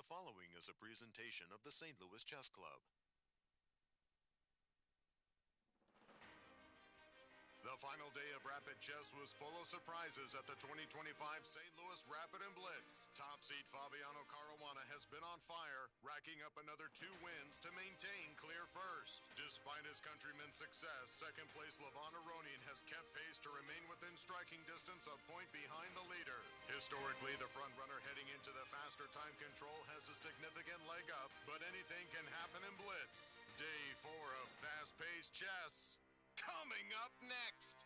The following is a presentation of the St. Louis Chess Club. The final day of Rapid Chess was full of surprises at the 2025 St. Louis Rapid Blitz. Top seed Fabiano Caruana has been on fire, racking up another 2 wins to maintain clear first. Despite his countrymen's success, second place Levon Aronian has kept pace to remain within striking distance, a point behind the leader. Historically, the frontrunner heading into the faster time control has a significant leg up, but anything can happen in Blitz. Day 4 of fast-paced chess. Coming up next.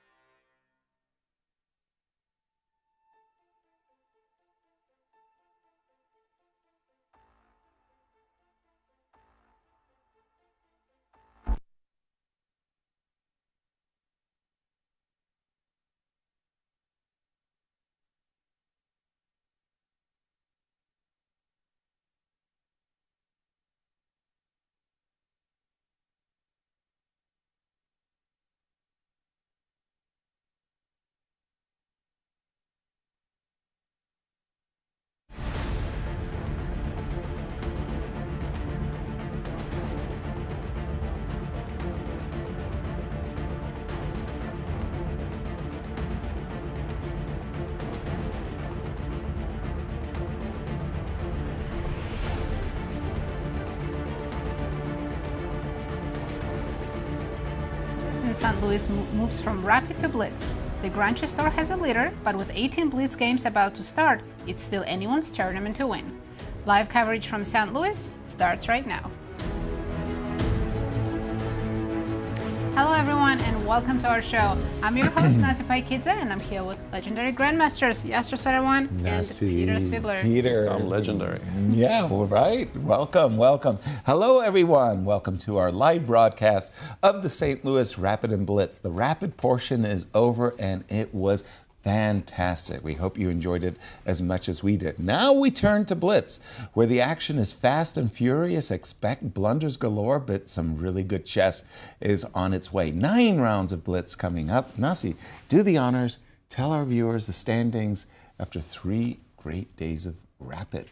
St. Louis moves from Rapid to Blitz. The Grand Store has a leader, but with 18 Blitz games about to start, it's still anyone's tournament to win. Live coverage from St. Louis starts right now. Hello everyone and welcome to our show. I'm your host Nazi Paikidze and I'm here with legendary grandmasters Yasser, Seirawan and Peter Svidler. Peter. I'm legendary. Yeah, right. Welcome, welcome. Hello everyone. Welcome to our live broadcast of the St. Louis Rapid Blitz. The rapid portion is over and it was fantastic. We hope you enjoyed it as much as we did. Now we turn to Blitz, where the action is fast and furious. Expect blunders galore, but some really good chess is on its way. 9 rounds of Blitz coming up. Nasi, do the honors. Tell our viewers the standings after 3 great days of Rapid.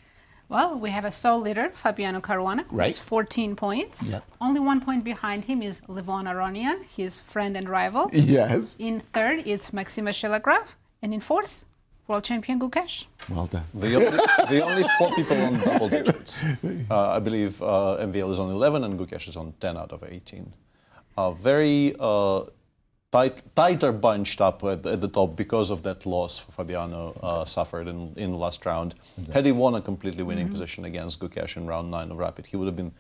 Well, we have a sole leader, Fabiano Caruana, right. With 14 points. Yep. Only 1 point behind him is Levon Aronian, his friend and rival. Yes. In third, it's Maxime Vachier-Lagrave. And in fourth, world champion Gukesh. Well done. The only 4 people on double digits. I believe MVL is on 11 and Gukesh is on 10 out of 18. Very tighter bunched up at the top because of that loss Fabiano suffered in the last round. Exactly. Had he won a completely winning position against Gukesh in round 9 of Rapid, he would have been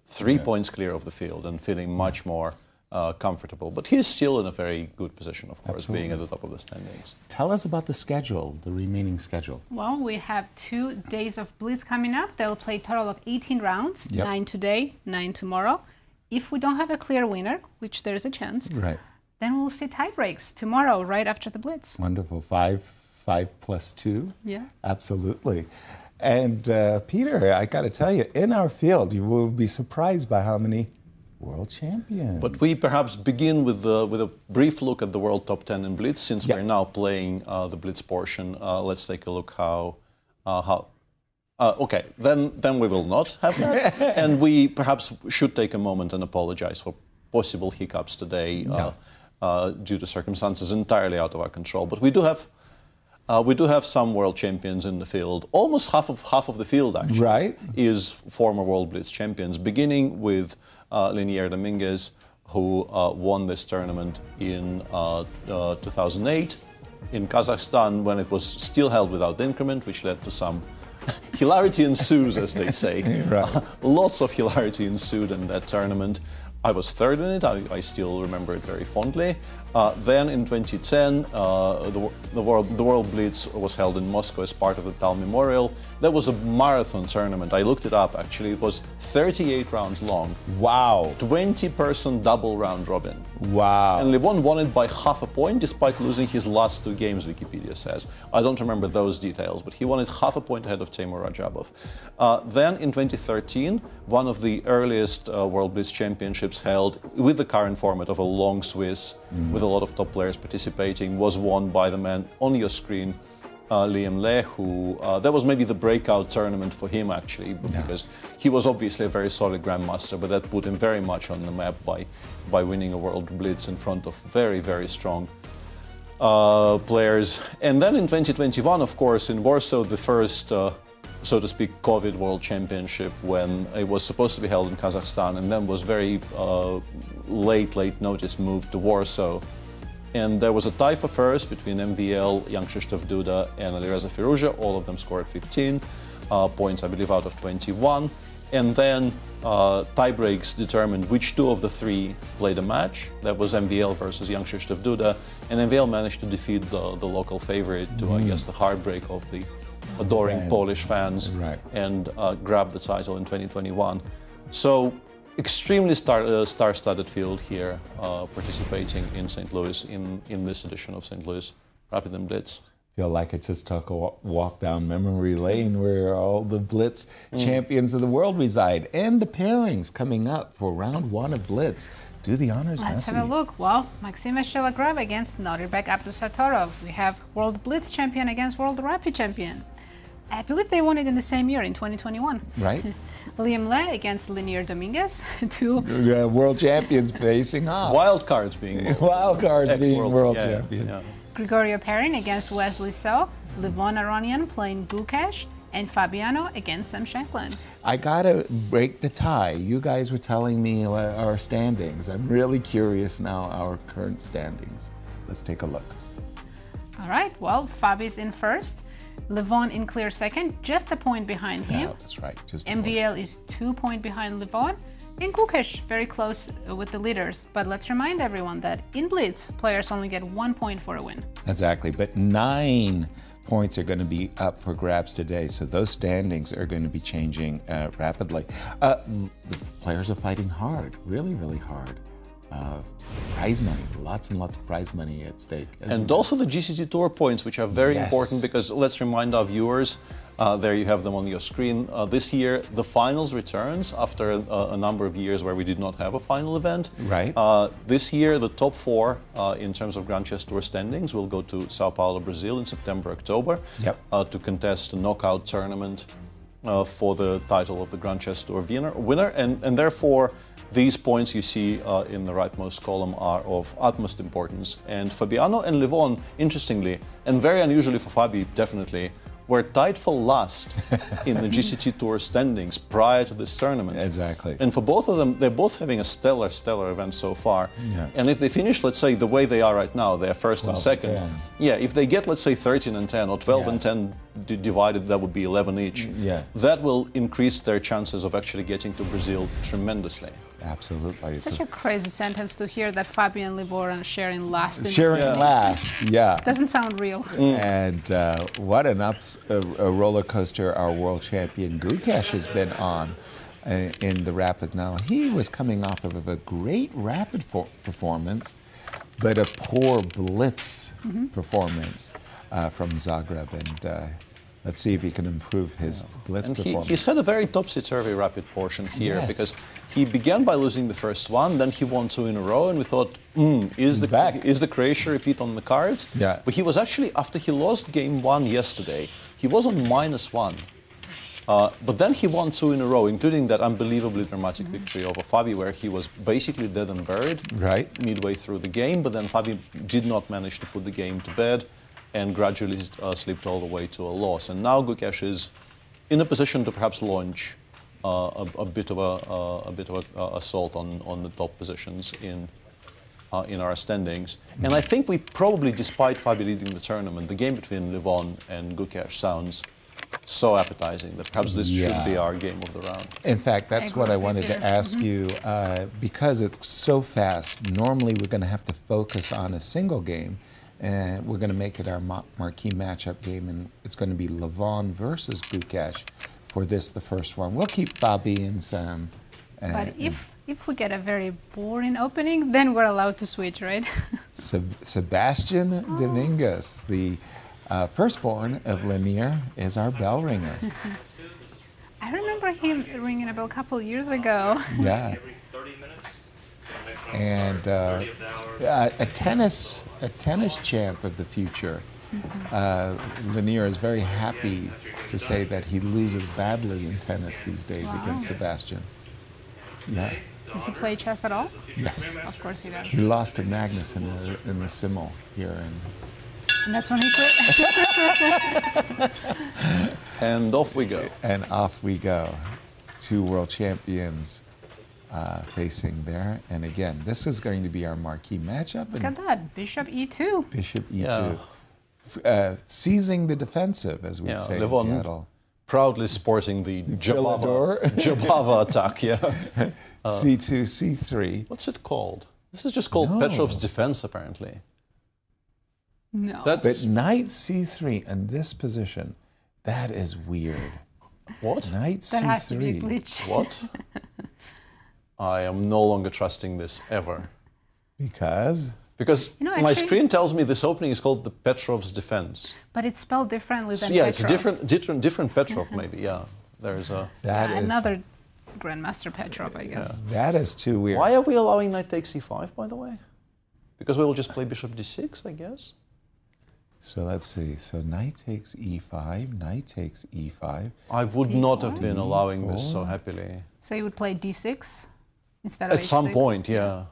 3 points clear of the field and feeling much more comfortable. But he's still in a very good position, of course, being at the top of the standings. Tell us about the schedule, the remaining schedule. Well, we have 2 days of Blitz coming up. They'll play a total of 18 rounds, yep. 9 today, 9 tomorrow. If we don't have a clear winner, which there's a chance, right. then we'll see tie breaks tomorrow, right after the Blitz. Wonderful. 5 plus 2. Yeah. Absolutely. And Peter, I got to tell you, in our field, you will be surprised by how many world champions. But we perhaps begin with a brief look at the world top 10 in Blitz, since we're now playing the Blitz portion. Let's take a look okay, then we will not have that. And we perhaps should take a moment and apologize for possible hiccups today due to circumstances entirely out of our control. But we do have some world champions in the field. Almost half of the field, actually, is former World Blitz champions, beginning with Leinier Dominguez, who won this tournament in 2008 in Kazakhstan when it was still held without increment, which led to some hilarity ensues, as they say. Lots of hilarity ensued in that tournament. I was third in it. I still remember it very fondly. Then in 2010, the World Blitz was held in Moscow as part of the Tal Memorial. That was a marathon tournament. I looked it up, actually. It was 38 rounds long. Wow. 20-person double round robin. Wow. And Levon won it by half a point, despite losing his last 2 games, Wikipedia says. I don't remember those details, but he won it half a point ahead of Timur Rajabov. Then in 2013, one of the earliest World Blitz championships held with the current format of a long Swiss, with a lot of top players participating, was won by the man on your screen, Liem, who that was maybe the breakout tournament for him actually, because he was obviously a very solid grandmaster, but that put him very much on the map by winning a World Blitz in front of very, very strong players. And then in 2021, of course, in Warsaw, the first, so to speak, COVID World Championship, when it was supposed to be held in Kazakhstan, and then was very late notice moved to Warsaw. And there was a tie for first between MVL, Young Krzysztof Duda, and Alireza Firouzja. All of them scored 15 points, I believe, out of 21. And then tie breaks determined which two of the three played a match. That was MVL versus Young Krzysztof Duda. And MVL managed to defeat the local favorite to, I guess, the heartbreak of the adoring Polish fans, and grab the title in 2021. So extremely star-studded field here participating in St. Louis in this edition of St. Louis Rapid and Blitz. Feel like I just took a walk down memory lane where all the Blitz champions of the world reside, and the pairings coming up for round one of Blitz. Do the honors, Let's Nancy. have a look. Well, Maxime Vachier-Lagrave against Nodirbek Abdusattorov. We have World Blitz champion against World Rapid champion. I believe they won it in the same year, in 2021. Right. Liem against Leinier Dominguez. Two world champions facing off. Wildcards being world champions. Yeah. Grigoriy Oparin against Wesley, Levon Aronian playing Gukesh, and Fabiano against Shankland. I gotta break the tie. You guys were telling me our standings. I'm really curious now, our current standings. Let's take a look. All right, well, Fabi's in first. Levon in clear second, just a point behind him. Yeah, that's right. Just MVL is 2 points behind Levon. And Gukesh very close with the leaders. But let's remind everyone that in Blitz, players only get 1 point for a win. Exactly, but 9 points are going to be up for grabs today, so those standings are going to be changing rapidly. The players are fighting hard, really, really hard. Prize money, lots and lots of prize money at stake. And also the GCT Tour points, which are very important, because let's remind our viewers, there you have them on your screen. This year, the finals returns after a number of years where we did not have a final event. Right. This year, the top 4 in terms of Grand Chess Tour standings will go to Sao Paulo, Brazil in September, October to contest a knockout tournament for the title of the Grand Chess Tour winner. And therefore, these points you see in the rightmost column are of utmost importance. And Fabiano and Levon, interestingly, and very unusually for Fabi, definitely, were tied for last in the GCT Tour standings prior to this tournament. Exactly. And for both of them, they're both having a stellar event so far. Yeah. And if they finish, let's say, the way they are right now, they're first and second. If they get, let's say, 13 and 10 or 12 and 10 divided, that would be 11 each. That will increase their chances of actually getting to Brazil tremendously. Absolutely. It's such a crazy sentence to hear that Fabi and Levon are sharing last. Doesn't sound real. And what a roller coaster our world champion Gukesh has been on in the Rapid now. He was coming off of a great Rapid performance, but a poor Blitz performance from Zagreb. And let's see if he can improve his Blitz performance. He's had a very topsy-turvy Rapid portion here, because he began by losing the first one, then he won 2 in a row, and we thought, is the Croatia repeat on the cards? Yeah. But he was actually, after he lost game 1 yesterday, he was on -1. But then he won 2 in a row, including that unbelievably dramatic victory over Fabi, where he was basically dead and buried midway through the game, but then Fabi did not manage to put the game to bed and gradually slipped all the way to a loss. And now Gukesh is in a position to perhaps launch a bit of a assault on the top positions in our standings. And I think we probably, despite Fabi leading the tournament, the game between Levon and Gukesh sounds so appetizing that perhaps this should be our game of the round. In fact, that's what I wanted to ask you, because it's so fast. Normally, we're going to have to focus on a single game. And we're going to make it our marquee matchup game, and it's going to be Levon versus Gukesh for this, the first one. We'll keep Fabi and Sam. But if we get a very boring opening, then we're allowed to switch, right? Sebastian Dominguez, the firstborn of Leinier, is our bell ringer. I remember him ringing a bell a couple years ago. Yeah. And a tennis champ of the future. Leinier is very happy to say that he loses badly in tennis these days against Sebastian. Yeah. Does he play chess at all? Yes. Of course he does. He lost to Magnus in the Simmel here. And that's when he quit? And off we go. And off we go. 2 world champions facing there. And again, this is going to be our marquee matchup. Look at that, Bishop E2. Bishop E2. Yeah. Seizing the defensive, as we say in Levon Seattle. proudly sporting the Villador. Jabava attack, yeah. C2, C3. What's it called? This is just called Petrov's defense, apparently. No. But knight C3 in this position, that is weird. What? Knight That C3. has to be a glitch. What? I am no longer trusting this ever. Because? Because You know, my actually- screen tells me this opening is called the Petrov's defense. But it's spelled differently than Yeah, Petrov. it's a different Petrov, maybe. Yeah, there is a. That is Another Grandmaster Petrov, I guess. that is too weird. Why are we allowing knight takes e5, by the way? Because we will just play bishop d6, I guess. So let's see. So knight takes e5, knight takes e5. I would not have D4? been allowing this so happily. So you would play D6 instead of At some H6? point, yeah.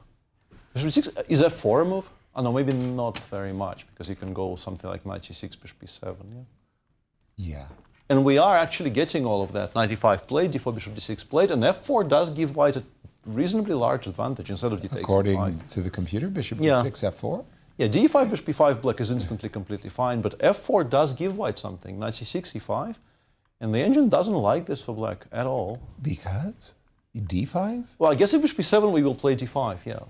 Bishop d6, is f4 a move? Oh no, maybe not very much, because you can go something like knight c6, bishop b7, yeah. Yeah. And we are actually getting all of that. Knight e5 played, d4, bishop d6 played, and f4 does give white a reasonably large advantage instead of d takes According e5. to the computer, bishop Yeah. d6, f4. Yeah, d5, bishop b5 black is instantly completely fine, but f4 does give white something. Knight c6, e5, and the engine doesn't like this for black at all. Because? d5? Well, I guess if bishop b7 we will play d5, yeah.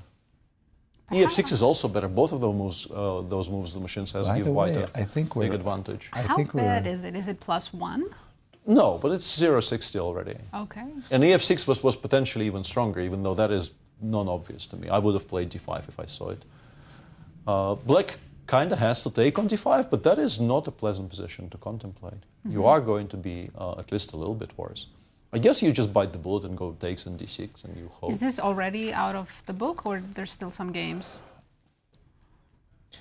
ef6 is also better. Both of those moves the machine says By give the white way, a I think big we're- advantage. I How think bad we're... is it? Is it +1? No, but it's 0-60 already. Okay. And ef6 was potentially even stronger, even though that is non-obvious to me. I would have played d5 if I saw it. Black kind of has to take on d5, but that is not a pleasant position to contemplate. You are going to be at least a little bit worse. I guess you just bite the bullet and go takes on d6 and you hope. Is this already out of the book, or there's still some games?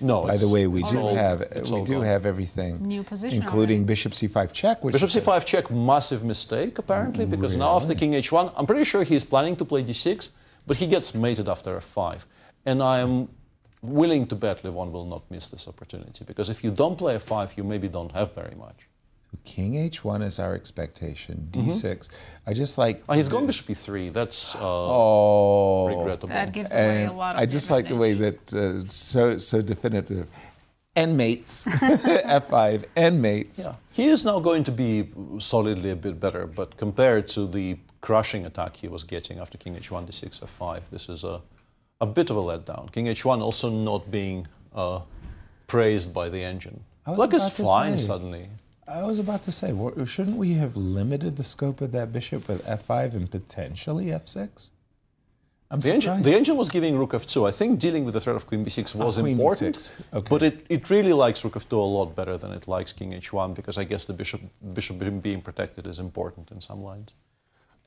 No. By the way, we it's do all- have it's all gone. everything, New position including already. bishop c5 check. Which Bishop c5 check, massive mistake apparently, because now after king h1, I'm pretty sure he's planning to play d6, but he gets mated after f5. And I am willing to bet Levon will not miss this opportunity, because if you don't play f5, you maybe don't have very much. King h1 is our expectation. d6. I just like. He's going bishop e3. That's regrettable. That gives away a And lot of I just like the way that so definitive. And mates, f5 and mates. Yeah. He is now going to be solidly a bit better, but compared to the crushing attack he was getting after king h1, d6, f5, this is a bit of a letdown. King h1 also not being praised by the engine. Black is about to fine say. suddenly. I was about to say, shouldn't we have limited the scope of that bishop with f5 and potentially f6? I'm surprised. The engine was giving rook f2. I think dealing with the threat of queen b6 was queen important, b6. Okay. but it really likes rook f2 a lot better than it likes king h1, because I guess the bishop being protected is important in some lines.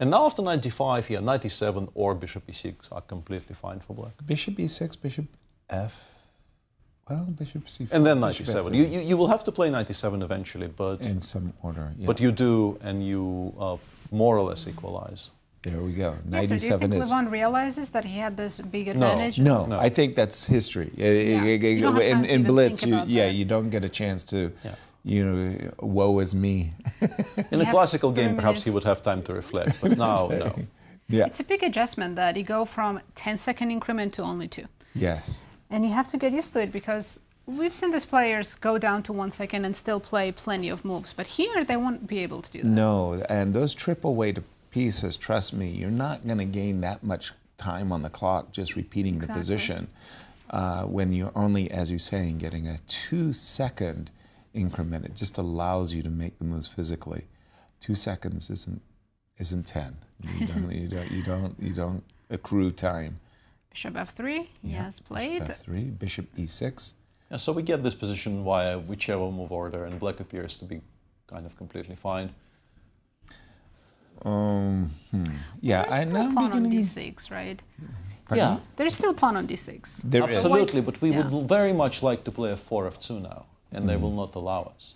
And now after knight d5 here, knight e7 or bishop e6 are completely fine for black. Bishop e6, bishop f. Well, bishop c4. And then knight bishop e7. f3. You will have to play knight e7 eventually, but In some order, yeah. but you do, and you more or less equalize. There we go. So Knight do you think e7 is... Levon realizes that he had this big advantage? No, No. I think that's history. You don't have time to In even Blitz, think about that. you don't get a chance to, Yeah. woe is me. In a have classical 3 game, perhaps he minutes. would have time to reflect, but now, no. Yeah. It's a big adjustment that you go from 10-second increment to only 2. Yes. And you have to get used to it, because we've seen these players go down to 1 second and still play plenty of moves. But here, they won't be able to do that. No, and those triple weight pieces, trust me, you're not going to gain that much time on the clock just repeating the Exactly. position when you're only, as you're saying, getting a 2-second increment. It just allows you to make the moves physically. 2 seconds isn't 10. You don't accrue time. Bishop f3, yes, played. F3, bishop e6. Yeah, so we get this position via whichever move order, and black appears to be kind of completely fine. Yeah, There's still now pawn on beginning. d6, right? Pardon? Yeah, There's still pawn on d6. There is. absolutely, but we Yeah. would very much like to play a 4 f2 now. and they will not allow us.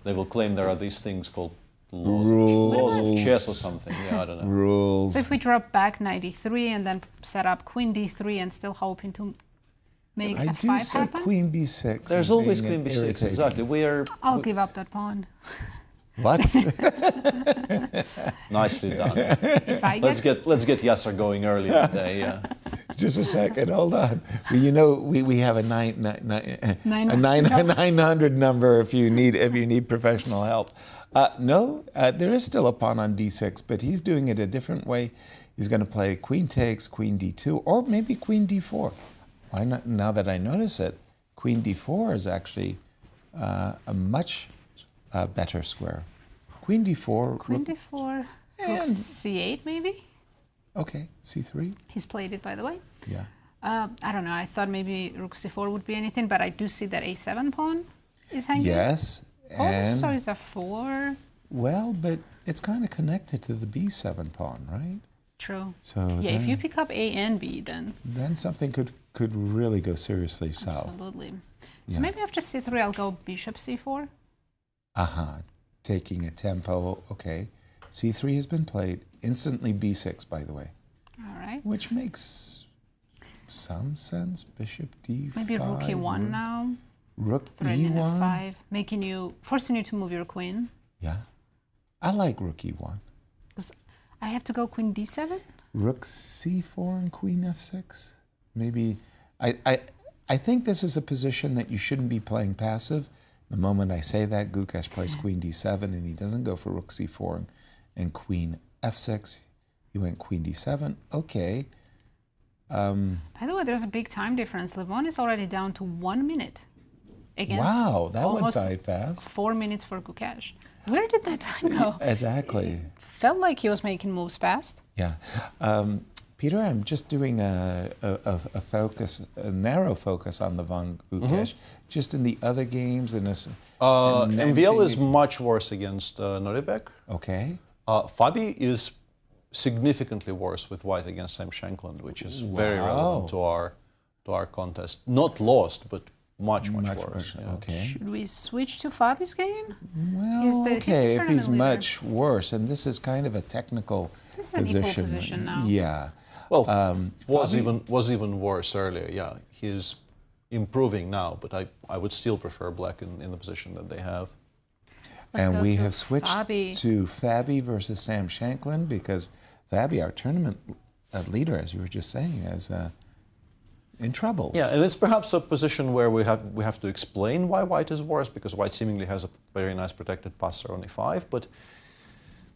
They will claim there are these things called Rules. laws of chess or something. Yeah, I don't know. Rules. So if we drop back knight e3 and then set up queen d3 and still hoping to make I do f5 see happen? queen b6. There's as always being queen b6. irritating. Exactly. I'll give up that pawn. What? Nicely done. If I Let's get Yasser going early today. Yeah. Just a second, hold on. Well, you know, we have a 900 number if you need professional help. No, there is still a pawn on d6, but he's doing it a different way. He's going to play queen takes, queen d2, or maybe queen d4. Why not? Now that I notice it, queen d4 is actually a much better square. Queen d4. Queen d4, rook c8 maybe? Okay, c3. He's played it, by the way. Yeah. I don't know, I thought maybe rook c4 would be anything, but I do see that a7 pawn is hanging. Yes. And Also is a4. well, but it's kind of connected to the b7 pawn, right? True. So Yeah, if then- you pick up a and b, then Then something could really go seriously south. absolutely. So Yeah. maybe after c3, I'll go bishop c4. Taking a tempo, okay. c3 has been played. Instantly b6, by the way, All right. which makes some sense. Bishop d5. Maybe rook e1 now. Rook Threatening e1. f5, forcing you to move your queen. Yeah. I like rook e1. Because I have to go queen d7. Rook c4 and queen f6. Maybe, I think this is a position that you shouldn't be playing passive. The moment I say that, Gukesh plays queen d7 and he doesn't go for rook c4 and queen f6. He went queen d7. Okay. By the way, there's a big time difference. Levon is already down to 1 minute. Against Wow, that went almost by fast. 4 minutes for Gukesh. Where did that time go? Exactly. Felt like he was making moves fast. Yeah. Peter, I'm just doing a narrow focus on Levon Gukesh. Just in the other games. MVL is much worse against Nodirbek. Okay. Fabi is significantly worse with white against Sam Shankland, which is very relevant to our contest. Not lost, but much worse. Yeah. Okay. Should we switch to Fabi's game? Well, okay, if he's much worse, and this is kind of a technical This is an position. equal position now. Yeah. Well, was even worse earlier. Yeah, he's improving now, but I would still prefer black in the position that they have. Let's And go we to have switched Fabi. to Fabi versus Sam Shankland because Fabi, our tournament leader, as you were just saying, is in trouble. Yeah, and it's perhaps a position where we have to explain why white is worse, because white seemingly has a very nice protected passer on e5, but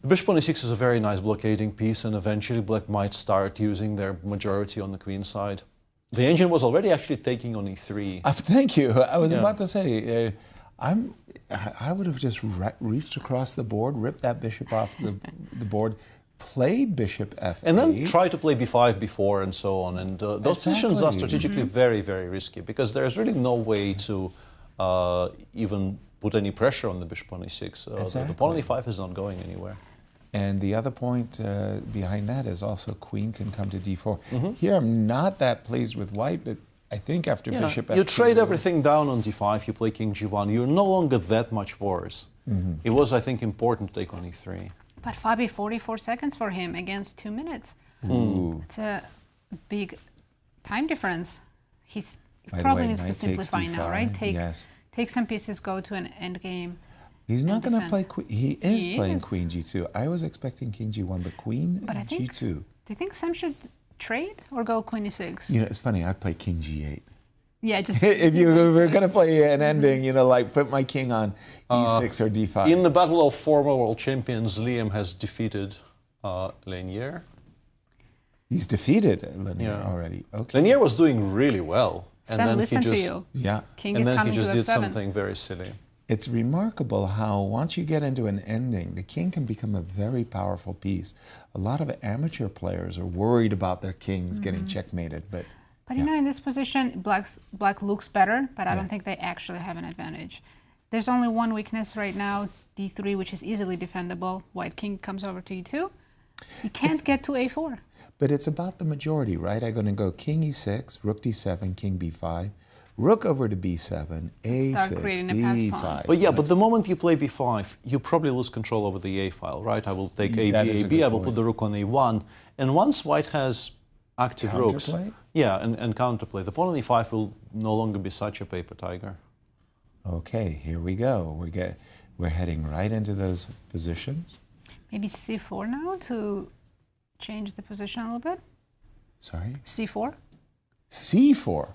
the bishop on e6 is a very nice blockading piece, and eventually black might start using their majority on the queen side. The engine was already actually taking on e3. Thank you. I was about to say, I would have just reached across the board, ripped that bishop off the board, played bishop f8. And then try to play b5 before and so on. And those positions are strategically very, very risky because there's really no way to even put any pressure on the bishop on e6. The pawn on e5 is not going anywhere. And the other point behind that is also queen can come to d4. Here I'm not that pleased with white, but I think after bishop f2... You trade everything down on d5, you play king g1, you're no longer that much worse. It was, I think, important to take on e3. But Fabi, 44 seconds for him against 2 minutes. Ooh. It's a big time difference. He By the probably way, needs to knight simplify takes now, right? d5, Take some pieces, go to an end game. He's not going to defend. play queen. He is playing is. queen g2. I was expecting king g1, but queen But I think, g2. do you think Sam should trade or go queen e6? You know, it's funny. I'd play king g8. Yeah, just If you were going to play an ending, you know, like put my king on e6 or d5. In the battle of former world champions, Liem has defeated Leinier. He's defeated Leinier already. Okay. Leinier was doing really well. And Sam, then listen he just, to you. Yeah. King and is then he coming just to did f7. something very silly. It's remarkable how once you get into an ending, the king can become a very powerful piece. A lot of amateur players are worried about their kings getting checkmated, but You know, in this position, black looks better, but I don't think they actually have an advantage. There's only one weakness right now, d3, which is easily defendable. White king comes over to e2. You can't get to a4. But it's about the majority, right? I'm going to go king e6, rook d7, king b5, Rook over to b7, a6, creating a pass pawn. b5. But yeah, but the moment you play b5, you probably lose control over the a file, right? I will take a, That b, is a, a b, good I will point. put the rook on a1, and once white has active rooks, Counterplay? yeah, and counterplay, the pawn on e5 will no longer be such a paper tiger. Okay, here we go. We're heading right into those positions. Maybe c4 now to change the position a little bit. Sorry? c4. c4.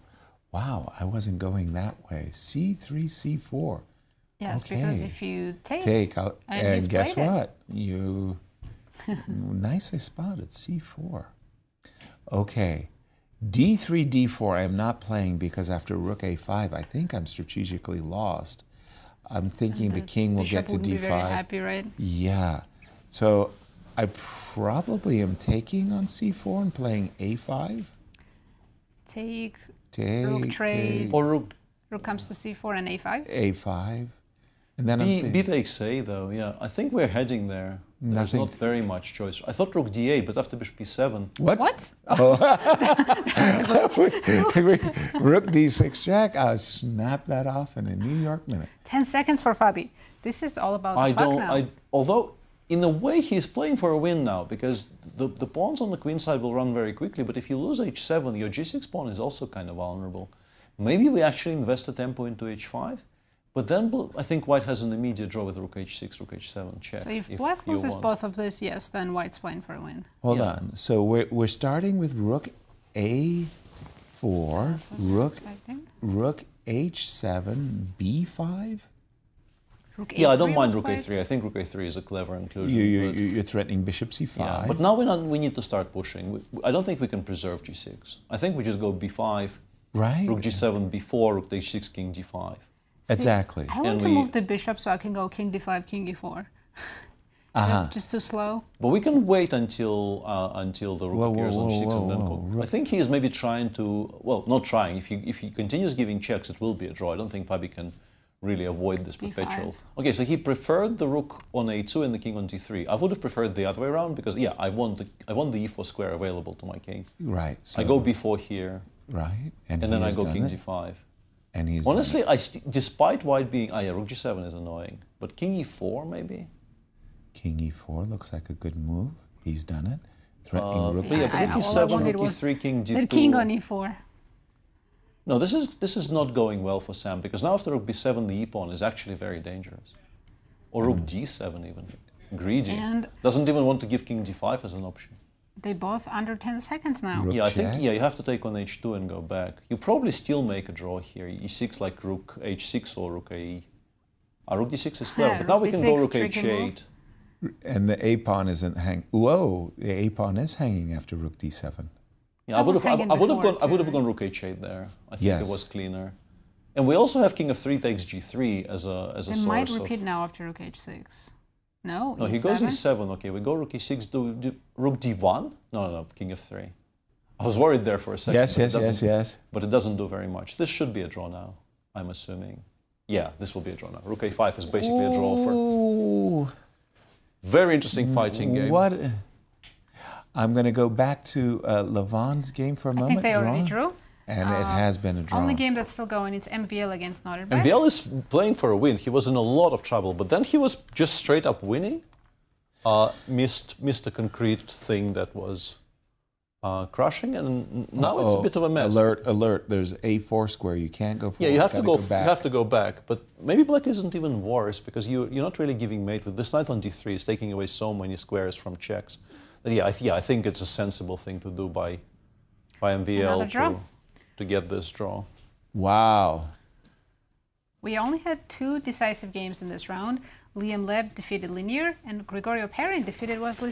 Wow, I wasn't going that way. c3, c4. Yes, Okay. because if you take, And he's guess played it. what? You nicely spotted c4. Okay, d3, d4. I am not playing because after rook a5, I think I'm strategically lost. I'm thinking the king will get bishop to wouldn't be d5. very happy, right? Yeah. So I probably am taking on c4 and playing a5. Take, Take, rook trade, take, Or rook rook comes to c4 and a5. a5. And then b, I'm b takes a, though, yeah. I think we're heading there. There's Nothing not very much choice. I thought rook d8, but after bishop b7, What? What? Rook d6 jack. I'll snap that off in a New York minute. 10 seconds for Fabi. This is all about I the puck don't. now. Although, in a way, he's playing for a win now because the pawns on the queen side will run very quickly. But if you lose h7, your g6 pawn is also kind of vulnerable. Maybe we actually invest a tempo into h5, but then I think white has an immediate draw with rook h6, rook h7 check. So if black you loses want. both of this, yes, then white's playing for a win. Hold Yeah. on. So we're starting with rook a4, rook Expecting. rook h7, b5. Rook Yeah, I A3 don't mind was rook played. a3. I think rook a3 is a clever inclusion. You're threatening bishop c5. yeah, but now we need to start pushing. I don't think we can preserve g6. I think we just go b5, right? rook g7, b4, rook h6, king d5. Exactly. I want And to we- move the bishop so I can go king d5, king e4. Just too slow. But we can wait until the rook Whoa, appears on whoa, g6 and then whoa, go. whoa. I think he is maybe trying to, well, not trying. If he continues giving checks, it will be a draw. I don't think Fabi can really avoid this B5. perpetual. Okay, so he preferred the rook on a2 and the king on d3. I would have preferred the other way around because yeah, I want the e4 square available to my king. Right. So, I go b4 here, right, and he then I has go done king it, d5. And he's done Honestly, it. despite white being, yeah, rook g7 is annoying, but king e4 maybe. King e4 looks like a good move. He's done it. Threatening rook. But yeah, I- rook all I e7, wanted rook was e3, king The d2. king on e4. No, this is not going well for Sam because now after rook b7, the e-pawn is actually very dangerous. Or rook d7 even. Greedy. And- Doesn't even want to give king d5 as an option. They both under 10 seconds now. Rook Yeah, I think check. you have to take on h2 and go back. You probably still make a draw here. e6 like rook h6 or rook a. Rook d6 is clever, Yeah, but now we rook can go d6, rook tricky h8. And the a pawn isn't hang. Whoa, the a pawn is hanging after rook d7. Yeah, I would was have hanging I would have before gone I would have too, gone rook h8 there. I think Yes. it was cleaner. And we also have king of 3 takes g3 as a It might source repeat of. now after rook h6. No, No, he goes e7. Okay, we go rook e6. Do rook d1? No, king of 3. I was worried there for a second. Yes, but it yes, yes, doesn't- yes. But it doesn't do very much. This should be a draw now, I'm assuming. Yeah, this will be a draw now. Rook a5 is basically a draw for Ooh, very interesting fighting game. what? I'm going to go back to Levon's game for a I moment. think they already draw. drew. And it has been a draw. Only game that's still going, it's MVL against Nodirbek. And Viel is playing for a win. He was in a lot of trouble, but then he was just straight up winning. Missed a concrete thing that was crushing, and now it's a bit of a mess. Alert, alert. There's a4 square. You can't go forward. Yeah, you have to gotta go. back. You have to go back. But maybe black isn't even worse because you're not really giving mate with this knight on d3 is taking away so many squares from checks. That I think it's a sensible thing to do by Another MVL draw. to get this draw. Wow. We only had 2 decisive games in this round. Liem defeated Leinier, and Grigoriy Oparin defeated Wesley.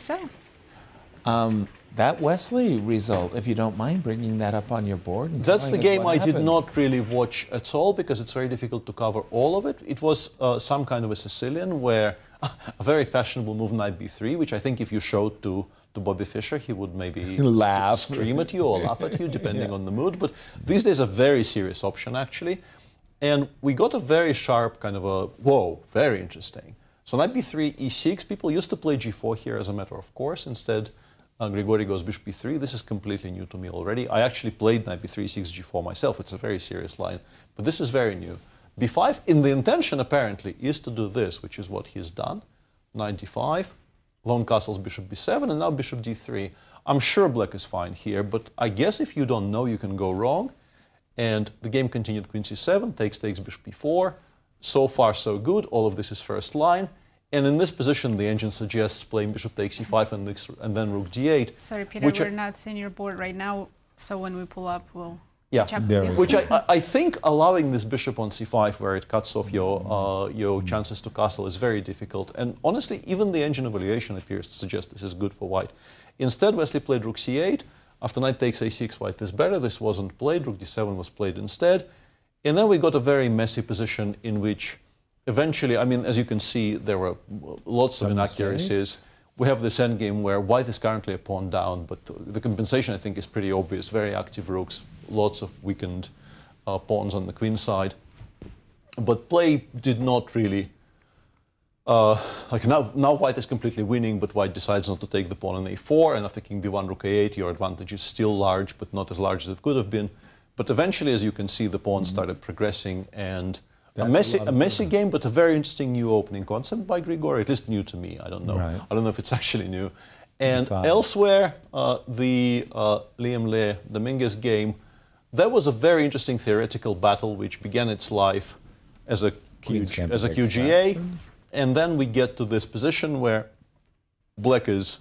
That Wesley result, if you don't mind bringing that up on your board. and That's the telling us game what I did happened. not really watch at all because it's very difficult to cover all of it. It was some kind of a Sicilian where a very fashionable move knight b3, which I think if you showed to Bobby Fischer, he would maybe Laugh. scream at you or laugh at you, depending on the mood. But these days, a very serious option, actually. And we got a very sharp kind of a, whoa, very interesting. So knight b3, e6, people used to play g4 here as a matter of course. Instead, Grigoriy goes bishop b3. This is completely new to me already. I actually played knight b3, 6g4 myself. It's a very serious line, but this is very new. b5, in the intention apparently, is to do this, which is what he's done. Knight d5, lone castles bishop b7, and now bishop d3. I'm sure black is fine here, but I guess if you don't know, you can go wrong. And the game continued queen c7, takes bishop b4. So far, so good. All of this is first line. And in this position, the engine suggests playing bishop takes c5 and then rook d8. Sorry, Peter, we're not seeing your board right now, so when we pull up, we'll yeah, catch up with you. Which I think allowing this bishop on c5, where it cuts off your chances to castle, is very difficult. And honestly, even the engine evaluation appears to suggest this is good for white. Instead, Wesley played rook c8. After knight takes a6, white is better. This wasn't played. Rook d7 was played instead. And then we got a very messy position in which eventually, I mean, as you can see, there were lots of inaccuracies. We have this endgame where white is currently a pawn down, but the compensation, I think, is pretty obvious. Very active rooks, lots of weakened pawns on the queen side. But play did not really... now white is completely winning, but white decides not to take the pawn on a4, and after king b1, rook a8, your advantage is still large, but not as large as it could have been. But eventually, as you can see, the pawns started progressing, and a messy game, but a very interesting new opening concept by Grigoriy, at least new to me. I don't know. Right. I don't know if it's actually new. And elsewhere, the Liem Dominguez game, that was a very interesting theoretical battle which began its life as a QGA. And then we get to this position where black is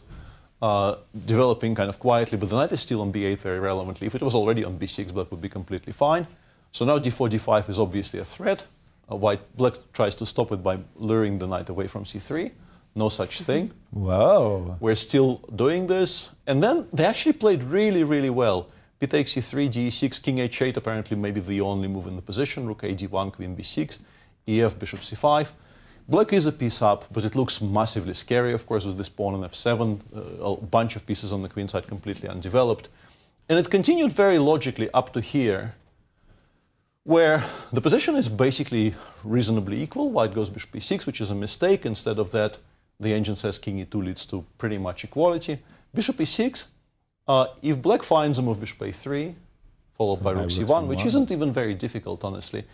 developing kind of quietly, but the knight is still on b8 very relevantly. If it was already on b6, black would be completely fine. So now d4, d5 is obviously a threat. Black tries to stop it by luring the knight away from c3. No such thing. Whoa. We're still doing this. And then they actually played really, really well. B takes c3, d6, king h8, apparently maybe the only move in the position. Rook a d1, queen b6, ef, bishop c5. Black is a piece up, but it looks massively scary, of course, with this pawn on f7, a bunch of pieces on the queen side completely undeveloped. And it continued very logically up to here, where the position is basically reasonably equal. White goes bishop b6, which is a mistake. Instead of that, the engine says king e2 leads to pretty much equality. Bishop e6, if black finds a move bishop a3, followed by rook c1, which isn't even very difficult, honestly,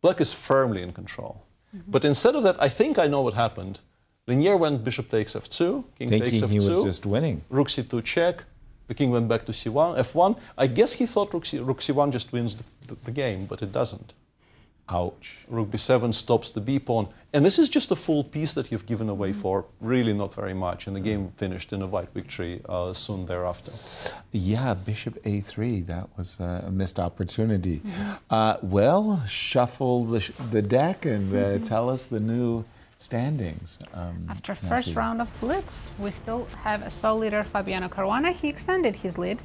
black is firmly in control. But instead of that, I think I know what happened. Leinier went bishop takes f2, king takes f2. He was just winning. Rook c2 check. The king went back to c1, f1. I guess he thought rook c1 just wins the game, but it doesn't. Ouch. Rook b7 stops the b pawn. And this is just a full piece that you've given away for really not very much. And the game finished in a white victory soon thereafter. Yeah, bishop a3, that was a missed opportunity. Well, shuffle the deck and tell us the new standings. After first round of Blitz, we still have a sole leader, Fabiano Caruana. He extended his lead.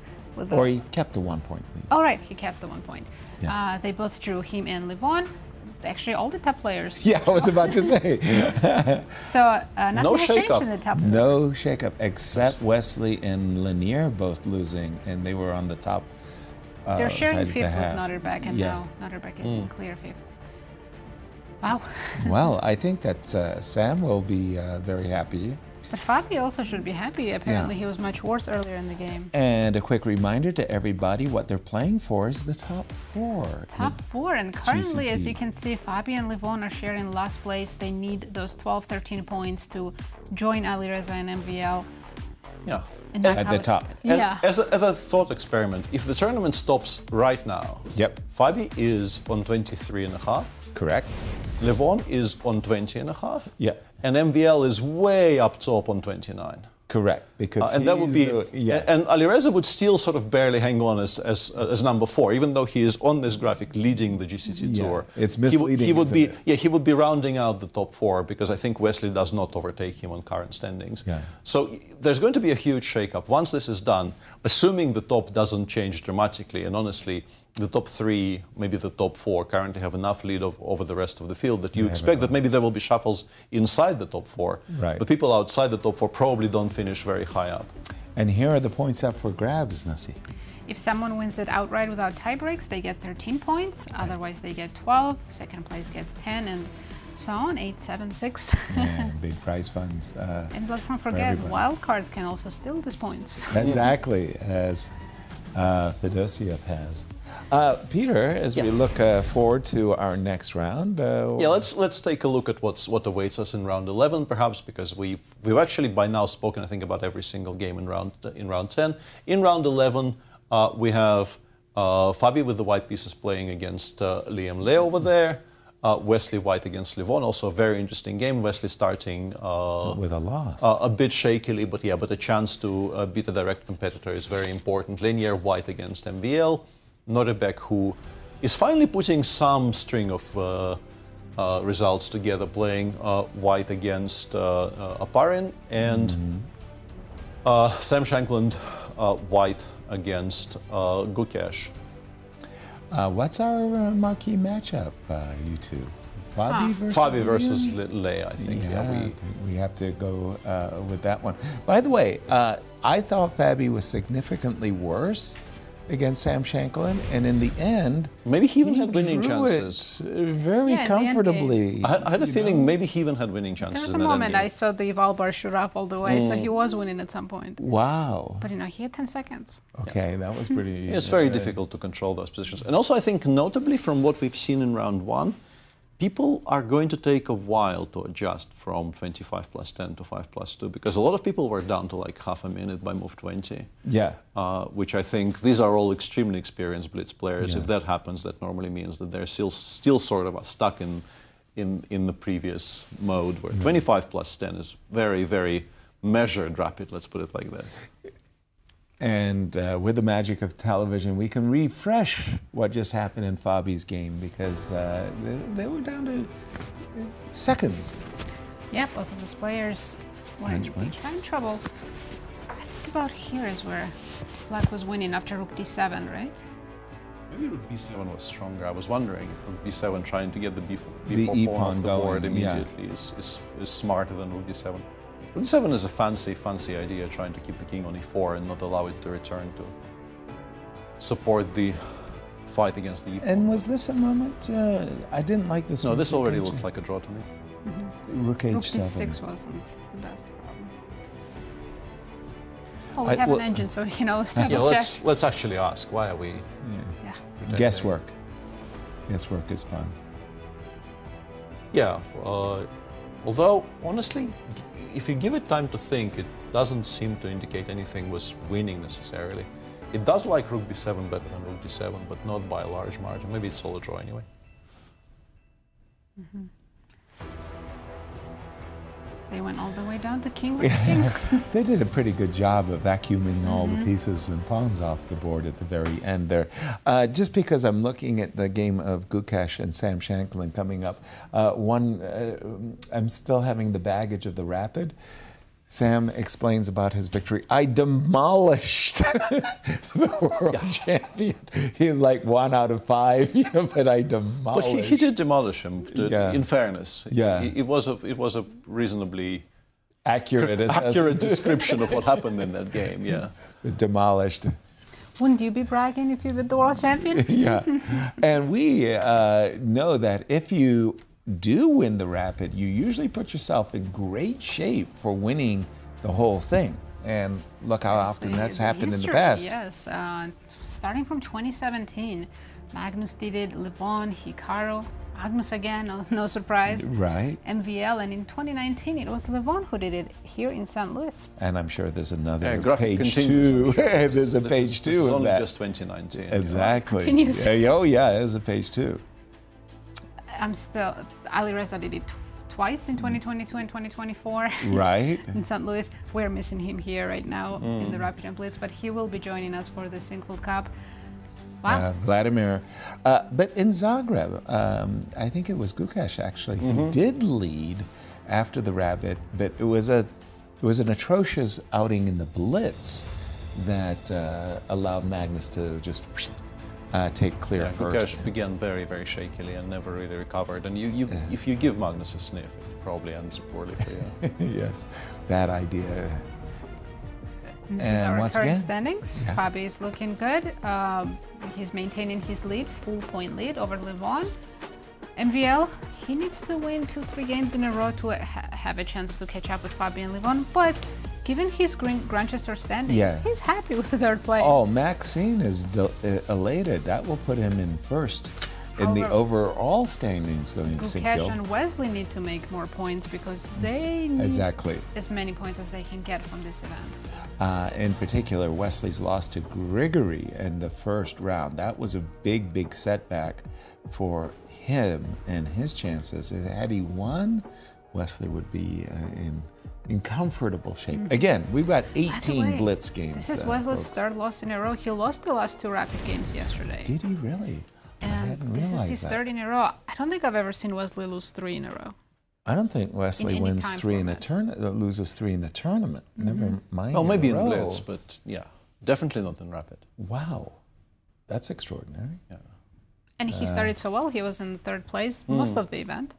Or he kept the 1 point lead. Oh, right, he kept the 1 point. Yeah. They both drew him and Levon. Actually, all the top players. Yeah, I was about to say. So nothing has changed in the top four. No shakeup, except Wesley and Leinier both losing, and they were on the top. They're sharing fifth with Nodirbek, and now Nodirbek is in clear fifth. Wow. Well, I think that Sam will be very happy. But Fabi also should be happy. Apparently, he was much worse earlier in the game. And a quick reminder to everybody, what they're playing for is the top four. Top four, and currently, as you can see, Fabi and Levon are sharing last place. They need those 12, 13 points to join Alireza and MVL. Yeah. At the top. As a thought experiment, if the tournament stops right now, Fabi is on 23.5. Correct. Levon is on 20.5. Yeah. And MVL is way up top on 29. Correct, because and that would be and Alireza would still sort of barely hang on as number 4, even though he is on this graphic leading the GCC tour. It's misleading. He would be rounding out the top 4 because I think Wesley does not overtake him on current standings. Yeah. So there's going to be a huge shakeup once this is done, assuming the top doesn't change dramatically. And honestly, the top 3, maybe the top 4, currently have enough lead over the rest of the field that you expect that maybe there will be shuffles inside the top 4. Right. But people outside the top 4 probably don't finish very high up. And here are the points up for grabs, Nasi. If someone wins it outright without tie breaks, they get 13 points. Otherwise, they get 12. Second place gets 10, and So on 8-7-6. Yeah, big prize funds. And let's not forget, everybody. wild cards can also steal these points. Exactly, as Fedosiev has. Peter, as we look forward to our next round. Yeah, let's take a look at what awaits us in round 11, perhaps, because we've actually by now spoken, I think, about every single game in round 10. In round 11, we have Fabi with the white pieces playing against Liem Le over there. Wesley white against Levon, also a very interesting game. Wesley starting with a loss. A bit shakily, but a chance to beat a direct competitor is very important. Leinier white against MVL. Nodirbek, who is finally putting some string of results together, playing white against Oparin, and Sam Shankland white against Gukesh. What's our marquee matchup, you two? Fabi versus Le, I think. Yeah, we have to go with that one. By the way, I thought Fabi was significantly worse against Sam Shankland, and in the end, maybe he even had winning drew chances. It very comfortably. I had a feeling maybe he even had winning chances. There was a moment I saw the Val bar shoot up all the way, so he was winning at some point. Wow. But he had 10 seconds. Okay, that was pretty... It's very difficult to control those positions. And also, I think, notably from what we've seen in round 1, people are going to take a while to adjust from 25 plus 10 to 5 plus 2, because a lot of people were down to like half a minute by move 20. Yeah. Which I think, these are all extremely experienced blitz players. Yeah. If that happens, that normally means that they're still sort of stuck in the previous mode, where 25 plus 10 is very, very measured rapid, let's put it like this. And with the magic of television, we can refresh what just happened in Fabi's game, because they were down to seconds. Yeah, both of these players were in big time trouble. I think about here is where Black was winning after rook d7, right? Maybe rook b7 was stronger. I was wondering if rook b7 trying to get the b4 pawn off the board immediately is smarter than rook d7. Rook d7 is a fancy idea, trying to keep the king on e4 and not allow it to return to support the fight against the e pawn. And was this a moment? I didn't like this. No, this already looked like a draw to me. Rook h7. Rook d6 wasn't the best problem. Oh, we have an engine, so we can always double check. Let's actually ask, why are we... Guesswork. Guesswork is fun. Yeah, although, honestly, if you give it time to think, it doesn't seem to indicate anything was winning necessarily. It does like rook b7 better than rook d7, but not by a large margin. Maybe it's all a draw anyway. They went all the way down to king versus king. They did a pretty good job of vacuuming all the pieces and pawns off the board at the very end there. Just because I'm looking at the game of Gukesh and Sam Shankland coming up, I'm still having the baggage of the rapid. Sam explains about his victory. I demolished the world champion. He's like 1 out of 5, but I demolished. But he did demolish him. In fairness, it was a reasonably accurate description of what happened in that game. Yeah, demolished. Wouldn't you be bragging if you were the world champion? Yeah, and we know that if you do win the rapid, you usually put yourself in great shape for winning the whole thing. And look how often that's happened in the past. Yes, starting from 2017, Magnus did it, Levon, Hikaru, Magnus again, no surprise. Right. MVL, and in 2019 it was Levon who did it here in St. Louis. And I'm sure there's another page 2. There's a page 2 this is of only that. just 2019. Exactly. Continues. Oh yeah, there's a page 2. Ali Reza did it twice in 2022 and 2024. Right. In St. Louis. We're missing him here right now in the Rapid and Blitz, but he will be joining us for the Incr Cup. Wow. Vladimir. But in Zagreb, I think it was Gukesh actually who did lead after the Rapid, but it was an atrocious outing in the Blitz that allowed Magnus to just take clear first. Gukesh began very, very shakily and never really recovered. And if you give Magnus a sniff, it probably ends poorly for you. Yes, bad idea. This is our current standings. Fabi is looking good. He's maintaining his lead, full point lead over Levon. MVL, he needs to win 2-3 games in a row to have a chance to catch up with Fabi and Levon, but given his Grandchester standings, he's happy with the third place. Oh, Maxime is elated. That will put him in first in the overall standings going to Gukesh and Wesley need to make more points because they need as many points as they can get from this event. In particular, Wesley's lost to Grigoriy in the first round. That was a big, big setback for him and his chances. Had he won, Wesley would be in comfortable shape. Again, we've got 18 Blitz games. This is Wesley's third loss in a row. He lost the last 2 Rapid games yesterday. Did he really? And this is his third in a row. I don't think I've ever seen Wesley lose 3 in a row. I don't think Wesley wins 3 in a tournament, loses 3 in a tournament. Never mind. Oh, maybe in Blitz, but yeah, definitely not in Rapid. Wow, that's extraordinary. Yeah. And he started so well. He was in 3rd place most of the event.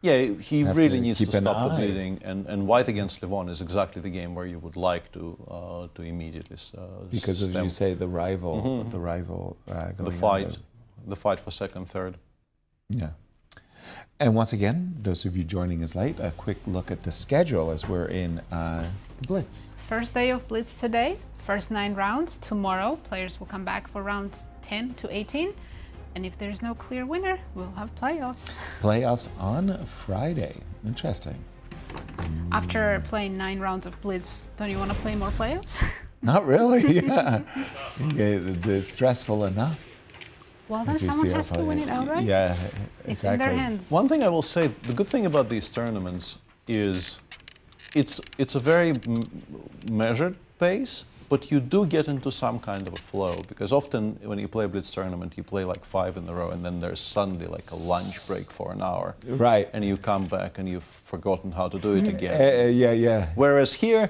Yeah, he really needs to stop the bleeding. And white against Levon is exactly the game where you would like to immediately because, as you say, the rival, the fight for 2nd, 3rd. Yeah. And once again, those of you joining us late, a quick look at the schedule as we're in the Blitz. First day of Blitz today, first 9 rounds. Tomorrow, players will come back for rounds 10 to 18. And if there's no clear winner, we'll have playoffs. Playoffs on Friday. Interesting. After playing 9 rounds of Blitz, don't you want to play more playoffs? Not really, yeah. It's stressful enough. Well, then someone has to win it outright. Yeah, exactly. It's in their hands. One thing I will say, the good thing about these tournaments is it's a very measured pace, but you do get into some kind of a flow, because often when you play a Blitz tournament, you play like 5 in a row, and then there's suddenly like a lunch break for an hour. Right. And you come back and you've forgotten how to do it again. Yeah. Whereas here,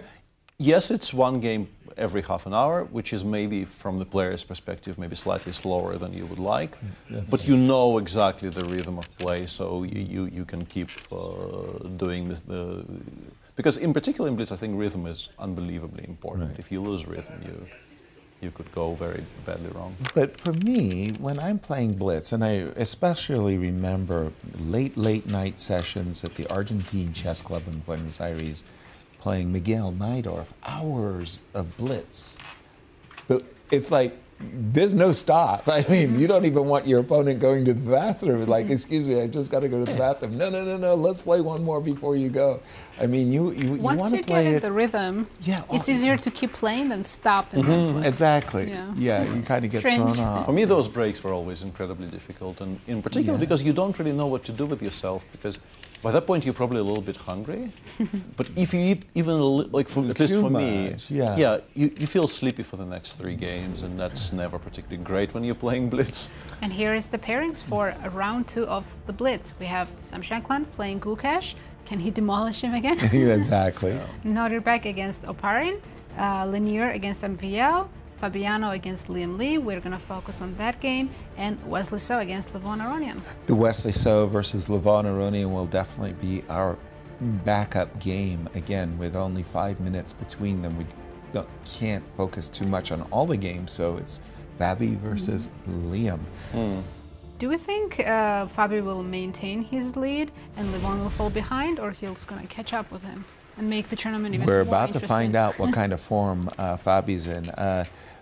yes, it's 1 game every half an hour, which is maybe from the player's perspective, maybe slightly slower than you would like, but you know exactly the rhythm of play, so you can keep doing the because in particular in Blitz, I think rhythm is unbelievably important. Right. If you lose rhythm, you could go very badly wrong. But for me, when I'm playing Blitz, and I especially remember late night sessions at the Argentine Chess Club in Buenos Aires, playing Miguel Najdorf, hours of Blitz. But it's like, there's no stop. I mean, you don't even want your opponent going to the bathroom. Like, excuse me, I just got to go to the bathroom. No, let's play one more before you go. I mean, you want to play it. Once you get in the rhythm, it's easier to keep playing than stop and then play. Exactly. Yeah, you kind of get thrown off. For me, those breaks were always incredibly difficult, and in particular because you don't really know what to do with yourself, because by that point you're probably a little bit hungry. But if you eat even like at least for me, you feel sleepy for the next 3 games, and that's never particularly great when you're playing Blitz. And here is the pairings for round 2 of the Blitz. We have Shankland playing Gukesh. Can he demolish him again? Exactly. Nodirbek against Oparin, Leinier against MVL, Fabiano against Liem. We're going to focus on that game, and Wesley So against Levon Aronian. The Wesley So versus Levon Aronian will definitely be our backup game, again, with only 5 minutes between them. We can't focus too much on all the games, so it's Fabi versus Liem. Do we think Fabi will maintain his lead and Levon will fall behind, or he's going to catch up with him and make the tournament even more interesting? We're about to find out what kind of form Fabi's in.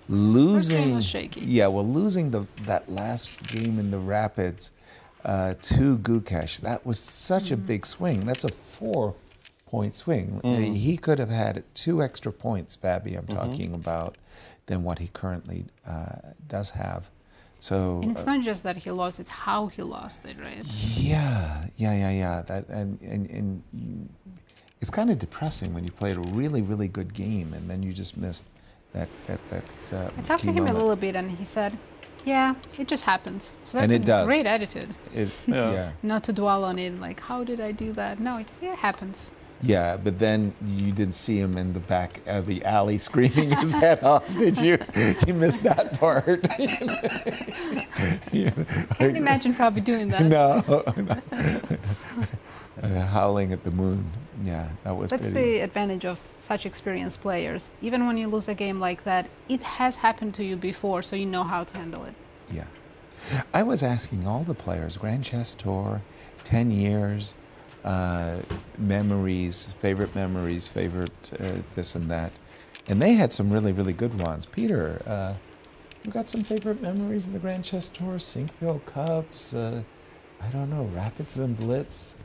Losing, first game was shaky. Yeah, well, losing that last game in the Rapids to Gukesh, that was such a big swing. That's a 4-point swing. He could have had 2 extra points, Fabi, I'm talking about, than what he currently does have. So, and it's not just that he lost; it's how he lost it, right? Yeah. That and it's kind of depressing when you played a really, really good game and then you just missed that. I talked to him a little bit, and he said, "Yeah, it just happens." So that's a great attitude. Not to dwell on it, like, how did I do that? No, it happens. Yeah, but then you didn't see him in the back of the alley screaming his head off, did you? You missed that part. Can't imagine Fabi doing that. No. Howling at the moon. Yeah, that was That's the advantage of such experienced players. Even when you lose a game like that, it has happened to you before, so you know how to handle it. Yeah. I was asking all the players, Grand Chess Tour, 10 years, memories, favorite this and that. And they had some really, really good ones. Peter, you got some favorite memories of the Grand Chess Tour? Sinkville Cups, I don't know, Rapids and Blitz?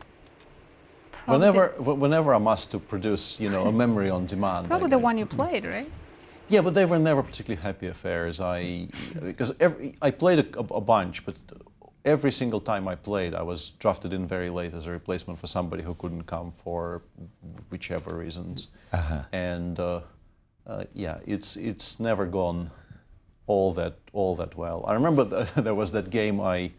Whenever I'm asked to produce, a memory on demand. Probably the one you played, right? Yeah, but they were never particularly happy affairs. Because I played a bunch, but every single time I played, I was drafted in very late as a replacement for somebody who couldn't come for whichever reasons. And yeah, it's never gone all that well. I remember there was that game I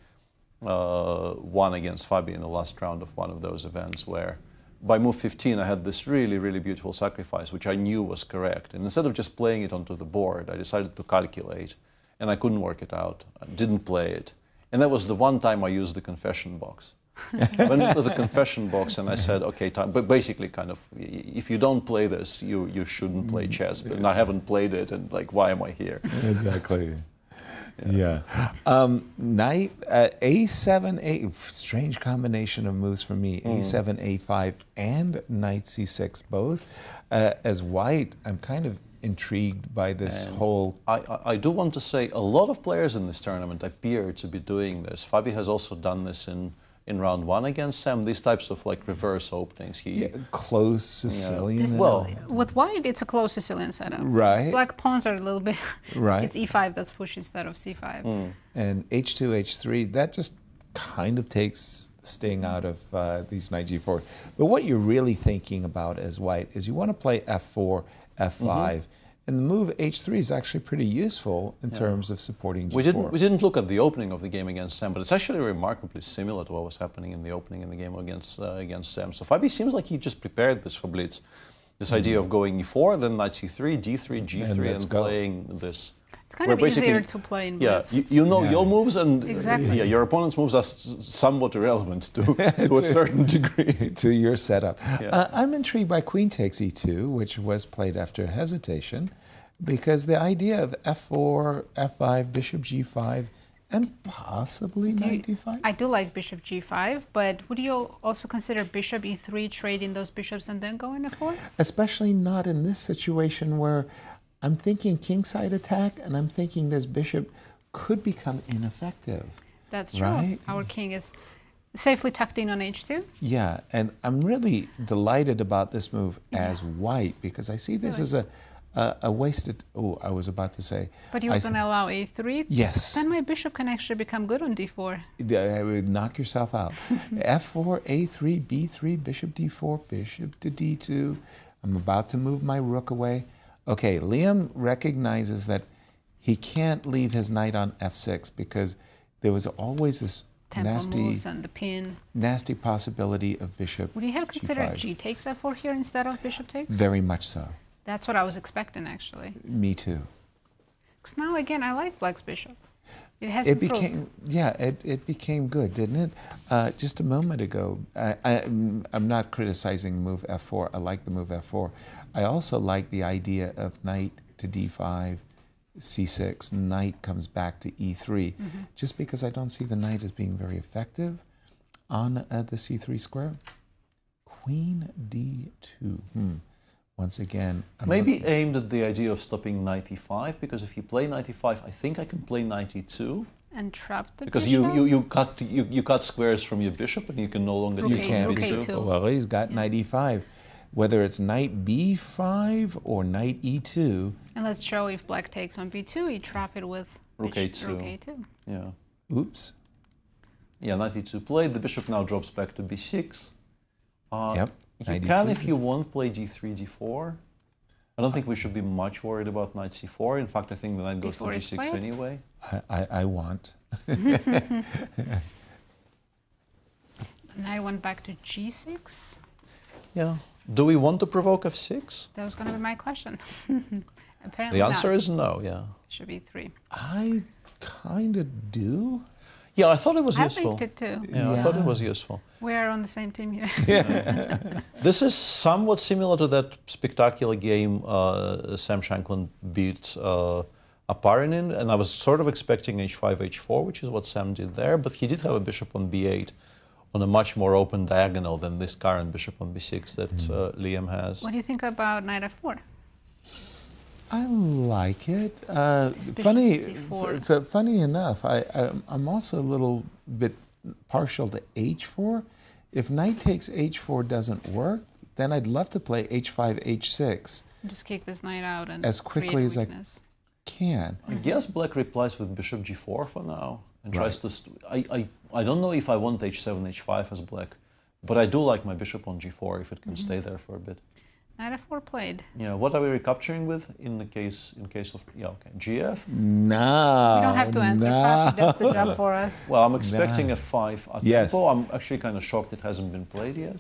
won against Fabi in the last round of one of those events where by move 15 I had this really, really beautiful sacrifice which I knew was correct. And instead of just playing it onto the board, I decided to calculate, and I couldn't work it out. I didn't play it. And that was the one time I used the confession box. I went into the confession box and I said, okay, but basically kind of, if you don't play this, you shouldn't play chess. But I haven't played it, and like, why am I here? Exactly. Yeah. Knight, A7, strange combination of moves for me. A7, A5, and Knight C6 both. As white, I'm kind of intrigued by this whole... I do want to say a lot of players in this tournament appear to be doing this. Fabi has also done this in round one against Sam, these types of like reverse openings. Close Sicilian. Yeah. Well, with white, it's a close Sicilian setup. Right. Black pawns are a little bit. Right. It's E5 that's pushed instead of C5. And H2, H3, that just kind of takes the sting out of these Knight G4. But what you're really thinking about as white is you want to play F4, F5. And the move H3 is actually pretty useful in terms of supporting G4. We didn't look at the opening of the game against Sam, but it's actually remarkably similar to what was happening in the opening in the game against Sam. So Fabi seems like he just prepared this for Blitz. This idea of going E4, then Knight C3, D3, G3, and playing this. It's kind of easier to play in Blitz. Yeah, you know your moves, and your opponent's moves are somewhat irrelevant to a certain degree. To your setup. Yeah. I'm intrigued by Queen takes E2, which was played after hesitation, because the idea of F4, F5, Bishop G5, and possibly Knight D5? I do like Bishop G5, but would you also consider Bishop E3, trading those bishops and then going F4? Especially not in this situation where I'm thinking kingside attack, and I'm thinking this bishop could become ineffective. That's true. Right? Our king is safely tucked in on H2. Yeah, and I'm really delighted about this move as white, because I see this as a wasted... Oh, I was about to say... But you're going to allow A3? Yes. Then my bishop can actually become good on D4. I would knock yourself out. F4, A3, B3, Bishop D4, Bishop to D2. I'm about to move my rook away. Okay, Liem recognizes that he can't leave his knight on F6 because there was always this Tempo moves and the pin. Nasty possibility of Bishop Would you have considered G5. G takes F4 here instead of Bishop takes? Very much so. That's what I was expecting, actually. Me too. Because now, again, I like Black's bishop. It has improved. It became good, didn't it? Just a moment ago, I'm not criticizing the move F4. I like the move F4. I also like the idea of knight to D5, C6, knight comes back to E3, just because I don't see the knight as being very effective on the C3 square. Queen D2. Once again, maybe aimed at the idea of stopping knight E5, because if you play knight E5, I think I can play knight E2. And trap the because bishop? you cut squares from your bishop, and you can no longer do E2. Well, he's got knight E5. Whether it's knight B5 or knight E2. And let's show if Black takes on B2, you trap it with rook A2. Rook A2. Yeah. Oops. Yeah, knight E2 played. The bishop now drops back to B6. Yep. You can, if you want, play G3, D4. I don't think we should be much worried about knight C4. In fact, I think the knight goes to G6 anyway. I want. Knight went back to G6. Yeah. Do we want to provoke F6? That was going to be my question. Apparently the answer not. is no, yeah. Should be 3. I kind of do. Yeah, I thought it was useful. I liked it too. Yeah, I thought it was useful. We are on the same team here. This is somewhat similar to that spectacular game Sam Shankland beat Oparin in, and I was sort of expecting h5, h4, which is what Sam did there, but he did have a bishop on b8 on a much more open diagonal than this current bishop on b6 that Liem has. What do you think about knight f4? I like it. Bishop Funny, c4. funny enough, I'm also a little bit partial to h4. If knight takes h4 doesn't work, then I'd love to play h5, h6 Just kick this knight out and as quickly as I can. I guess black replies with bishop g4 for now and tries to. I don't know if I want h7, h5 as black, but I do like my bishop on g4 if it can stay there for a bit. Knight f4 played. Yeah, what are we recapturing with in case of gf? No. You don't have to answer, Fabi. That's the job for us. Well, I'm expecting f5 at Yes. tempo. I'm actually kind of shocked it hasn't been played yet.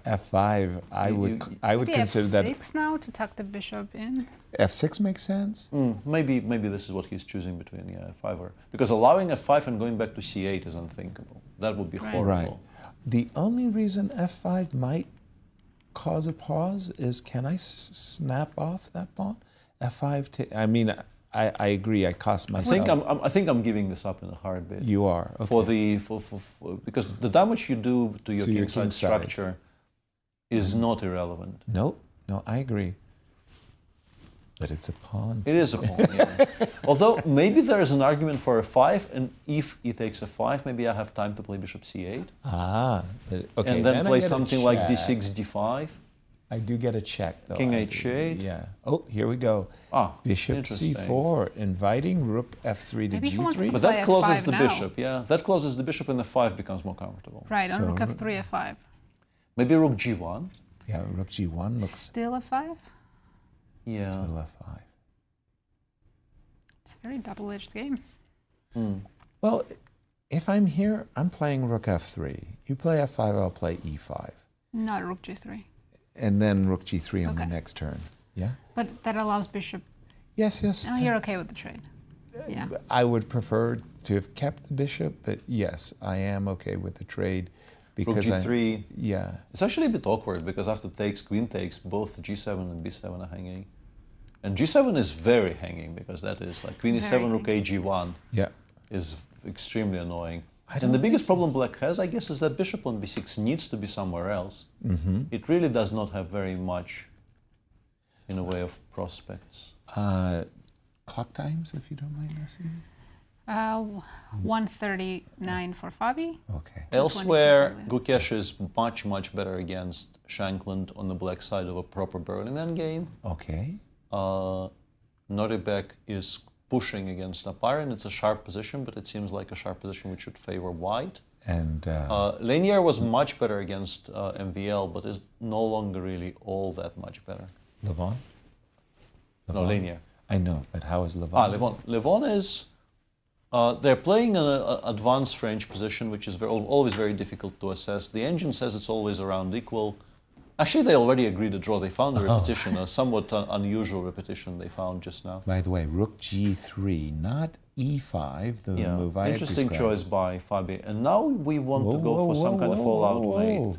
F5, I would Maybe consider f6 that. now to tuck the bishop in. F6 makes sense. Maybe this is what he's choosing between f5 or because allowing f5 and going back to c8 is unthinkable. That would be horrible. Right. The only reason F5 might cause a pause is can I snap off that pawn? F5. I mean, I agree. I cost myself. I think I'm giving this up in a heartbeat. You are okay. Because the damage you do to your kingside structure is not irrelevant. Nope. No, I agree. But it's a pawn. It is a pawn. Yeah. Although maybe there is an argument for f5, and if he takes f5, maybe I have time to play bishop c8. Okay. And then play something like d6, d5. I do get a check, though. King h8. Yeah. Oh, here we go. Bishop c4, inviting rook f3 to Maybe he wants to g3. But that closes f5 the now. bishop, yeah. That closes the bishop and the 5 becomes more comfortable. Right, on So- rook f3, f5. Maybe rook g1. Yeah, rook g1 looks Still f5? Yeah. still f5. It's a very double-edged game. Well, if I'm here, I'm playing rook f3. You play f5, I'll play e5. Not rook g3. And then rook g3 on the Okay. next turn. Yeah? But that allows bishop. Yes, yes. Oh, you're okay with the trade. Yeah. I would prefer to have kept the bishop, but yes, I am okay with the trade. Rook Because g3. yeah. It's actually a bit awkward because after takes, queen takes, both g7 and b7 are hanging. And g7 is very hanging because that is like queen e7, Very rook a g1 Yeah. is extremely annoying. don't And the biggest problem black has, I guess, is that bishop on b6 needs to be somewhere else. It really does not have very much in a way of prospects. Clock times, if you don't mind, Nancy? 139 for Fabi. Okay. Elsewhere, 22 Gukesh is much, much better against Shankland on the black side of a proper Berlin game. Okay. Nodirbek is pushing against Oparin. It's a sharp position, but it seems like a sharp position which should favor white. And Leinier was much better against MVL, but is no longer really all that much better. Levon? No, Leinier. I know, but how is Levon? Levon. Levon is... they're playing an advanced French position, which is always very difficult to assess. The engine says it's always around equal. Actually, they already agreed to draw. They found a repetition, a somewhat unusual repetition they found just now. By the way, rook g3, not e5, the move I Interesting described. choice by Fabi. And now we want to go for some kind of all-out mate.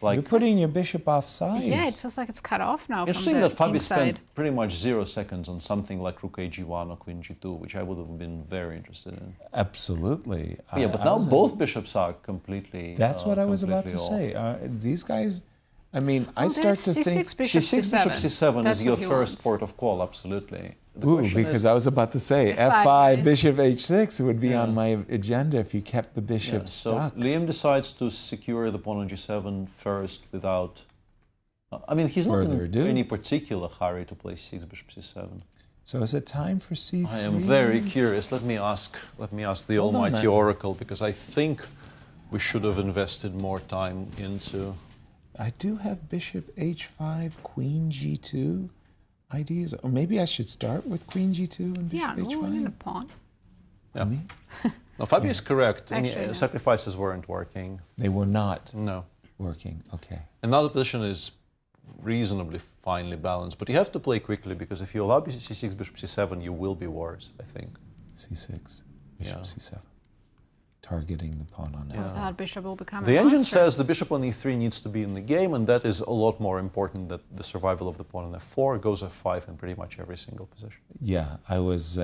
Like, You're putting your bishop off sides. Yeah, it feels like it's cut off now from interesting the that Fabi king spent side. pretty much 0 seconds on something like rook a-g1 or queen g2, which I would have been very interested in. Absolutely. Yeah, but now both bishops are completely. That's what I was about to completely say. These guys, I mean, I start to C6 think... bishop C6 c7. bishop c7 That's is your what he first wants. port of call, absolutely. The Ooh, question because is, I was about to say F5, f5, right? bishop h6 would be on my agenda if you kept the bishop so stuck. Liem decides to secure the pawn on g7 first without. I mean, he's not Further in ado. any particular hurry to play c6 bishop c7. So is it time for c3? I am very curious. Let me ask the Hold on, almighty man. oracle, because I think we should have invested more time into. I do have bishop h5, queen g2 ideas. Or maybe I should start with queen g2 and Yeah, bishop no, in a h5. pawn. Yeah. No, Fabi is correct. Any Actually, no. sacrifices weren't working. They were not No. working. Okay. And now the position is reasonably finely balanced, but you have to play quickly because if you allow c6, bishop c7, you will be worse, I think. c6, bishop Yeah. c7. targeting the pawn on I thought bishop will become The a engine monster. says the bishop on e3 needs to be in the game, and that is a lot more important than the survival of the pawn on f4. Goes f5 in pretty much every single position. Yeah, I was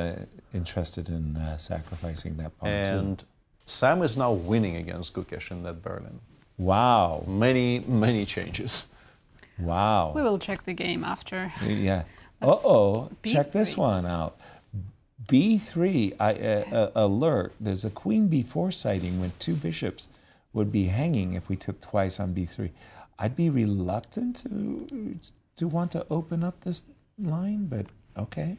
interested in sacrificing that pawn too. And Sam is now winning against Gukesh in that Berlin. Wow. Many, many changes. Wow. We will check the game after. Yeah. Uh-oh. Check B3. this one out. B3, alert, there's a queen b4 sighting when 2 bishops would be hanging if we took twice on b3. I'd be reluctant to want to open up this line, but okay.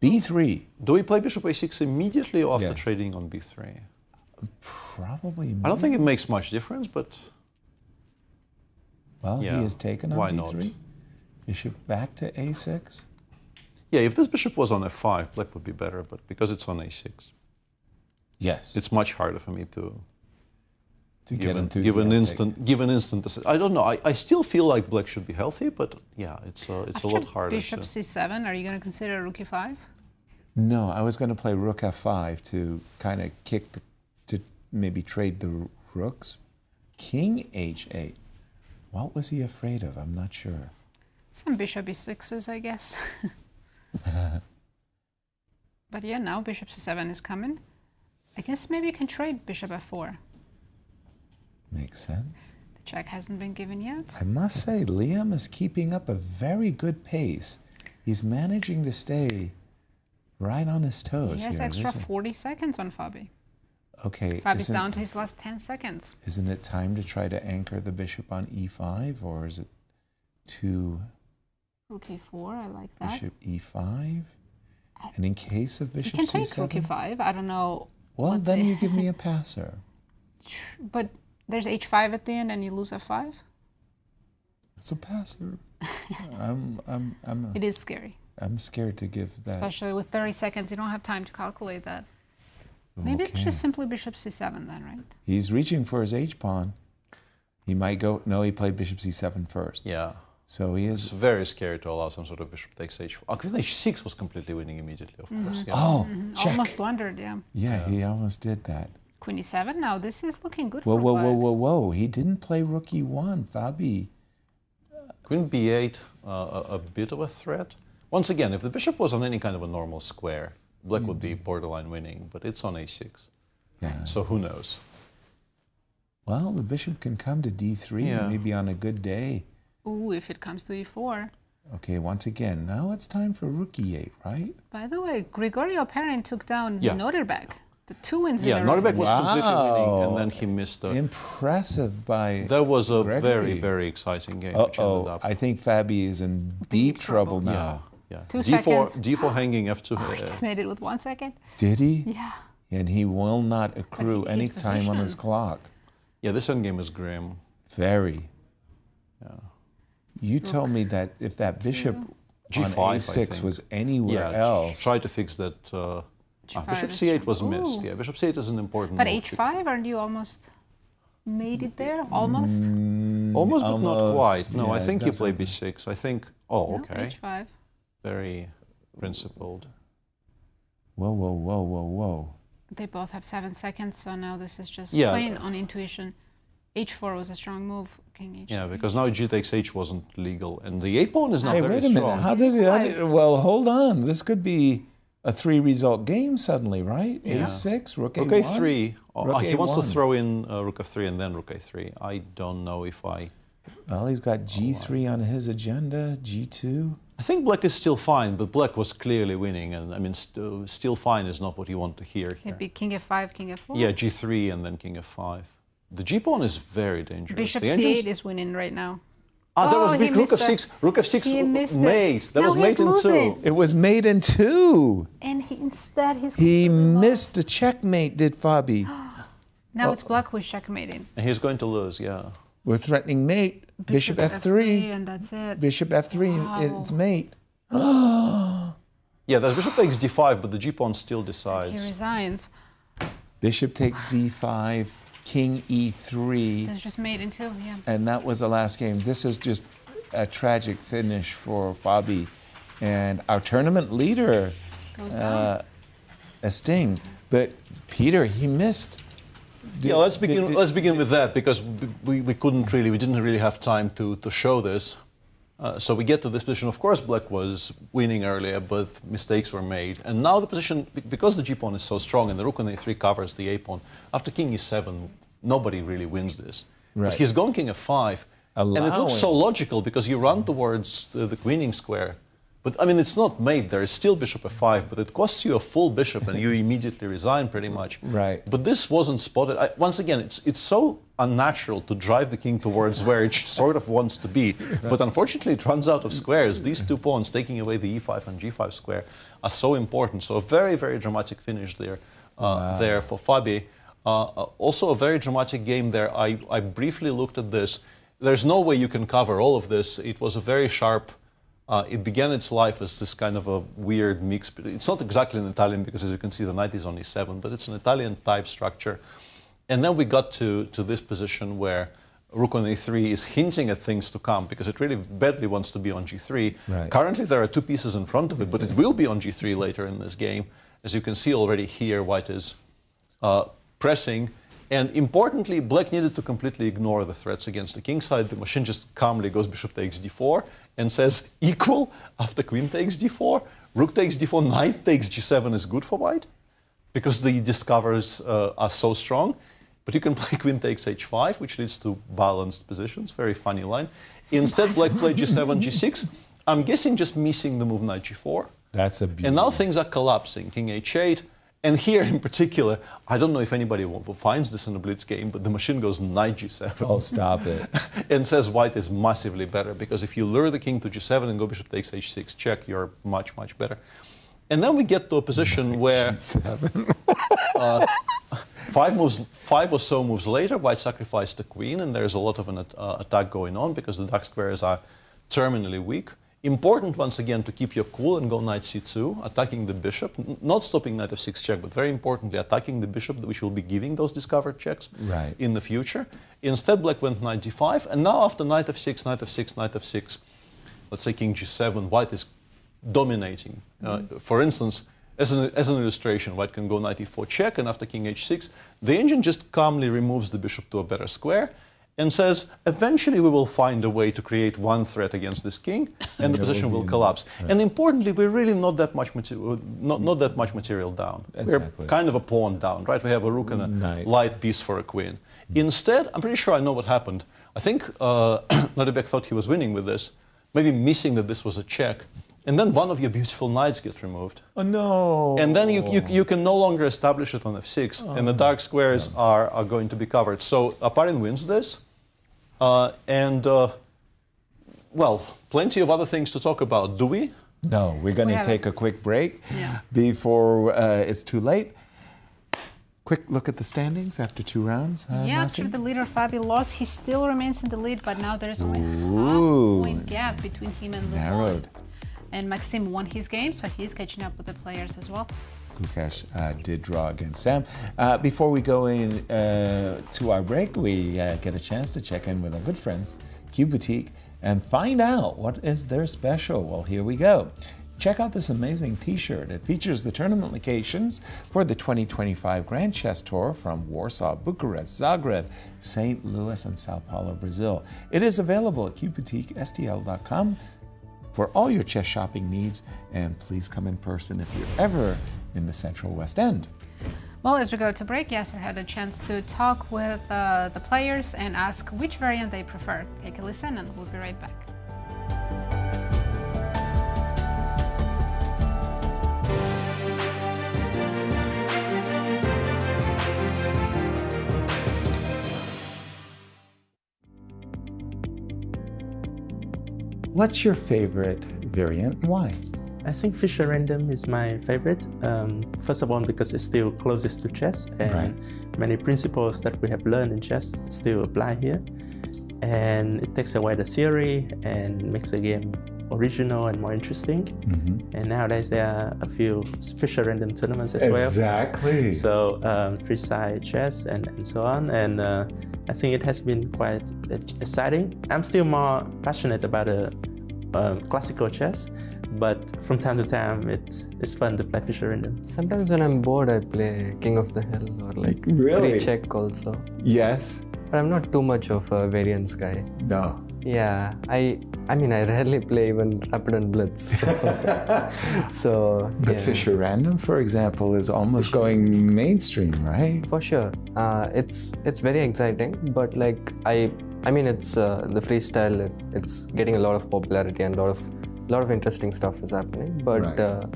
b3. Do we play bishop a6 immediately or after Yes. trading on b3? Probably. I don't think it makes much difference, but Well, yeah, he has taken on why b3. not? Bishop back to a6. yeah, if this bishop was on f5, black would be better, but because it's on a6, Yes. it's much harder for me to get give an enthusiastic. instant. I don't know. I still feel like black should be healthy, but yeah, it's a lot harder. Bishop c7, are you going to consider rook e5? No, I was going to play rook f5 to kind of to maybe trade the rooks. King h8. What was he afraid of? I'm not sure. Some bishop e6s, I guess. But yeah, now bishop c7 is coming. I guess maybe you can trade bishop f4. Makes sense. The check hasn't been given yet. I must say, Liem is keeping up a very good pace. He's managing to stay right on his toes. He has here, extra isn't- 40 seconds on Fabi. Okay. Fabi's down to his last 10 seconds. Isn't it time to try to anchor the bishop on e5, or is it too Rook e4, I like that. bishop e5? And in case of You bishop can c7? take rook e5. I don't know. Well, what then the- you give me a passer. But there's h5 at the end and you lose f5. It's a passer. It is scary. I'm scared to give that. Especially with 30 seconds, you don't have time to calculate that. Maybe it's Okay. just simply bishop c7 then, right? He's reaching for his h-pawn. He might go, no, he played bishop c7 first. Yeah. So he It's is, very scary to allow some sort of bishop takes h4. Queen h6 was completely winning immediately, of course. Yeah. oh, check. Almost blundered, yeah. Yeah, he almost did that. Queen e7 now. This is looking good Whoa, for whoa, black. whoa, whoa, whoa. He didn't play rook e1, Fabi. Queen b8, a bit of a threat. Once again, if the bishop was on any kind of a normal square, black would be borderline winning, but it's on a6. Yeah. So who knows? Well, the bishop can come to d3 Yeah. maybe on a good day. Ooh, if it comes to e4. Okay, once again, now it's time for rook e8, right? By the way, Grigoriy Oparin took down Yeah. Nodirbek. The 2 wins Yeah, in a row. Nodirbek was completely winning, Wow. and then he missed a... Impressive by That was a Grigoriy. very, very exciting game, which ended Uh-oh, up... I think Fabi is in deep trouble trouble. now. Yeah. 2 D4, seconds. D4 hanging F2. He just made it with 1 second. Did he? Yeah. And he will not accrue he's any time on his positioned. clock. Yeah, this endgame is grim. Very. Yeah. You told me that if that bishop G5, on I a6 think. was anywhere Yeah, else, try to fix that. G5 Bishop is c8 was strong. missed. Ooh. Yeah, bishop c8 is an important But move. h5, aren't you almost made it there? Almost? Almost, but not Almost, quite. No, I yeah, think you play doesn't- b6. I think... Oh, No, okay. h5. Very principled. whoa, whoa, whoa, whoa, whoa. They both have 7 seconds, so now this is just Yeah. plain on intuition. h4 was a strong move. King h3. Yeah, because now g takes h wasn't legal, and the a pawn is now Hey, very wait a strong. minute. How did it? Well, hold on. This could be a 3-result game suddenly, right? Yeah. a6, rook Rook a1. a3. Oh, Rook he wants to a1. throw in rook f3 and then rook a3. I don't know if I... Well, he's got g3 on his agenda, g2. I think black is still fine, but black was clearly winning, and I mean, still fine is not what you want to hear here. It'd be king f5, king f4. Yeah, g3 and then king f5. The g pawn is very dangerous. Bishop The c8 engine's- is winning right now. Ah, that Oh, was he big. Rook missed f6. Rook f6 He missed it. mate. That Now was he's mate in losing. 2. It was made in 2. And he instead he's He completely lost. missed the checkmate, did Fabi. Now it's black who's checkmating. And he's going to lose, yeah. We're threatening mate. Bishop f3. and that's it. Bishop f3. Wow. It's mate. Yeah, there's bishop takes d5, but the g pawn still He decides. resigns. Bishop takes d5. King e3. That's just mate in 2, yeah. And that was the last game. This is just a tragic finish for Fabi. And our tournament leader, Goes down. a sting. But Peter, he missed Yeah, let's begin with that, because we didn't really have time to show this. So we get to this position. Of course, black was winning earlier, but mistakes were made. And now the position, because the g-pawn is so strong and the rook on a3 covers the a-pawn, after king e7, nobody really wins this. Right. But he's gone king f5, and it looks so logical because you run towards the queening square. But I mean, it's not made. There is still bishop f5, but it costs you a full bishop, and you immediately resign, pretty much. Right. But this wasn't spotted. Once again, it's so unnatural to drive the king towards where it sort of wants to be. But unfortunately, it runs out of squares. These two pawns, taking away the e5 and g5 square, are so important. So a very, very dramatic finish there, there for Fabi. Also a very dramatic game there. I briefly looked at this. There's no way you can cover all of this. It was a very sharp. It began its life as this kind of a weird mix. It's not exactly an Italian, because as you can see, the knight is on e7, but it's an Italian type structure. And then we got to this position where rook on a3 is hinting at things to come, because it really badly wants to be on g3. Right. Currently, there are two pieces in front of it, but it will be on g3 later in this game. As you can see already here, white is pressing. And importantly, black needed to completely ignore the threats against the king side. The machine just calmly goes bishop takes d4 and says equal after queen takes d4. Rook takes d4, knight takes g7 is good for white, because the discovers are so strong. But you can play queen takes h5, which leads to balanced positions. Very funny line. Instead, black played g7, g6. I'm guessing just missing the move knight g4. That's a beauty. And now things are collapsing. King h8. And here in particular, I don't know if anybody finds this in a blitz game, but the machine goes knight g7. Oh, stop it. And says white is massively better, because if you lure the king to g7 and go bishop takes h6 check, you're much, much better. And then we get to a position where five or so moves later, white sacrificed the queen, and there's a lot of an attack going on, because the dark squares are terminally weak. Important, once again, to keep your cool and go knight c2, attacking the bishop, not stopping knight f6 check, but very importantly, attacking the bishop, which will be giving those discovered checks in the future. Instead, black went knight d5, and now after knight f6, knight f6, knight f6, let's say king g7, white is dominating. For instance, as an illustration, white can go knight e4 check, and after king h6, the engine just calmly removes the bishop to a better square, and says, eventually we will find a way to create one threat against this king, and the position will collapse. Right. And importantly, we're really not that much material down. Exactly. We're kind of a pawn down, right? We have a rook and a light piece for a queen. Instead, I'm pretty sure I know what happened. I think Nodirbek thought he was winning with this, maybe missing that this was a check. And then one of your beautiful knights gets removed. Oh, no. And then you can no longer establish it on f6, and the dark squares are going to be covered. So Oparin wins this. Well, plenty of other things to talk about. Do we? No, we're going to take a quick break before it's too late. Quick look at the standings after 2 rounds. After the leader Fabi lost, he still remains in the lead, but now there's only a half-point gap between him and Levon. Narrowed. And Maxime won his game, so he's catching up with the players as well. Gukesh did draw against Sam. Before we go in to our break, we get a chance to check in with our good friends, Q Boutique, and find out what is their special. Well, here we go. Check out this amazing t-shirt. It features the tournament locations for the 2025 Grand Chess Tour from Warsaw, Bucharest, Zagreb, St. Louis, and Sao Paulo, Brazil. It is available at qboutiquestl.com for all your chess shopping needs, and please come in person if you're ever in the Central West End. Well, as we go to break, Yasser had a chance to talk with the players and ask which variant they prefer. Take a listen and we'll be right back. What's your favorite variant? Why? I think Fischer Random is my favorite. First of all, because it's still closest to chess, and many principles that we have learned in chess still apply here. And it takes away the theory and makes the game original and more interesting. And nowadays there are a few Fischer Random tournaments as well. Exactly. So three-side chess and so on. And I think it has been quite exciting. I'm still more passionate about a classical chess, but from time to time it's fun to play Fischer Random. Sometimes when I'm bored, I play King of the Hill or like Really? 3-check also. Yes. But I'm not too much of a variance guy. No. Yeah, I mean, I rarely play even Rapid and Blitz. So, But yeah. Fischer Random, for example, is almost going mainstream, right? For sure, it's very exciting. But like I mean, it's the freestyle. It's getting a lot of popularity and a lot of interesting stuff is happening. But Right.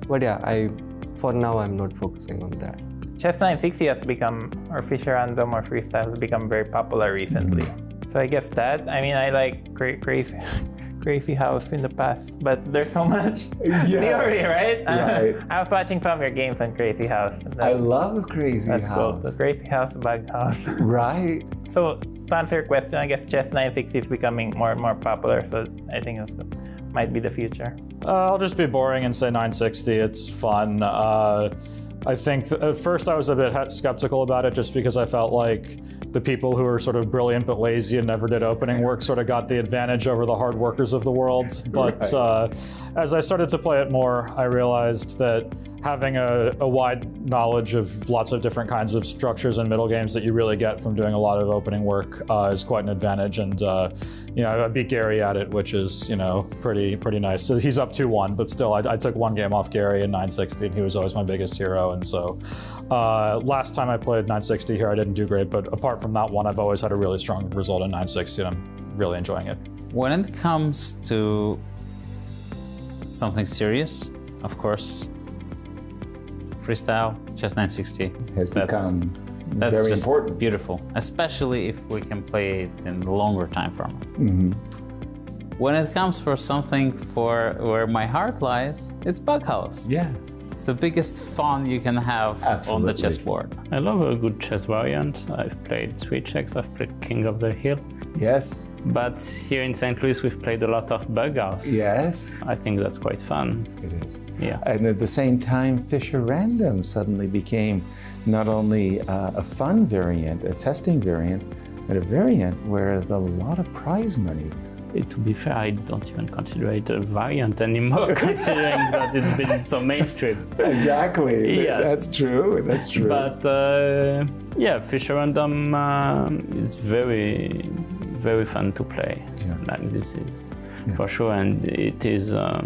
but yeah, for now I'm not focusing on that. Chess 960 has become, or Fischer Random or freestyle has become very popular recently. So I guess that, I mean, I like Crazy House in the past, but there's so much theory, right? Right. I was watching some of your games on Crazy House. I love Crazy That's cool. House. The Crazy House, Bug House. Right. So to answer your question, I guess chess 960 is becoming more and more popular, so I think it might be the future. I'll just be boring and say 960. It's fun. I think at first I was a bit skeptical about it just because I felt like the people who were sort of brilliant but lazy and never did opening work sort of got the advantage over the hard workers of the world. But as I started to play it more, I realized that having a wide knowledge of lots of different kinds of structures and middle games that you really get from doing a lot of opening work is quite an advantage. And you know, I beat Gary at it, which is, you know, pretty nice. So he's up 2-1, but still, I took one game off Gary in 960, and he was always my biggest hero. And so last time I played 960 here, I didn't do great, but apart from that one, I've always had a really strong result in 960, and I'm really enjoying it. When it comes to something serious, of course, freestyle, chess 960 Has become that's very just important. beautiful, especially if we can play it in the longer time frame. Mm-hmm. When it comes for something for where my heart lies, it's Bug House. Yeah. It's the biggest fun you can have on the chessboard. I love a good chess variant. I've played 3-checks, I've played King of the Hill. Yes. But here in St. Louis, we've played a lot of Bug House. Yes. I think that's quite fun. It is. Yeah. And at the same time, Fischer Random suddenly became not only a fun variant, a testing variant, but a variant where there's a lot of prize money. To be fair, I don't even consider it a variant anymore, considering that it's been so mainstream. Exactly. Yes. That's true. That's true. But yeah, Fischer Random is very, very fun to play. Yeah. Like this is for sure, and it is a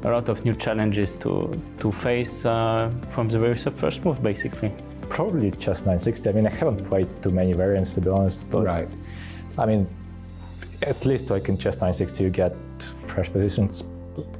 lot of new challenges to face from the very first move, basically. Probably chess 960. I mean, I haven't played too many variants, to be honest. But Right. I mean, at least like in chess 960, you get fresh positions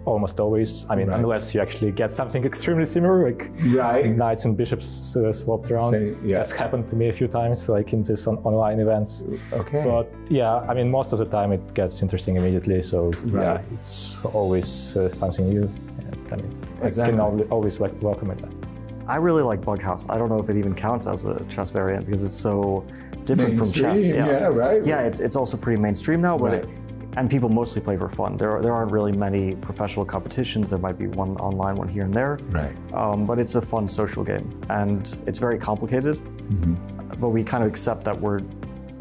almost always. I mean, unless you actually get something extremely similar, like knights and bishops swapped around. That's happened to me a few times, like in this online events. Okay. But yeah, I mean, most of the time it gets interesting immediately. So yeah, it's always something new. And, I mean, I can always welcome it. I really like Bug House. I don't know if it even counts as a chess variant because it's so different from chess. Yeah, right. Yeah, it's also pretty mainstream now, but and people mostly play for fun. There aren't really many professional competitions. There might be one online, one here and there. Right. But it's a fun social game, and it's very complicated. But we kind of accept that we're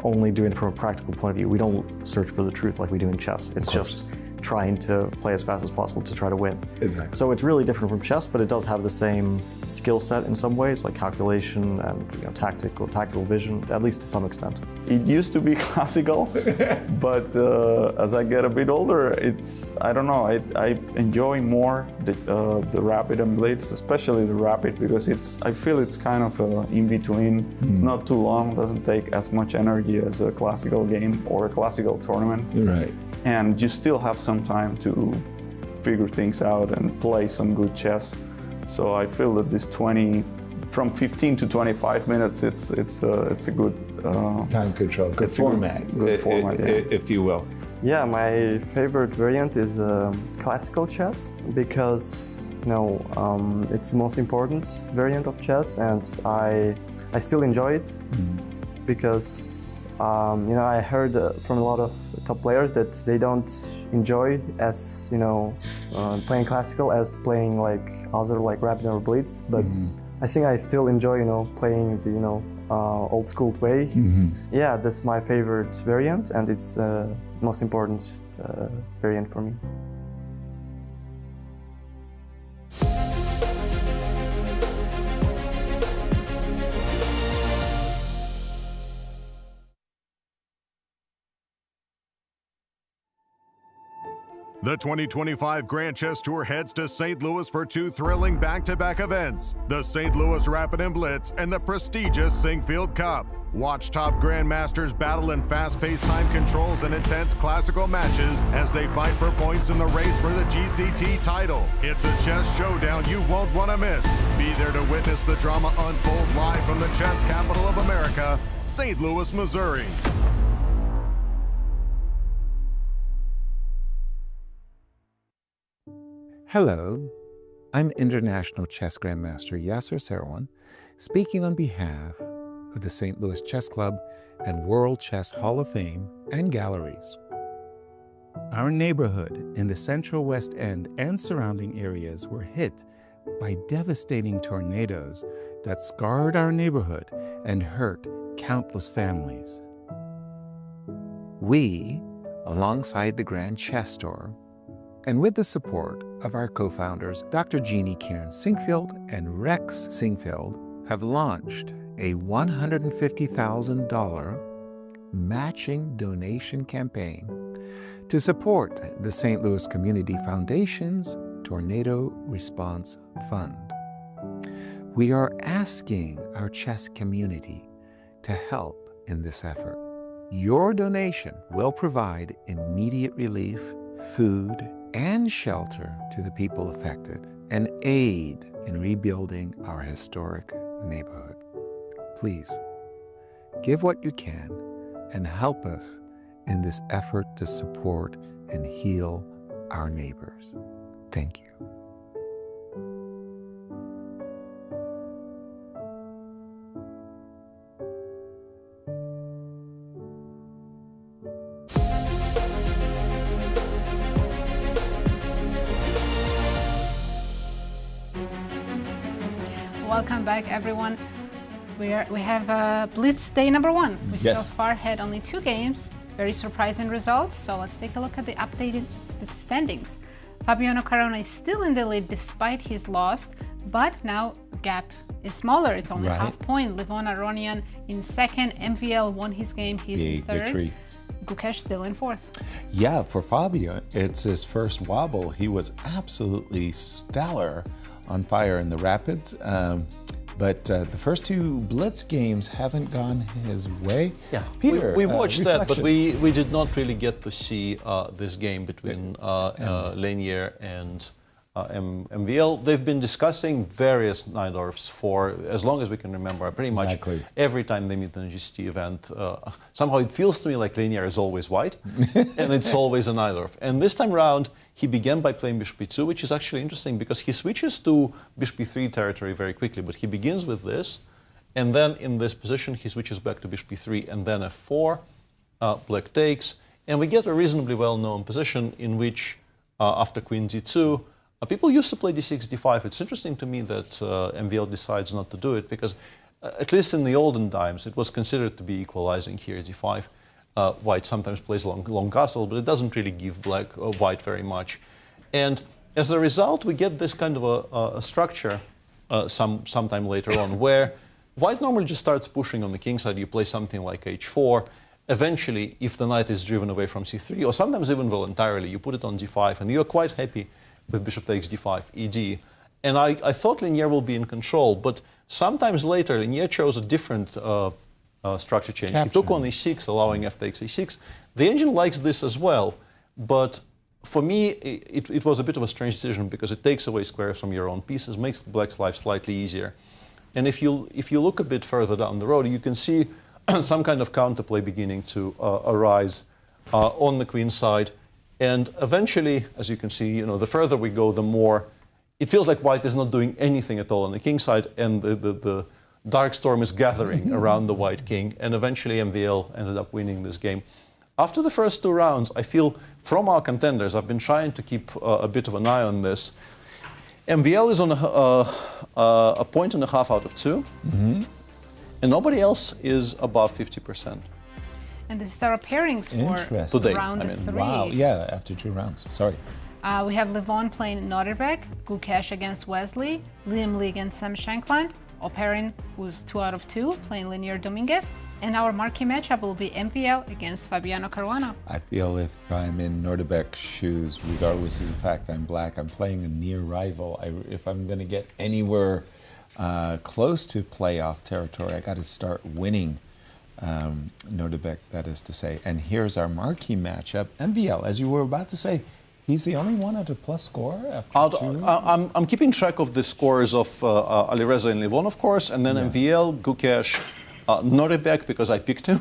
only doing it from a practical point of view. We don't search for the truth like we do in chess. It's just trying to play as fast as possible to try to win. Exactly. So it's really different from chess, but it does have the same skill set in some ways, like calculation and tactical vision, at least to some extent. It used to be classical, but as I get a bit older, I don't know, I enjoy more the Rapid and Blitz, especially the Rapid, because I feel it's kind of in between. It's not too long, doesn't take as much energy as a classical game or a classical tournament. Right. And you still have some time to figure things out and play some good chess. So I feel that this from 15 to 25 minutes, it's a good time control, good format, good format, if you will. Yeah, my favorite variant is classical chess because it's the most important variant of chess, and I still enjoy it because I heard from a lot of top players that they don't enjoy as playing classical as playing like other like Rapid or Blitz, but I think I still enjoy playing the old school way. Yeah, that's my favorite variant, and it's most important variant for me. The 2025 Grand Chess Tour heads to St. Louis for two thrilling back-to-back events, the St. Louis Rapid Blitz and the prestigious Sinquefield Cup. Watch top grandmasters battle in fast-paced time controls and intense classical matches as they fight for points in the race for the GCT title. It's a chess showdown you won't want to miss. Be there to witness the drama unfold live from the chess capital of America, St. Louis, Missouri. Hello, I'm International Chess Grandmaster Yasser Seirawan, speaking on behalf of the St. Louis Chess Club and World Chess Hall of Fame and Galleries. Our neighborhood in the Central West End and surrounding areas were hit by devastating tornadoes that scarred our neighborhood and hurt countless families. We, alongside the Grand Chess Store, and with the support of our co-founders, Dr. Jeannie Karen Sinquefield and Rex Sinquefield, have launched a $150,000 matching donation campaign to support the St. Louis Community Foundation's Tornado Response Fund. We are asking our chess community to help in this effort. Your donation will provide immediate relief, food, and shelter to the people affected, and aid in rebuilding our historic neighborhood. Please, give what you can and help us in this effort to support and heal our neighbors. Thank you. Welcome back, everyone. We have Blitz day number 1. We still far ahead, only 2 games. Very surprising results. So let's take a look at the updated standings. Fabiano Caruana is still in the lead despite his loss, but now gap is smaller. It's only half point. Levon Aronian in second. MVL won his game. He's in third. Victory. Gukesh still in fourth. Yeah, for Fabio, it's his first wobble. He was absolutely stellar on fire in the Rapids. But the first 2 Blitz games haven't gone his way. Yeah, Peter, we watched that, but we did not really get to see this game between Leinier and MVL. They've been discussing various Najdorfs for as long as we can remember. Pretty much every time they meet in a GCT event, somehow it feels to me like Leinier is always white, and it's always a Najdorf. And this time around, he began by playing bishop e2, which is actually interesting because he switches to bishop e3 territory very quickly, but he begins with this, and then in this position he switches back to bishop e3 and then f4, black takes, and we get a reasonably well-known position in which, after queen d2, people used to play d6, d5. It's interesting to me that MVL decides not to do it because, at least in the olden times, it was considered to be equalizing here, d5. White sometimes plays long castle, but it doesn't really give white very much. And as a result, we get this kind of a structure sometime later on, where white normally just starts pushing on the king side. You play something like h4. Eventually, if the knight is driven away from c3, or sometimes even voluntarily, you put it on d5, and you're quite happy with bishop takes d5, ed. And I thought Leinier will be in control, but sometimes later, Leinier chose a different structure change. He took on e6, allowing f takes e6. The engine likes this as well, but for me, it was a bit of a strange decision because it takes away squares from your own pieces, makes black's life slightly easier. And if you look a bit further down the road, you can see some kind of counterplay beginning to arise on the queen side. And eventually, as you can see, the further we go, the more it feels like white is not doing anything at all on the king side, and the dark storm is gathering around the white king, and eventually MVL ended up winning this game. After the first 2 rounds, I feel from our contenders, I've been trying to keep a bit of an eye on this. MVL is on a point and a half out of 2, and nobody else is above 50%. And this is our pairings for Interesting. round I mean, 3. Wow, yeah, after 2 rounds. Sorry. We have Levon playing Nodirbek, Gukesh against Wesley, Liem against Shankland, Oparin, who's 2 out of 2, playing Leinier Dominguez, and our marquee matchup will be MPL against Fabiano Caruana. I feel if I'm in Nodirbek's shoes, regardless of the fact I'm black, I'm playing a near rival. If I'm going to get anywhere close to playoff territory, I got to start winning Nodirbek, that is to say. And here's our marquee matchup, MPL. As you were about to say, he's the only one at a plus score after 2? I'm keeping track of the scores of Alireza and Levon, of course, and then MVL, Gukesh, Nodirbek, because I picked him,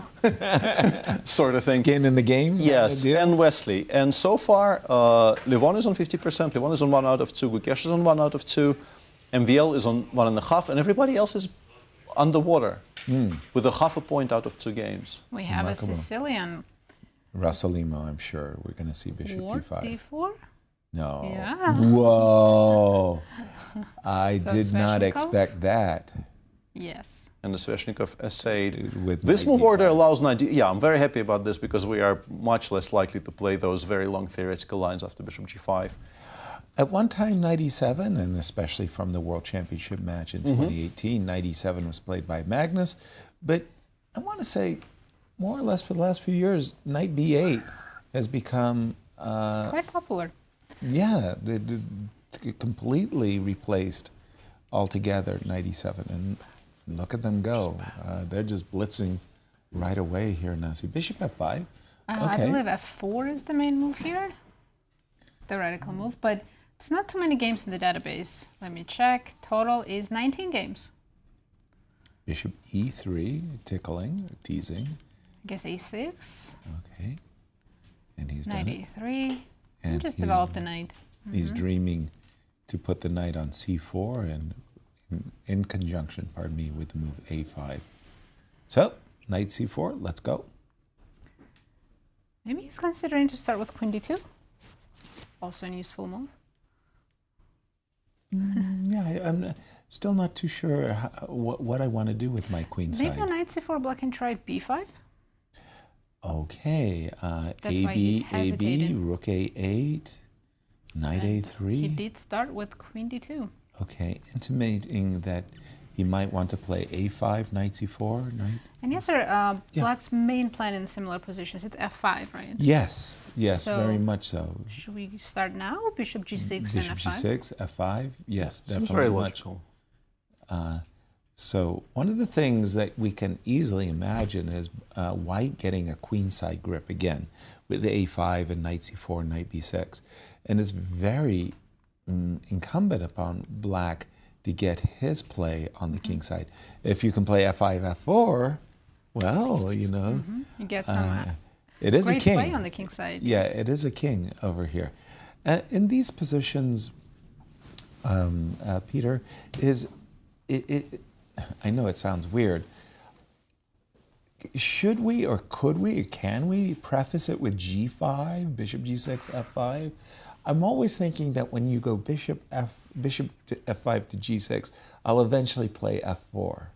sort of thing. Skin in the game? Yes, and Wesley. And so far, Levon is on 50%, Levon is on 1 out of 2, Gukesh is on 1 out of 2, MVL is on 1.5, and everybody else is underwater with a 0.5 point out of 2 games. We have Remarkable. a Sicilian. Russalimo, I'm sure. We're going to see Bishop Ward D5. D4? No. Yeah. Whoa. I So did not Sveshnikov? expect that. Yes. And the Sveshnikov S8. With This knight move order D5. allows knight D. Yeah, I'm very happy about this because we are much less likely to play those very long theoretical lines after Bishop G5. At one time, 97, and especially from the World Championship match in 2018, 97 was played by Magnus. But I want to say, more or less for the last few years, knight B8 has become... Quite popular. Yeah, it completely replaced altogether 97. And look at them go. They're just blitzing right away here, Nazi. Bishop F5. I believe F4 is the main move here. Theoretical move, but it's not too many games in the database. Let me check. Total is 19 games. Bishop E3, tickling, teasing. I guess A6. Okay. And he's Knight done it. A3. And Just he's- developed a knight. He's dreaming to put the knight on C4 and in conjunction, pardon me, with the move A5. So, knight C4, let's go. Maybe he's considering to start with Queen D2. Also a useful move. Yeah, I'm still not too sure what I want to do with my queen Maybe side. on Knight C4 black can try B5. Okay, That's why he's AB, hesitating. rook A8, knight He A3. did start with Queen D2. Okay, intimating that he might want to play A5, knight C4, knight. And yes, sir, black's main plan in similar positions, it's F5, right? Yes, yes, So, very much so. Should we start now? Bishop G6 Bishop and F5? G6, F5, yes, definitely. Seems very much. logical. So one of the things that we can easily imagine is white getting a queenside grip again with the A5 and knight C4, knight B6. And it's very incumbent upon black to get his play on the king side. If you can play F5, F4, well, you know. You get some it is great a king. play on the king side. Yeah, yes. it is a king over here. In these positions, Peter, I know it sounds weird. Should we or could we or can we preface it with G5, Bishop G6, F5? I'm always thinking that when you go Bishop to F5 to G6, I'll eventually play F4.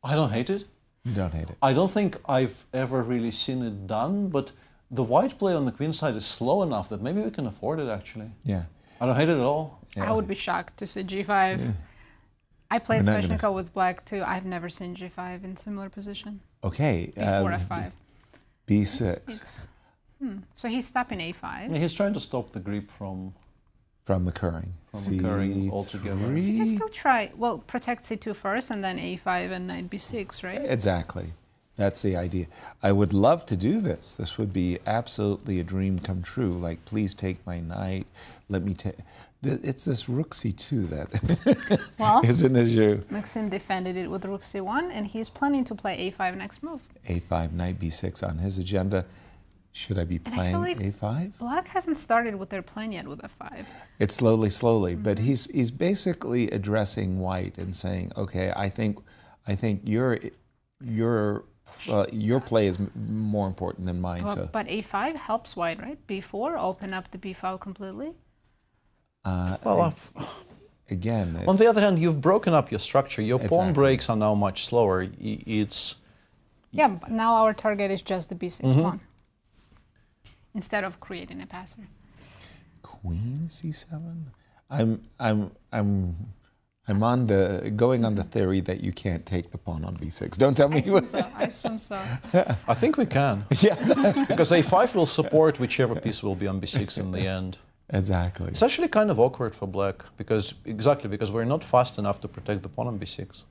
I don't hate it. You don't hate it? I don't think I've ever really seen it done, but the white play on the queen side is slow enough that maybe we can afford it, actually. Yeah. I don't hate it at all. I would be shocked to see G5. Yeah. I played We're not gonna- Sveshnikov with black too. I've never seen G5 in similar position. Okay. Before F5. B6. So he's stopping A5. Yeah, he's trying to stop the grip from occurring. occurring altogether. You can still try, well, protect C2 first and then A5 and knight B6, right? Exactly. That's the idea. I would love to do this. This would be absolutely a dream come true. Like, please take my knight. Let me take... It's this rook C2 that Well, is an issue. Maxime defended it with rook C1, and he's planning to play A5 next move. A5, knight B6 on his agenda. Should I be And I playing feel like A5? Black hasn't started with their plan yet with F5. It's slowly, but he's basically addressing white and saying, okay, I think your play is more important than mine. Well, so. But A5 helps white, right? B4, open up the B file completely. Again, on the other hand, you've broken up your structure. Your pawn breaks are now much slower. Yeah, but now our target is just the b6 pawn instead of creating a passer. Queen c7. I'm on the going on the theory that you can't take the pawn on b6. Don't tell me. I assume so. I think we can. Yeah. Because a5 will support whichever piece will be on b6 in the end. Exactly. It's actually kind of awkward for black because we're not fast enough to protect the pawn on b6.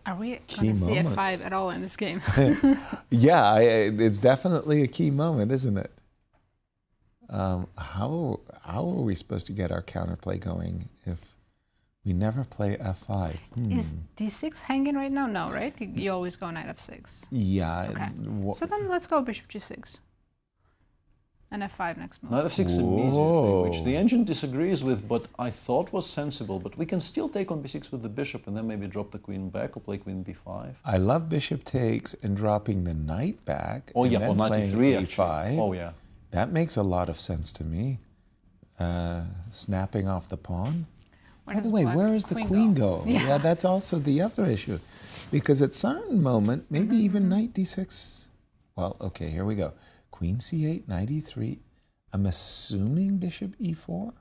Are we going to see a 5 at all in this game? Yeah, it's definitely a key moment, isn't it? How are we supposed to get our counterplay going if we never play f5? Is d6 hanging right now? No, right? You always go knight f6. Yeah. Okay. So then let's go bishop g6. And f5 next move. Knight f6 immediately, which the engine disagrees with, but I thought was sensible. But we can still take on b6 with the bishop and then maybe drop the queen back or play queen b5. I love bishop takes and dropping the knight back. Oh yeah, or knight e3 e5. Oh yeah. That makes a lot of sense to me. Snapping off the pawn. By the way, where does the queen go? Yeah, that's also the other issue. Because at certain moment, maybe even knight d6. Well, okay, here we go. Queen c8, knight e3. I'm assuming bishop e4.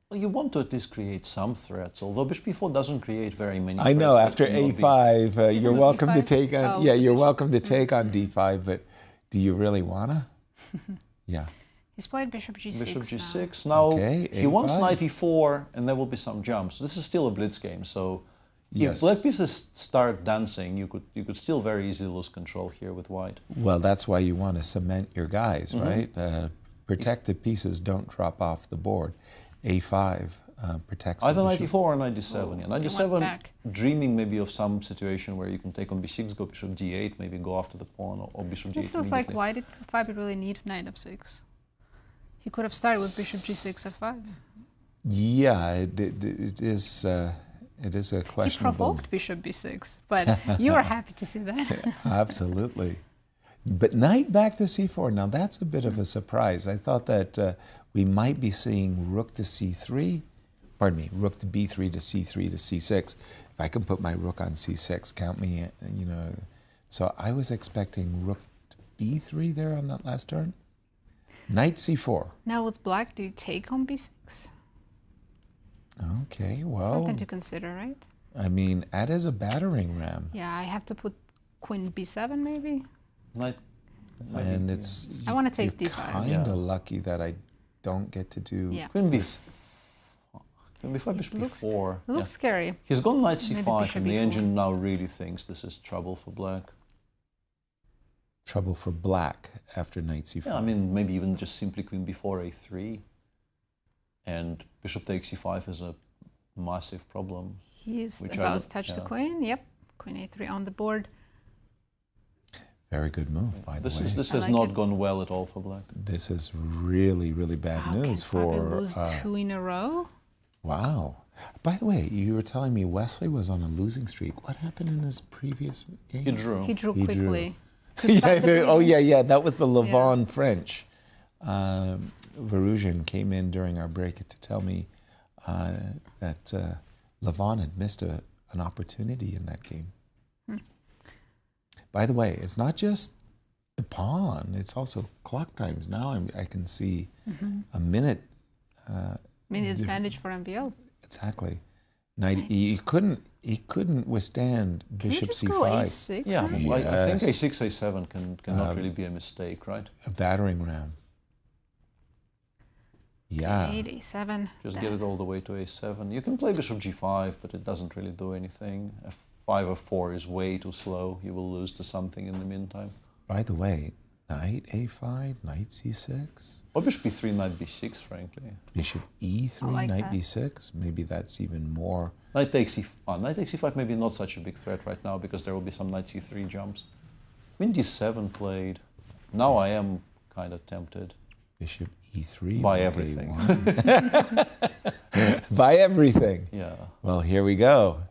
Well, you want to at least create some threats, although bishop e4 doesn't create very many threats. I know, after a5, you're welcome to take on, you're welcome to take on d5, but do you really wanna? Yeah. He's played bishop g6. Bishop g6. Now, he wants knight e4, and there will be some jumps. This is still a blitz game, so if black pieces start dancing, you could still very easily lose control here with white. Well, that's why you want to cement your guys, right? Protected pieces don't drop off the board. a5 protects either knight e4 or knight d7. Yeah, knight d7, dreaming maybe of some situation where you can take on b6, go bishop d8, maybe go after the pawn, or bishop d8. It feels like why did Fabi really need knight f6? He could have started with bishop g6 f5. Yeah, it is a questionable. He provoked bishop b6, but you are happy to see that. Absolutely. But knight back to c4. Now that's a bit of a surprise. I thought that we might be seeing rook to c3. Pardon me, rook to b3 to c3 to c6. If I can put my rook on c6, count me, you know. So I was expecting rook to b3 there on that last turn. Knight c4. Now with black, do you take on b6? Okay, well. Something to consider, right? I mean, that is a battering ram. Yeah, I have to put queen b7 maybe. And it's. I want to take d5. Kind of lucky that I don't get to do. Yeah. Queen b5, bishop b4. It looks scary. He's gone knight c5, and the engine now really thinks this is trouble for black. Trouble for black after knight c5. Yeah, I mean, maybe even just simply queen b4, a3. And bishop takes c5 is a massive problem. He's about to touch the queen. Yep, queen a3 on the board. Very good move, by the way. This has not gone well at all for black. This is really, really bad news for. Lose 2 in a row. Wow. By the way, you were telling me Wesley was on a losing streak. What happened in his previous game? He drew. He drew quickly. Yeah, that was the Levon French. Varujan came in during our break to tell me that Levon had missed an opportunity in that game. By the way, it's not just the pawn, it's also clock times. Now I can see a minute. Minute advantage for MBO. Exactly. Knight he couldn't withstand bishop c5. Go a6 yeah, I think a6, a7 cannot really be a mistake, right? A battering ram. Yeah. A8, a7. Just get it all the way to a7. You can play bishop g5, but it doesn't really do anything. F5 f4 is way too slow. You will lose to something in the meantime. By the way, knight a5, knight c6. Or bishop b3, knight b6, frankly. Bishop e3, knight b6. Maybe that's even more. Knight takes e5. Knight takes e5 maybe not such a big threat right now because there will be some knight c3 jumps. Queen d7 played. Now I am kind of tempted. Bishop e3. By everything. By everything. Yeah. Well, here we go.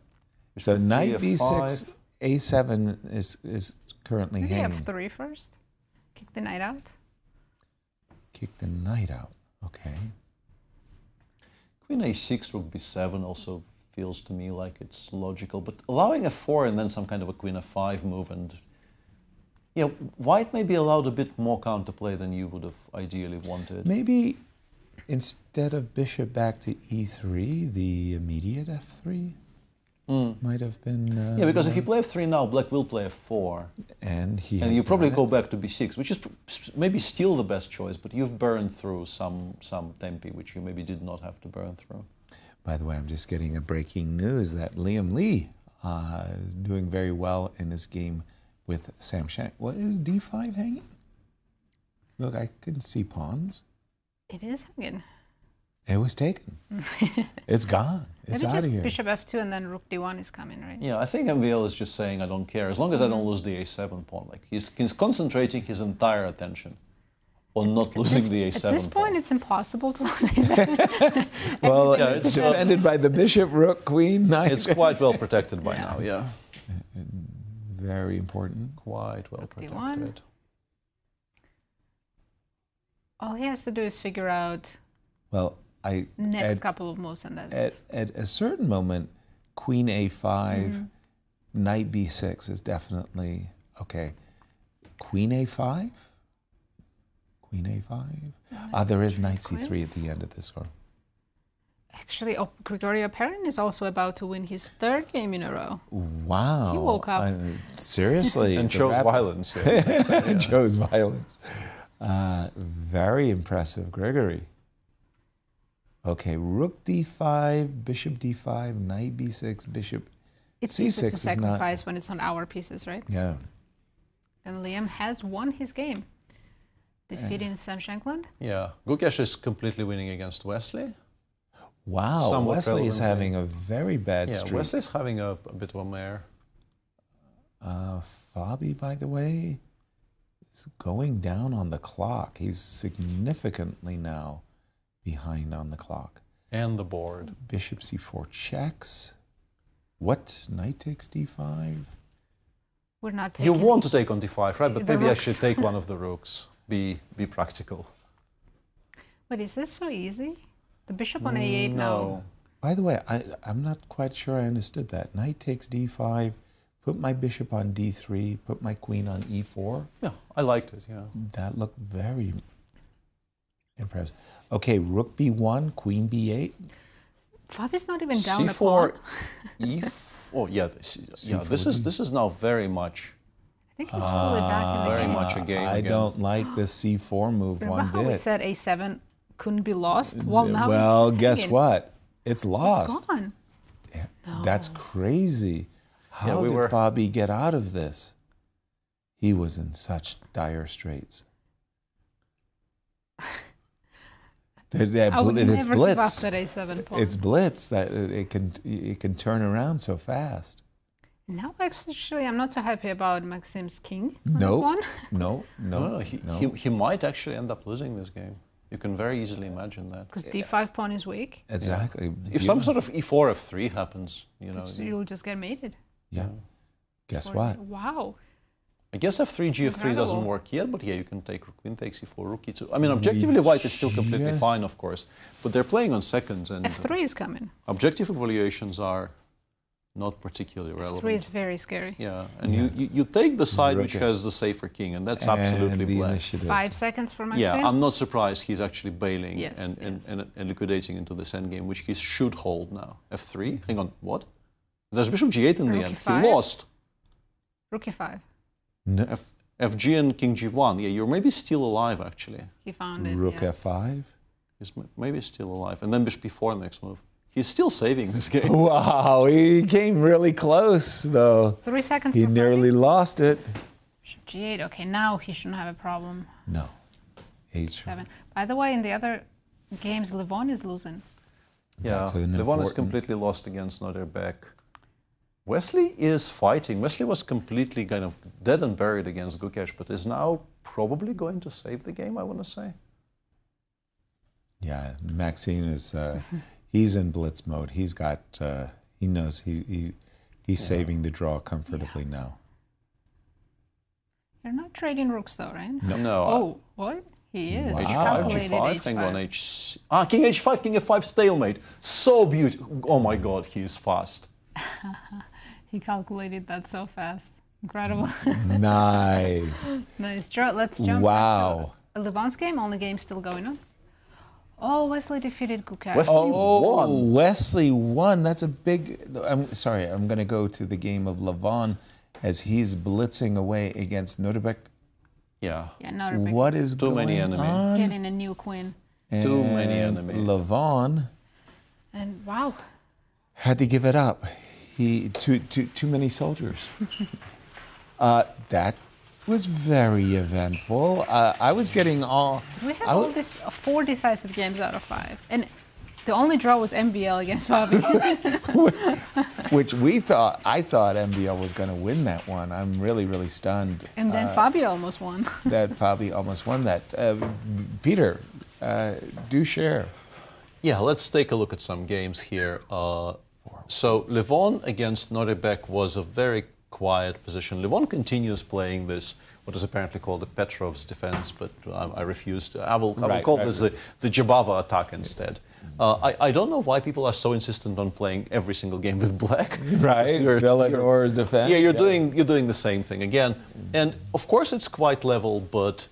So Bishop knight b6, b6, a7 is currently Maybe hanging. f3 first. Kick the knight out. Kick the knight out. Okay. Queen a6, rook b7 also feels to me like it's logical. But allowing f4 and then some kind of a queen f5 move, and white may be allowed a bit more counterplay than you would have ideally wanted. Maybe instead of bishop back to e3, the immediate f3 might have been. Yeah, because if you play f3 now, black will play f4, and you probably go back to b6, which is maybe still the best choice. But you've burned through some tempi which you maybe did not have to burn through. By the way, I'm just getting a breaking news that Liam Lee is doing very well in this game with Sam Shank. What is d5 hanging? Look, I couldn't see pawns. It is hanging. It was taken. It's gone. It's Maybe out of just here. bishop f2 and then rook d1 is coming, right? Yeah, I think MVL is just saying I don't care as long as I don't lose the a7 pawn. Like he's concentrating his entire attention on not losing the a7 At this pawn. point, it's impossible to lose a7. Well, it's defended by the bishop, rook, queen, knight. It's quite well protected by now, yeah. Very important. Quite well protected. D1. All he has to do is figure out next couple of moves, and that's... At a certain moment, queen a5, knight b6 is definitely okay. Queen a5? Queen a5? There is knight c3 at the end of this score. Actually, Grigoriy Oparin is also about to win his 3rd game in a row. Wow. He woke up. Seriously. And chose violence. Yeah. Chose violence. Very impressive, Grigoriy. Okay, rook d5, bishop d5, knight b6, bishop it's c6 easy to is sacrifice when it's on our pieces, right? Yeah. And Liam has won his game, defeating Shankland. Yeah, Gukesh is completely winning against Wesley. Wow, Somewhat Wesley is relevantly. having a very bad streak. Yeah, Wesley's having a bit of a mare. Fabi, by the way, is going down on the clock. He's significantly now behind on the clock. And the board. Bishop c4 checks. What? Knight takes d5? We're not taking... You want to take on d5, right? But the maybe rooks. I should take one of the rooks. Be practical. But is this so easy? The bishop on a8 now. By the way, I'm not quite sure I understood that. Knight takes d5, put my bishop on d3, put my queen on e4. Yeah, I liked it, yeah. That looked very impressive. Okay, rook b1, queen b8. Fabi's not even down a c4, pawn. e4. Oh, yeah, this is now very much. I think he's fully back in the very game. much a game I again. don't like this c4 move Remember one how we bit. said a7 couldn't be lost? Well, now Well, it's guess hanging. what? It's lost. It's gone. Yeah, No. That's crazy. How did Fabi get out of this? He was in such dire straits. I would It's never give up blitz. that a7 pawn. It's blitz that it can turn around so fast. Now, actually, I'm not so happy about Maxime's king on No, F1. no. He might actually end up losing this game. You can very easily imagine that. Because d5 pawn is weak. Exactly. Yeah. If some sort of e4, f3 happens, you know. You'll just get mated. Yeah. Guess what? Wow. I guess f3, gf3 incredible. doesn't work yet, but yeah, you can take queen takes e4, rook e2. I mean, objectively, white is still completely fine, of course, but they're playing on seconds, and F3 is coming. objective evaluations are not particularly relevant. F3 is very scary. Yeah, and you take the side which has the safer king, and that's absolutely black. 5 seconds for Maxime. Yeah, I'm not surprised he's actually bailing Yes, and liquidating into this endgame, which he should hold now. F3? Hang on, what? There's bishop g8 in the Rook end. e5. He lost. Rook e5. No. FG and king g1. Yeah, you're maybe still alive, actually. He found it. Rook yes. f5. He's maybe still alive. And then bishop b4 next move. He's still saving this game. Wow, he came really close, though. 3 seconds He for nearly lost it. Bishop g8. Okay, now he shouldn't have a problem. No. H7. 7. By the way, in the other games, Levon is losing. Yeah, Levon is completely lost against Nodirbek. Wesley is fighting. Wesley was completely kind of dead and buried against Gukesh, but is now probably going to save the game, I want to say. Yeah, Maxime is, he's in blitz mode. He's got, he knows he's saving the draw comfortably now. You're not trading rooks though, right? No. No. Oh, what? He is. H5, Calculated G5, hang on, King H5, King F5, stalemate. So beautiful. Oh my God, he is fast. He calculated that so fast. Incredible. Nice. Nice draw. Let's jump back to Levon's game. Only game still going on. Oh, Wesley defeated Gukesh. Wesley won. That's a big... I'm sorry, I'm going to go to the game of Levon as he's blitzing away against Nodirbek. Yeah. Yeah, Nodirbek. What is too many enemies? Getting a new queen. And too many enemies. Levon... And wow. Had to give it up. Too many soldiers. That was very eventful. I was getting all... We had all this 4 decisive games out of 5. And the only draw was MVL against Fabiano. Which I thought MVL was going to win that one. I'm really, really stunned. And then Fabio almost won. That Fabio almost won that. Peter, do share. Yeah, let's take a look at some games here. So Levon against Nodirbek was a very quiet position. Levon continues playing this, what is apparently called the Petrov's defense, but I refuse to. I will call this the Jabava attack instead. I don't know why people are so insistent on playing every single game with black. Right, Villador's defense. Yeah, you're doing the same thing again. And of course it's quite level, but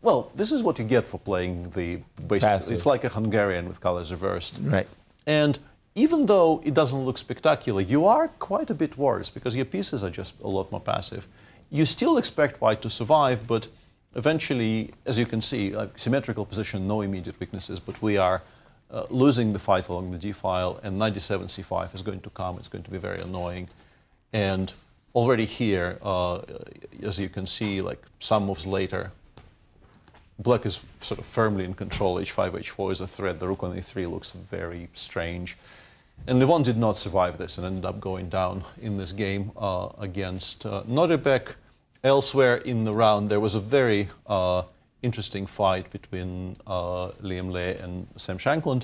well, this is what you get for playing the basic. It's like a Hungarian with colors reversed. Right. And even though it doesn't look spectacular, you are quite a bit worse because your pieces are just a lot more passive. You still expect white to survive, but eventually, as you can see, symmetrical position, no immediate weaknesses, but we are losing the fight along the d file, and 97 c5 is going to come. It's going to be very annoying. And already here, as you can see, like some moves later, black is sort of firmly in control. h5, h4 is a threat. The rook on a3 looks very strange. And Levon did not survive this and ended up going down in this game against Nodirbek. Elsewhere in the round, there was a very interesting fight between Liem and Sam Shankland.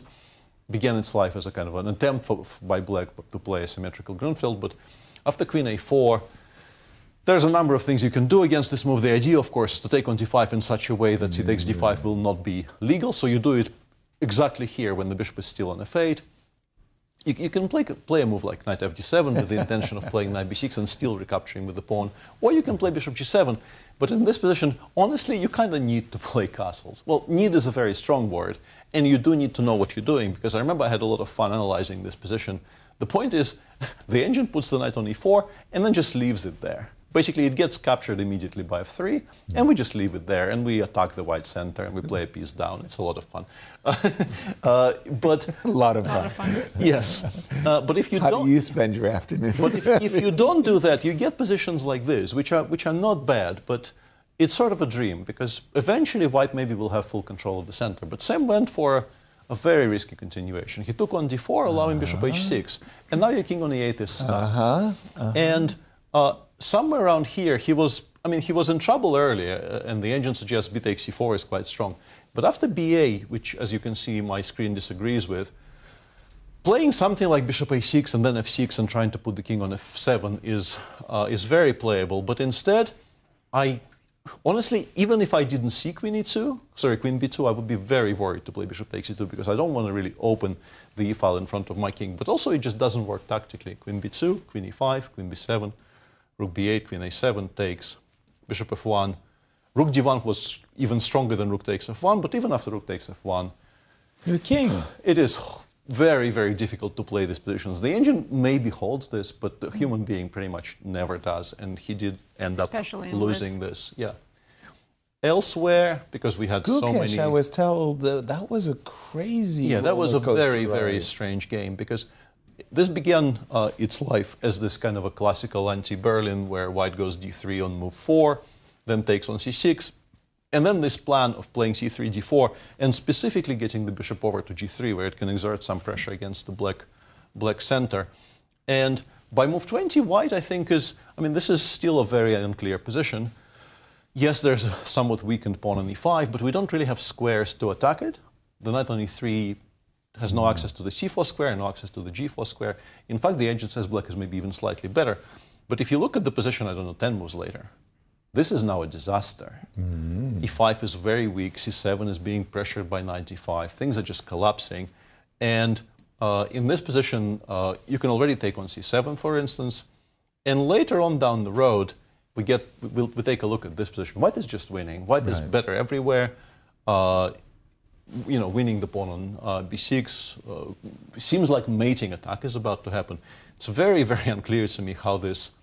Began its life as a kind of an attempt by black to play a symmetrical Grunfeld, but after queen a4, there's a number of things you can do against this move. The idea, of course, is to take on d5 in such a way that c takes d5 will not be legal. So you do it exactly here when the bishop is still on f8. You can play a move like knight fd7 with the intention of playing knight b6 and still recapturing with the pawn. Or you can play bishop g7. But in this position, honestly, you kind of need to play castles. Well, need is a very strong word. And you do need to know what you're doing, because I remember I had a lot of fun analyzing this position. The point is, the engine puts the knight on e4 and then just leaves it there. Basically, it gets captured immediately by f3, and we just leave it there, and we attack the white center, and we play a piece down. It's a lot of fun. But a lot of fun. Yes. But if you How don't, do you spend your afternoon? But if you don't do that, you get positions like this, which are not bad, but it's sort of a dream, because eventually white maybe will have full control of the center. But Sam went for a very risky continuation. He took on d4, allowing bishop h6, and now your king on e8 is stuck. And somewhere around here, he was in trouble earlier, and the engine suggests b takes c4 is quite strong. But after ba, which, as you can see, my screen disagrees with, playing something like bishop a6 and then f6 and trying to put the king on f7 is very playable. But instead, honestly, even if I didn't see queen b2, I would be very worried to play bishop takes e2, because I don't want to really open the e file in front of my king. But also, it just doesn't work tactically. Queen b2, queen e5, queen b7. Rook b8, queen a7 takes, bishop f1. Rook d1 was even stronger than rook takes f1, but even after rook takes f1, you're king. It is very, very difficult to play these positions. The engine maybe holds this, but the human being pretty much never does, and he did end up losing this. Yeah. Elsewhere, because we had Gukesh, so many... I was told that was a crazy Yeah, that was a very, ride. very strange game, because this began its life as this kind of a classical anti-Berlin, where white goes d3 on move 4, then takes on c6, and then this plan of playing c3, d4, and specifically getting the bishop over to g3, where it can exert some pressure against the black center. And by move 20, white, I think, this is still a very unclear position. Yes, there's a somewhat weakened pawn on e5, but we don't really have squares to attack it. The knight on e3 has no access to the c4 square, no access to the g4 square. In fact, the engine says black is maybe even slightly better. But if you look at the position, I don't know, 10 moves later, This is now a disaster. E5 is very weak, C7 is being pressured by 95, things are just collapsing. And in this position, you can already take on C7, for instance, and later on down the road, we take a look at this position. White is just winning. White is better everywhere. Winning the pawn on B6. Seems like mating attack is about to happen. It's very, very unclear to me how this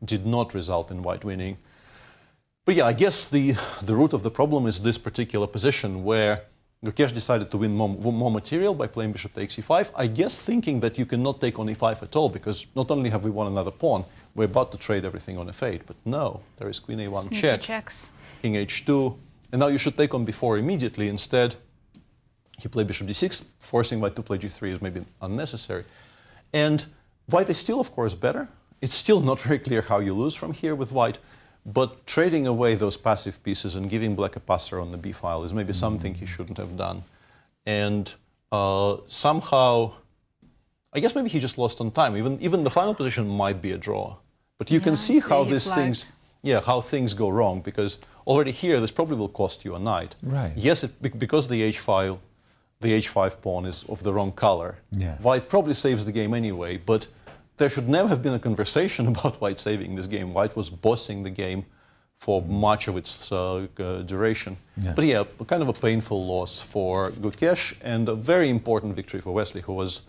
did not result in white winning. But yeah, I guess the root of the problem is this particular position where Gukesh decided to win more material by playing bishop takes e5. I guess thinking that you cannot take on e5 at all, because not only have we won another pawn, we're about to trade everything on f8. But no, there is queen a1 check, checks. king h2, and now you should take on b4 immediately. Instead, he played bishop d6, forcing white to play g3 is maybe unnecessary. And white is still, of course, better. It's still not very clear how you lose from here with white. But trading away those passive pieces and giving black a passer on the b file is maybe something he shouldn't have done. And somehow, I guess maybe he just lost on time. Even the final position might be a draw. But you can see how how things go wrong, because already here this probably will cost you a knight. Right. Yes, because the h5 pawn is of the wrong color. Yeah. White probably saves the game anyway, but there should never have been a conversation about white saving this game. White was bossing the game for much of its duration. Yeah. But yeah, kind of a painful loss for Gukesh and a very important victory for Wesley, who was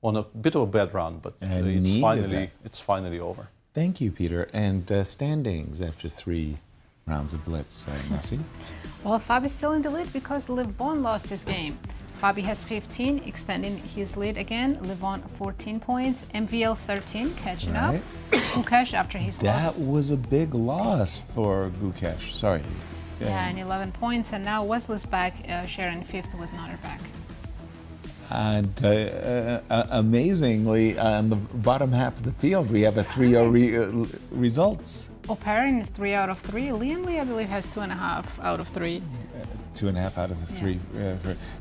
on a bit of a bad run, but it's finally over. Thank you, Peter. And standings after 3 rounds of blitz, Nasi? Well, Fabi's still in the lead because Levon lost his game. Fabi has 15, extending his lead again. Levon 14 points. MVL 13, catching up. Gukesh after his loss. That was a big loss for Gukesh. Sorry. Yeah, and 11 points. And now Wesley's back, sharing 5th with Nodirbek. And amazingly, on the bottom half of the field, we have a 3-0 results. Oparin is 3 out of 3. Liem, I believe, has 2.5 out of 3. 2.5 out of the 3.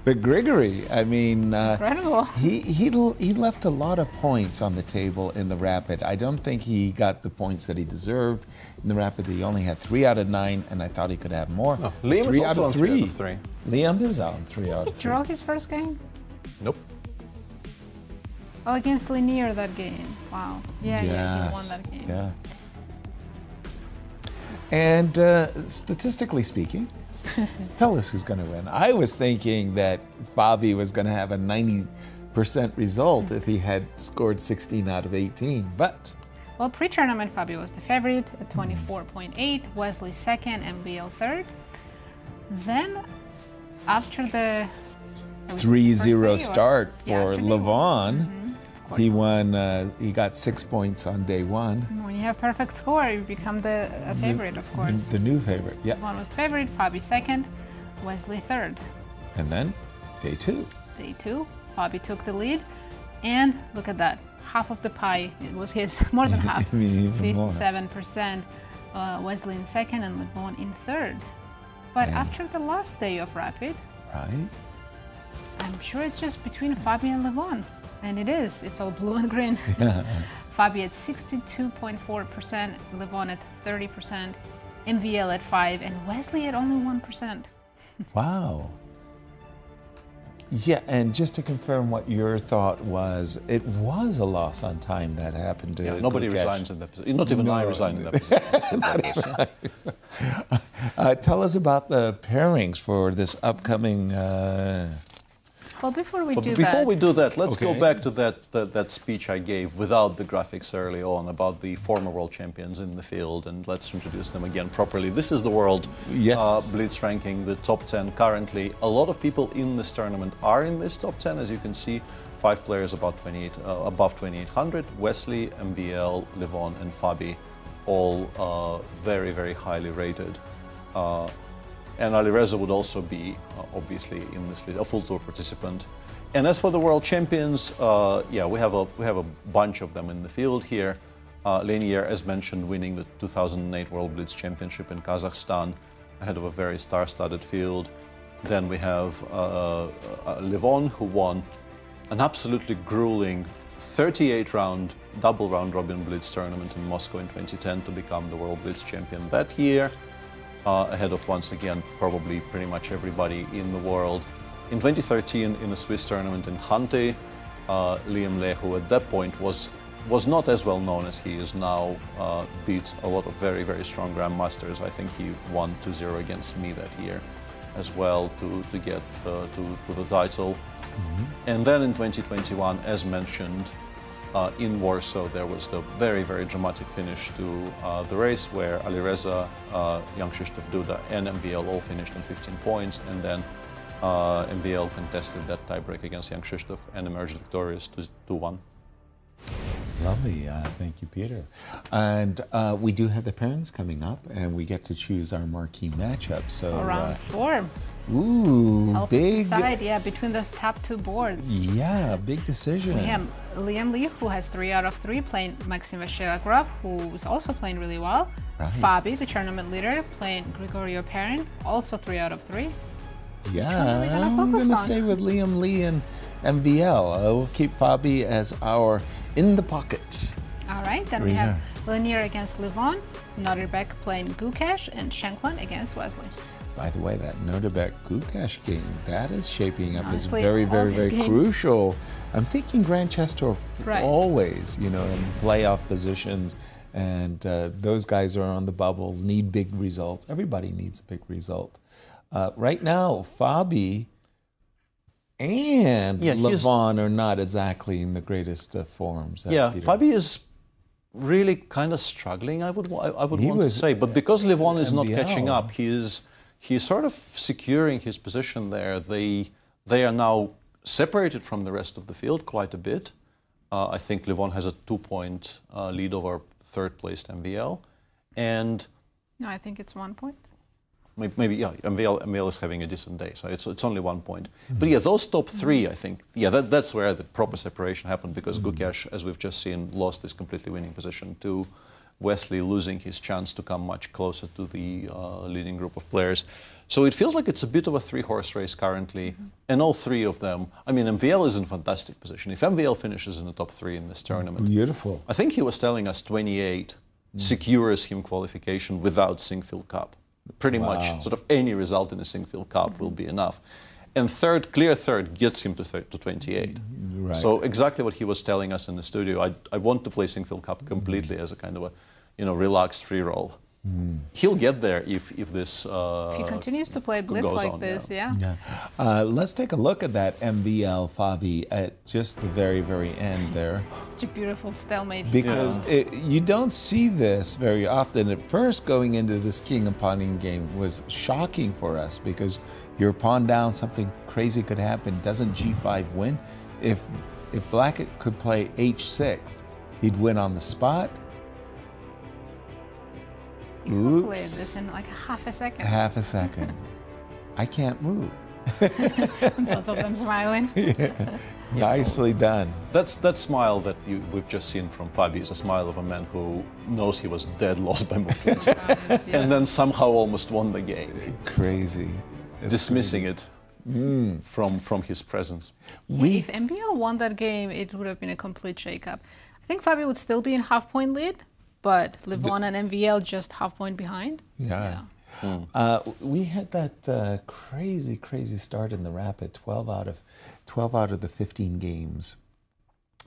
But Grigoriy, I mean, incredible. He left a lot of points on the table in the Rapid. I don't think he got the points that he deserved in the Rapid. He only had 3 out of 9, and I thought he could have more. No, Liem is also on 3 out of 3. Liem is on 3 out of 3. He drew his first game? Nope. Oh, against Leinier that game. Wow. Yeah, he won that game. Yeah. And statistically speaking, tell us who's going to win. I was thinking that Fabi was going to have a 90% result if he had scored 16 out of 18, but... Well, pre-tournament, Fabi was the favorite at 24.8, Wesley second, MVL third. Then, after the 3-0 start for Levon, he won. He got 6 points on day 1. When you have perfect score, you become the favorite, of course. The new favorite, yeah. Levon was the favorite, Fabi second, Wesley third. And then day 2. Day 2, Fabi took the lead, and look at that. Half of the pie, it was his, more than half, 57%. Wesley in second and Levon in third. But after the last day of Rapid, I'm sure it's just between Fabi and Levon. And it is, it's all blue and green. Fabi at 62.4%, Levon at 30%, MVL at 5%, and Wesley at only 1%. Wow. Yeah, and just to confirm what your thought was, it was a loss on time that happened to nobody resigns in that position. Not even I resigned in that position. Tell us about the pairings for this upcoming... Well, before we do that, let's go back to that speech I gave without the graphics early on about the former world champions in the field, and let's introduce them again properly. This is the world Blitz ranking, the top 10 currently. A lot of people in this tournament are in this top 10, as you can see. 5 players above 2,800. Wesley, MVL, Levon, and Fabi, all very, very highly rated. And Alireza would also be, obviously, in this list, a full tour participant. And as for the world champions, we have a bunch of them in the field here. Leinier, as mentioned, winning the 2008 World Blitz Championship in Kazakhstan ahead of a very star-studded field. Then we have Levon, who won an absolutely grueling 38-round double round robin blitz tournament in Moscow in 2010 to become the World Blitz champion that year, ahead of, once again, probably pretty much everybody in the world. In 2013, in a Swiss tournament in Hante, Liem, who at that point was not as well known as he is now, beat a lot of very, very strong grandmasters. I think he won 2-0 against me that year as well to get to the title. And then in 2021, as mentioned, in Warsaw, there was the very, very dramatic finish to the race where Alireza, young Krzysztof Duda, and MVL all finished on 15 points, and then MVL contested that tiebreak against young Krzysztof and emerged victorious 2-1. Lovely, thank you, Peter. And we do have the pairings coming up, and we get to choose our marquee matchup. So round 4. Ooh, Help big. decide, yeah, between those top 2 boards. Yeah, big decision. We have Liem, who has 3 out of 3, playing Maxime Vachier-Lagrave, who is also playing really well. Right. Fabi, the tournament leader, playing Grigoriy Oparin, also 3 out of 3. Yeah, I'm going to stay with Liem, and MVL. We'll keep Fabi as our in the pocket. All right, then we have Leinier against Levon, Nodirbek playing Gukesh, and Shankland against Wesley. By the way, that Nodirbek Gukesh game, that is shaping up as Honestly, very, very, very games. crucial. I'm thinking Grandchester Right. always, in playoff positions, and those guys are on the bubbles, need big results. Everybody needs a big result. Right now, Fabi and Levon are not exactly in the greatest forms. Fabi is really kind of struggling, I would want to say. But because Levon is not catching up, he's sort of securing his position there. They are now separated from the rest of the field quite a bit. I think Levon has a 2-point lead over third-placed MVL. And No, I think it's 1 point. Maybe MVL is having a decent day, so it's only 1 point. But yeah, those top 3, I think, that's where the proper separation happened, because Gukesh, as we've just seen, lost his completely winning position to Wesley, losing his chance to come much closer to the leading group of players. So it feels like it's a bit of a 3-horse race currently, and all 3 of them, I mean, MVL is in a fantastic position. If MVL finishes in the top 3 in this tournament, beautiful. I think he was telling us 28 secures him qualification without Sinquefield Cup. Pretty much, sort of any result in a Sinquefield Cup will be enough. And clear third gets him to 28. Right. So exactly what he was telling us in the studio. I want to play Sinquefield Cup completely as a kind of a, relaxed free roll. He'll get there if this. If he continues to play blitz like on, this, Let's take a look at that MVL Fabi at just the very, very end there. Such a beautiful stalemate. Because you don't see this very often. At first, going into this king and pawning game was shocking for us, because you're pawn down, something crazy could happen. Doesn't G5 win? If Black could play H6, he'd win on the spot. You calculated this in like half a second. Half a second. I can't move. Both of them smiling. Nicely done. That smile that we've just seen from Fabi is a smile of a man who knows he was dead lost by movement, and then somehow almost won the game. Crazy. Dismissing it from his presence. If MVL won that game, it would have been a complete shake-up. I think Fabi would still be in half-point lead, but Levon and MVL just half-point behind. We had that crazy start in the Rapid. 12 out of the 15 games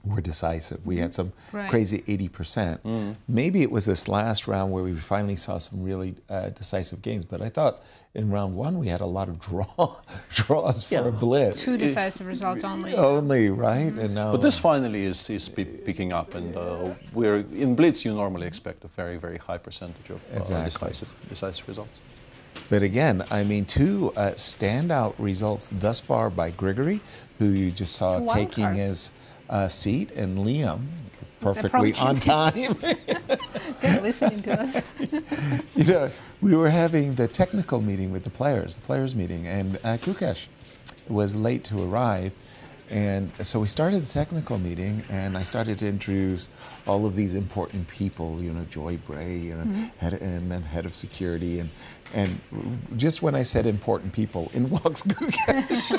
were decisive. We had some crazy 80%. Maybe it was this last round where we finally saw some really decisive games, but I thought in round 1 we had a lot of draws for a blitz. 2 decisive results only. Only, right? And now, but this finally is picking up, and we're in blitz. You normally expect a very, very high percentage of decisive results. But again, I mean, 2 standout results thus far by Grigoriy, who you just saw taking his seat, and Liem, perfectly on time. They're listening to us. We were having the technical meeting with the players meeting, and Gukesh was late to arrive, And so we started the technical meeting, and I started to introduce all of these important people, you know, Joy Bray, you know, and then head of security, and just when I said important people, in walks Gukesh.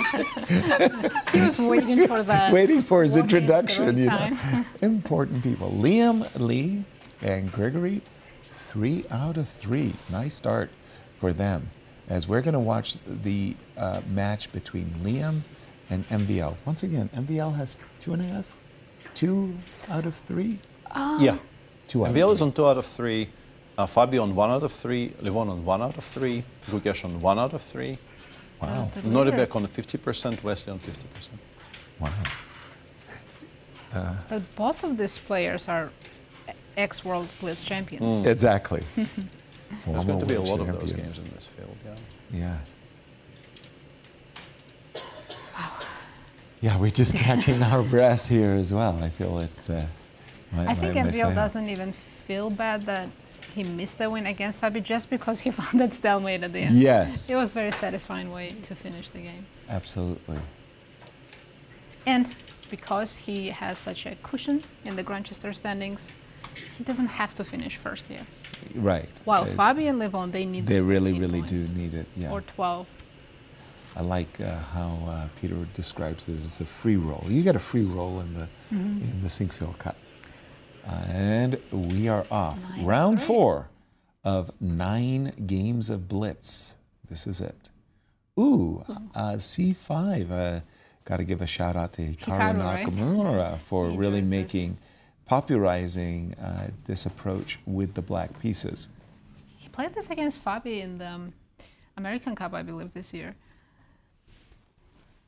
He was waiting for that. Waiting for his introduction, you know. Important people. Liem, Lee, and Grigoriy, 3 out of 3. Nice start for them, as we're going to watch the match between Liem and MVL. Once again, MVL has 2.5? 2 out of 3? Yeah. 2 out MVL of is on 2 out of 3. Fabio on 1 out of 3. Levon on 1 out of 3. Gukesh on 1 out of 3. Wow. Nodirbek on 50%. Wesley on 50%. Wow. But both of these players are ex-World Blitz champions. Exactly. There's going to be a lot of those games in this field, Yeah. Yeah, we're just catching our breath here as well. I feel it. I think MVL doesn't even feel bad that he missed the win against Fabi just because he found that stalemate at the end. Yes. It was a very satisfying way to finish the game. Absolutely. And because he has such a cushion in the Grandchester standings, he doesn't have to finish first here. Right. While Fabi and Levon, they need They those really, 13 really points. do need it. Yeah. Or 12. I like how Peter describes it as a free roll. You get a free roll in the Sinkfield Cup. And we are off. Round 4 of 9 games of Blitz. This is it. Ooh, C5. Got to give a shout out to Caruana for really popularizing this approach with the black pieces. He played this against Fabi in the American Cup, I believe, this year.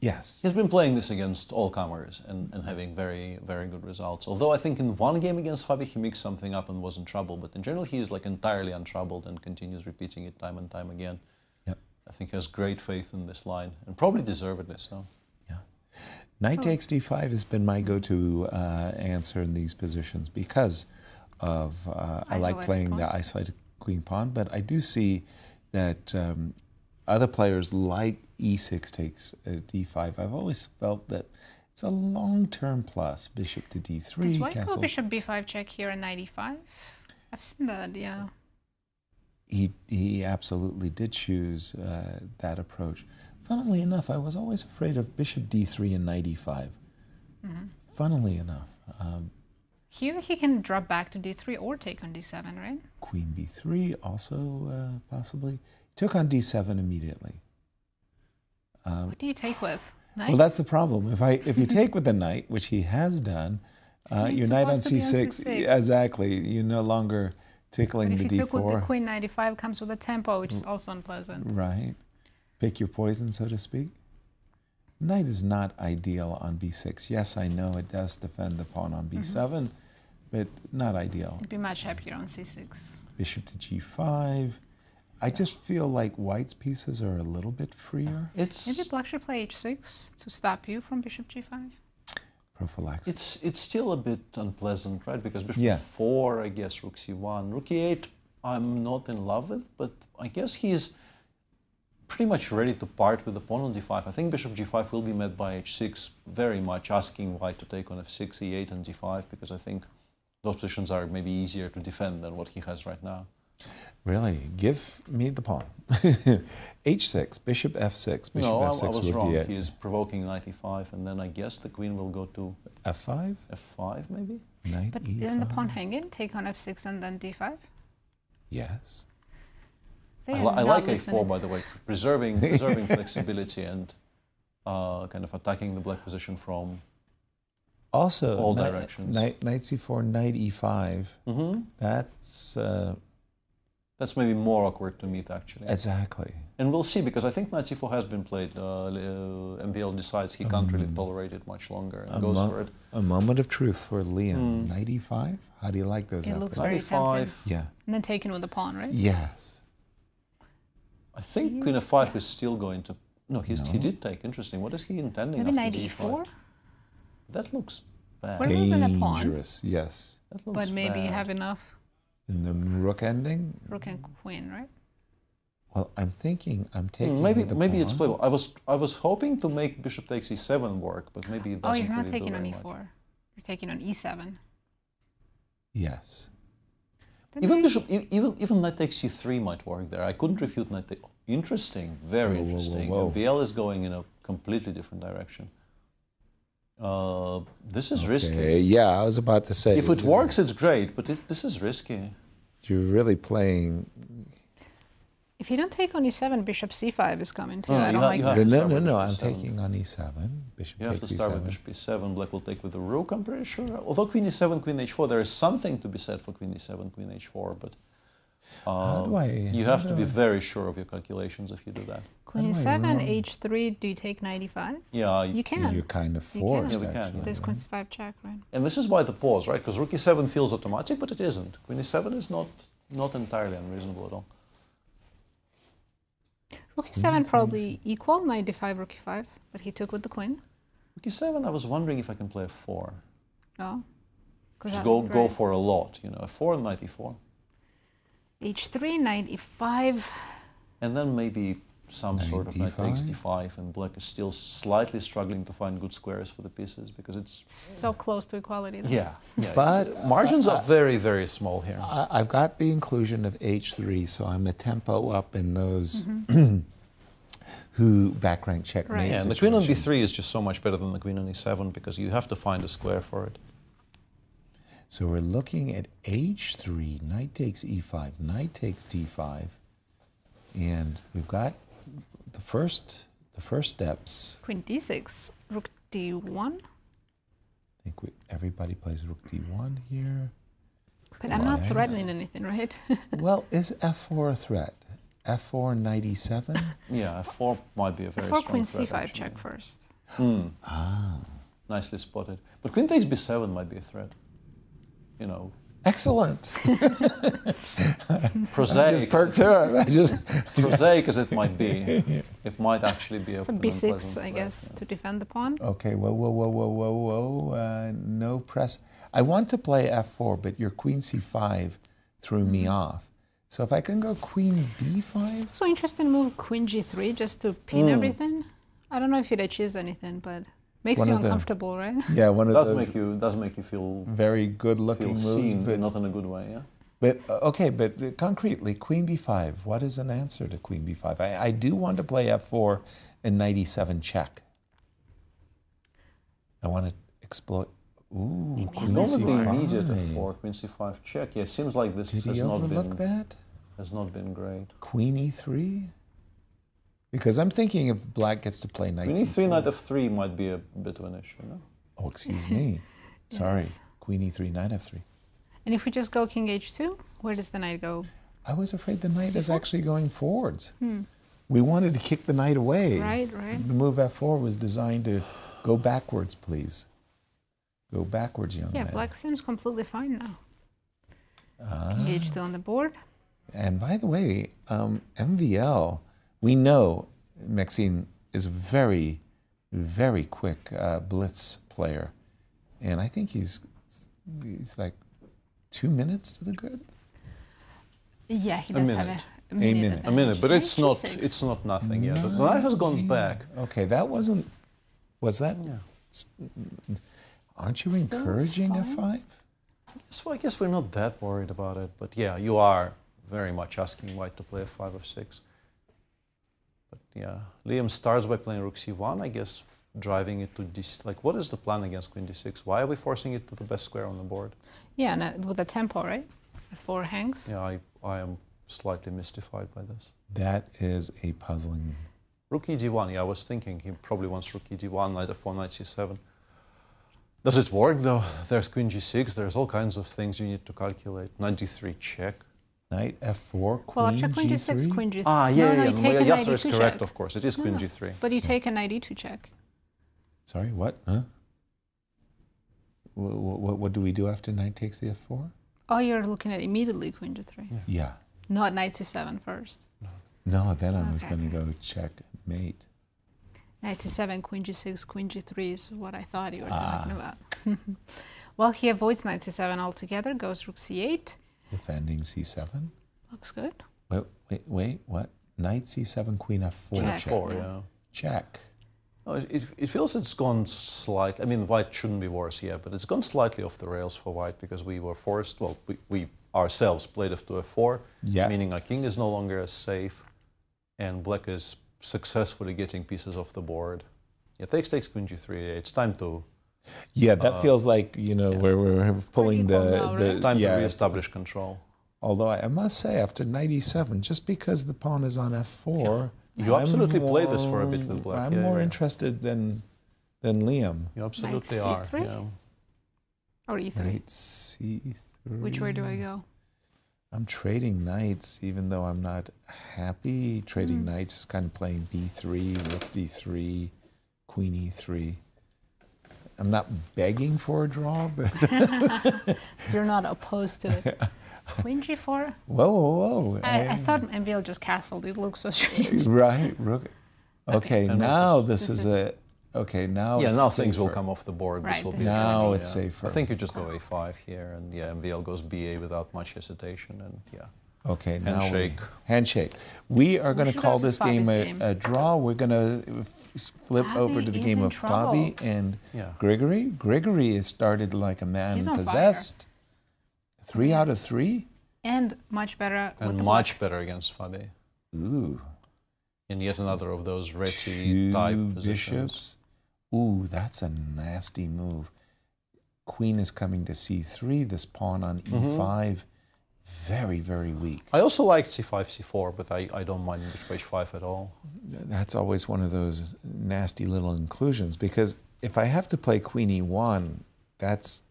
Yes. He's been playing this against all comers and having very, very good results. Although I think in one game against Fabi he mixed something up and was in trouble, but in general he is like entirely untroubled and continues repeating it time and time again. Yep. I think he has great faith in this line and probably deservedly so. Yeah. Knight takes d5 has been my go-to answer in these positions because of I like playing the isolated queen pawn, but I do see that other players like e6 takes d5. I've always felt that it's a long-term plus. Bishop to d3. Does white go bishop b5 check here in knight e5? I've seen that, yeah. He absolutely did choose that approach. Funnily enough, I was always afraid of bishop d3 and knight e5. Funnily enough. Here he can drop back to d3 or take on d7, right? Queen b3 also possibly. Took on d7 immediately. What do you take with? Knight? Well, that's the problem. If you take with the knight, which he has done, your knight on c6, exactly, you're no longer tickling the d4. But if you took with the queen, knight e5 comes with a tempo, which is also unpleasant. Right. Pick your poison, so to speak. Knight is not ideal on b6. Yes, I know it does defend the pawn on b7, but not ideal. It'd be much happier on c6. Bishop to g5. I just feel like white's pieces are a little bit freer. Maybe black should play h6 to stop you from bishop g5. Prophylaxis. It's still a bit unpleasant, right? Because bishop 4, I guess, rook c1. Rook e8, I'm not in love with, but I guess he's pretty much ready to part with the pawn on d5. I think bishop g5 will be met by h6, very much asking white to take on f6, e8, and d5, because I think those positions are maybe easier to defend than what he has right now. Really? Give me the pawn. h6, bishop f6, bishop no, f6, I was rook wrong. d8. He is provoking knight e5, and then I guess the queen will go to f5? f5, maybe? Knight But e5. isn't the pawn hanging? Take on f6 and then d5? Yes. They I are like not a4, by the way, preserving flexibility and kind of attacking the black position from also all directions. Knight c4, knight e5. That's maybe more awkward to meet, actually. Exactly. And we'll see, because I think knight c4 has been played. MVL decides he can't really tolerate it much longer and goes for it. A moment of truth for Liem. Knight e5? How do you like those? It looks very tempting. Yeah. And then taken with the pawn, right? Yes. I think queen f5 is still going to... No, he did take. Interesting. What is he intending? Maybe knight e4? That looks bad. We're losing a pawn. Dangerous, yes. That looks But maybe you bad. have enough. In the rook ending? Rook and queen, right? Well, I'm thinking I'm taking maybe it's pawn. playable. I was hoping to make bishop takes e7 work, but maybe it doesn't. Oh, you're not really taking do on very e4. much. You're taking on e7. Yes. Even knight takes c3 might work there. I couldn't refute knight take. Interesting, very interesting. VL is going in a completely different direction. This is risky. Yeah, I was about to say. If it works, it's great, but this is risky. You're really playing. If you don't take on e7, bishop c5 is coming too. No, I don't like that. No, I'm taking on e7. Bishop You have takes to start e7. with bishop e7. Black will take with the rook, I'm pretty sure. Although queen e7, queen h4, there is something to be said for queen e7, queen h4, but you have to be very sure of your calculations if you do that. Queen e7, h3, do you take knight e5? Yeah. You can. You're kind of forced, we can. actually. There's queen c5 check, right? And this is why the pause, right? Because rook e7 feels automatic, but it isn't. Queen e7 is not entirely unreasonable at all. Rook e7 probably equal, knight d5, rook e5, but he took with the queen. Rook e7, I was wondering if I can play a4. Oh. Just go for a lot, you know, a4 and knight e4. h3, knight e5. And then maybe some sort of knight takes d5, and black is still slightly struggling to find good squares for the pieces because it's so close to equality. Though. Yeah, but margins are very, very small here. I've got the inclusion of h3, so I'm a tempo up in those who back rank checkmate. Right. Yeah, and the queen on b3 is just so much better than the queen on e7 because you have to find a square for it. So we're looking at h3, knight takes e5, knight takes d5, and we've got the first steps. Queen d6, rook d1. I think everybody plays rook d1 here. But I'm not threatening anything, right? Well, is f4 a threat? f4, knight e7? Yeah, f4 might be a very f4 strong queen threat, c5 actually. check first. Nicely spotted. But queen takes b7 might be a threat. You know. Excellent. Prosaic. I just perked up. Prosaic as it might be, it might actually be a So b6, I guess, to defend the pawn. Okay, whoa. No press. I want to play f4, but your queen c5 threw me off. So if I can go queen b5? It's also interesting move queen g3 just to pin everything. I don't know if it achieves anything, but makes you uncomfortable, right? Yeah, one of those. Does make you feel very good-looking moves, seen, but not in a good way. Yeah. But okay, but concretely, queen b5. What is an answer to queen b5? I do want to play f4 and knight e7 check. I want to exploit. Ooh, queen Not the c5. immediate f4, queen c5 check. Yeah, it seems like this Did he overlook that? Has not been great. Queen e3. Because I'm thinking if black gets to play knight Queen c4. e3, knight f3 might be a bit of an issue, no? Oh, excuse me. Sorry. Yes. Queen e3, knight f3. And if we just go king h2, where does the knight go? I was afraid the knight is c4? actually going forwards. We wanted to kick the knight away. Right. The move f4 was designed to go backwards, please. Go backwards, young man. Yeah, black seems completely fine now. King h2 on the board. And by the way, MVL, we know Maxime is a very, very quick blitz player. And I think he's like 2 minutes to the good. Yeah, he does have a minute. A minute, but it's not G6. it's not nothing yet. The knight has gone back. Okay, that wasn't. Was that? Yeah. Aren't you encouraging f5? So I guess we're not that worried about it. But yeah, you are very much asking white to play f5, f6. But yeah, Liem starts by playing rook c1, I guess, driving it to d6. Like, what is the plan against queen d6? Why are we forcing it to the best square on the board? Yeah, and with a tempo, right? F4 hangs. Yeah, I am slightly mystified by this. That is a puzzling. Rook e1, yeah, I was thinking he probably wants rook e1, knight f4, knight c7. Does it work though? There's queen g6, there's all kinds of things you need to calculate. Knight d3 check. Knight f4, queen Well, after queen g3? g6, queen g3. Ah, yeah, no, yeah, you take a knight Yasser is e2 correct, check. of course. It is queen g3. But you take a knight e2 check. Sorry, what? Huh? What do we do after knight takes the f4? Oh, you're looking at immediately queen g3. Yeah. Not knight c7 first. No, then I was Okay. going to go check mate. Knight c7, queen g6, queen g3 is what I thought you were talking about. Well, he avoids knight c7 altogether, goes rook c8. Defending c7. Looks good. Wait, what? Knight c7, queen f4. Check. F4, yeah. Check. No, it feels it's gone slightly, I mean, white shouldn't be worse yet, but it's gone slightly off the rails for white because we were forced, well, we ourselves played f to f4, meaning our king is no longer as safe, and black is successfully getting pieces off the board. Yeah, takes, queen g3, it's time to... Yeah, that feels like, you know, where we're pulling the time to reestablish control. Although I must say, after knight e7, just because the pawn is on f4... You absolutely play this for a bit with black. I'm more interested than Liem. You absolutely Knight are. C3? Yeah. Or e3? Knight c3. Which way do I go? I'm trading knights, even though I'm not happy. Trading knights is kind of playing b3, rook d3, queen e3. I'm not begging for a draw, but... You're not opposed to it. Queen g4? Whoa. I thought MVL just castled. It looks so strange. Right, rook. Okay, now this is a... Okay, now yeah, it's now safer. things will come off the board. Right, this will be now it's safer. I think you just go a5 here, and yeah, MVL goes ba without much hesitation, and yeah. Okay, now handshake. Handshake. We are going to should call go to this game Fabi's a draw. We're going to flip over to the is game in of trouble. Fabi and Grigoriy. Grigoriy has started like a man He's on possessed. 3 out of 3. And much better. And much better against Fabi. Ooh. And yet another of those Retty type positions. Bishops. Ooh, that's a nasty move. Queen is coming to c3. This pawn on e5. Very, very weak. I also like c5, c4, but I don't mind bishop h5 at all. That's always one of those nasty little inclusions, because if I have to play queen e1, that's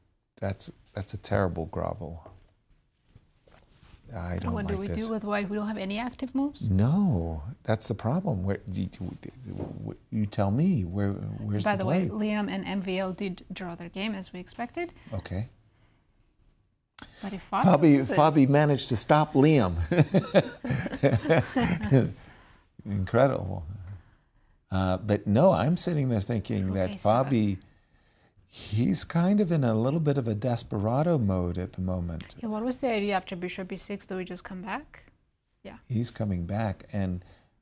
a terrible grovel. I don't What like do we this. do with white? We don't have any active moves? No, that's the problem. Where, you tell me, where's By the the way, play? Liam and MVL did draw their game as we expected. Okay. But if Fabi managed to stop Liam. Incredible. But no, I'm sitting there thinking that Fabi, he's kind of in a little bit of a desperado mode at the moment. Yeah, what was the idea after bishop e6? Do we just come back? Yeah. He's coming back,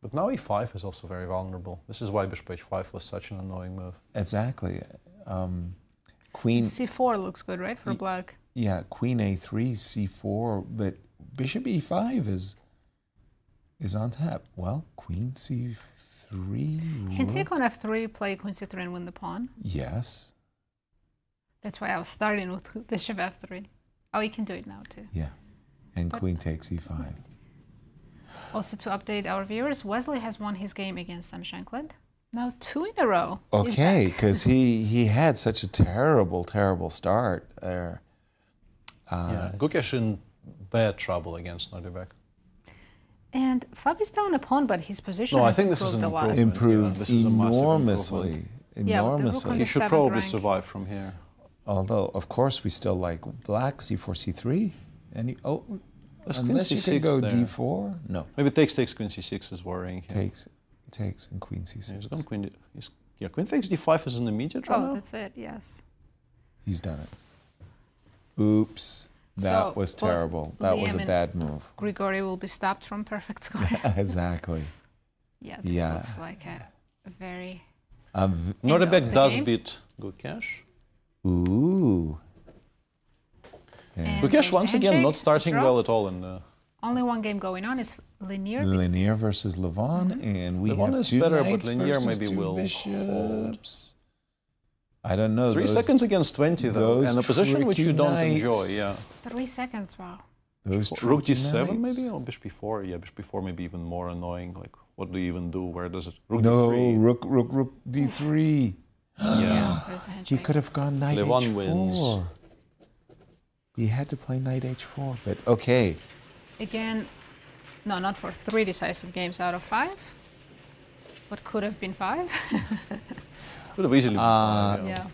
but now e5 is also very vulnerable. This is why bishop h5 was such an annoying move. Exactly. Queen c4 looks good, right, for black? Yeah, queen a3, c4, but bishop e5 is on tap. Well, queen c3. You can take on f3, play queen c3 and win the pawn. Yes. That's why I was starting with bishop f3. Oh, you can do it now too. Yeah, and queen takes e5. Also, to update our viewers, Wesley has won his game against Shankland. Now 2 in a row. Okay, because he had such a terrible start there. Yeah, Gukesh in bad trouble against Nodirbek. And Fabi's down a pawn, but his position No, I has think this is improved an a lot. Improved this is a massive enormously. Yeah, he should probably survive from here. Although, of course, we still like black, c4, c3. And unless you c6 can go there. d4? No. Maybe takes queen c6 is worrying him. Takes and queen c6. He's gone queen takes d5 is an immediate draw. Oh, that's it, yes. He's done it. Oops. That was terrible. That was a bad move. Grigoriy will be stopped from perfect score. Exactly. Yeah, this looks like a very... Nodirbek does beat Gukesh. Ooh. Yeah. Gukesh once again not starting well at all in the... Only one game going on. It's Leinier. Leinier versus Levon, and we Levon have is 2 better, knights but Leinier versus maybe 2 will bishops. I don't know. 3 seconds against 20 though, and a position which you don't enjoy. Yeah. 3 seconds. Wow. Those Rook d7 knights. maybe, or bishop b4. Yeah, bishop b4 maybe even more annoying. Like, what do you even do? Where does it? Rook No, d3. rook d3. Yeah. He could have gone knight Levon h4. wins. He had to play knight h4, but okay. Again, no, not for 3 decisive games out of 5. What could have been 5? Could have easily been 5, yeah.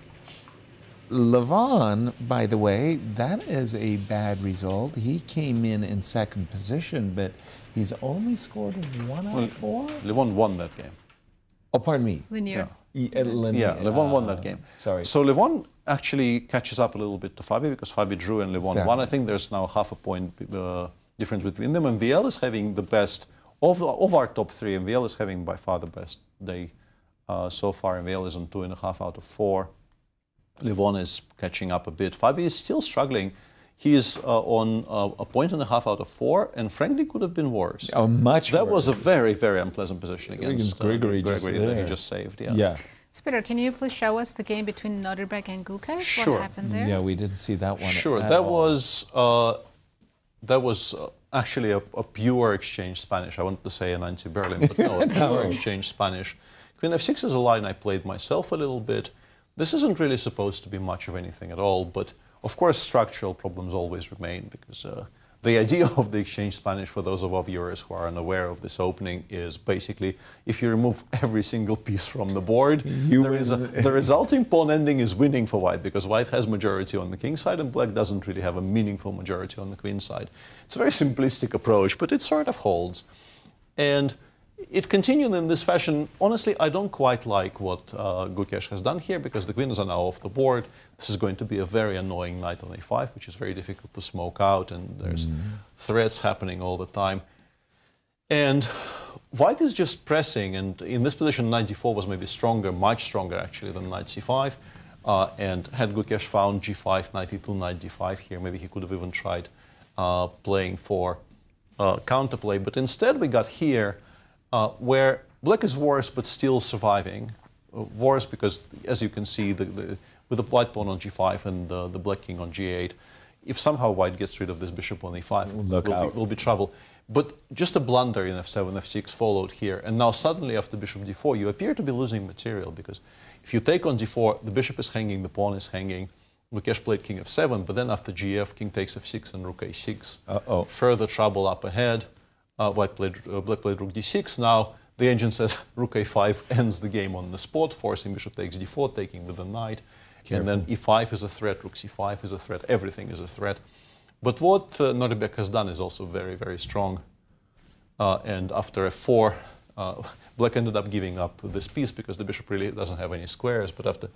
Levon, by the way, that is a bad result. He came in second position, but he's only scored 1 out of 4? Levon won that game. Oh, pardon me. Leinier. Leinier. Levon won that game. Sorry. So Levon actually catches up a little bit to Fabi because Fabi drew and Levon won. I think there's now half a point difference between them. And VL is having the best of our top three, MVL is having by far the best day so far. MVL is on 2.5 out of 4. Levon is catching up a bit. Fabi is still struggling. He is on 1.5 out of 4, and frankly could have been worse. Oh, much That worse. was a very, very unpleasant position against Grigoriy that he just saved. Yeah. Svidler, can you please show us the game between Nodirbek and Gukesh? Sure. What happened there? Yeah, we didn't see that one. Sure, at that all. was actually a pure exchange Spanish. I wanted to say an anti-Berlin, but no, a pure exchange Spanish. Queen f6 is a line I played myself a little bit. This isn't really supposed to be much of anything at all, but of course structural problems always remain, because the idea of the exchange Spanish, for those of our viewers who are unaware of this opening, is basically if you remove every single piece from the board, the resulting pawn ending is winning for white, because white has majority on the king side and black doesn't really have a meaningful majority on the queen side. It's a very simplistic approach, but it sort of holds. And it continued in this fashion. Honestly, I don't quite like what Gukesh has done here, because the queens are now off the board. This is going to be a very annoying knight on a5, which is very difficult to smoke out, and there's threats happening all the time. And white is just pressing, and in this position, knight d4 was maybe stronger, much stronger actually than knight c5. And had Gukesh found g5, knight e2, knight d5 here, maybe he could have even tried playing for counterplay. But instead we got here, where black is worse but still surviving. Worse because, as you can see, with the white pawn on g5 and the black king on g8, if somehow white gets rid of this bishop on e5, will be trouble. But just a blunder in f7, f6 followed here, and now suddenly after bishop d4 you appear to be losing material, because if you take on d4, the bishop is hanging, the pawn is hanging. Gukesh played king f7, but then after gf, king takes f6 and rook a6. Further trouble up ahead. Black played rook d6. Now the engine says rook a5 ends the game on the spot, forcing bishop takes d4, taking with the knight. Careful. And then e5 is a threat, rook c5 is a threat, everything is a threat. But what Nodirbek has done is also very, very strong. And after f4, black ended up giving up this piece because the bishop really doesn't have any squares. But after,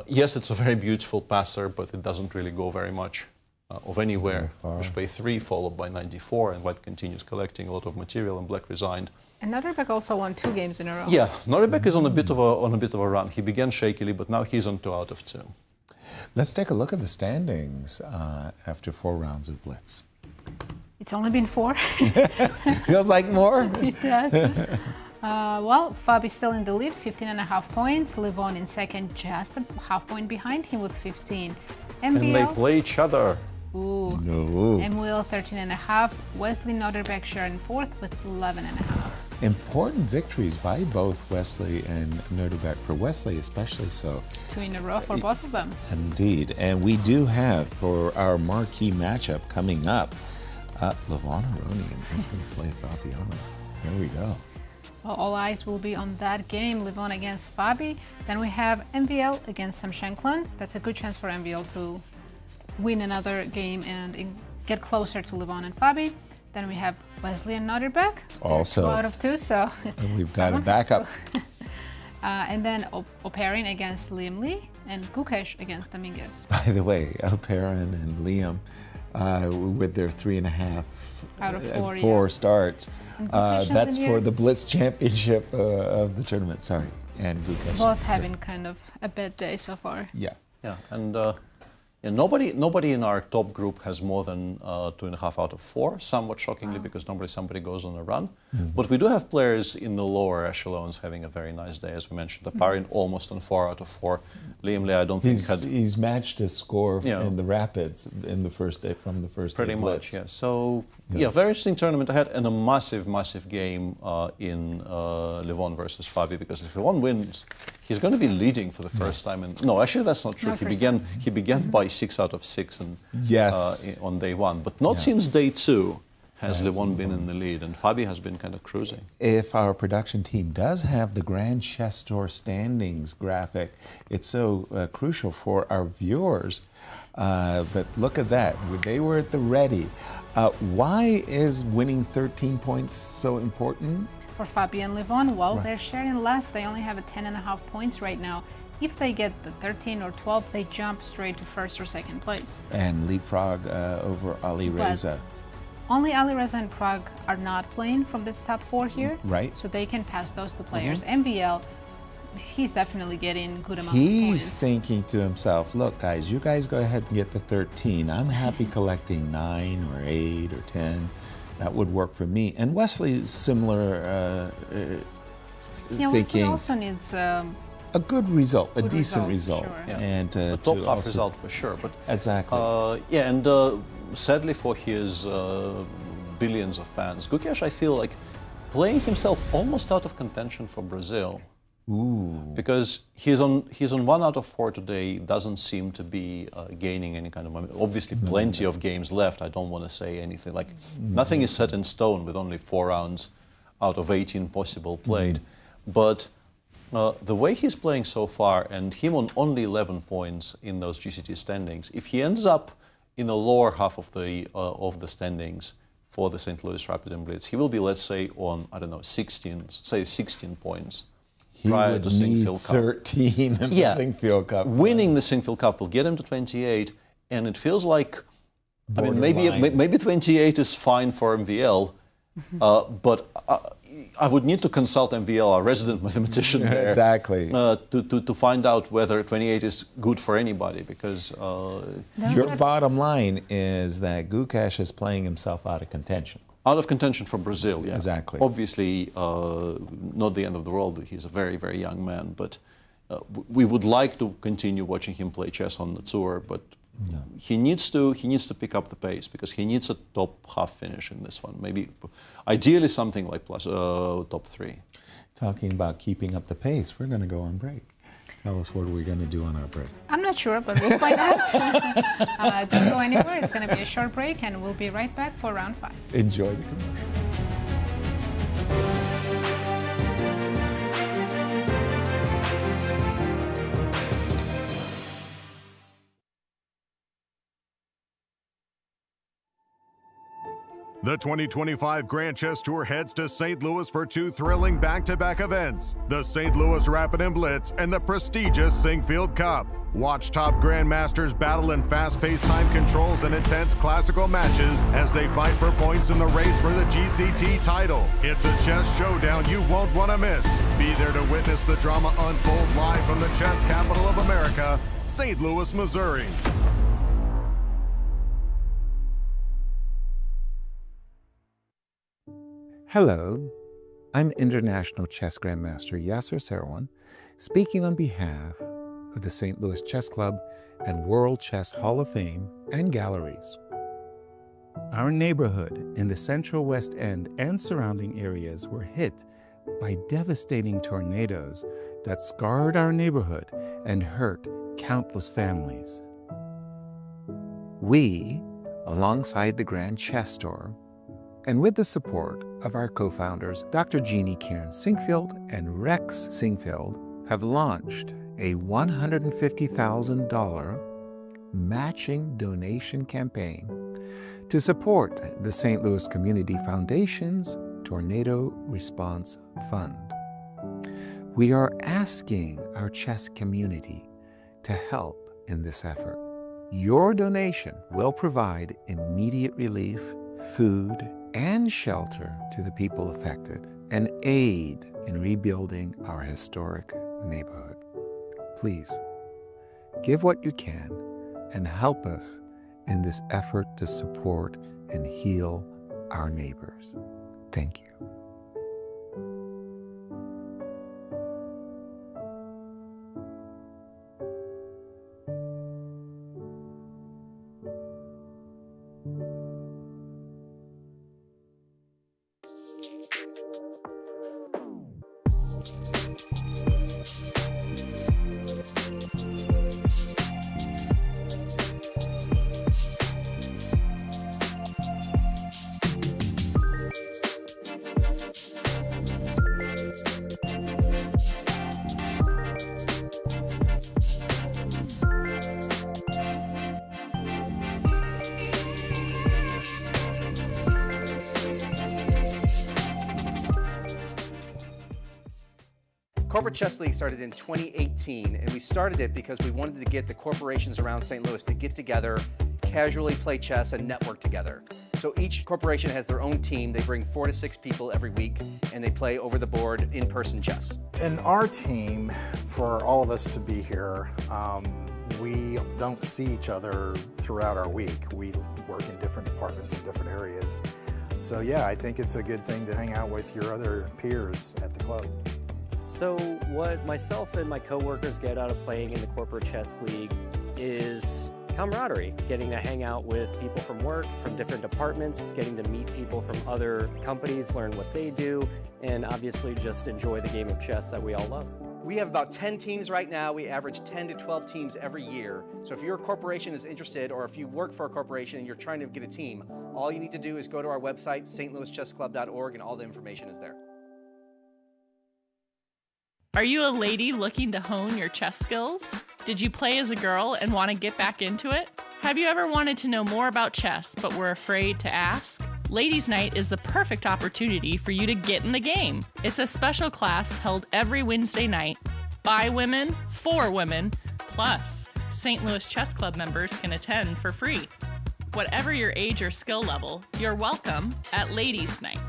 yes, it's a very beautiful passer, but it doesn't really go very much of anywhere. Bishop a3 followed by knight d4, and white continues collecting a lot of material, and black resigned. And Nodirbek also won 2 games in a row. Yeah, Nodirbek is on a bit of a run. He began shakily, but now he's on 2 out of 2. Let's take a look at the standings after 4 rounds of Blitz. It's only been 4. Feels like more. It does. Well, Fabi's still in the lead, 15.5 points. Levon in second, just a half point behind him with 15. MVL, and they play each other. Ooh. No. MVL 13.5. Wesley Nodirbek share in fourth with 11.5. Important victories by both Wesley and Nodirbek. For Wesley, especially so. 2 in a row for both of them. Indeed. And we do have, for our marquee matchup coming up, Levon Aronian is going to play Fabiano. There we go. Well, all eyes will be on that game, Levon against Fabi. Then we have MVL against some Shankland. That's a good chance for MVL to win another game and get closer to Levon and Fabi. Then we have Wesley and Nodirbek. Also 2 out of 2, so we've got a backup. And then Oparin against Liem and Gukesh against Dominguez. By the way, Oparin and Liem with their 3.5 out of 4 starts. That's for the Blitz Championship of the tournament. Sorry, and Gukesh. Both having kind of a bad day so far. Yeah. Yeah, and nobody in our top group has more than 2.5 out of 4, somewhat shockingly, because normally somebody goes on a run. But we do have players in the lower echelons having a very nice day, as we mentioned. Oparin almost on 4 out of 4. Liem, I don't think he's matched his score in the Rapids in the first day from the first pretty much, yeah. So yeah, very interesting tournament ahead, and a massive game in Levon versus Fabi, because if Levon wins, he's going to be leading for the first time. And no, actually that's not true. He began by 6 out of 6 and on day 1, but not since day 2 has Levon been in the lead, and Fabi has been kind of cruising. If our production team does have the Grand Chess Tour standings graphic, it's so crucial for our viewers. But look at that, they were at the ready. Why is winning 13 points so important? For Fabi and Levon, well, they're sharing last. They only have a 10.5 points right now. If they get the 13 or 12, they jump straight to first or second place. And leapfrog over Ali Reza. Only Alireza and Prague are not playing from this top 4 here. Right. So they can pass those two players. MVL, he's definitely getting good amount of He's points. thinking to himself, look, guys, you guys go ahead and get the 13. I'm happy collecting 9 or 8 or 10. That would work for me. And Wesley is similar Yeah, Wesley thinking. also needs A good result, a good decent result, result. sure. And A top half result for sure. But exactly. yeah, and sadly for his billions of fans, Gukesh, I feel like playing himself almost out of contention for Brazil. Ooh. Because he's on 1 out of 4 today, doesn't seem to be gaining any kind of momentum. Obviously, plenty of games left. I don't want to say anything like nothing is set in stone with only 4 rounds out of 18 possible played. But the way he's playing so far, and him on only 11 points in those GCT standings, if he ends up in the lower half of the standings for the St. Louis Rapid Blitz, he will be, let's say, on, I don't know, 16 points. He prior would to need Sinquefield Cup. 13 in the Sinquefield Cup. Winning the Sinquefield Cup will get him to 28, and it feels like, I mean, Borderline. maybe 28 is fine for MVL, but I would need to consult MVL, our resident mathematician there, Exactly. to find out whether 28 is good for anybody, because Your bottom line is that Gukesh is playing himself out of contention. out of contention for Brazil, yeah. Exactly. Obviously, not the end of the world. He's a very, very young man, but we would like to continue watching him play chess on the tour. But he needs to pick up the pace, because he needs a top half finish in this one. Maybe, ideally, something like plus top 3. Talking about keeping up the pace, we're going to go on break. Tell us what are we going to do on our break. I'm not sure, but we'll find out. Don't go anywhere. It's going to be a short break, and we'll be right back for round 5. Enjoy the commercial. The 2025 Grand Chess Tour heads to St. Louis for 2 thrilling back-to-back events, the St. Louis Rapid Blitz and the prestigious Sinquefield Cup. Watch top grandmasters battle in fast-paced time controls and intense classical matches as they fight for points in the race for the GCT title. It's a chess showdown you won't want to miss. Be there to witness the drama unfold live from the chess capital of America, St. Louis, Missouri. Hello, I'm International Chess Grandmaster Yasser Seirawan, speaking on behalf of the St. Louis Chess Club and World Chess Hall of Fame and Galleries. Our neighborhood in the Central West End and surrounding areas were hit by devastating tornadoes that scarred our neighborhood and hurt countless families. We, alongside the Grand Chess Store, and with the support of our co-founders, Dr. Jeannie Karen Sinquefield and Rex Sinquefield, have launched a $150,000 matching donation campaign to support the St. Louis Community Foundation's Tornado Response Fund. We are asking our chess community to help in this effort. Your donation will provide immediate relief, food, and shelter to the people affected, and aid in rebuilding our historic neighborhood. Please, give what you can and help us in this effort to support and heal our neighbors. Thank you. Corporate Chess League started in 2018, and we started it because we wanted to get the corporations around St. Louis to get together, casually play chess, and network together. So each corporation has their own team. They bring 4 to 6 people every week, and they play over the board in-person chess. In our team, for all of us to be here, we don't see each other throughout our week. We work in different departments in different areas. So yeah, I think it's a good thing to hang out with your other peers at the club. So what myself and my coworkers get out of playing in the Corporate Chess League is camaraderie, getting to hang out with people from work, from different departments, getting to meet people from other companies, learn what they do, and obviously just enjoy the game of chess that we all love. We have about 10 teams right now. We average 10 to 12 teams every year. So if your corporation is interested, or if you work for a corporation and you're trying to get a team, all you need to do is go to our website, stlouischessclub.org, and all the information is there. Are you a lady looking to hone your chess skills? Did you play as a girl and want to get back into it? Have you ever wanted to know more about chess but were afraid to ask? Ladies' Night is the perfect opportunity for you to get in the game. It's a special class held every Wednesday night by women, for women, plus St. Louis Chess Club members can attend for free. Whatever your age or skill level, you're welcome at Ladies' Night.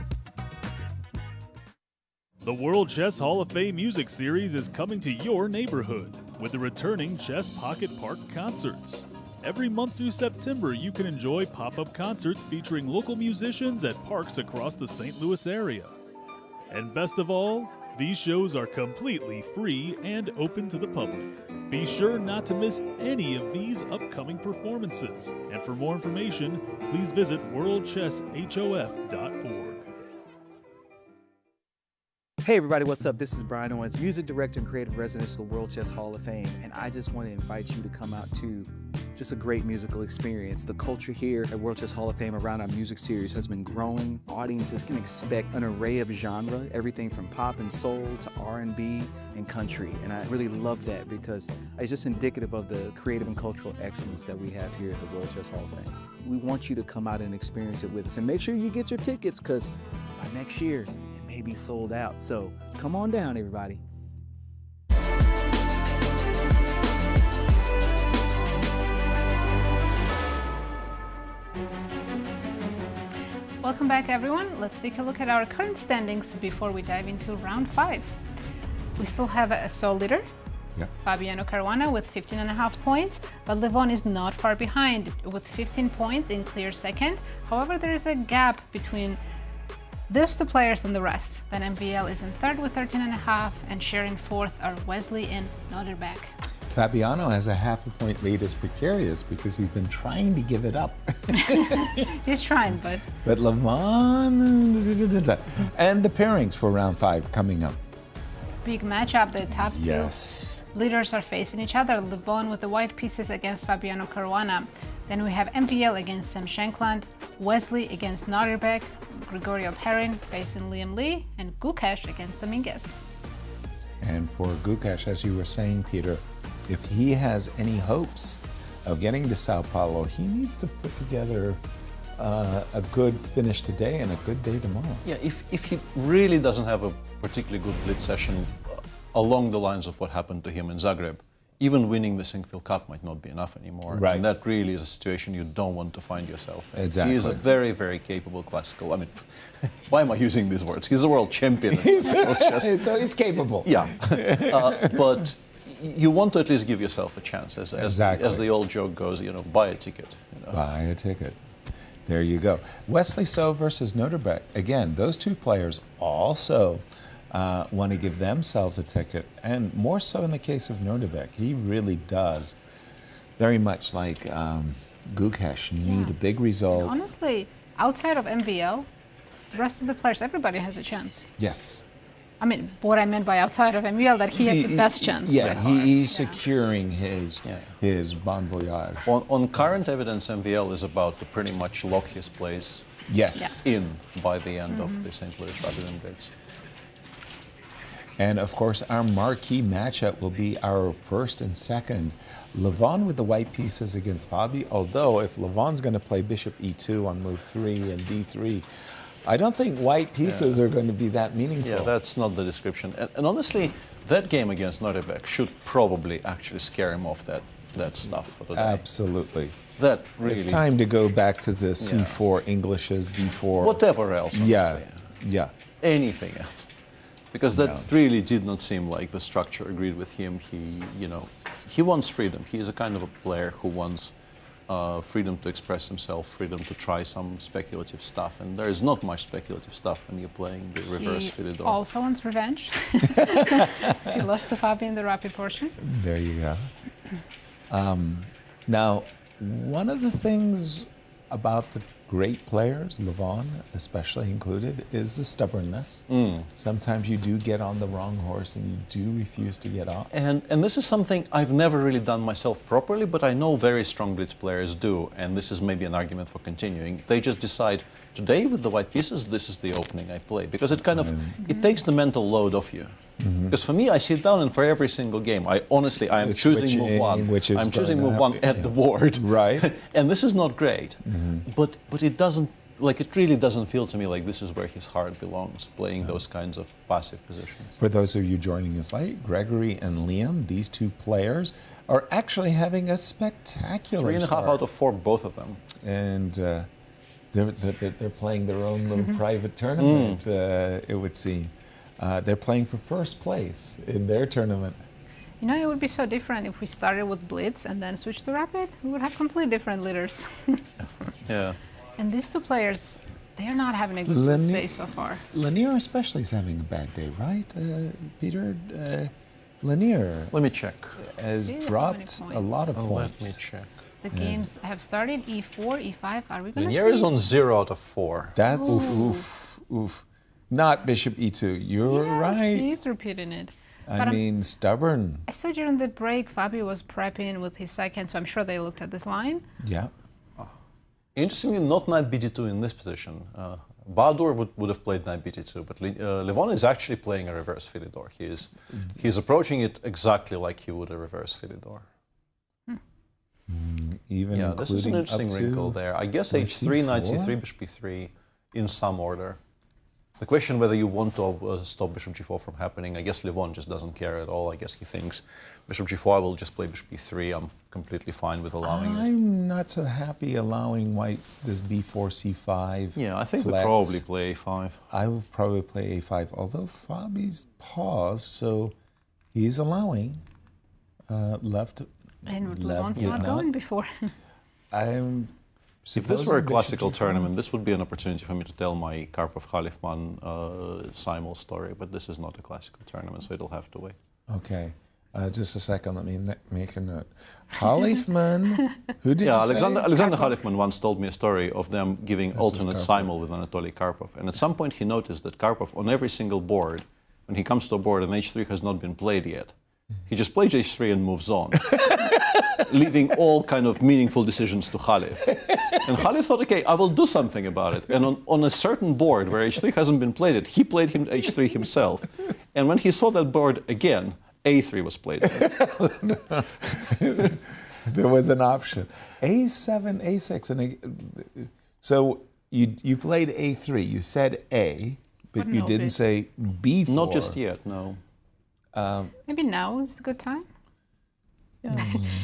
The World Chess Hall of Fame Music Series is coming to your neighborhood with the returning Chess Pocket Park concerts. Every month through September, you can enjoy pop-up concerts featuring local musicians at parks across the St. Louis area. And best of all, these shows are completely free and open to the public. Be sure not to miss any of these upcoming performances. And for more information, please visit worldchesshof.org. Hey everybody, what's up? This is Brian Owens, Music Director and Creative Resident of the World Chess Hall of Fame, and I just want to invite you to come out to just a great musical experience. The culture here at World Chess Hall of Fame around our music series has been growing. Audiences can expect an array of genre, everything from pop and soul to R&B and country, and I really love that because it's just indicative of the creative and cultural excellence that we have here at the World Chess Hall of Fame. We want you to come out and experience it with us, and make sure you get your tickets because by next year, may be sold out. So come on down, everybody. Welcome back, everyone. Let's take a look at our current standings before we dive into round 5. We still have a sole leader, Fabiano Caruana, with 15.5 points, but Levon is not far behind with 15 points in clear second. However, there is a gap between those two players and the rest. Then MVL is in third with 13.5, and sharing fourth are Wesley and Nodirbek. Fabiano has a half a point lead as precarious because he's been trying to give it up. He's trying, but Levon, and the pairings for round 5 coming up. Big matchup. The top Yes. two leaders are facing each other. Levon with the white pieces against Fabiano Caruana. Then we have MVL against Shankland, Wesley against Nodirbek, Grigoriy Oparin facing Liem, and Gukesh against Dominguez. And for Gukesh, as you were saying, Peter, if he has any hopes of getting to Sao Paulo, he needs to put together a good finish today and a good day tomorrow. Yeah, if he really doesn't have a particularly good blitz session along the lines of what happened to him in Zagreb, even winning the Incr Cup might not be enough anymore. Right. And that really is a situation you don't want to find yourself in. Exactly. He is a very, very capable classical. I mean, why am I using these words? He's a world champion. So he's capable. Yeah. But you want to at least give yourself a chance. As the old joke goes, buy a ticket. Buy a ticket. There you go. Wesley So versus Nodirbek. Again, those two players also want to give themselves a ticket, and more so in the case of Nodirbek. He really does, very much like Gukesh, need a big result. And honestly, outside of MVL, the rest of the players, everybody has a chance. Yes. I mean, what I meant by outside of MVL, that he has the best chance. Yeah, he's securing his bon voyage. On current evidence, MVL is about to pretty much lock his place in by the end of the St. Louis Rapid Blitz. And of course, our marquee matchup will be our first and second. Levon with the white pieces against Fabi, although if Levon's going to play bishop e2 on move 3 and d3, I don't think white pieces are going to be that meaningful. Yeah, that's not the description. And honestly, that game against Nodirbek should probably actually scare him off that stuff for today. Absolutely. That really... It's time to go back to the C4 Englishes, D4. Whatever else. Honestly. Yeah. Anything else. Because that really did not seem like the structure agreed with him. He wants freedom. He is a kind of a player who wants freedom to express himself, freedom to try some speculative stuff. And there is not much speculative stuff when you're playing the reverse fitted door. He also wants revenge. He lost to Fabi in the rapid portion. There you go. Now, one of the things about the great players, Levon especially included, is the stubbornness. Sometimes you do get on the wrong horse and you do refuse to get off. And this is something I've never really done myself properly, but I know very strong blitz players do, and this is maybe an argument for continuing. They just decide, today with the white pieces, this is the opening I play, because it kind of, it takes the mental load off you. Because for me, I sit down and for every single game, I am choosing move one. I'm choosing move one at the board. Right. And this is not great. But it doesn't, it really doesn't feel to me like this is where his heart belongs, playing those kinds of passive positions. For those of you joining us late, Grigoriy and Liem, these two players, are actually having a spectacular 3.5 out of 4, both of them. And they're playing their own little private tournament, it would seem. They're playing for first place in their tournament. You know, it would be so different if we started with Blitz and then switched to Rapid. We would have completely different leaders. Yeah. And these two players, they're not having a good Blitz day so far. Leinier especially is having a bad day, right, Peter? Leinier. Let me check. Has dropped a lot of points. Let me check. The games have started, E4, E5. Are we going to see? Leinier is on 0 out of 4. That's oof. Not Bishop E2. You're right. He's repeating it. I mean, stubborn. I saw during the break, Fabi was prepping with his second, so I'm sure they looked at this line. Yeah. Interestingly, not knight bd2 in this position. Bahadur would have played knight bd2, but Levon is actually playing a reverse fitted door. He's approaching it exactly like he would a reverse fitted door. Even this is an interesting wrinkle there. I guess h3, knight c3, bishop e3 in some order. The question whether you want to stop bishop g4 from happening, I guess Levon just doesn't care at all. I guess he thinks bishop g4, I will just play bishop e3. I'm completely fine with allowing it. I'm not so happy allowing white this b4, c5. Yeah, I think we'll probably play a5. I would probably play a5, although Fabi's paused, so he's allowing left. And Levon's not going before. If this were a classical tournament, this would be an opportunity for me to tell my Karpov-Khalifman simul story, but this is not a classical tournament, so it'll have to wait. Okay. Just a second, let me make a note. Khalifman, who did you Alexander Khalifman once told me a story of them giving alternate simul with Anatoly Karpov, and at some point he noticed that Karpov, on every single board, when he comes to a board and h3 has not been played yet, he just plays h3 and moves on, leaving all kind of meaningful decisions to Khalif. And Khalif thought, okay, I will do something about it. And on a certain board where h3 hasn't been played yet, he played h3 himself. And when he saw that board again, a3 was played. There was an option. a7, a6. And so you played a3. You said a, but you didn't say b4. Not just yet, no. Maybe now is a good time?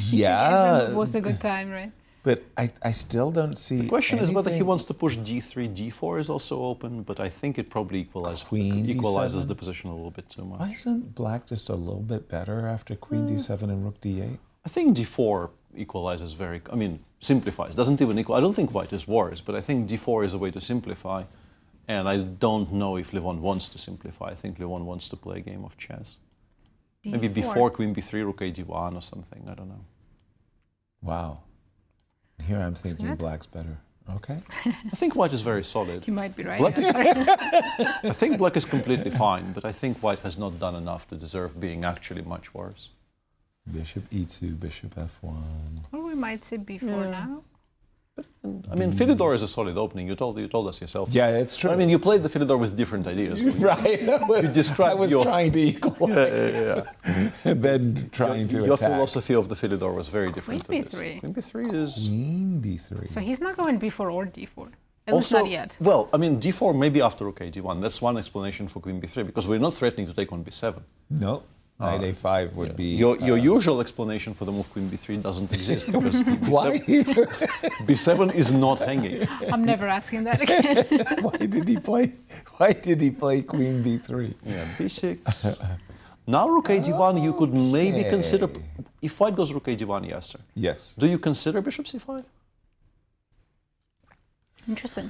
Yeah. It was a good time, right? But I still don't see. The question is whether he wants to push d3, d4 is also open, but I think it probably equalizes the position a little bit too much. Why isn't black just a little bit better after queen d7 and rook d8? I think d4 equalizes simplifies. Doesn't even equal. I don't think white is worse, but I think d4 is a way to simplify. And I don't know if Levon wants to simplify. I think Levon wants to play a game of chess. D4. Maybe b4, queen b3, rook a d1 or something. I don't know. Wow. Here I'm thinking black's better. Okay. I think white is very solid. You might be right. I think black is completely fine, but I think white has not done enough to deserve being actually much worse. Bishop e2, bishop f1. Or we might say b4 now. I mean, Philidor is a solid opening. You told us yourself. Yeah, it's true. I mean, you played the Philidor with different ideas. Right. You described I was trying to equal. Yeah. And then trying to Your attack. philosophy of the Philidor was very different. Queen b3. Queen b3 is... Queen b3. So he's not going b4 or d4. At least not yet. Well, I mean, d4 maybe after rook a d1. That's one explanation for queen b3, because we're not threatening to take on b7. No. Knight A5 would be... Your usual explanation for the move Queen B3 doesn't exist because Why? B7 is not hanging. I'm never asking that again. Why did he play Queen B3? Yeah, B6. Now Rook A1, you could maybe consider... If white goes Rook A1, Yasser. Yes. Do you consider Bishop C5? Interesting.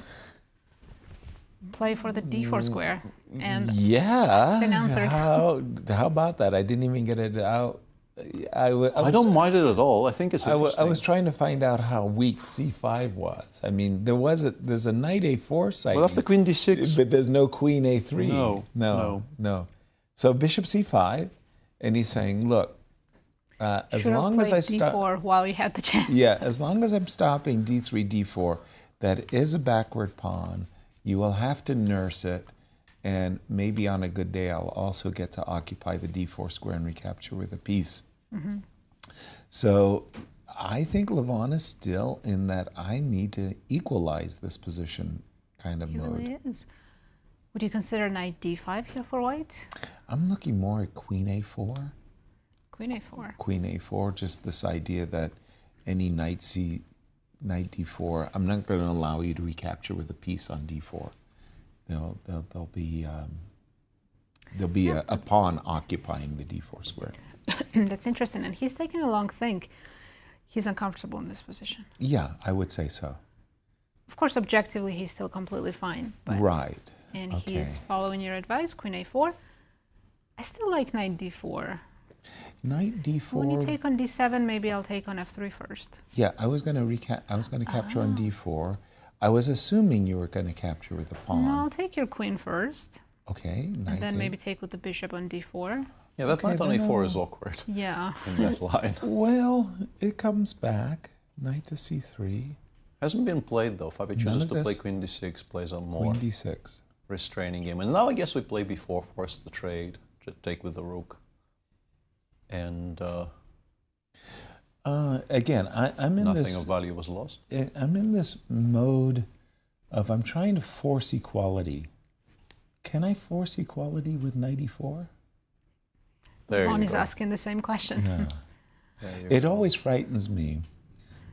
Play for the D4 square and yeah. an answer. How about that? I didn't even get it out. I don't mind it at all. I think it's interesting. I was trying to find out how weak C5 was. I mean, there's a Knight A4 side. Well, after Queen D6. But there's no Queen A3. No. So Bishop C5, and he's saying, look, as long as I stop D4 while you had the chance. Yeah, as long as I'm stopping D3, D4, that is a backward pawn. You will have to nurse it, and maybe on a good day I'll also get to occupy the D4 square and recapture with a piece. Mm-hmm. So I think Levon is still in that I need to equalize this position kind of mode. Really is. Would you consider Knight D5 here for white? I'm looking more at Queen A4. Queen A4. Queen A4, just this idea that any Knight Knight D4, I'm not going to allow you to recapture with a piece on D4. There'll be a pawn occupying the D4 square. That's interesting, and he's taking a long think. He's uncomfortable in this position. Yeah, I would say so. Of course, objectively, he's still completely fine. But right. And he's following your advice, Queen A4. I still like Knight D4. Knight D4. When you take on D7, maybe I'll take on F3 first. Yeah, I was going to capture on D4. I was assuming you were going to capture with a pawn. No, I'll take your queen first. Okay. And then maybe take with the bishop on D4. Yeah, that knight on A4 is awkward. Yeah. In that line. Well, it comes back. Knight to C3. Hasn't been played though. Fabi chooses to play Queen D6, plays a more Queen D6 restraining game. And now I guess we play B4, force the trade, to take with the rook. And again, I'm in nothing this. of value was lost. I'm in this mode of I'm trying to force equality. Can I force equality with Knight E4? Levon is asking the same question. Yeah. It always frightens me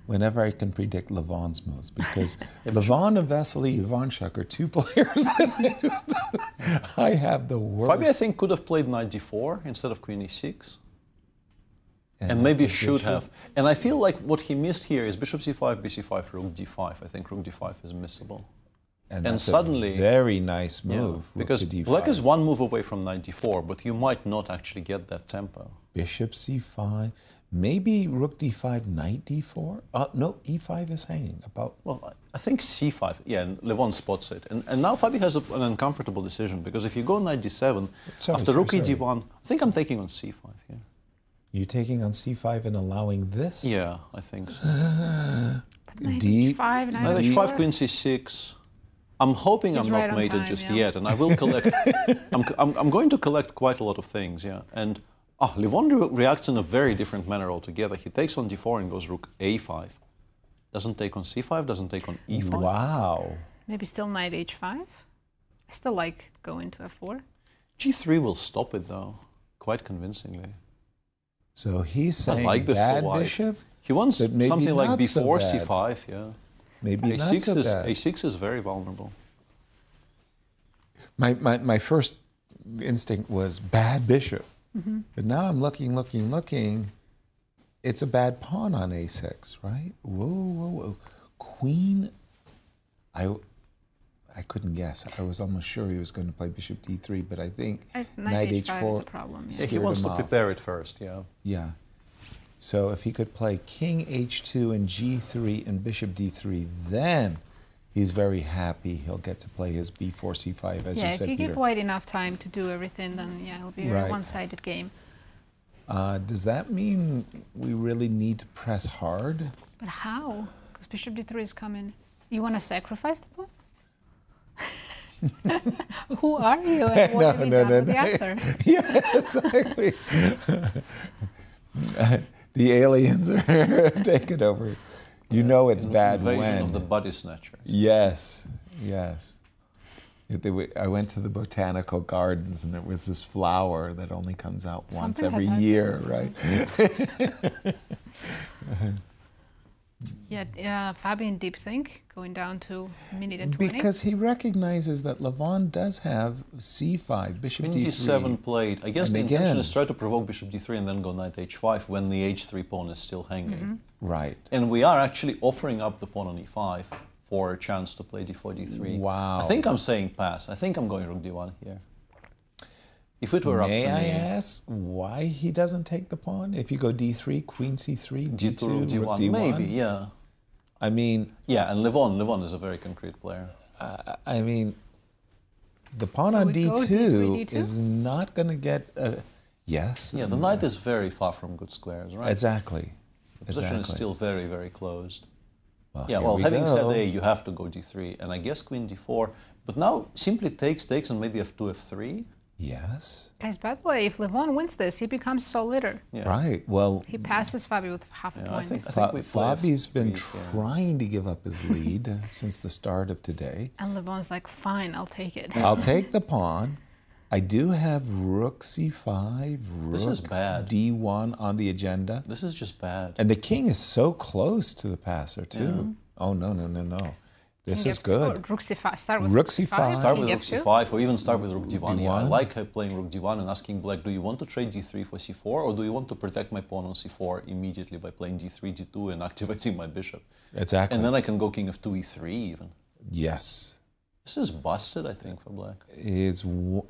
whenever I can predict Levon's moves because Levon and Wesley Ivanchuk are two players that I have the worst. Fabi, I think, could have played Knight D4 instead of Queen E6. And maybe should have. And I feel like what he missed here is Bishop C5, BC5, Rook D5. I think Rook D5 is missable. And suddenly, a very nice move. Yeah, because Black is one move away from Knight D4, but you might not actually get that tempo. Bishop C5, maybe Rook D5, Knight D4. No, E5 is hanging. Well, I think C5. Yeah, and Levon spots it. And now Fabi has an uncomfortable decision because if you go Knight D7 after Rook E1, I think I'm taking on C5. Yeah. You taking on C5 and allowing this? Yeah, I think so. D5, Knight H5, Queen C6. I'm hoping I'm not mated just yet, and I will collect. I'm going to collect quite a lot of things, yeah. And Levon reacts in a very different manner altogether. He takes on D4 and goes Rook A5. Doesn't take on C5, doesn't take on E5. Wow. Maybe still Knight H5. I still like going to F4. G3 will stop it though, quite convincingly. So he's saying I like this bad for white. bishop? He wants something like B4, so C5, yeah. Maybe A6 not so bad. A6 is very vulnerable. My first instinct was bad bishop. Mm-hmm. But now I'm looking. It's a bad pawn on A6, right? Whoa. Queen, I couldn't guess. I was almost sure he was going to play bishop D3, but I think Knight H4 is a problem. Yeah, he wants to prepare it first, yeah. Yeah. So if he could play King H2 and G3 and Bishop D3, then he's very happy. He'll get to play his B4, C5, as you said, if you Peter. give white enough time to do everything, then it'll be a one-sided game. Does that mean we really need to press hard? But how? Because Bishop D3 is coming. You want to sacrifice the pawn? Who are you and what have you done with Yasser? Yeah, exactly. The aliens are taking over. You know it's bad Invasion when. of the body snatchers. Yes. I went to the botanical gardens, and there was this flower that only comes out once Something every has year, right? Yeah, Fabian deep think, going down to minute and 20. Because he recognizes that Levon does have c5, bishop Queen d3. d7 played. I guess And the intention again- is try to provoke bishop d3 and then go knight h5 when the h3 pawn is still hanging. Right. And we are actually offering up the pawn on e5 for a chance to play d4, d3. Wow. I think I'm saying pass. I think I'm going rook d1 here. If it were up to me... May I ask why he doesn't take the pawn? If you go d3, queen c3, d2, rook d1, rook d1? maybe, yeah. I mean... Yeah, and Levon is a very concrete player. I mean, the pawn So on we go d2, d3, d2? is not going to get... yes. Yeah, the knight is very far from good squares, right? Exactly. The position is still very, very closed. Well, Yeah, here well, we having said go. A, you have to go d3, and I guess queen d4. But now simply takes, and maybe f2, f3. Yes. Guys, by the way, if Levon wins this, he becomes sole leader. Yeah. Right. Well, He passes Fabi with half a Yeah, I point. think we play Fabi's been f3 here. trying to give up his lead since the start of today. And Levon's like, fine, I'll take it. I'll take the pawn. I do have rook c5, This rook is bad. d1 on the agenda. This is just bad. And the king is so close to the passer, too. Oh, no, no, no, no. This King is F2 good. or Rook c5. Start with Rook rook c5. Start with King rook F2. c5, or even start with rook d1. Yeah, I d1. like playing rook d1 and asking black, do you want to trade d3 for c4, or do you want to protect my pawn on c4 immediately by playing d3, d2 and activating my bishop? Exactly. And then I can go king f2, e3 even. Yes. This is busted, I think, for black. It's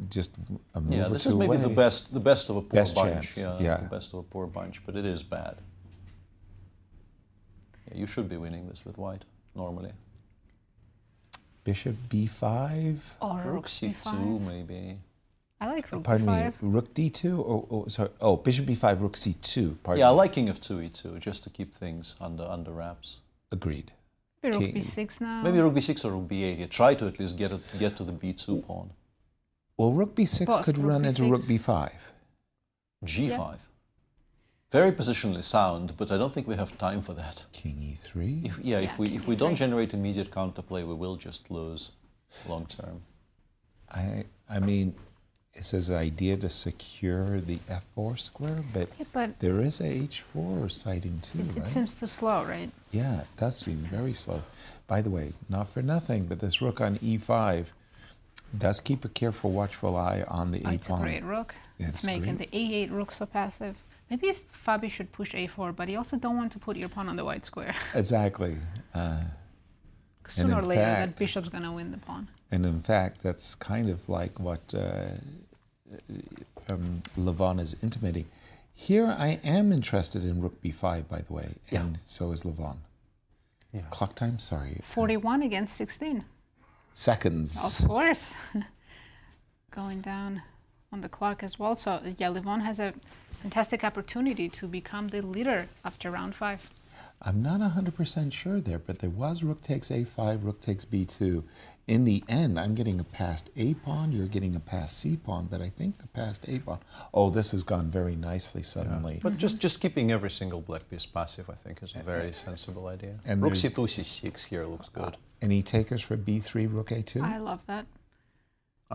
just a move Yeah, or this two is maybe away. the best of a poor Best bunch. chance, Yeah, the best of a poor bunch, but it is bad. Yeah, you should be winning this with white, normally. Bishop b5. Or Rook c2, maybe. I like rook Pardon d5. me, rook d2? Sorry. Oh, bishop b5, rook c2. Pardon Yeah, I me. like king f2, e2, just to keep things under wraps. Agreed. Maybe rook King- b6 now. Maybe rook b6 or rook b8. Yeah, try to at least get to the b2 pawn. Well, rook b6 Both, could rook run into b6. rook b5. g5. Yeah. Very positionally sound, but I don't think we have time for that. King e3. If we don't generate immediate counterplay, we will just lose long term. I mean, it's his idea to secure the f4 square, but, Yeah, but there is a h4 sighting too, it right? seems too slow, right? Yeah, it does seem very slow. By the way, not for nothing, but this rook on e5 does keep a careful, watchful eye on the Oh, a it's a pawn. great rook. It's It's making great. the a8 rook so passive. Maybe Fabi should push a4, but you also don't want to put your pawn on the white square. Exactly. Sooner or in later, fact- that bishop's going to win the pawn. And in fact, that's kind of like what Levon is intimating. Here, I am interested in rook b5, by the way, and so is Levon. Yeah. Clock time, sorry. 41 against 16. Seconds. Of course. Going down on the clock as well. So, yeah, Levon has a fantastic opportunity to become the leader after round 5. I'm not 100% sure there, but there was rook takes a5, rook takes b2. In the end, I'm getting a passed a pawn, you're getting a passed c pawn, but I think the passed a pawn. Oh, this has gone very nicely suddenly. But just keeping every single black piece passive, I think, is a very sensible idea. And Rook there's- c2, c6 here looks good. Any takers for b3, rook a2? I love that.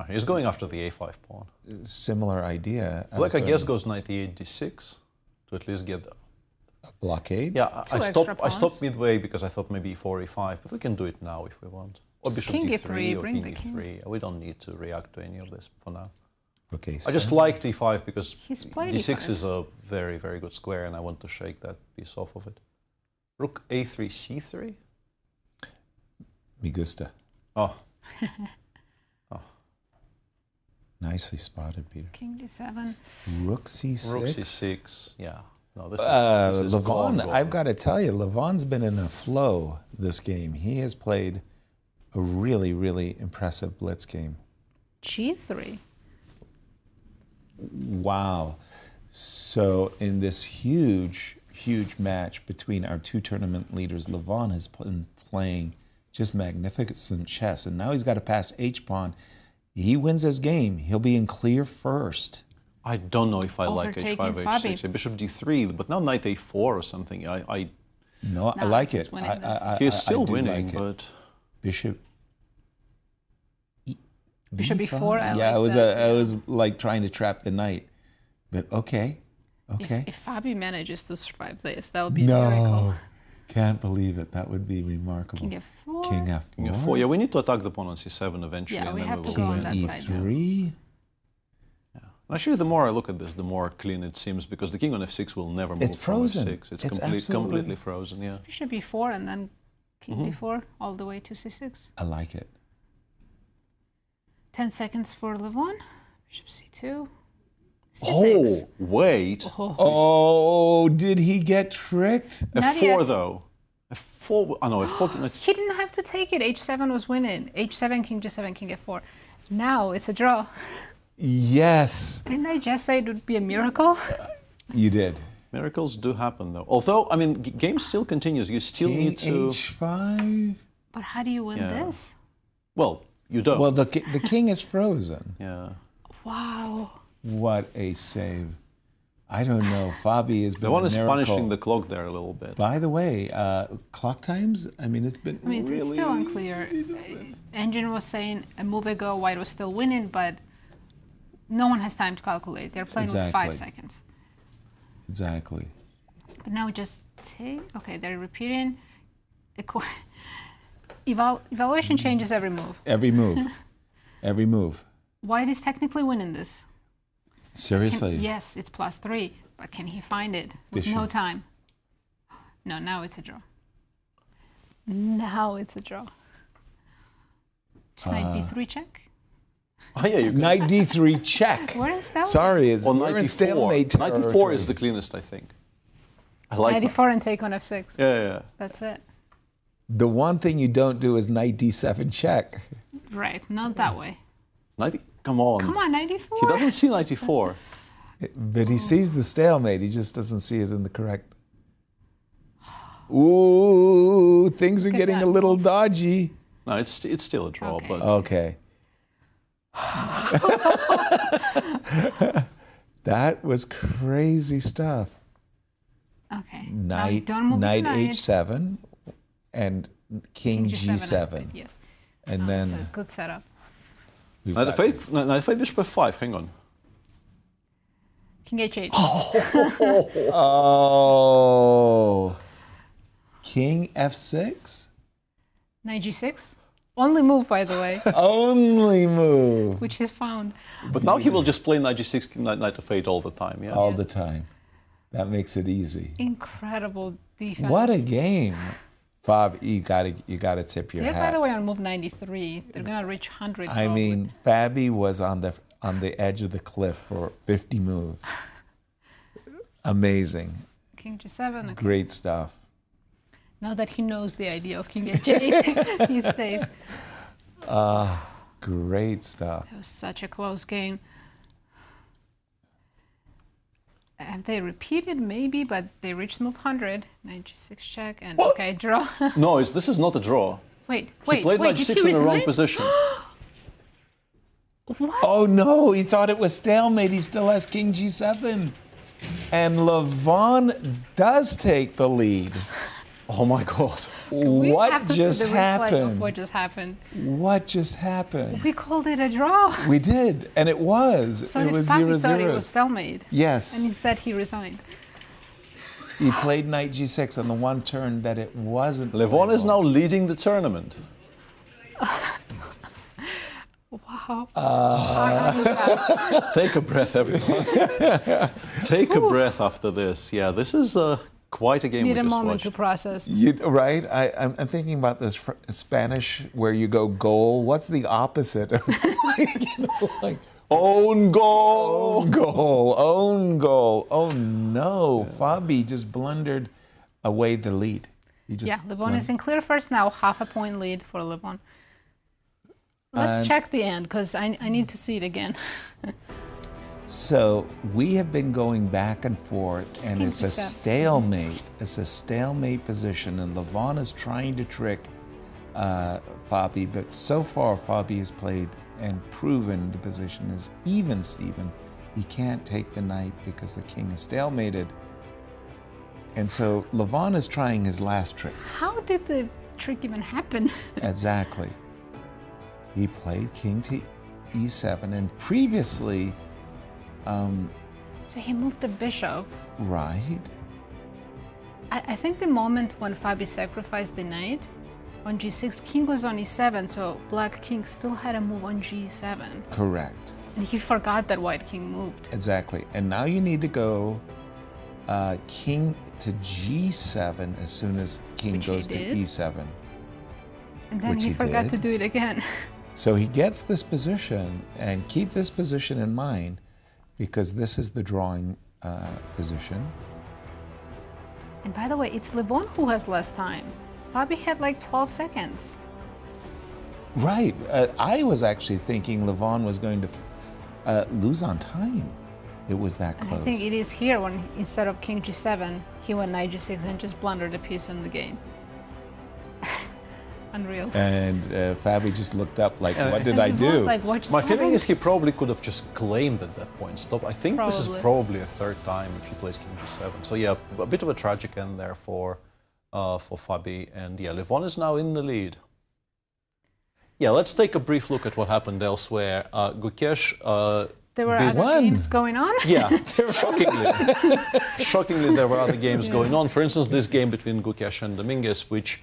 He's going after the a5 pawn. Similar idea. Black, I was guess, going- goes knight e8, d6 to at least get the... A blockade? Yeah, Two I extra pawns. stopped midway because I thought maybe e4, e5, but we can do it now if we want. Or Just bishop king d3 e3, or bring king the king. e3. We don't need to react to any of this for now. Rook a7. I just liked e5 because He's played d6 e5. is a very, very good square and I want to shake that piece off of it. Rook a3, c3? Me gusta. Oh. Nicely spotted, Peter. King d7. Rook c6. Rook c6, yeah. No, this is Levon, gone, gone. I've got to tell you, Levon's been in a flow this game. He has played a really, really impressive blitz game. g3. Wow. So in this huge, huge match between our two tournament leaders, Levon has been playing just magnificent chess. And now he's got to pass h-pawn. He wins his game. He'll be in clear first. I don't know if I like Overtaking h5, Fabi. h6. Bishop d3, but now knight a4 or something. No, I No, like this it. is winning this. I He's I still do winning, like it. but... Bishop. Bishop b4. I was like trying to trap the knight, but okay. If Fabi manages to survive this, that would be a miracle. Can't believe it. That would be remarkable. King f4. King f4. King f4. Yeah, we need to attack the pawn on c7 eventually. Yeah, and we then have we will to go on play. that side. e3. Actually, the more I look at this, the more clean it seems, because the king on f6 will never move It's frozen. from f6. It's completely frozen, yeah. Bishop b4 and then king d4 all the way to c6. I like it. 10 seconds for Levon. Bishop c2. C6. Oh, wait. Oh, did he get tricked? f4 though. f4. Oh no, f4. He didn't have to take it. h7 was winning. h7, king g7, king f4. Now it's a draw. Yes. Didn't I just say it would be a miracle? You did. Miracles do happen though. Although, I mean, game still continues. You still need to. h5. But how do you win this? Well, you don't. Well, the king is frozen. Yeah. Wow. What a save. I don't know. Fabi has been Levon a is miracle. punishing the clock there a little bit. By the way, clock times, I mean, it's been really... It's still unclear. Engine was saying a move ago White was still winning, but no one has time to calculate. They're playing with 5 seconds. Exactly. But now just take... Okay, they're repeating. Evaluation changes every move. Every move. Every move. White is technically winning this. Seriously? Yes, it's +3, but can he find it with no time? No, now it's a draw. Now it's a draw. Just knight b3 check. Oh yeah, you can. Knight d3 check. Where is that? Sorry, it's Well, we're in stalemate knight d4 is the cleanest, I think. I like knight d4 and take on f6. Yeah. That's it. The one thing you don't do is knight d7 check. Right, not that way. Come on. Come on, knight d4. He doesn't see knight d4. But he sees the stalemate. He just doesn't see it in the correct. Ooh, things are getting a little dodgy. No, it's still a draw, but okay. That was crazy stuff. Okay. Knight h7 and king g7. Yes. And then it's a good setup. Knight f8, bishop f5. Hang on. King h8. Oh. King f6? Knight g6. Only move, by the way. Only move. Which is found. But now he will just play knight g6, knight f8 all the time. Yeah. All the time. That makes it easy. Incredible defense. What a game. Fab, you gotta tip your They're, hat. by the way, on move 93. They're gonna reach 100. I mean, Fabi was on the edge of the cliff for 50 moves. Amazing. King g7. Okay. Great stuff. Now that he knows the idea of king h8, he's safe. Great stuff. It was such a close game. Have they repeated? Maybe, but they reached move 100. Knight g6 check and okay, draw. No, this is not a draw. Wait. He played knight g6 in the wrong position. What? Oh no, he thought it was stalemate. He still has king g7. And Levon does take the lead. Oh my God. What just happened? What just happened? What just happened? We called it a draw. We did, and it was. So it did was Fabi 0-0. thought it was stalemate. Yes. And instead he resigned. He played knight g6 on the one turn that it wasn't. Levon is now leading the tournament. Wow. Take a breath, everyone. Take a breath after this. Yeah, this is quite a game. Need we a just moment watched. to process. Right? I'm thinking about this Spanish where you go goal. What's the opposite? Like own goal. Own goal. Own goal. Oh no. Yeah. Fabi just blundered away the lead. Levon is in clear first now. Half a point lead for Levon. Let's check the end because I need to see it again. So we have been going back and forth, and it's a stalemate. It's a stalemate position, and Levon is trying to trick Fabi, but so far Fabi has played and proven the position is even, Stephen. He can't take the knight because the king is stalemated. And so Levon is trying his last tricks. How did the trick even happen? Exactly. He played king e7, and previously, So he moved the bishop. right? I think the moment when Fabi sacrificed the knight, on g6, king was on e7, so black king still had a move on g7. Correct. And he forgot that white king moved. Exactly. And now you need to go king to g7 as soon as king Which he goes to did. e7. And then Which he he forgot did. to do it again. So he gets this position, and keep this position in mind, because this is the drawing position. And by the way, it's Levon who has less time. Fabi had like 12 seconds. Right. I was actually thinking Levon was going to lose on time. It was that And close. I think it is here when instead of king g7, he went knight g6 and just blundered a piece in the game. Unreal. And Fabi just looked up like, what did And I Levon's do? like, what just My feeling happened? is he probably could have just claimed at that point. Stop. I think this is Probably. probably a third time if he plays king g7. So yeah, a bit of a tragic end there for Fabi. And yeah, Levon is now in the lead. Yeah, let's take a brief look at what happened elsewhere. Gukesh. There were beat- other games going on? Yeah, shockingly, there were other games going on. For instance, this game between Gukesh and Dominguez, which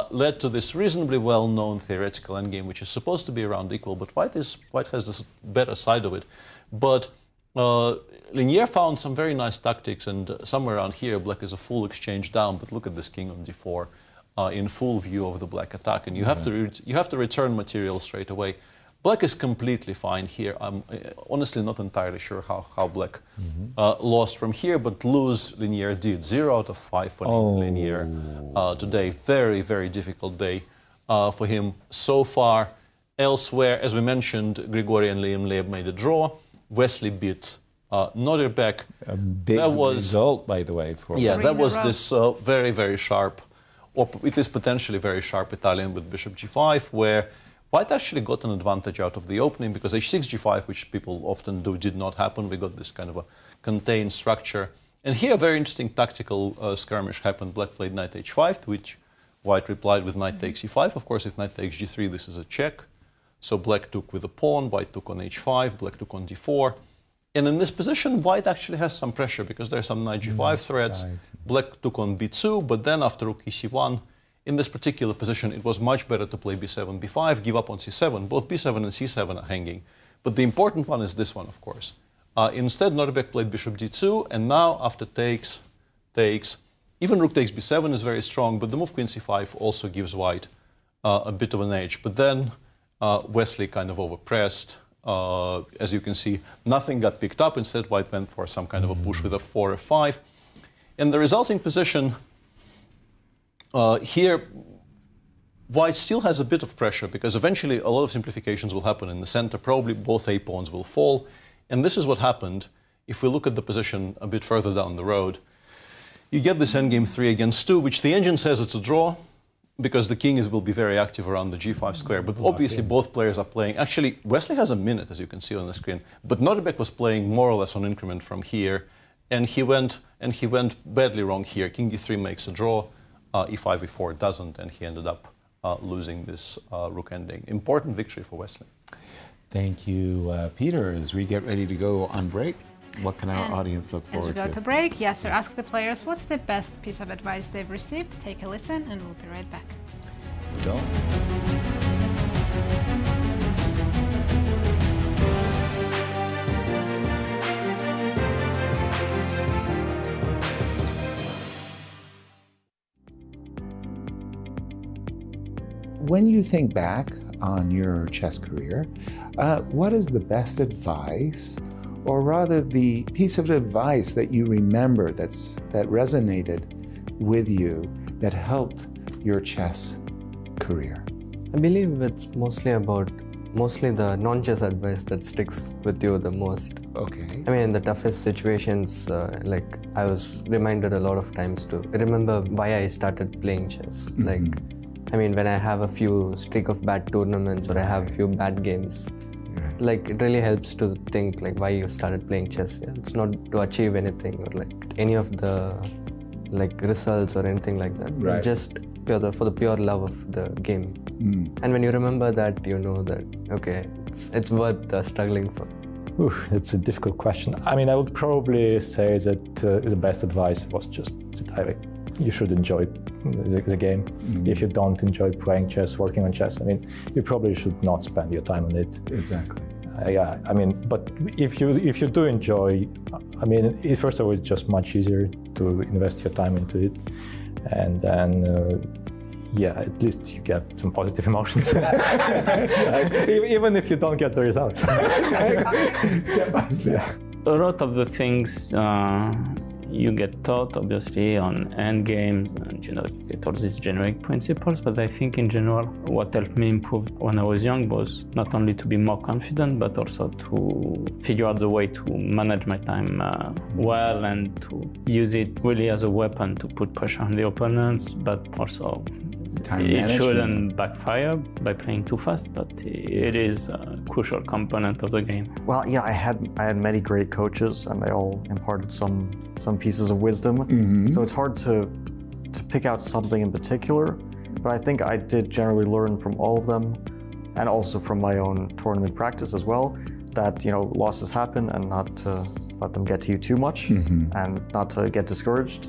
led to this reasonably well-known theoretical endgame, which is supposed to be around equal, but White has this better side of it. But Leinier found some very nice tactics, and somewhere around here, Black is a full exchange down. But look at this king on d4 in full view of the Black attack, and you have to return material straight away. Black is completely fine here. I'm honestly not entirely sure how Black lost from here, but lose Leinier did. 0 out of 5 for Leinier today. Very, very difficult day for him so far. Elsewhere, as we mentioned, Grigoriy and Liem made a draw. Wesley beat Nodirbek. A big result, by the way. For That was this very, very sharp, or at least potentially very sharp Italian with bishop g5, where White actually got an advantage out of the opening because h6, g5, which people often do, did not happen. We got this kind of a contained structure. And here a very interesting tactical skirmish happened. Black played knight h5, to which White replied with knight takes e5. Of course, if knight takes g3, this is a check. So Black took with a pawn, White took on h5, Black took on d4. And in this position, White actually has some pressure because there's some knight g5 threats. Black took on b2, but then after rook e c1, in this particular position, it was much better to play b7, b5, give up on c7. Both b7 and c7 are hanging. But the important one is this one, of course. Instead, Nodirbek played bishop d2, and now after takes, even rook takes b7 is very strong, but the move queen c5 also gives White a bit of an edge. But then Wesley kind of overpressed. As you can see, nothing got picked up. Instead, White went for some kind of a push with a 4 f5. And the resulting position here, White still has a bit of pressure because eventually a lot of simplifications will happen in the center. Probably both A pawns will fall. And this is what happened. If we look at the position a bit further down the road, you get this endgame 3 against 2, which the engine says it's a draw because the king will be very active around the g5 square. But obviously both players are playing. Actually, Wesley has a minute, as you can see on the screen. But Nodirbek was playing more or less on increment from here. And he went badly wrong here. King d3 makes a draw. E5, e4 doesn't, and he ended up losing this rook ending. Important victory for Wesley. Thank you, Peter. As we get ready to go on break, what can our audience look As we forward go to? to break, Yasser asked the players what's the best piece of advice they've received. Take a listen, and we'll be right back. Go. When you think back on your chess career, what is the best advice, or rather the piece of advice that you remember that resonated with you, that helped your chess career? I believe it's mostly the non-chess advice that sticks with you the most. Okay. I mean, in the toughest situations, like I was reminded a lot of times to remember why I started playing chess. Mm-hmm. Like, I mean, when I have a few streak of bad tournaments or I have a few bad games, like it really helps to think like why you started playing chess. Yeah? It's not to achieve anything or like any of the like results or anything like that. Right. Just for the pure love of the game. And when you remember that, you know that, okay, it's worth struggling for. Oof, it's a difficult question. I mean, I would probably say that the best advice was just that you should enjoy the game. If you don't enjoy playing chess, working on chess, I mean, you probably should not spend your time on it. Exactly. Yeah, I mean, but if you do enjoy, I mean, first of all, it's just much easier to invest your time into it, and then yeah, at least you get some positive emotions, even if you don't get the results. Step by step. A lot of the things you get taught, obviously, on end games, and you get all these generic principles. But I think in general, what helped me improve when I was young was not only to be more confident, but also to figure out the way to manage my time well and to use it really as a weapon to put pressure on the opponents, but also it shouldn't backfire by playing too fast, but it is a crucial component of the game. Well, yeah, I had many great coaches, and they all imparted some pieces of wisdom. So it's hard to pick out something in particular, but I think I did generally learn from all of them, and also from my own tournament practice as well, that losses happen, and not to let them get to you too much, and not to get discouraged.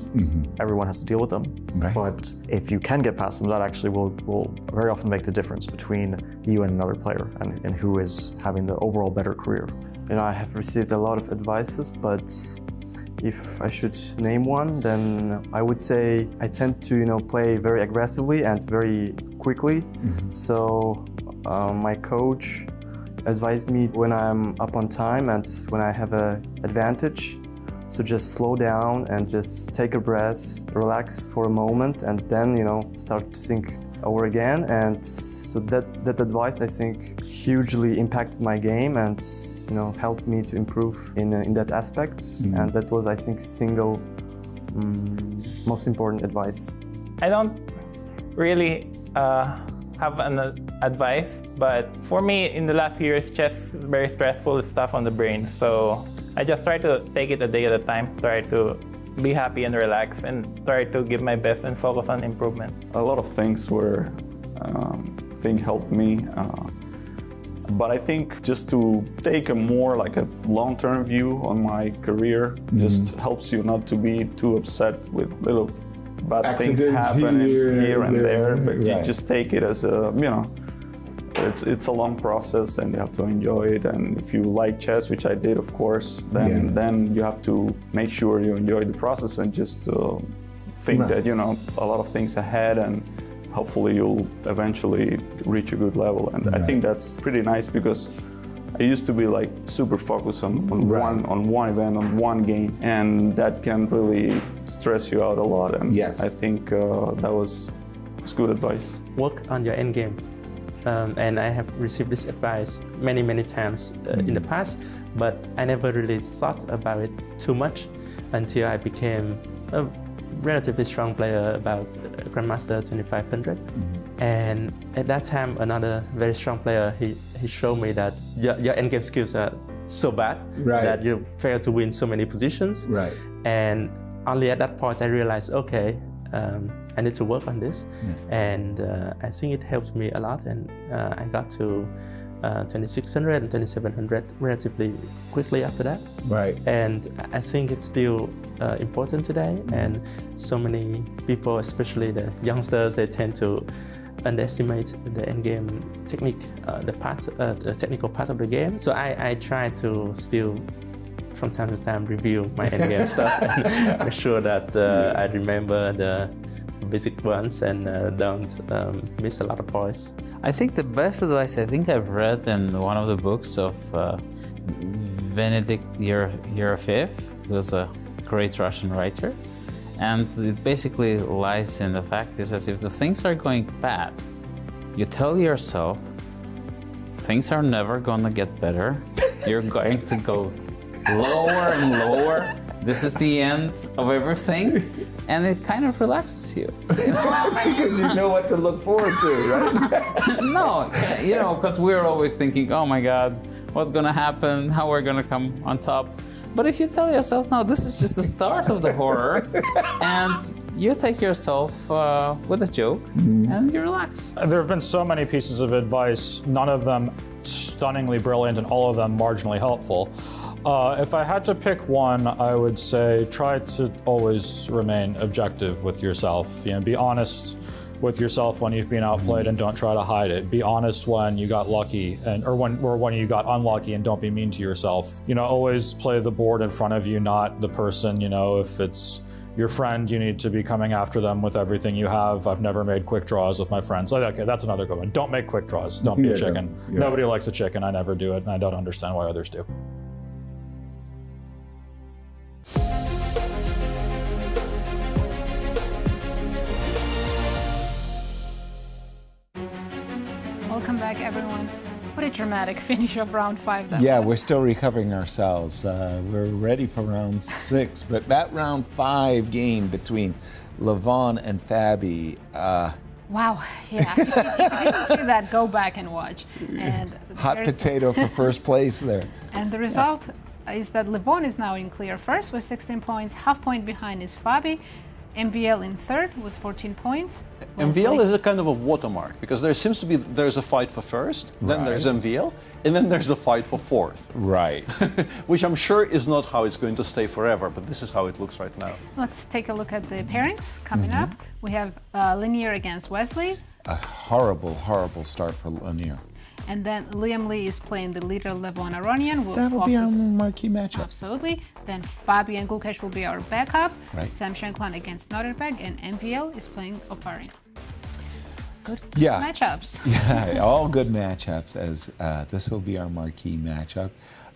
Everyone has to deal with them. Right. But if you can get past them, that actually will very often make the difference between you and another player, and who is having the overall better career. I have received a lot of advices, but if I should name one, then I would say I tend to play very aggressively and very quickly. So my coach advised me when I'm up on time and when I have an advantage, so just slow down and just take a breath, relax for a moment, and then start to think over again. And so that advice, I think, hugely impacted my game and helped me to improve in that aspect. And that was, I think, single most important advice. I don't really have an advice, but for me, in the last few years, chess very stressful stuff on the brain. So I just try to take it a day at a time, try to be happy and relax, and try to give my best and focus on improvement. A lot of things helped me, but I think just to take a more like a long-term view on my career just helps you not to be too upset with little bad accidents things happening here and there, but right. you just take it as it's a long process, and you have to enjoy it. And if you like chess, which I did, of course, then you have to make sure you enjoy the process and just think that a lot of things ahead, and hopefully you'll eventually reach a good level. And I think that's pretty nice, because I used to be like super focused on one event, on one game, and that can really stress you out a lot. And I think that was good advice. Work on your end game. And I have received this advice many times in the past, but I never really thought about it too much until I became a relatively strong player, about Grandmaster 2500. And at that time, another very strong player, he showed me that your endgame skills are so bad that you fail to win so many positions. And only at that point I realized, okay, I need to work on this. And I think it helped me a lot, and I got to 2600 and 2700 relatively quickly after that. And I think it's still important today, and so many people, especially the youngsters, they tend to underestimate the endgame technique, the technical part of the game. So I try to still, from time to time, review my endgame stuff and make sure that I remember the basic ones and don't miss a lot of points. I think the best advice I've read in one of the books of Benedict Yerofeev, who was a great Russian writer. And it basically lies in the fact is as if the things are going bad, you tell yourself things are never gonna get better. You're going to go lower and lower. This is the end of everything. And it kind of relaxes you. Because you know what to look forward to, right? No, because we're always thinking, oh my God, what's gonna happen? How we're gonna come on top? But if you tell yourself, no, this is just the start of the horror, and you take yourself with a joke, and you relax. There have been so many pieces of advice, none of them stunningly brilliant and all of them marginally helpful. If I had to pick one, I would say try to always remain objective with yourself. You know, be honest with yourself when you've been outplayed and don't try to hide it. Be honest when you got lucky or when you got unlucky, and don't be mean to yourself. You know, always play the board in front of you, not the person. You know, if it's your friend, you need to be coming after them with everything you have. I've never made quick draws with my friends. Okay, that's another good one. Don't make quick draws. Don't be a chicken. Nobody likes a chicken. I never do it, and I don't understand why others do. Welcome back, everyone. What a dramatic finish of round 5 that Yeah, was. we're still recovering ourselves. We're ready for round 6, but that round 5 game between Levon and Fabi. Wow, yeah. If you didn't see that, go back and watch. And Hot potato for first place there. And the result is that Levon is now in clear first with 16 points. Half point behind is Fabi. MVL in third with 14 points. MVL is a kind of a watermark because there's a fight for first, then there's MVL, and then there's a fight for fourth. Right. Which I'm sure is not how it's going to stay forever, but this is how it looks right now. Let's take a look at the pairings coming up. We have Leinier against Wesley. A horrible, horrible start for Leinier. And then Liem is playing the leader Levon Aronian. That'll be our marquee matchup. Absolutely. Then Fabi and Gukesh will be our backup. Right. Shankland against Nodirbek, and MVL is playing Oparin. Good matchups. Yeah, all good matchups, as this will be our marquee matchup.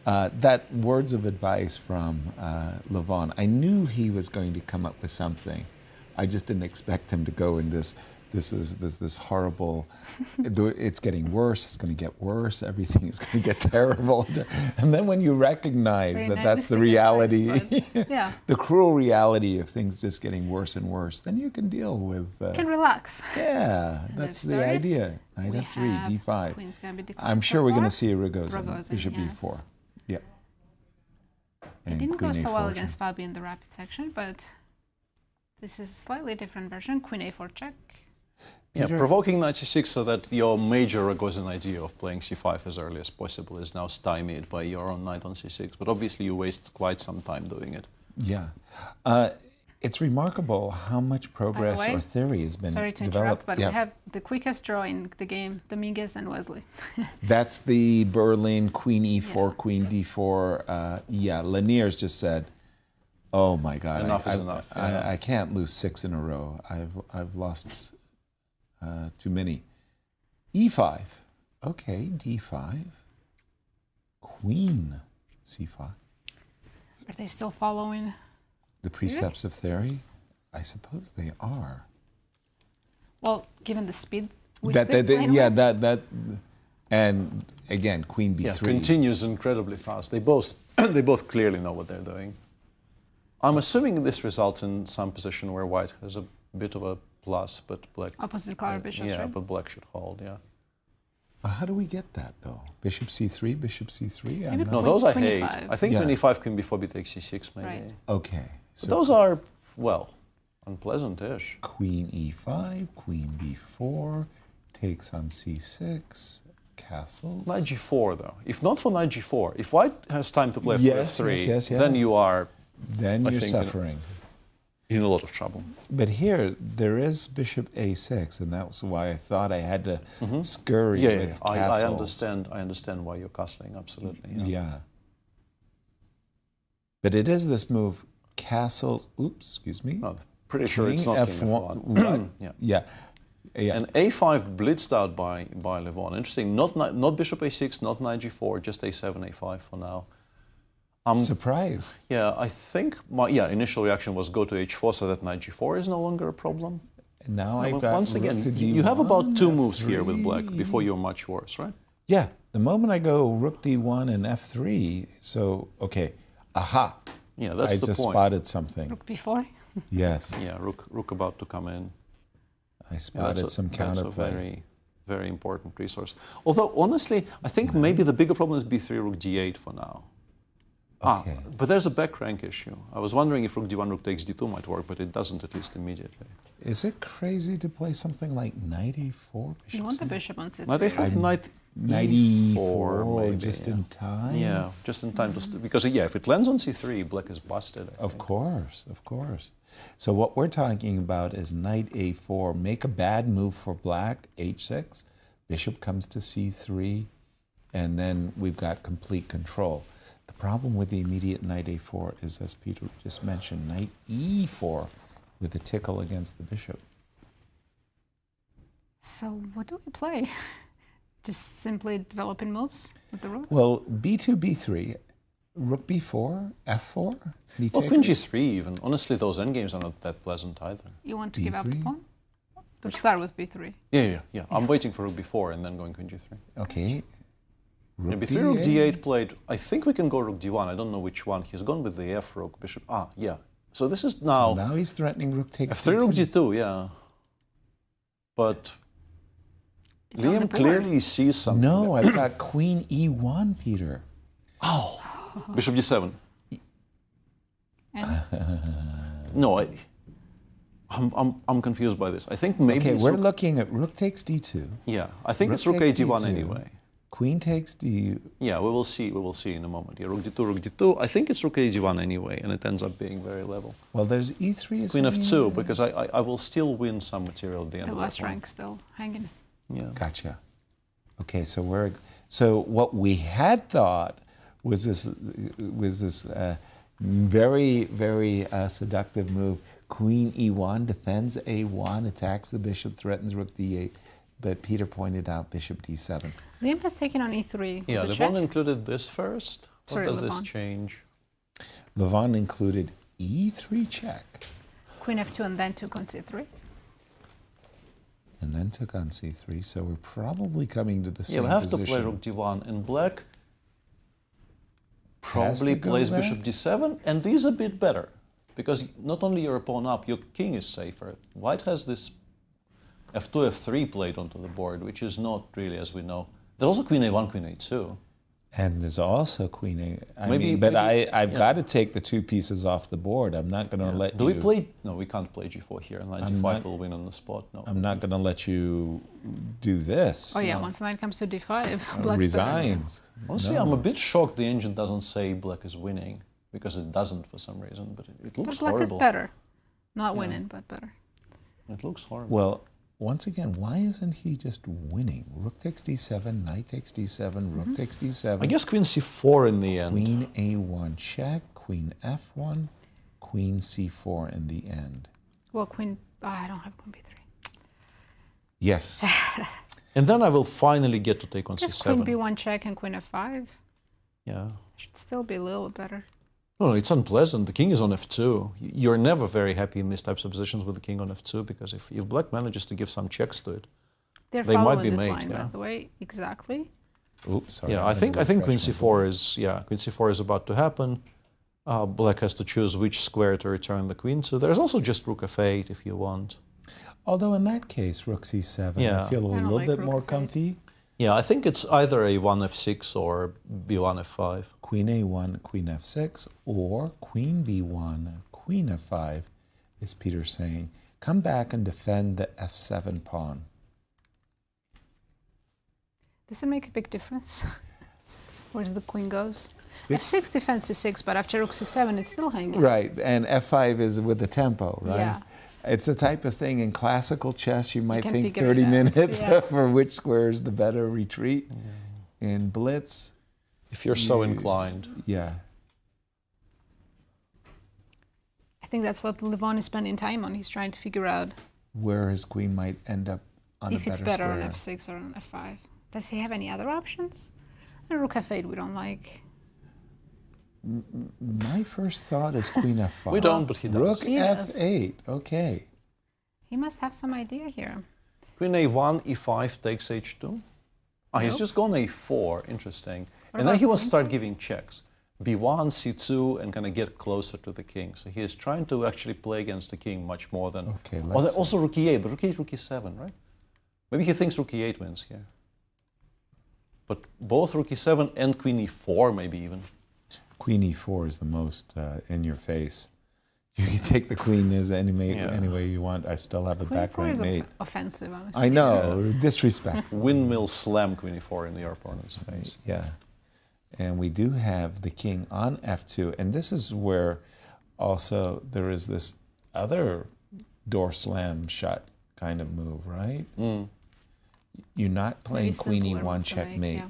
That words of advice from Levon, I knew he was going to come up with something. I just didn't expect him to go in this horrible, it's getting worse, it's going to get worse, everything is going to get terrible. And then when you recognize that's the reality, yeah. the cruel reality of things just getting worse and worse, then you can deal with... you can relax. Yeah, that's the idea. Knight f3, d5. I'm sure we're going to see Rogozin, bishop b4. Yeah. It didn't go so well against Fabi in the rapid section, but this is a slightly different version. Queen a4 check. Yeah, provoking knight c6 so that your major Rogozin idea of playing c5 as early as possible is now stymied by your own knight on c6. But obviously you waste quite some time doing it. Yeah. It's remarkable how much progress or theory has been developed. Sorry to interrupt, but we have the quickest draw in the game, Dominguez and Wesley. That's the Berlin queen e4, queen d4. Yeah, Leinier's just said, oh my God, enough is enough. Yeah. I can't lose 6 in a row. I've lost too many. e5. Okay, d5. Queen c5. Are they still following the precepts of theory? I suppose they are. Well, given the speed. And again, queen b3. Yeah, continues incredibly fast. They both clearly know what they're doing. I'm assuming this results in some position where white has a bit of a plus, but black... Opposite color bishops, yeah, right? but black should hold, yeah. How do we get that, though? Bishop c3, bishop c3? No, those I hate. I think queen e5, queen b4, b takes c6, maybe. Right. Okay. So those are, well, unpleasant-ish. Queen e5, queen b4, takes on c6, castle. Knight g4, though. If not for knight g4, if white has time to play for f3, then you are... Then you're suffering. In a lot of trouble. But here, there is bishop a6, and that was why I thought I had to scurry with castles. I understand why you're castling, absolutely. Yeah. But it is this move, castles, oops, excuse me. No, pretty sure it's not f1. Right. Yeah. And a5 blitzed out by Levon. Interesting, not bishop a6, not knight g4, just a7, a5 for now. Surprise. Yeah, I think my initial reaction was go to h4 so that knight g4 is no longer a problem. And now I've got once again, you have about 2 moves here with black before you're much worse, right? Yeah, the moment I go rook d1 and f3, so, okay, aha. Yeah, that's the point. I just spotted something. Rook b4? Yes. Yeah, rook about to come in. I spotted some counterplay. That's a very, very important resource. Although, honestly, I think maybe the bigger problem is b3, rook d8 for now. Okay. But there's a back rank issue. I was wondering if rook d1, rook takes d2 might work, but it doesn't, at least immediately. Is it crazy to play something like knight a4? You want the bishop on c3. Knight a4, knight e4, maybe, just in time? Yeah, just in time to... Because, yeah, if it lands on c3, black is busted. Of course, of course. So what we're talking about is knight a4, make a bad move for black, h6, bishop comes to c3, and then we've got complete control. The problem with the immediate knight a4 is, as Peter just mentioned, knight e4 with a tickle against the bishop. So what do we play? Just simply developing moves with the rook? Well, b2, b3, rook b4, f4. Well, queen g3 even. Honestly, those endgames are not that pleasant either. You want to give up the pawn? To start with b3. Yeah. I'm waiting for rook b4 and then going queen g3. Okay. Rook b3, rook d8 played. I think we can go rook d1. I don't know which one. He's gone with the f rook, bishop. Yeah. So this is now... So now he's threatening rook takes f3, rook d2, yeah. But Liem clearly sees something. No, I've got queen e1, Peter. Oh, bishop d7. And? No, I'm confused by this. I think maybe we're looking at rook takes d2. Yeah, I think it's rook a1 anyway. Queen takes d... Yeah, we will see in a moment. Yeah, rook d2. I think it's rook a1 anyway, and it ends up being very level. Well, there's e3. Queen f2, because I will still win some material at the end of the last that one. rank still hanging. Yeah. Gotcha. Okay, so what we had thought was this very, very seductive move. Queen e1 defends a1, attacks the bishop, threatens rook d8. But Peter pointed out bishop d7. Liem has taken on e3. Yeah, Levon included this first. What does this change? Levon included e3 check. Queen f2 and then took on c3. And then took on c3, so we're probably coming to the same position. Yeah, we have position. to play rook d1, and black probably plays bishop d7, and is a bit better. Because not only your pawn up, your king is safer. White has this f2, f3 played onto the board, which is not really, as we know. There's also queen a1, queen a2. And there's also queen a... I've got to take the two pieces off the board. I'm not going to let you... Do we play... No, we can't play g4 here. Knight g5 will win on the spot. No. I'm not going to let you do this. Oh yeah, once knight comes to d5, black resigns. Honestly, I'm a bit shocked the engine doesn't say black is winning, because it doesn't for some reason, but it looks black horrible. Is better. Not winning, but better. It looks horrible. Well, once again, why isn't he just winning? Rook takes d7, knight takes d7, rook takes d7. I guess queen c4 in the end. Queen a1 check, queen f1, queen c4 in the end. Well, queen... I don't have queen b3. Yes. And then I will finally get to take on Just c7. queen b1 check and queen f5. Yeah. Should still be a little better. No, it's unpleasant. The king is on f2. You're never very happy in these types of positions with the king on f2, because if black manages to give some checks to it, they might be this made. Line, by the way, exactly. Oops, sorry. Yeah, I think queen c4 is queen c4 is about to happen. Black has to choose which square to return the queen to. There's also just rook f8 if you want. Although in that case, rook c7, I feel a little bit more comfy. Yeah, I think it's either a 1 f6 or b1 f5. Queen a1, queen f6, or queen b1, queen f5, is Peter saying. Come back and defend the f7 pawn. Does it make a big difference? Where the queen goes? f6 defends c6, but after rook c7, it's still hanging. Right, and f5 is with the tempo, right? Yeah. It's the type of thing in classical chess you might think figure 30 it out. minutes Yeah. for which square is the better retreat. In Blitz, if you're so inclined. Yeah. I think that's what Levon is spending time on. He's trying to figure out where his queen might end up on if a it's better better square. on f6 or on f5. Does he have any other options? And rook f8 we don't like. My first thought is queen f5. We don't, but he does. Rook He does. f8, okay. He must have some idea here. Queen a1, e5 takes h2. He's just gone a4, interesting. What And then about he wants to queen start giving checks. b1, c2, and kind of get closer to the king. So he is trying to actually play against the king much more than... Okay, Oh, let's also rook e8, but rook e8, rook e7, right? Maybe he thinks rook e8 wins here. But both rook e7 and queen e4 maybe even. Queen e4 is the most in your face. You can take the queen as any way you want. I still have a back rank mate. Offensive, honestly. I know, disrespectful. Windmill slam queen e4 in your opponent's face. Yeah. And we do have the king on f2. And this is where also there is this other door slam shot kind of move, right? Mm. You're not playing queen e1 checkmate. Yeah.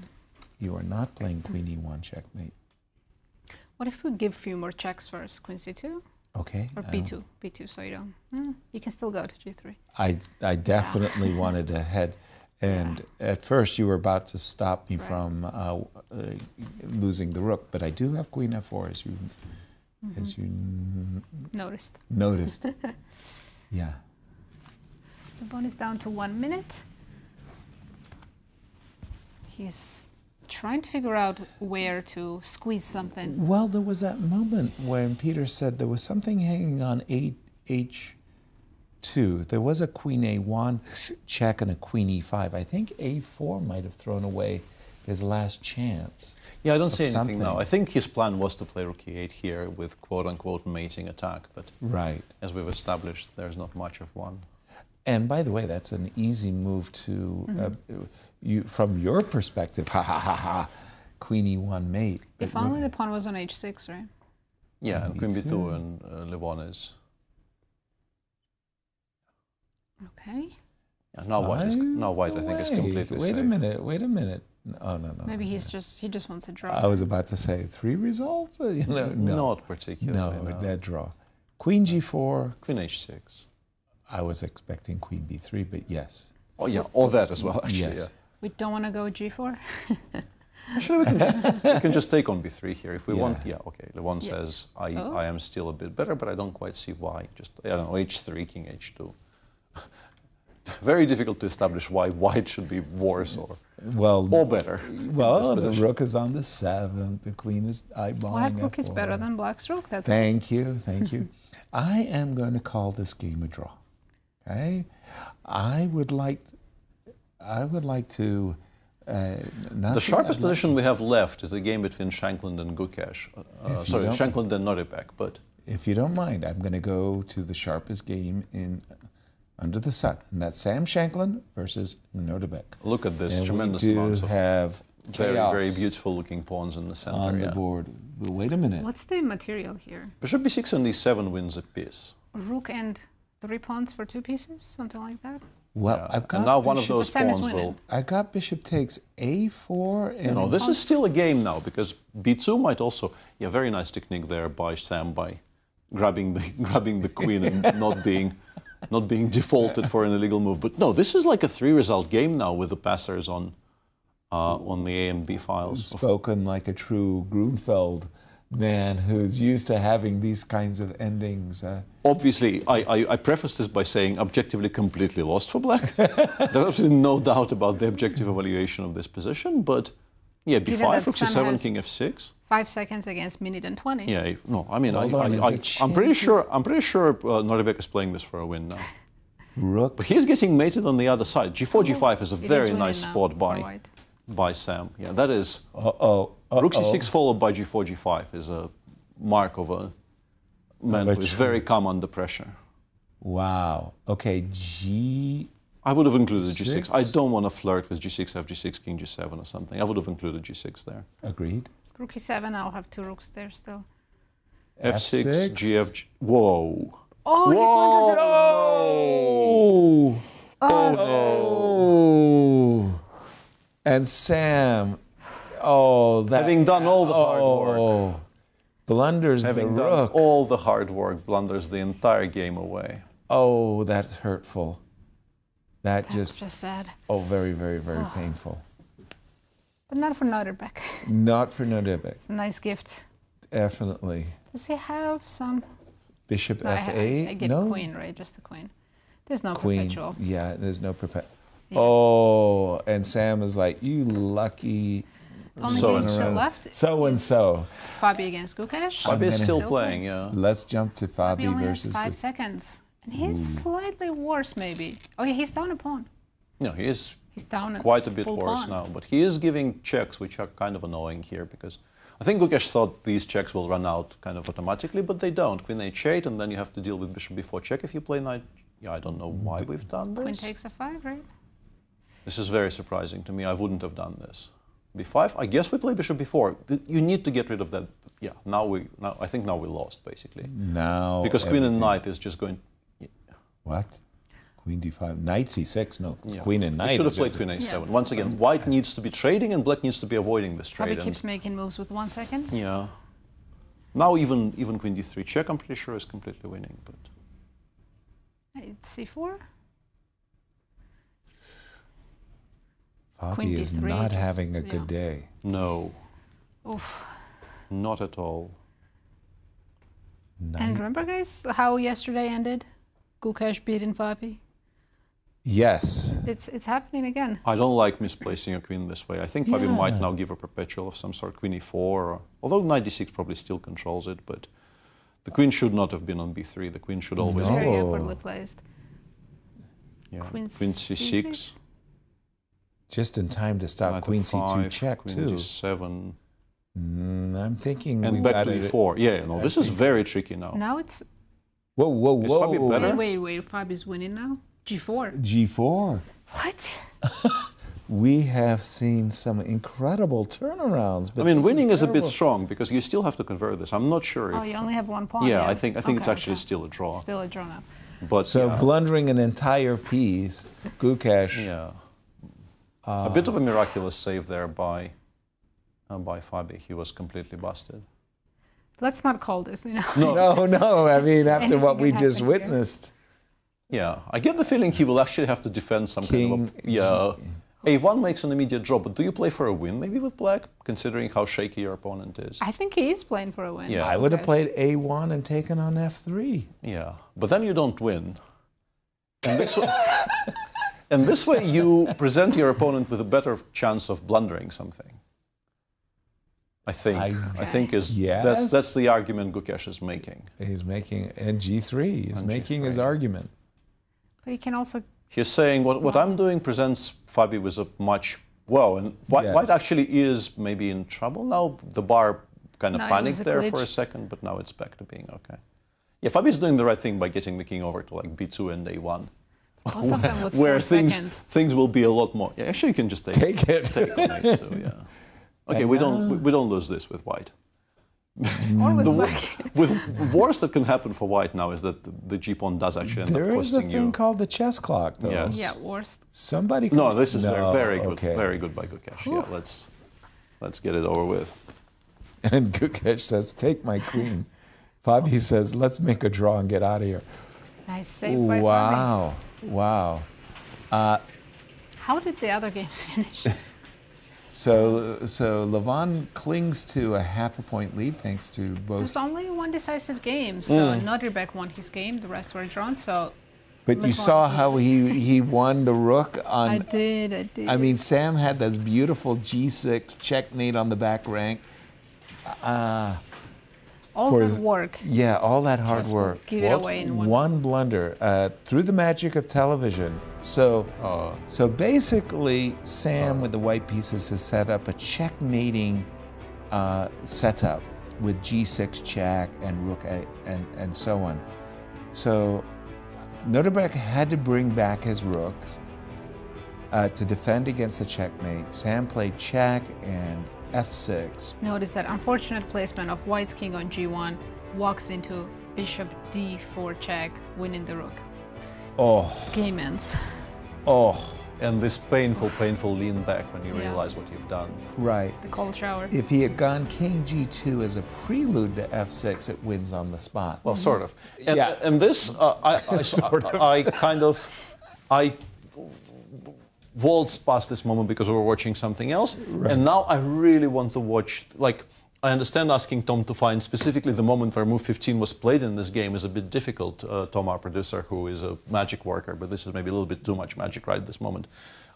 You are not playing queen e1 checkmate. What if we give a few more checks first? Queen c2? Okay. Or b2. B2, so you don't. You can still go to g3. I definitely wanted to head. And at first you were about to stop me from losing the rook, but I do have queen f4 as you noticed. Yeah. Levon is down to 1 minute. He's trying to figure out where to squeeze something. Well, there was that moment when Peter said there was something hanging on h2. There was a queen a1 check and a queen e5. I think a4 might have thrown away his last chance. Yeah, I don't see anything now. I think his plan was to play rook e8 here with quote-unquote mating attack, but as we've established, there's not much of one. And by the way, that's an easy move to, from your perspective, queen e1 mate. If only the pawn was on h6, right? Yeah, and queen b2 and Levon is... Okay. Yeah, now white I think is completely safe. Wait a minute. Oh, no. Maybe he just wants a draw. I was about to say 3 results? No. Not particularly. No, dead draw. Queen g4. Queen h6. I was expecting queen b3, but yes. Oh, yeah, all that as well, actually. Yes. We don't want to go g4? Actually, we can just take on b3 here if we want. Yeah, okay. Levon says, I am still a bit better, but I don't quite see why. Just, I don't know, h3, king h2. Very difficult to establish why white should be worse or better. Well, the rook is on the 7th. The queen is eyeballing. Black rook is better than black's rook. That's Thank you. I am going to call this game a draw. Okay, I would like to. The sharpest position we have left is a game between Shankland and Gukesh. Shankland and Nodirbek. But if you don't mind, I'm going to go to the sharpest game under the sun, and that's Sam Shankland versus Nodirbek. Look at this tremendous amount of very beautiful looking pawns in the center on the board. But wait a minute. What's the material here? Bishop b6 and d7 wins a piece. Rook and 3 pawns for 2 pieces, something like that. Well, I've got and now one of those pawns will. I got bishop takes a4 and. No, this is still a game now because b2 might also. Yeah, very nice technique there by Sam by grabbing the queen and not being defaulted for an illegal move. But no, this is like a 3-result game now with the passers on the A and B files. Spoken like a true Grunfeld man who's used to having these kinds of endings. Obviously, I preface this by saying objectively completely lost for black. There's absolutely no doubt about the objective evaluation of this position, but yeah, b5, rook c7, king f6. 5 seconds against minute and 20. Yeah, no, I mean, I'm pretty sure Nodirbek is playing this for a win now. Rook. But he's getting mated on the other side. g4, g5 is a very nice spot by Sam. Yeah, that is. Rook c6 followed by g4, g5 is a mark of a man who is very calm under pressure. Wow. Okay, I would have included g6. I don't want to flirt with g6, f g6, king g7 or something. I would have included g6 there. Agreed. Rook e7, I'll have 2 rooks there still. f6, gf, whoa. Oh, whoa! Oh! And Sam, having done all the hard work. Blunders the rook. Having done all the hard work, blunders the entire game away. Oh, that's hurtful. That's just sad. Oh, very, very, very painful. But not for Nodirbek. Not for Nodirbek. It's a nice gift. Definitely. Does he have some? Bishop no, f8? I get queen, right? Just the queen. There's no perpetual. Yeah, there's no perpetual. Yeah. Oh, and Sam is like, you lucky. So-and-so left. So-and-so. Fabi against Gukesh. Fabi is still playing, yeah. Let's jump to Fabi only versus has 5 seconds. And he's slightly worse, maybe. Oh, yeah, he's down a pawn. No, he is down quite a bit worse now. But he is giving checks, which are kind of annoying here, because I think Gukesh thought these checks will run out kind of automatically, but they don't. Queen h8, and then you have to deal with bishop b4 check if you play knight. Yeah, I don't know why we've done this. Queen takes a5, right? This is very surprising to me. I wouldn't have done this. b5. I guess we play bishop b4. You need to get rid of that. Yeah. I think now we lost basically. Now. Because queen and knight is just going. Yeah. What? Queen d5, knight c6. No. Yeah. Queen and knight. You should have played queen a7. Yeah. Once again, white needs to be trading and black needs to be avoiding this trade. Probably keeps making moves with 1 second. Yeah. Now even queen d3 check, I'm pretty sure is completely winning. But. It's c4. Fabi is not having a good day. No. Oof. Not at all. And remember, guys, how yesterday ended? Gukesh beating Fabi? Yes. It's happening again. I don't like misplacing a queen this way. I think Fabi might now give a perpetual of some sort, queen e4, although knight d6 probably still controls it, but the queen should not have been on b3. The queen should always be. Very awkwardly placed. Yeah. Queen c6. Just in time to stop queen c2 check, queen too. d7. I'm thinking and back to e4. Yeah, no, this is very tricky now. Now it's... Whoa, whoa, whoa. Is Fabi better? Wait, Fabi's winning now? G4. G4. What? We have seen some incredible turnarounds. But I mean, winning is a bit strong because you still have to convert this. I'm not sure if... Oh, you only have 1 pawn. Yeah, I think it's actually still a draw. Still a draw now. But so blundering an entire piece, Gukesh. Yeah. A bit of a miraculous save there by Fabi. He was completely busted. Let's not call this, you know. No. I mean, after what we just witnessed. Yeah, I get the feeling he will actually have to defend some kind of a... Yeah. A1 makes an immediate draw, but do you play for a win maybe with black, considering how shaky your opponent is? I think he is playing for a win. Yeah. I would have played A1 and taken on F3. Yeah, but then you don't win. And this way, and this way you present your opponent with a better chance of blundering something. I think that's the argument Gukesh is making. He's making, and G3 is making his argument. But he can also... He's saying what I'm doing presents Fabi with a much... and white actually is maybe in trouble now. The bar kind of panicked there for a second, but now it's back to being okay. Yeah, Fabi's doing the right thing by getting the king over to like B2 and A1. Where things will be a lot more... Yeah, actually you can just take it. Take on it, so yeah. Okay, we don't lose this with white. Or with black. With worst that can happen for white now is that the g-pawn does actually end up costing you. There is a thing called the chess clock, though. Yes. Yeah, worst. Somebody. No, this is very good. Okay. Very good by Gukesh. Yeah, let's get it over with. And Gukesh says, "Take my queen." Fabi says, "Let's make a draw and get out of here." Nice save by Fabi. Wow. How did the other games finish? So Levon clings to a half a point lead thanks to both. There's only one decisive game, so Nodirbek won his game, the rest were drawn, so... But you saw how he won the rook on... I did. I mean, Sam had this beautiful G6 checkmate on the back rank. All that work. Yeah, all that hard work. Give it away in one blunder through the magic of television. So basically, Sam with the white pieces has set up a checkmating setup with G6 check and rook A and so on. So Nodirbek had to bring back his rooks to defend against the checkmate. Sam played check and F6. Notice that unfortunate placement of white's king on G1 walks into bishop D4 check, winning the rook. Oh. Game ends. Oh. And this painful lean back when you realize what you've done. Right. The cold shower. If he had gone king G2 as a prelude to F6, it wins on the spot. Well, sort of. And, and this, I waltzed past this moment because we were watching something else, and now I really want to watch, like, I understand asking Tom to find specifically the moment where move 15 was played in this game is a bit difficult, Tom, our producer, who is a magic worker, but this is maybe a little bit too much magic right at this moment.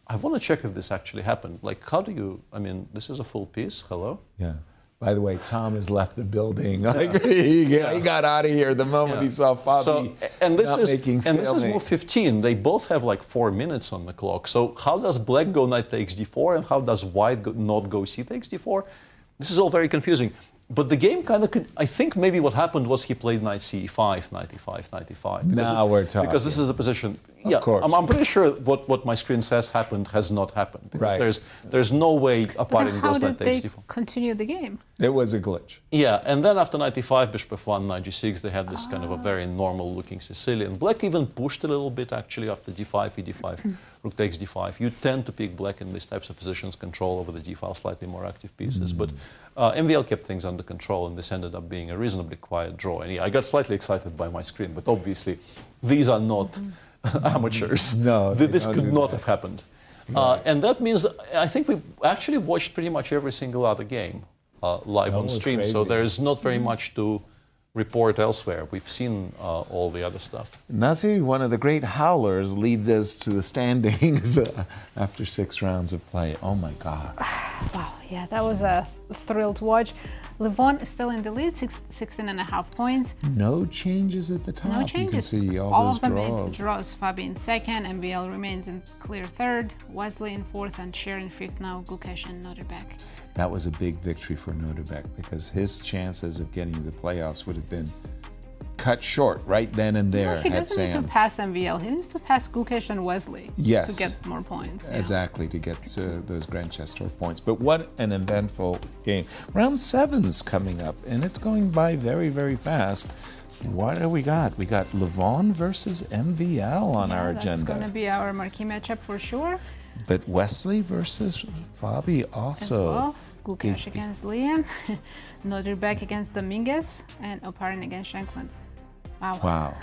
I want to check if this actually happened. Like, how do you, I mean, this is a full piece, hello? Yeah. By the way, Tom has left the building. Like, he got out of here the moment he saw Fabi this is move 15. They both have like 4 minutes on the clock. So how does black go knight takes d4 and how does white not go c takes d4? this is all very confusing. But the game kind of, I think maybe what happened was he played knight c5, knight e5, knight e5. Now we're talking. Because this is a position. Of Yeah, course. I'm pretty sure what my screen says happened has not happened. Because Right. there's no way But Oparin then how goes knight did takes they d4. continue the game? It was a glitch. Yeah, and then after knight e5, bishop f1, knight g6, they had this kind of a very normal-looking Sicilian. Black even pushed a little bit, actually, after d5, e d5, rook takes d5. You tend to pick black in these types of positions, control over the d-file, slightly more active pieces. But MVL kept things under control, and this ended up being a reasonably quiet draw. And yeah, I got slightly excited by my screen, but obviously, these are not amateurs. No, This don't could do not that. have happened. And that means I think we actually watched pretty much every single other game live That on was stream, so crazy. there is not very much to report elsewhere. We've seen all the other stuff. Nazi, one of the great howlers, lead us to the standings after 6 rounds of play. Oh my God. Wow, yeah, that was a thrill to watch. Levon is still in the lead, 16.5 points. No changes at the top. No changes. You can see all those of them draws. in draws. Fabi in second, MVL remains in clear third, Wesley in fourth, and Cher in fifth now, Gukesh and Nodirbek. That was a big victory for Nodirbek because his chances of getting to the playoffs would have been cut short right then and there He had doesn't need Sam. to pass MVL, he needs to pass Gukesh and Wesley Yes. to get more points. Yeah. Exactly, to get those Grand Chess Tour points. But what an eventful game. Round 7's coming up, and it's going by very, very fast. What do we got? We got Levon versus MVL on our That's agenda. going to be our marquee matchup for sure. But Wesley versus Fabi also. As well. Gukesh against Liem, Nodirbek against Dominguez, and Oparin against Shankland. Wow. Wow.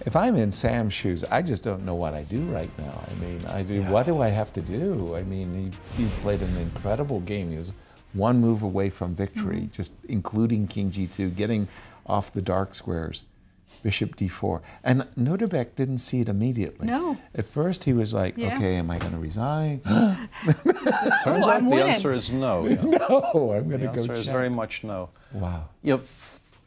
If I'm in Sam's shoes, I just don't know what I do right now. I mean, what do I have to do? I mean, he played an incredible game. He was one move away from victory, just including King G2, getting off the dark squares, Bishop D4. And Nodirbek didn't see it immediately. No. At first he was like, Yeah. okay, am I going to resign? Turns out I'm the winning. answer is no. Yeah. No, I'm going The to go answer is check. very much no. Wow. Yeah,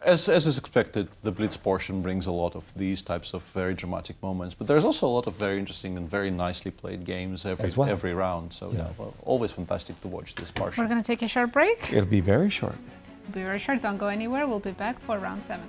as is expected, the Blitz portion brings a lot of these types of very dramatic moments, but there's also a lot of very interesting and very nicely played games every round. So yeah, well, always fantastic to watch this portion. We're going to take a short break. It'll be very short. Be very short, don't go anywhere. We'll be back for round 7.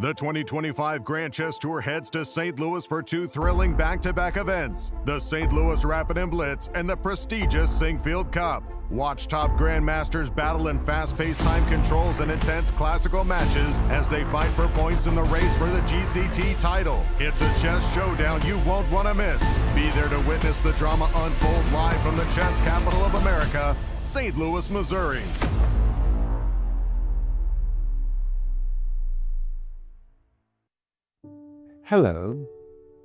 The 2025 Grand Chess Tour heads to St. Louis for 2 thrilling back-to-back events, the St. Louis Rapid Blitz and the prestigious Sinkfield Cup. Watch top grandmasters battle in fast-paced time controls and intense classical matches as they fight for points in the race for the GCT title. It's a chess showdown you won't want to miss. Be there to witness the drama unfold live from the chess capital of America, St. Louis, Missouri. Hello,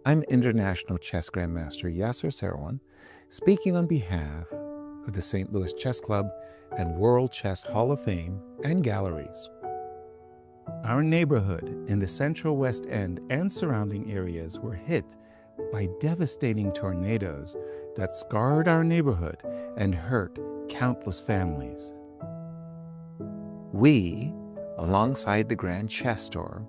I'm International Chess Grandmaster Yasser Seirawan, speaking on behalf of the St. Louis Chess Club and World Chess Hall of Fame and Galleries. Our neighborhood in the Central West End and surrounding areas were hit by devastating tornadoes that scarred our neighborhood and hurt countless families. We, alongside the Grand Chess Tour,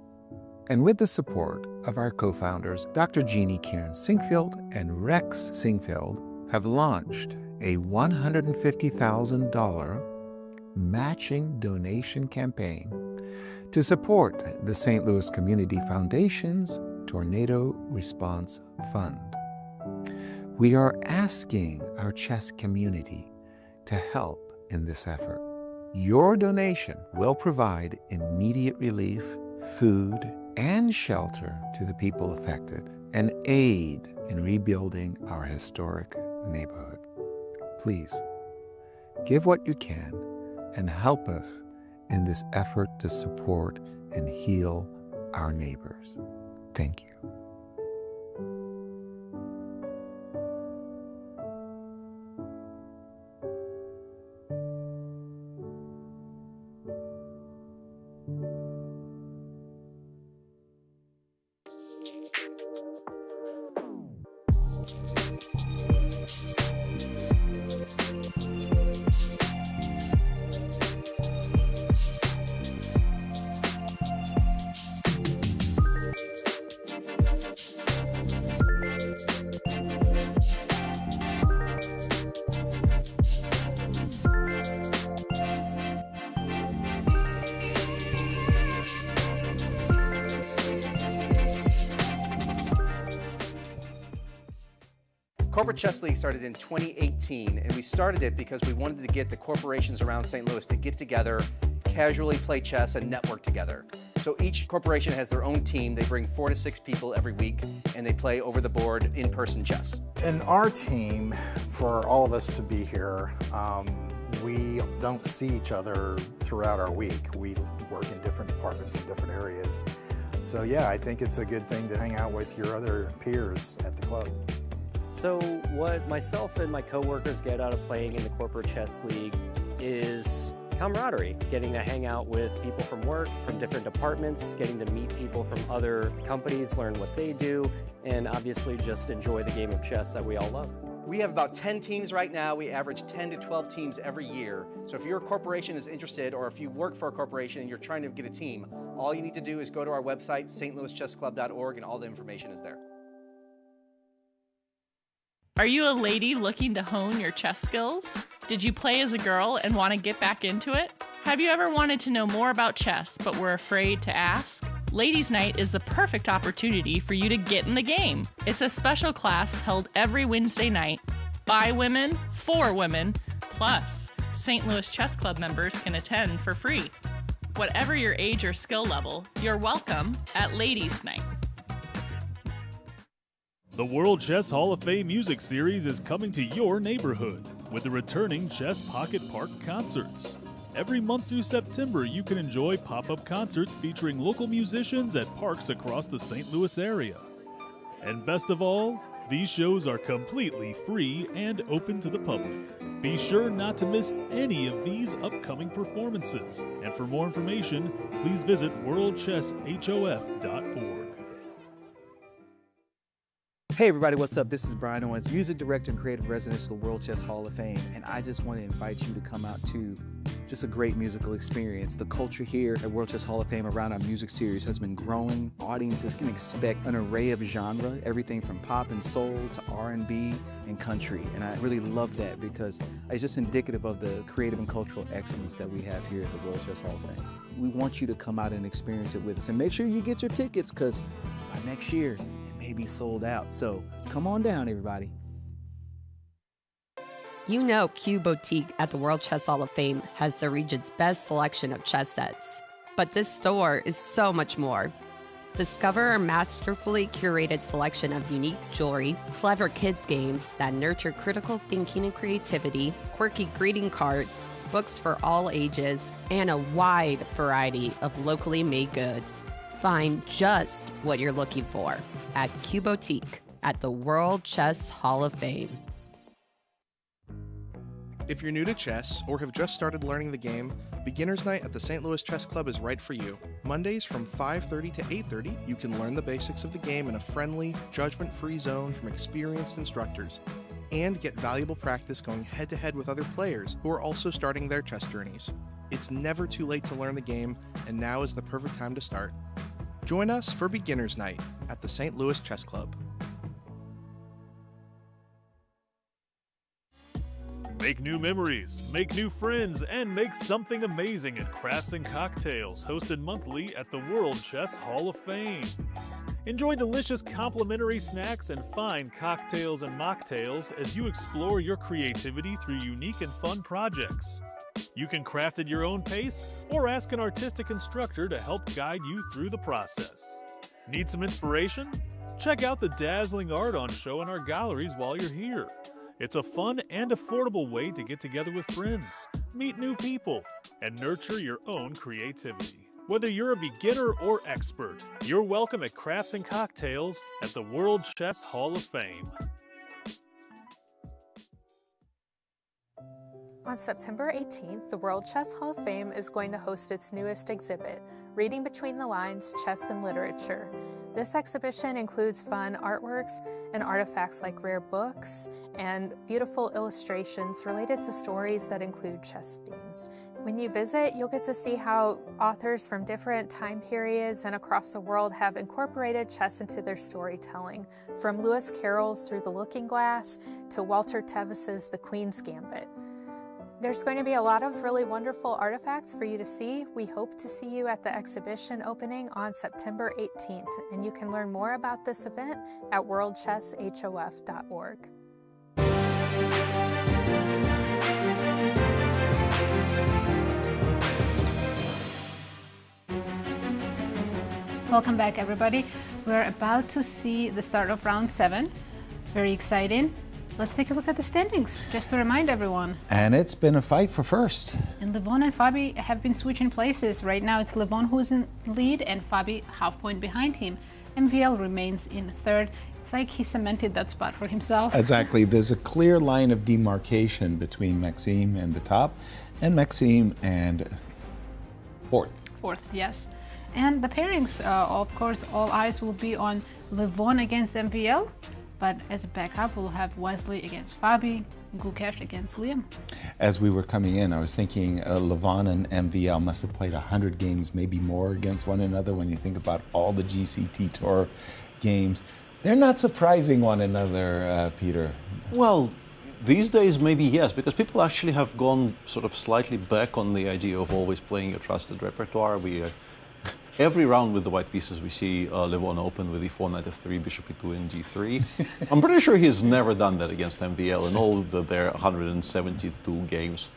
and with the support of our co-founders, Dr. Jeannie Karen Sinkfield and Rex Sinkfield, have launched a $150,000 matching donation campaign to support the St. Louis Community Foundation's Tornado Response Fund. We are asking our chess community to help in this effort. Your donation will provide immediate relief, food, and shelter to the people affected, and aid in rebuilding our historic neighborhood. Please, give what you can and help us in this effort to support and heal our neighbors. Thank you. Corporate Chess League started in 2018, and we started it because we wanted to get the corporations around St. Louis to get together, casually play chess, and network together. So each corporation has their own team. They bring 4 to 6 people every week, and they play over the board in-person chess. In our team, for all of us to be here, we don't see each other throughout our week. We work in different departments in different areas. So yeah, I think it's a good thing to hang out with your other peers at the club. So what myself and my coworkers get out of playing in the Corporate Chess League is camaraderie, getting to hang out with people from work, from different departments, getting to meet people from other companies, learn what they do, and obviously just enjoy the game of chess that we all love. We have about 10 teams right now. We average 10 to 12 teams every year. So if your corporation is interested, or if you work for a corporation and you're trying to get a team, all you need to do is go to our website, stlouischessclub.org, and all the information is there. Are you a lady looking to hone your chess skills? Did you play as a girl and want to get back into it? Have you ever wanted to know more about chess but were afraid to ask? Ladies' Night is the perfect opportunity for you to get in the game. It's a special class held every Wednesday night by women, for women, plus St. Louis Chess Club members can attend for free. Whatever your age or skill level, you're welcome at Ladies' Night. The World Chess Hall of Fame Music Series is coming to your neighborhood with the returning Chess Pocket Park concerts. Every month through September, you can enjoy pop-up concerts featuring local musicians at parks across the St. Louis area. And best of all, these shows are completely free and open to the public. Be sure not to miss any of these upcoming performances. And for more information, please visit worldchesshof.org. Hey everybody, what's up? This is Brian Owens, Music Director and Creative Resident of the World Chess Hall of Fame, and I just want to invite you to come out to just a great musical experience. The culture here at World Chess Hall of Fame around our music series has been growing. Audiences can expect an array of genre, everything from pop and soul to R&B and country, and I really love that because it's just indicative of the creative and cultural excellence that we have here at the World Chess Hall of Fame. We want you to come out and experience it with us, and make sure you get your tickets because by next year, may be sold out. So come on down, everybody. You know Q Boutique at the World Chess Hall of Fame has the region's best selection of chess sets. But this store is so much more. Discover our masterfully curated selection of unique jewelry, clever kids games that nurture critical thinking and creativity, quirky greeting cards, books for all ages, and a wide variety of locally made goods. Find just what you're looking for at Q Boutique at the World Chess Hall of Fame. If you're new to chess or have just started learning the game, Beginner's Night at the St. Louis Chess Club is right for you. Mondays from 5:30 to 8:30, you can learn the basics of the game in a friendly, judgment-free zone from experienced instructors, and get valuable practice going head-to-head with other players who are also starting their chess journeys. It's never too late to learn the game, and now is the perfect time to start. Join us for Beginner's Night at the St. Louis Chess Club. Make new memories, make new friends, and make something amazing at Crafts and Cocktails, hosted monthly at the World Chess Hall of Fame. Enjoy delicious complimentary snacks and fine cocktails and mocktails as you explore your creativity through unique and fun projects. You can craft at your own pace or ask an artistic instructor to help guide you through the process. Need some inspiration? Check out the dazzling art on show in our galleries while you're here. It's a fun and affordable way to get together with friends, meet new people, and nurture your own creativity. Whether you're a beginner or expert, you're welcome at Crafts and Cocktails at the World Chess Hall of Fame. On September 18th, the World Chess Hall of Fame is going to host its newest exhibit, Reading Between the Lines, Chess and Literature. This exhibition includes fun artworks and artifacts like rare books and beautiful illustrations related to stories that include chess themes. When you visit, you'll get to see how authors from different time periods and across the world have incorporated chess into their storytelling, from Lewis Carroll's Through the Looking Glass to Walter Tevis's The Queen's Gambit. There's going to be a lot of really wonderful artifacts for you to see. We hope to see you at the exhibition opening on September 18th, and you can learn more about this event at worldchesshof.org. Welcome back, everybody. We're about to see the start of round 7. Very exciting. Let's take a look at the standings, just to remind everyone. And it's been a fight for first. And Levon and Fabi have been switching places. Right now it's Levon who's in lead and Fabi half point behind him. MVL remains in third. It's like he cemented that spot for himself. Exactly. There's a clear line of demarcation between Maxime and the top, and Maxime and fourth. Fourth, yes. And the pairings, of course, all eyes will be on Levon against MVL. But as a backup, we'll have Wesley against Fabi, Gukesh against Liem. As we were coming in, I was thinking Levon and MVL must have played 100 games, maybe more, against one another when you think about all the GCT Tour games. They're not surprising one another, Peter. Well, these days maybe yes, because people actually have gone sort of slightly back on the idea of always playing your trusted repertoire. Every round with the white pieces, we see Levon open with e4, knight f3, bishop e2, and d3. I'm pretty sure he's never done that against MVL in all their 172 games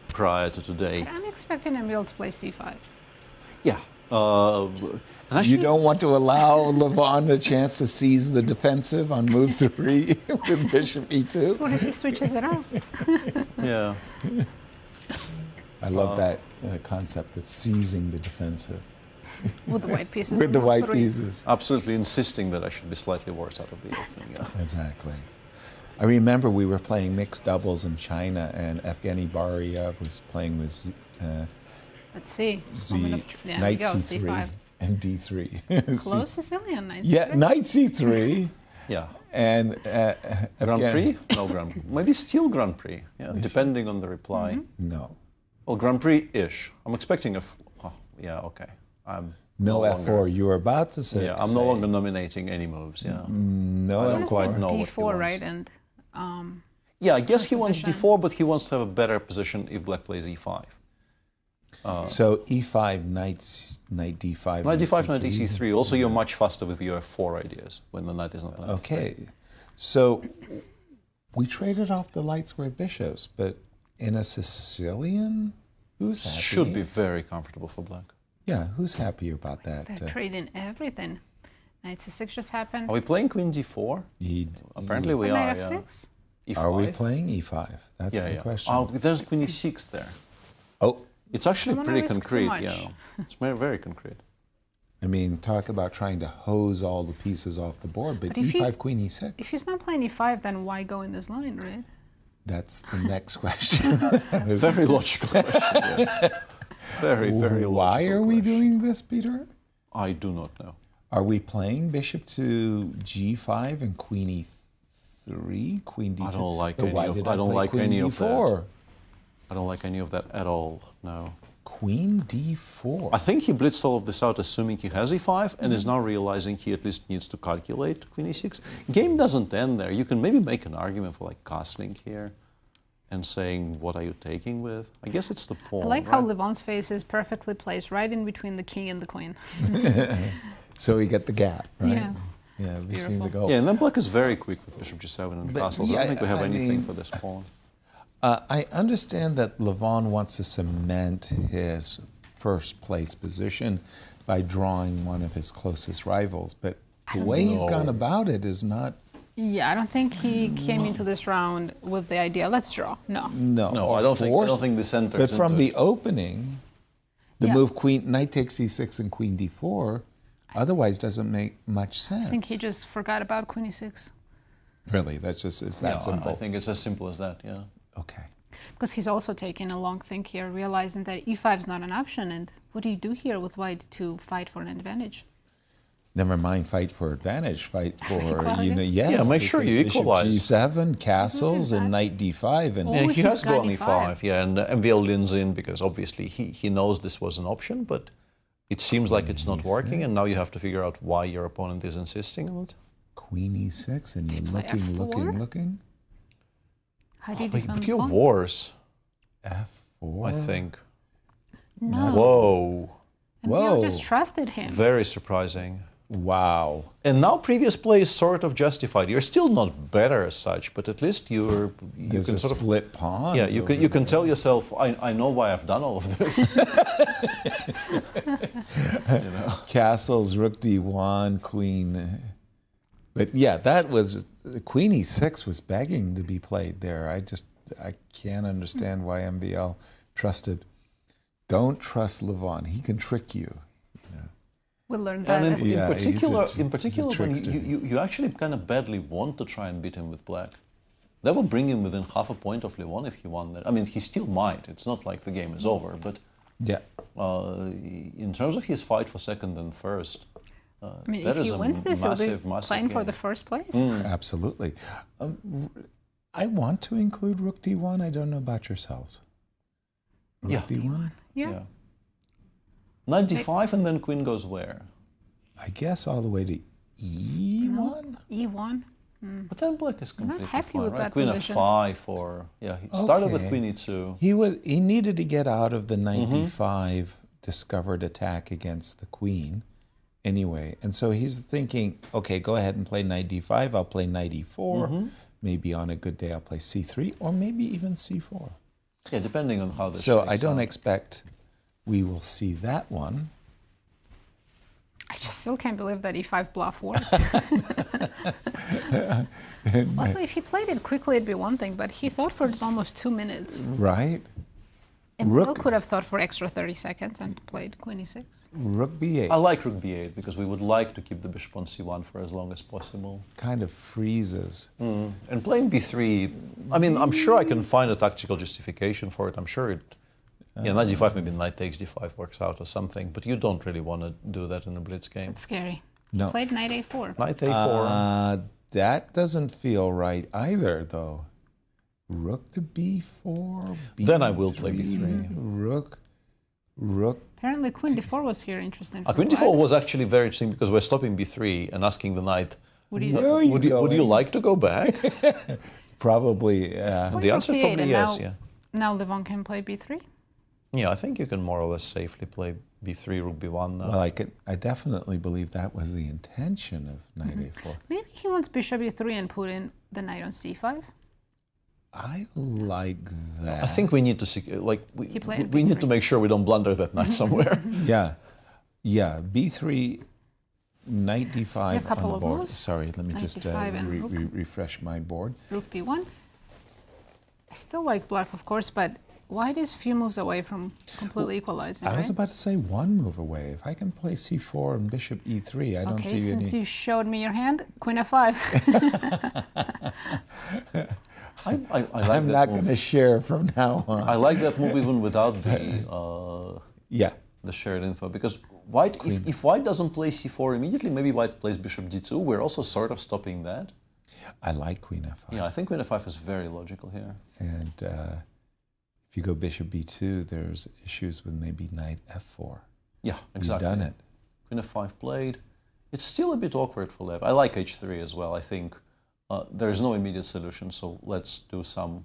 prior to today. But I'm expecting MVL to play c5. Yeah. And actually, you don't want to allow Levon a chance to seize the defensive on move 3 with bishop e2? What if he switches it up? Yeah. I love that concept of seizing the defensive. With the white pieces. With the white pieces. Absolutely insisting that I should be slightly worse out of the opening. Yeah. Exactly. I remember we were playing mixed doubles in China, and Evgeny Baryev was playing with Let's see. Knight c3 c5. and d3. Close Sicilian knight c3. Yeah, knight c3. Yeah. And Grand Prix? No, maybe still Grand Prix. Yeah, depending on the reply. No. Well, Grand Prix-ish. I'm expecting yeah, okay. I'm no F4. You were about to say. Yeah, I'm no longer nominating any moves. Yeah. No, I don't quite know d4, what he wants. right? And yeah, I guess he wants d4, but he wants to have a better position if black plays e5. So e5, knight d5. Knight d5, knight c3. Also, you're much faster with your f4 ideas when the knight is not knight okay. So we traded off the light square bishops, but in a Sicilian, who's happy? Should be very comfortable for black. Yeah, who's happy about that? They're trading everything. Knight c6 just happened. Are we playing queen d4? Apparently we are, Knight f6? E5? Are we playing e5? That's the question. Oh, there's queen e6 there. Oh. It's actually pretty concrete, yeah. It's very, very concrete. I mean, talk about trying to hose all the pieces off the board, but if e5, queen e6. If he's not playing e5, then why go in this line, right? That's the next question. Very logical question, yes. Very, very logical. Why are we doing this, Peter? I do not know. Are we playing bishop to g5 and queen e3, queen d2? I don't like any of that. I don't like any of that at all, no. Queen d4? I think he blitzed all of this out assuming he has e5 and is now realizing he at least needs to calculate queen e6. Game doesn't end there. You can maybe make an argument for like castling here and saying, what are you taking with? I guess it's the pawn. I like how Levon's face is perfectly placed right in between the king and the queen. So we get the gap, right? Yeah. Yeah, it's between beautiful. the goal. Yeah, and then black is very quick with bishop g7 and castles. I don't think we have anything for this pawn. I understand that Levon wants to cement his first place position by drawing one of his closest rivals, but the way he's gone about it is not... Yeah, I don't think he came into this round with the idea, let's draw. No. No, I don't think this enters. But from the opening, the move knight takes c6 and queen d4 otherwise doesn't make much sense. I think he just forgot about queen e6. Really? That's just, it's that simple? I think it's as simple as that, yeah. Okay. Because he's also taking a long think here, realizing that e5 is not an option, and what do you do here with white to fight for an advantage? Never mind fight for advantage, fight for, make sure you equalize. g7, castles, and knight d5. And he has gone e5, and MVL leans in because obviously he knows this was an option, but it seems like it's not working, and now you have to figure out why your opponent is insisting on it. Queen e6, and you're looking. How do you defend but you're worse. f4? I think. No. Whoa. MVL just trusted him. Very surprising. Wow. And now previous play is sort of justified. You're still not better as such, but at least you There's can a sort of split pawn. Yeah, you can tell yourself, I know why I've done all of this. You know. Castles, rook d1, queen. But yeah, that was queen e6 was begging to be played there. I can't understand why MBL trusted. Don't trust Levon. He can trick you. We'll learn that. And in particular, when trickster. you actually kind of badly want to try and beat him with black. That would bring him within half a point of Levon if he won that. I mean, he still might. It's not like the game is over, but yeah. In terms of his fight for second and first, I mean, that if is he a wins this, he'll massive, be massive playing game. for the first place. Absolutely. I want to include rook d1. I don't know about yourselves. Rook Yeah. d1? Yeah. Knight d5 and then queen goes where? I guess all the way to e1? E1. But then black is I'm not completely happy fine, with right? that Queen position. f5 or he started with Okay. queen e2. He needed to get out of the knight d5 discovered attack against the queen anyway. And so he's thinking, okay, go ahead and play knight d5. I'll play knight e4. Maybe on a good day I'll play c3 or maybe even c4. Yeah, depending on how this So I shakes don't out. expect we will see that one. I just still can't believe that e5 bluff worked. Also, if he played it quickly, it'd be one thing, but he thought for almost 2 minutes. Right? And Will could have thought for extra 30 seconds and played queen e6. Rook b8. I like rook b8 because we would like to keep the bishop on c1 for as long as possible. Kind of freezes. And playing b3, I mean, I'm sure I can find a tactical justification for it. I'm sure it, knight d5, maybe knight takes d5 works out or something, but you don't really want to do that in a blitz game. It's scary. No. Played knight a4. Knight a4. That doesn't feel right either, though. Rook to b4. Then I will play b3. Rook. Apparently queen d4 was here interesting. for Queen Black. d4 was actually very interesting because we're stopping b3 and asking the knight, Would you would you like to go back? Probably, And the answer is d8, probably and yes, now, Now Levon can play b3. Yeah, I think you can more or less safely play b3, rook b1 now. Well, I definitely believe that was the intention of knight a4. Maybe he wants bishop e3 and put in the knight on c5. I like that. I think we need to we need to make sure we don't blunder that knight somewhere. Yeah, b3, knight You d5 have a couple on the of board. moves. Sorry, let me Knight just d5 and rook. refresh my board. Rook b1. I still like black, of course, but white is few moves away from completely equalizing, I was right? about to say one move away. If I can play c4 and bishop e3, I don't Okay, see since any. you showed me your hand, queen f5. I like I'm that not move. going to share from now on. I like that move even without the the shared info because white, if white doesn't play c4 immediately, maybe white plays bishop d2. We're also sort of stopping that. I like queen f5. Yeah, I think queen f5 is very logical here. And if you go bishop b2, there's issues with maybe knight f4. Yeah, exactly. He's done it. Queen f5 played. It's still a bit awkward for Lev. I like h3 as well. I think there is no immediate solution, so let's do some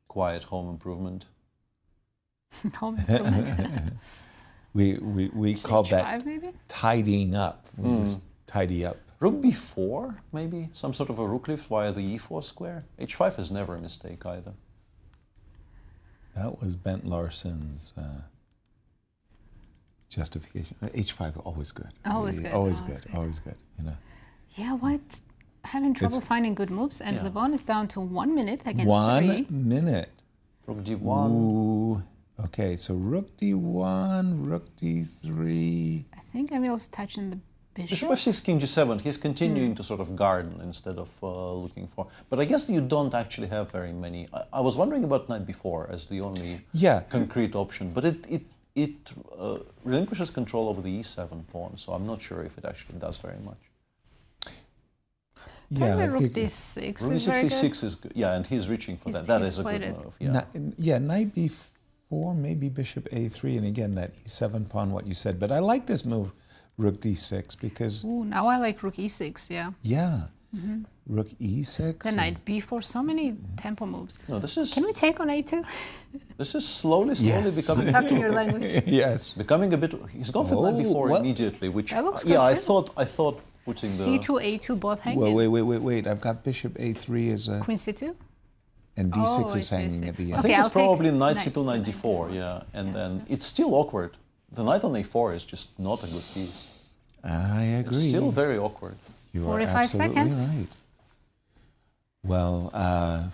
quiet home improvement. Home improvement. we call that maybe? tidying up. We just tidy up. Rook b4, maybe? Some sort of a rook lift via the e4 square? h5 is never a mistake either. That was Bent Larson's justification. h5 always good. Always good. Always good. Always good. You know. Yeah, white's having trouble finding good moves, and Levon is down to 1 minute against 1 3. minute. Rook d1. Ooh. Okay, so rook d1, rook d3. I think Emil's touching the Bishop f6, king g7. He's continuing to sort of garden instead of looking for. But I guess you don't actually have very many. I was wondering about knight b4 as the only concrete option, but it relinquishes control over the e7 pawn, so I'm not sure if it actually does very much. Probably rook d6 rook is very good. d6 is good. Yeah, and he's reaching for that. That is a good move. Yeah. Knight b4, maybe bishop a3, and again that e7 pawn, what you said. But I like this move, rook d6, because... Ooh, now I like rook e6, yeah. Yeah, Rook e6. The knight b4, so many tempo moves. No, this is. Can we take on a2? This is slowly becoming. Talking your language. Yes. Becoming a bit. He's gone for knight b4 immediately, which. That looks yeah, good I too. thought putting c2, a2, both hanging. Well, wait. I've got bishop a3 as a. Queen c2. And d6 is hanging at the end. I think it's probably knight c2, knight d4, yeah. And then it's still awkward. The knight on a4 is just not a good piece. I agree. It's still very awkward. You 45 are absolutely seconds. right. Well,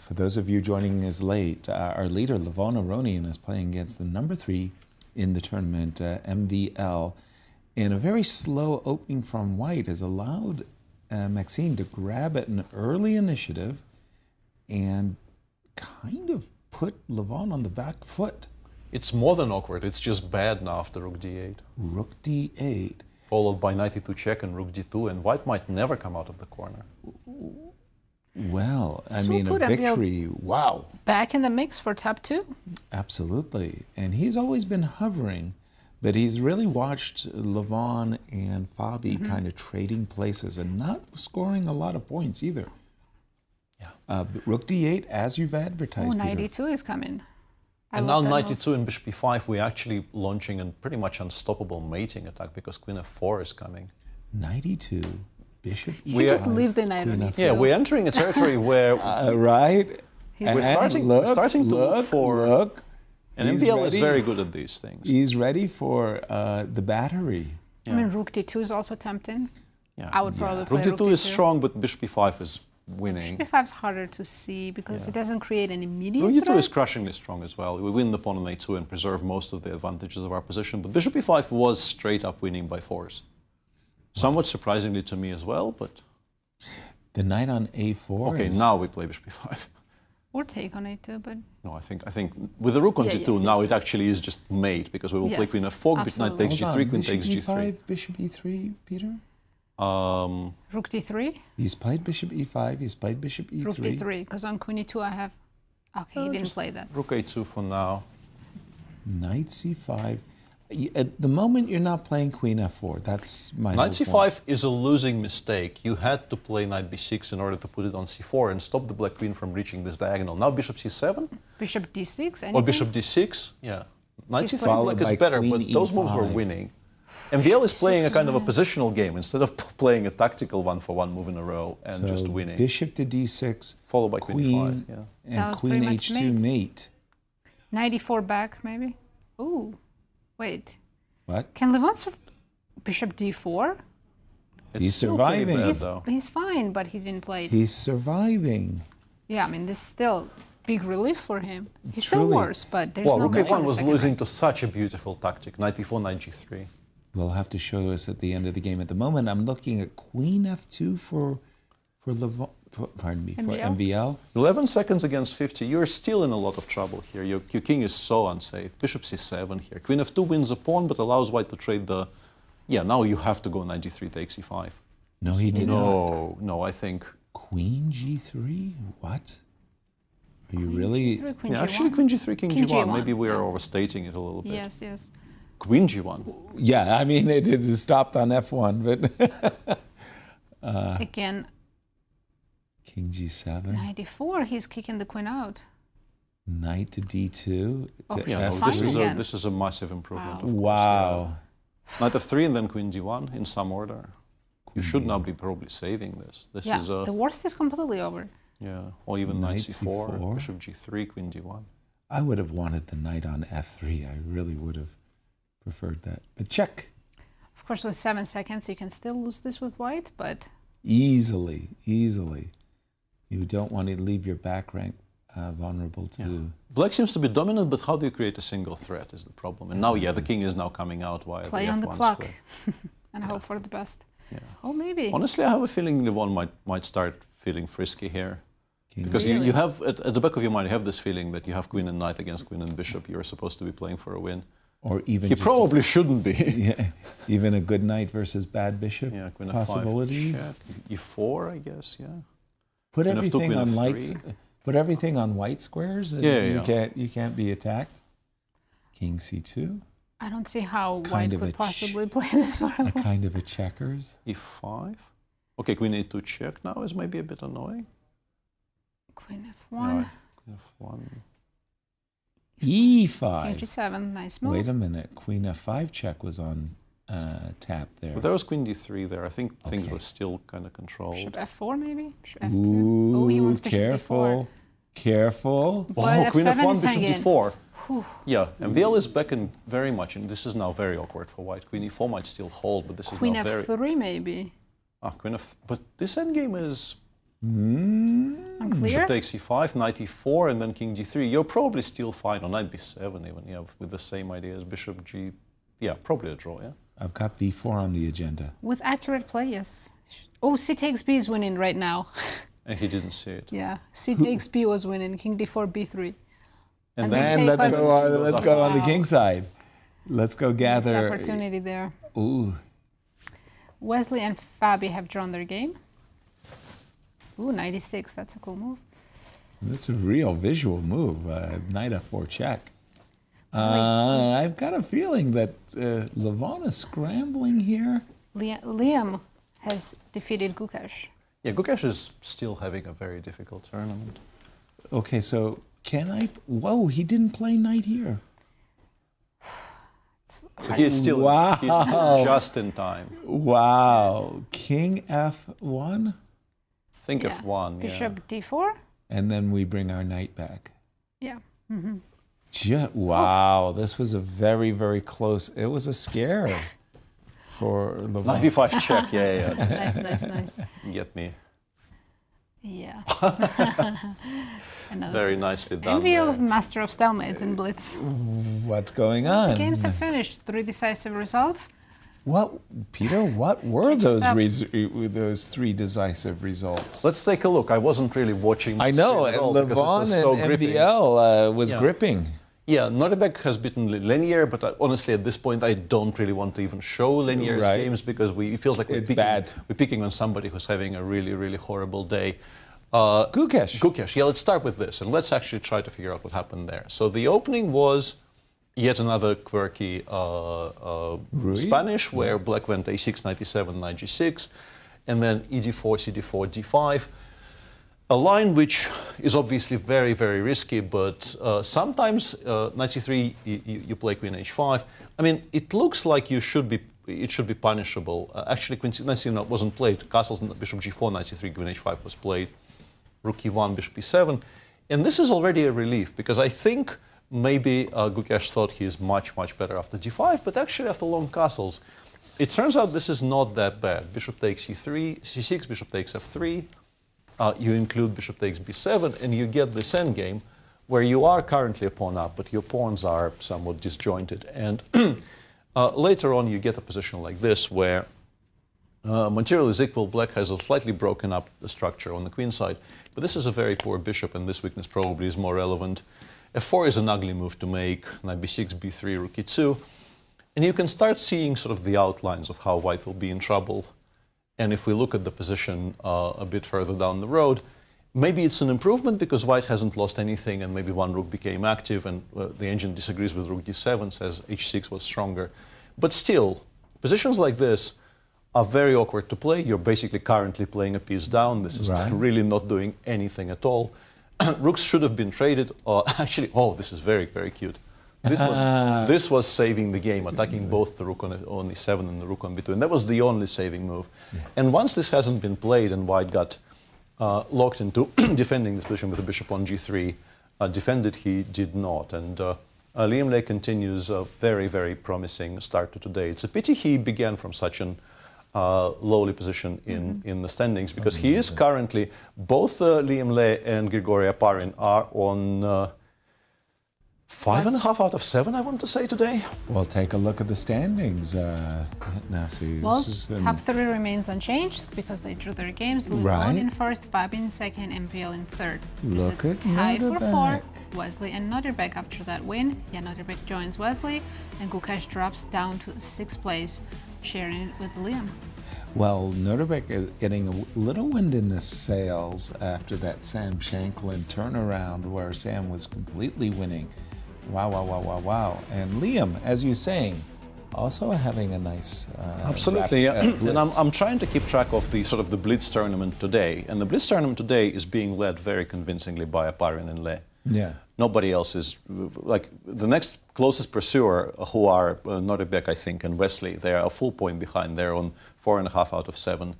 for those of you joining us late, our leader, Levon Aronian, is playing against the number 3 in the tournament, MVL. And a very slow opening from white has allowed Maxime to grab at an early initiative and kind of put Levon on the back foot. It's more than awkward. It's just bad now after rook d8. Rook d8. Followed by knight e2 check and rook d2, and white might never come out of the corner. Well, I So mean, put a up your- victory, wow. Back in the mix for top 2. Absolutely. And he's always been hovering, but he's really watched Levon and Fabi kind of trading places and not scoring a lot of points either. Yeah. Rook d8, as you've advertised. Oh, knight Peter. e2 is coming. I And now love that knight move. e2 and bishop e5, we're actually launching a pretty much unstoppable mating attack because queen f4 is coming. Knight e2, bishop e5. You just leave the knight on e2. Yeah, we're entering a territory where... right. We're starting to look for... Look. And He's MVL is ready. very good at these things. He's ready for the battery. I mean, rook d2 is also tempting. Yeah. I would probably play Rook d2 is strong, but bishop e5 is winning. Bishop e5 is harder to see because it doesn't create an immediate Rook d2 threat. is crushingly strong as well. We win the pawn on a2 and preserve most of the advantages of our position. But bishop e5 was straight up winning by force. Somewhat surprisingly to me as well, but... The knight on a4 Okay, is... now we play bishop e5. Or take on a2, but... No, I think with the rook on Yeah, g2, yes, now yes, it actually is just mate, because we will play Yes, queen f4, knight takes Hold g3, on, queen takes bishop g3. e5, bishop e3, Peter? Rook d3? He's played bishop e5, he's played bishop e3. Rook d3, because on queen e2 I have... Okay, he didn't just play that. Rook a2 for now. Knight c5. At the moment, you're not playing queen f4. That's my Knight whole point. c5 is a losing mistake. You had to play knight b6 in order to put it on c4 and stop the black queen from reaching this diagonal. Now bishop c7 Bishop d6, anything? or bishop d6. Yeah, knight He's c3 followed black by is better, queen but those moves were e5. winning. MVL is playing a kind of a positional game instead of playing a tactical one-for-one move in a row and So just winning. Bishop to d6, followed by queen e5. Yeah. That and was queen pretty much h2 mate. 94 back, maybe? Ooh, wait. What? Can Levon bishop d4? He's surviving. He's fine, but he didn't play it. He's surviving. Yeah, I mean, this is still big relief for him. He's still Truly. worse, but there's Well, no rook way in a1 the was second losing to such a beautiful tactic. Knight e4, knight g3. Will have to show us at the end of the game. At the moment, I'm looking at queen f2 for Levon. Pardon me, for MVL. 11 seconds against 50. You're still in a lot of trouble here. Your king is so unsafe. Bishop c7 here. Queen f2 wins a pawn, but allows white to trade the... Yeah, now you have to go knight g3 takes e5. No, he didn't. No, I think... Queen g3? What? Are you really... Queen Yeah, G1. actually queen g3, king King g1. G1, Maybe we are overstating it a little bit. Yes, yes. Queen g1. Yeah, I mean, it stopped on f1, but... Again, King g7. 94, he's kicking the queen out. Knight to d2. Oh, to he's Yeah, fine again. this is a massive improvement. Of course, Wow. yeah. Knight f3 and then queen g1 in some order. You should now be probably saving this. This Yeah, is a... the worst is completely over. Yeah, or even knight Knight c4, c4. bishop g3, queen g1. I would have wanted the knight on f3. I really would have preferred that. But check. Of course, with 7 seconds, you can still lose this with white, but... Easily, easily. You don't want to leave your back rank vulnerable to... Black seems to be dominant, but how do you create a single threat is the problem. And now, yeah, the king is now coming out via Play the on the F1 clock square. and hope for the best. Yeah. Oh, maybe. Honestly, I have a feeling Levon might start feeling frisky here. Because Really? you have, at the back of your mind, you have this feeling that you have queen and knight against queen and bishop. You're supposed to be playing for a win. Or even He just probably shouldn't be. Yeah, even a good knight versus bad bishop Yeah, queen possibility. f5, check. e4, I guess, yeah. Put Queen f2, everything queen on f3. lights. Put everything on white squares, and Yeah. you can't be attacked. King c2, I don't see how Kind white of a could possibly play this one. a kind of a checkers. e5. Okay, queen a2 check now is maybe a bit annoying. Queen f1. Yeah, queen f1. E5. King g7, nice move. Wait a minute. Queen f5 check was on tap there. But there was queen d3 there. I think things were still kind of controlled. Bishop f4 maybe? Bishop f2. Ooh, Oh, he wants bishop careful. d4. Careful. But Oh, queen f7 f1, is bishop hanging. d4. Whew. Yeah, and MVL is back in very much, and this is now very awkward for white. Queen e4 might still hold, but this is Queen now very... f3 maybe. Ah, queen f... But this endgame is... Unclear? Bishop takes e5, knight e4, and then king g3. You're probably still fine, or knight b7 even, yeah, with the same idea as bishop g... Yeah, probably a draw, yeah? I've got b4 on the agenda. With accurate play, yes. Oh, c takes b is winning right now. And he didn't see it. Yeah, c takes b was winning. King d4, b3. And then let's go on the king side. Let's go gather. Missed opportunity there. Ooh. Wesley and Fabi have drawn their game. Ooh, 96. That's a cool move. That's a real visual move. Knight f4 check. I've got a feeling that Levon is scrambling here. Liem has defeated Gukesh. Yeah, Gukesh is still having a very difficult tournament. Okay, so can I... Whoa, he didn't play knight here. He's still just in time. Wow. King f1? Think f1, Bishop d4? And then we bring our knight back. Yeah. Wow, this was a very, very close... It was a scare for Levon. 95 check, yeah. Nice. Get me. Yeah. Very nicely done. MVL's master of stalemates in Blitz. What's going on? The games have finished. 3 decisive results. What, Peter? What were those 3 decisive results? Let's take a look. I wasn't really watching. I know. Levon and MVL was gripping. Yeah, Nodirbek has beaten Leinier, but honestly, at this point, I don't really want to even show Leinier's games because it feels like we're picking on somebody who's having a really, really horrible day. Gukesh. Yeah, let's start with this, and let's actually try to figure out what happened there. So the opening was yet another quirky Spanish, where black went a6, knight e7, knight g6, and then e4, cd4, d5. A line which is obviously very, very risky, but sometimes knight c3, you play queen h5. I mean, it looks like it should be punishable. Actually, queen knight c3 wasn't played. Castles, bishop g4, knight c3, queen h5 was played. Rook e1, bishop e7. And this is already a relief, because I think maybe Gukesh thought he is much, much better after d5, but actually after long castles, it turns out this is not that bad. Bishop takes c3, c6, bishop takes f3. You include bishop takes b7, and you get this endgame where you are currently a pawn up, but your pawns are somewhat disjointed. And later on, you get a position like this where material is equal. Black has a slightly broken up the structure on the queen side, but this is a very poor bishop, and this weakness probably is more relevant. f4 is an ugly move to make. Knight b6, b3, rook e2. And you can start seeing sort of the outlines of how white will be in trouble. And if we look at the position a bit further down the road, maybe it's an improvement because white hasn't lost anything, and maybe one rook became active, and the engine disagrees with rook d7, says h6 was stronger. But still, positions like this are very awkward to play. You're basically currently playing a piece down. This is really not doing anything at all. Rooks should have been traded. Actually, this is very, very cute. This was saving the game, attacking both the rook on e7 and the rook on b2. And that was the only saving move. Yeah. And once this hasn't been played and white got locked into defending this position with the bishop on g3, defended he did not. And Liem continues a very, very promising start to today. It's a pity he began from such an lowly position in the standings, because he is currently, both Liem and Grigoriy Oparin are on 5.5 out of 7, I want to say today. Well, take a look at the standings, Nazi. Well, top 3 remains unchanged because they drew their games. Levon in first, Fabi in second, MVL in third. Look at tie for Nodirbek. 4. Wesley and Nodirbek after that win. Yeah, Nodirbek joins Wesley, and Gukesh drops down to 6th place, sharing it with Liem. Well, Nodirbek is getting a little wind in the sails after that Sam Shankland turnaround where Sam was completely winning. Wow. And Liem, as you're saying, also having a nice Absolutely, yeah. And I'm trying to keep track of the sort of the Blitz tournament today. And the Blitz tournament today is being led very convincingly by Oparin and Liem. Yeah. Nobody else is, like, the next closest pursuer, who are Nodirbek, I think, and Wesley, they are a full point behind. They're on 4.5 out of 7.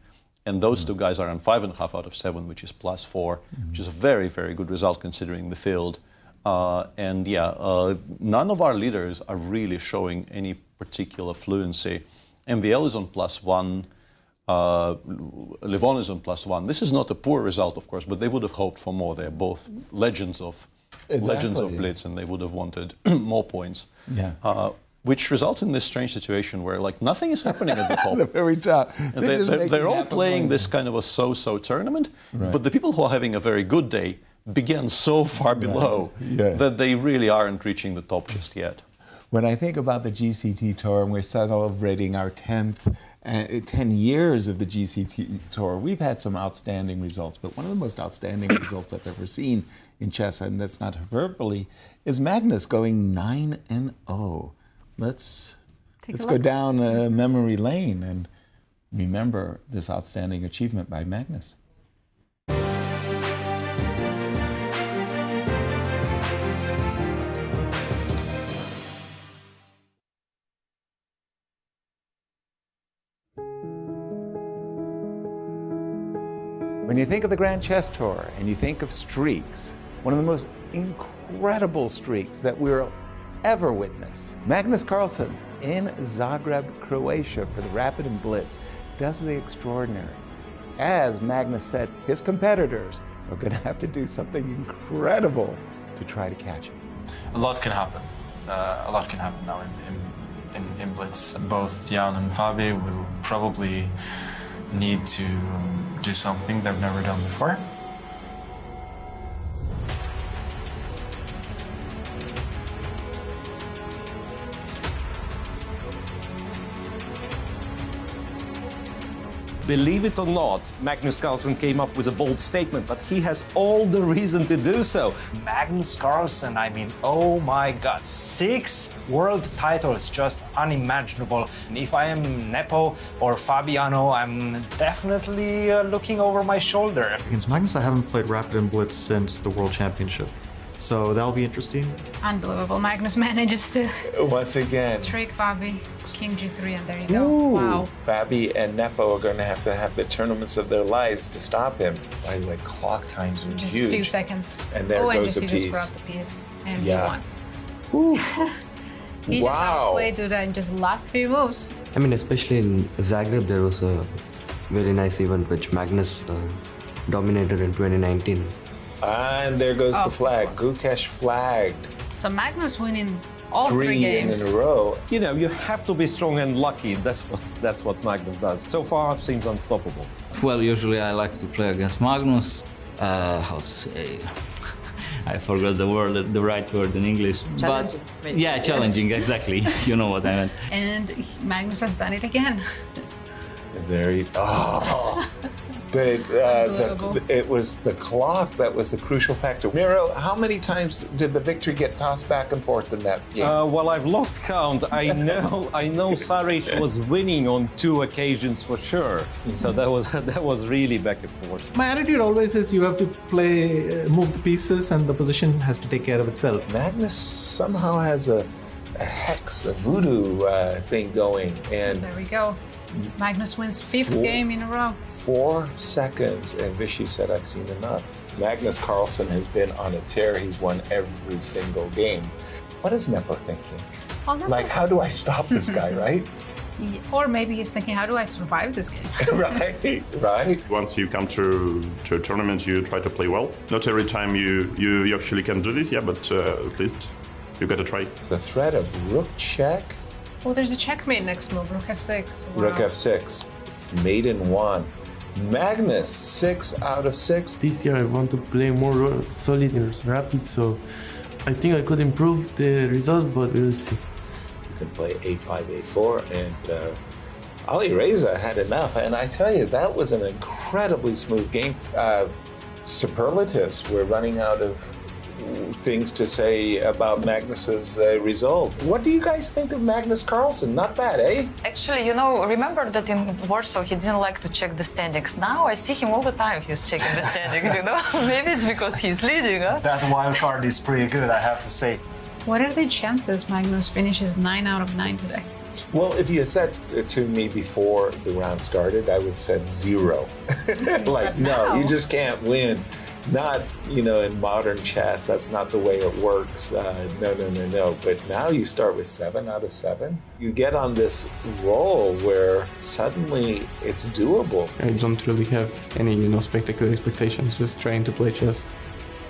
And those two guys are on 5.5 out of 7, which is +4, which is a very, very good result considering the field. None of our leaders are really showing any particular fluency. MVL is on +1. Levon is on +1. This is not a poor result, of course, but they would have hoped for more. They're both legends of Blitz, and they would have wanted more points. Yeah. Which results in this strange situation where, like, nothing is happening at the top. The very top. They're all playing this kind of a so-so tournament, but the people who are having a very good day begin so far below that they really aren't reaching the top just yet. When I think about the GCT Tour, and we're celebrating our 10 years of the GCT Tour, we've had some outstanding results, but one of the most outstanding results I've ever seen in chess, and that's not hyperbole, is Magnus going 9-0. Let's go down memory lane and remember this outstanding achievement by Magnus. When you think of the Grand Chess Tour and you think of streaks, one of the most incredible streaks that we'll ever witness, Magnus Carlsen in Zagreb, Croatia for the Rapid and Blitz does the extraordinary. As Magnus said, his competitors are going to have to do something incredible to try to catch him. A lot can happen. A lot can happen now in Blitz. Both Jan and Fabi will probably need to do something they've never done before. Believe it or not, Magnus Carlsen came up with a bold statement, but he has all the reason to do so. Magnus Carlsen, I mean, oh my God, 6 world titles, just unimaginable. And if I am Nepo or Fabiano, I'm definitely looking over my shoulder. Against Magnus, I haven't played Rapid and Blitz since the World Championship. So that'll be interesting. Unbelievable. Magnus manages to once again trick Fabi. King G3, and there you go. Ooh. Wow. Fabi and Nepo are going to have the tournaments of their lives to stop him. By the way, clock times are just huge. a few seconds. And there goes the piece. He just grabbed the piece, and he won. He just outplayed Duda in just last few moves. I mean, especially in Zagreb, there was a very nice event which Magnus dominated in 2019. And there goes the flag. Gukesh flagged. So Magnus winning all 3 games in a row. You know, you have to be strong and lucky. That's what Magnus does. So far, it seems unstoppable. Well, usually I like to play against Magnus. How to say? I forgot the right word in English. Challenging. But, yeah, challenging, exactly. You know what I meant. And Magnus has done it again. There you go. But it was the clock that was the crucial factor. Miro, how many times did the victory get tossed back and forth in that game? Well, I've lost count. I know Saric was winning on 2 occasions for sure. So that was really back and forth. My attitude always is you have to move the pieces, and the position has to take care of itself. Magnus somehow has a hex, a voodoo thing going, and there we go. Magnus wins 5th game in a row. 4 seconds, and Vichy said, "I've seen enough." Magnus Carlsen has been on a tear. He's won every single game. What is Nepo thinking? Well, like, how do I stop this guy, right? Or maybe he's thinking, how do I survive this game? Right. Once you come to a tournament, you try to play well. Not every time you actually can do this, but at least you got to try. The threat of rook check. Oh, there's a checkmate next move, rook f6. Wow. Rook f6, mate in 1. Magnus, 6 out of 6. This year I want to play more solid in Rapid, so I think I could improve the result, but we'll see. You can play a5, a4, and Ali Reza had enough. And I tell you, that was an incredibly smooth game. Superlatives were running out of things to say about Magnus's result. What do you guys think of Magnus Carlsen? Not bad, eh? Actually, remember that in Warsaw he didn't like to check the standings. Now I see him all the time. He's checking the standings, Maybe it's because he's leading, huh? That wild card is pretty good, I have to say. What are the chances Magnus finishes 9 out of 9 today? Well, if you had said to me before the round started, I would have said 0. Like, no, you just can't win. Not, in modern chess, that's not the way it works. No. But now you start with 7 out of 7. You get on this roll where suddenly it's doable. I don't really have any, spectacular expectations, just trying to play chess.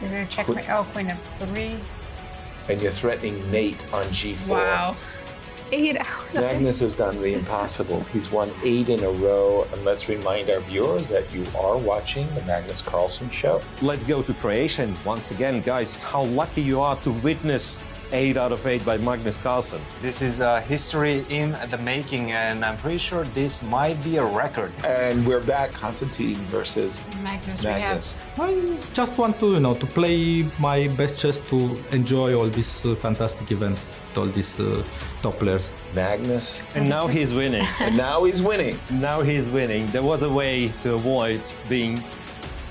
Is there a checkmate? Oh, queen of 3. And you're threatening mate on g4. Wow. 8 out of 8. Magnus has done the impossible. He's won 8 in a row. And let's remind our viewers that you are watching the Magnus Carlsen show. Let's go to Croatia. And once again, guys, how lucky you are to witness 8 out of 8 by Magnus Carlsen. This is history in the making, and I'm pretty sure this might be a record. And we're back, Constantine versus Magnus. I just want to play my best chess to enjoy all this fantastic event, all these top players. Magnus. And now he's winning. And now he's winning. Now he's winning. There was a way to avoid being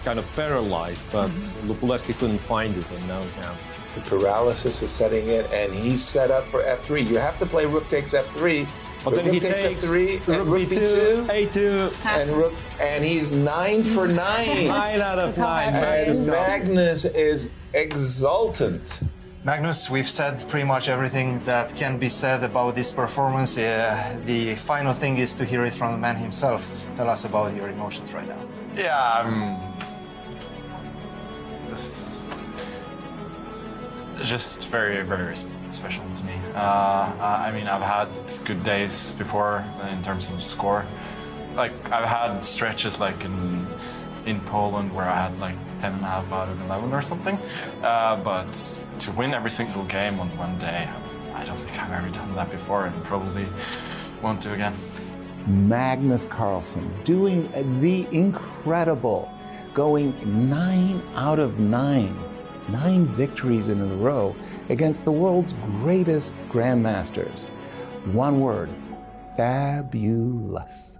kind of paralyzed, but Lupulevsky couldn't find it, and now he can. The paralysis is setting in, and he's set up for f3. You have to play rook takes f3. But then rook he takes takes f3, rook and rook b2, a2, and he's 9 for 9. 9 out of 9. And Magnus is exultant. Magnus, we've said pretty much everything that can be said about this performance. The final thing is to hear it from the man himself. Tell us about your emotions right now. Yeah, this is just very, very special to me. I mean, I've had good days before in terms of score. Like, I've had stretches like in Poland where I had like 10.5 out of 11 or something. But to win every single game on one day, I don't think I've ever done that before, and probably won't do again. Magnus Carlsen doing the incredible, going 9 out of 9. 9 victories in a row against the world's greatest grandmasters. One word, fabulous.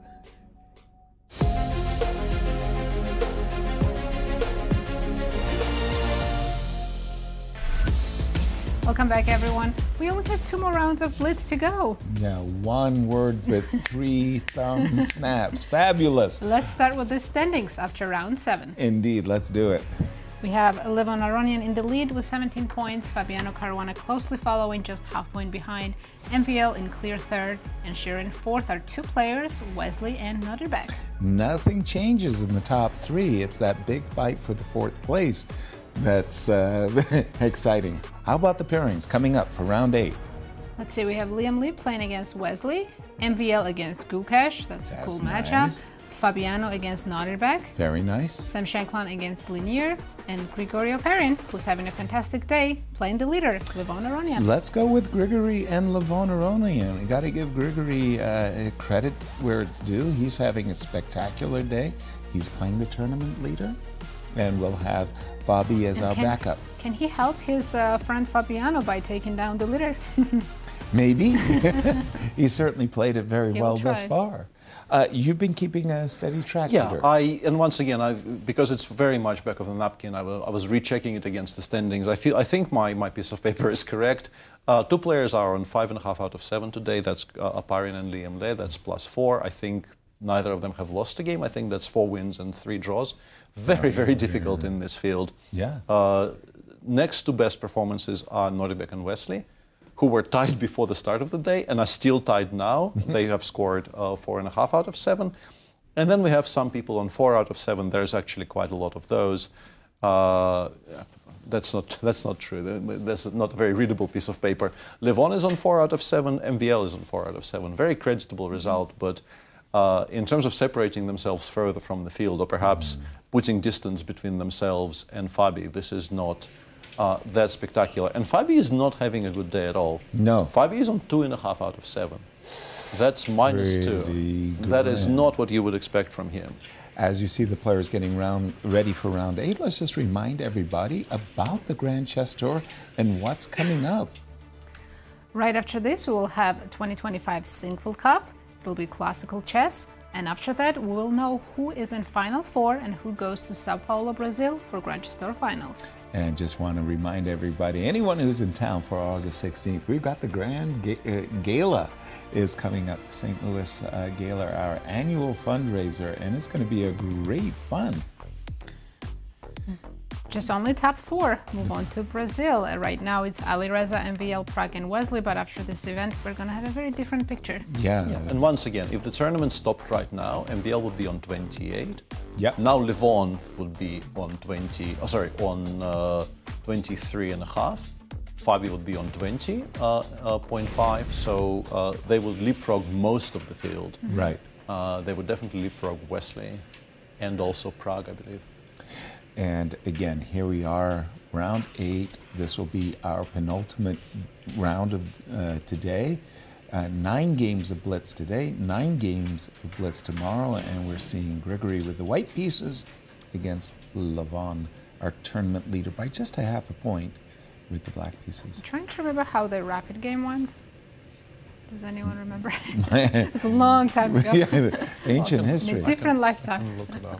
Welcome back, everyone. We only have 2 more rounds of Blitz to go. Yeah, one word with 3 thumb snaps. Fabulous. Let's start with the standings after round 7. Indeed, let's do it. We have Levon Aronian in the lead with 17 points, Fabiano Caruana closely following, just half point behind, MVL in clear third, and Shankland in fourth are 2 players, Wesley and Nodirbek. Nothing changes in the top 3. It's that big fight for the 4th place that's exciting. How about the pairings coming up for round 8? Let's see, we have Liem playing against Wesley, MVL against Gukesh, that's a cool matchup. Nice. Fabiano against Nodirbek. Very nice. Shankland against Leinier, and Grigoriy Oparin, who's having a fantastic day, playing the leader, Levon Aronian. Let's go with Grigoriy and Levon Aronian. You got to give Grigoriy credit where it's due. He's having a spectacular day. He's playing the tournament leader, and we'll have Fabi as our backup. Can he help his friend Fabiano by taking down the leader? Maybe. He certainly played it very well thus try. far. You've been keeping a steady track. Yeah, Peter. and once again, because it's very much back of the napkin, I was rechecking it against the standings. I think my piece of paper is correct. 2 players are on 5.5 out of 7 today. That's Oparin and Liem. That's +4. I think neither of them have lost a game. I think that's 4 wins and 3 draws. Very, very difficult in this field. Yeah. Next to best performances are Nodirbek and Wesley, who were tied before the start of the day and are still tied now. They have scored 4.5 out of 7. And then we have some people on 4 out of 7. There's actually quite a lot of those. That's not true. That's not a very readable piece of paper. Levon is on 4 out of 7. MVL is on 4 out of 7. Very creditable result, but in terms of separating themselves further from the field, or perhaps putting distance between themselves and Fabi, this is not that spectacular. And Fabi is not having a good day at all. No. Fabi is on 2.5 out of 7. That's -2. That is not what you would expect from him. As you see the players getting ready for round 8, let's just remind everybody about the Grand Chess Tour and what's coming up. Right after this, we will have 2025 Singful Cup. It will be classical chess. And after that, we will know who is in Final Four and who goes to Sao Paulo, Brazil for Grand Chess Tour finals. And just want to remind everybody, anyone who's in town for August 16th, we've got the Grand Gala is coming up. St. Louis Gala, our annual fundraiser, and it's going to be a great fun. Just only top 4 move on to Brazil. Right now it's Ali Reza, MVL, Prague, and Wesley, but after this event we're going to have a very different picture. Yeah. And once again, if the tournament stopped right now, MVL would be on 28. Yeah. Now Levon would be on 23.5. Fabi would be on 20.5. So they would leapfrog most of the field. Right. They would definitely leapfrog Wesley and also Prague, I believe. And again, here we are, round 8. This will be our penultimate round of today. 9 games of Blitz today, 9 games of Blitz tomorrow, and we're seeing Grigoriy with the white pieces against Levon, our tournament leader, by just a half a point with the black pieces. I'm trying to remember how the Rapid game went. Does anyone remember? It was a long time ago. Yeah, ancient history. In a different lifetime.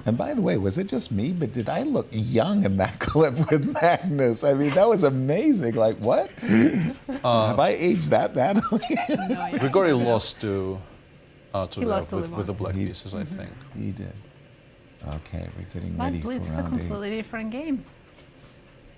And by the way, was it just me, but did I look young in that clip with Magnus? I mean, that was amazing. Like, what? Have I aged that badly? Grigoriy lost to with the black Mm-hmm. pieces, I think. He did. Okay, we're getting But ready for Blitz is a round 8. completely different game.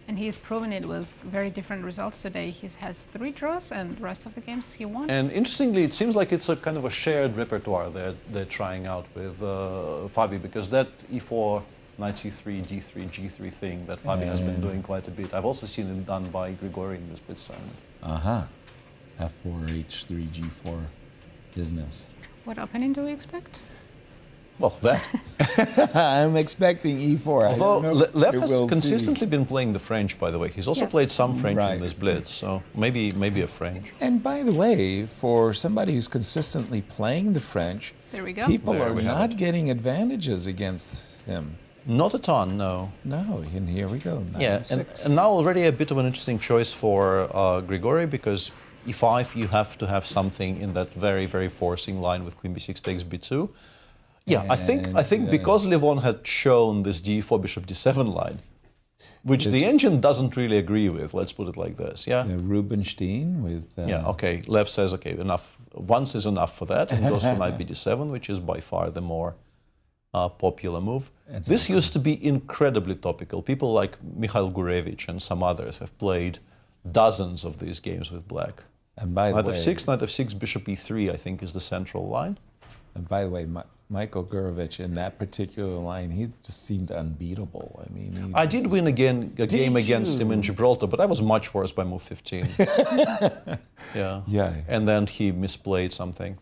And he's proven it with very different results today. He has 3 draws and the rest of the games he won. And interestingly, it seems like it's a kind of a shared repertoire they're trying out with Fabi, because that E4, Knight C3, D3, G3 thing that Fabi has been doing quite a bit. I've also seen it done by Grigoriy in this Blitz tournament. F4, H3, G4 business. What opening do we expect? Well, that. I'm expecting E4. Although Lev has consistently been playing the French, by the way. He's also played some French in this Blitz, so maybe a French. And by the way, for somebody who's consistently playing the French, there we go. People are not getting advantages against him. Not a ton, no. No, and here we go. Yeah, and now already a bit of an interesting choice for Grigoriy, because E5 you have to have something in that very, very forcing line with Queen B6 takes B2. Yeah, I think because Levon had shown this D4 Bishop D7 line, which the engine doesn't really agree with, let's put it like this, yeah? Rubinstein with... yeah, okay, Lev says, okay, enough, once is enough for that, and goes for Knight B7, which is by far the more popular move. This used to be incredibly topical. People like Mikhail Gurevich and some others have played dozens of these games with black. And by the way... Knight F6, Bishop E3, I think, is the central line. And by the way, Michael Gurevich in that particular line, he just seemed unbeatable. I mean, I did win a game against him in Gibraltar, but I was much worse by move 15. Yeah. And then he misplayed something.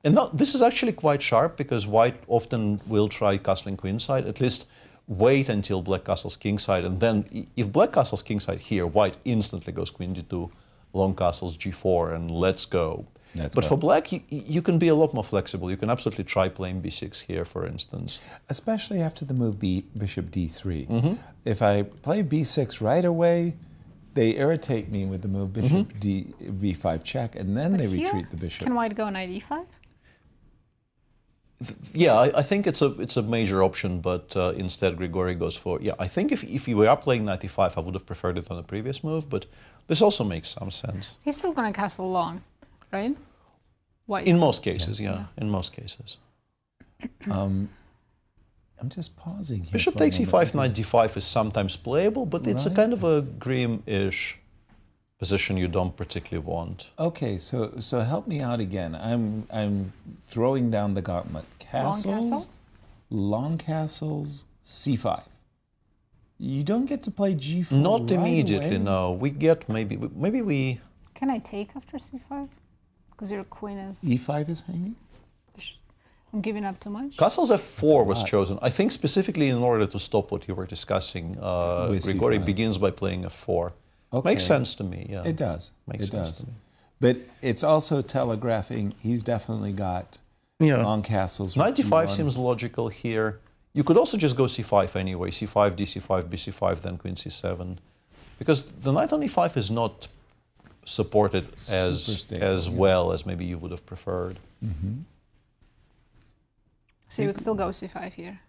And now, this is actually quite sharp, because white often will try castling queenside, at least wait until black castles kingside, and then if black castles kingside here, white instantly goes queen d2, long castles g4, and let's go. But for black, you can be a lot more flexible. You can absolutely try playing b6 here, for instance. Especially after the move bishop d3. If I play b6 right away, they irritate me with the move bishop b5 check, and then they retreat the bishop. Can white go knight e5? Yeah, I think it's a major option, but instead Grigoriy goes for... Yeah, I think if you were playing knight e5, I would have preferred it on the previous move, but this also makes some sense. He's still going to castle long, right? White. In most cases, yeah. In most cases. I'm just pausing here. Bishop takes e5, knight d5 is sometimes playable, but it's a kind of a grim-ish position you don't particularly want. Okay, so help me out again. I'm throwing down the gauntlet. Castles, long castles, c5. You don't get to play g4 Not right immediately, away. no. We get maybe we... Can I take after c5? Because your queen is... e5 is hanging? I'm giving up too much? Castles f4 was chosen. I think specifically in order to stop what you were discussing, Grigoriy begins by playing f4. Okay. Makes sense to me, yeah. It does. Makes sense to me. But it's also telegraphing he's definitely got long castles. Knight d5 seems logical here. You could also just go c5 anyway, c5, dc5, bc5, then queen c7. Because the knight on e5 is not supported as well as maybe you would have preferred. Mm-hmm. So you would still go c5 here?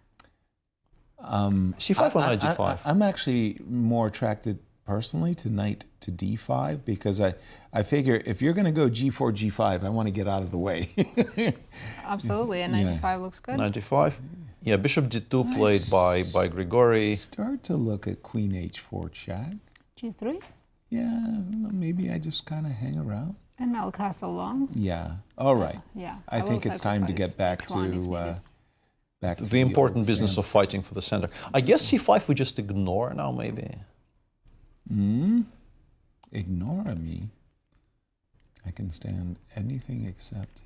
c5 or knight d5? I'm actually more attracted personally to knight to d5 because I figure if you're going to go g4, g5, I want to get out of the way. Absolutely, and knight d5 looks good. Knight d5? Yeah, bishop d2 played by Grigoriy. Start to look at queen h4 check. g3? Yeah, maybe I just kind of hang around. And I'll castle long. Yeah, all right. Yeah, I think it's time to get back to the important business of fighting for the center. I guess c5 we just ignore now, maybe. Ignore me? I can stand anything except.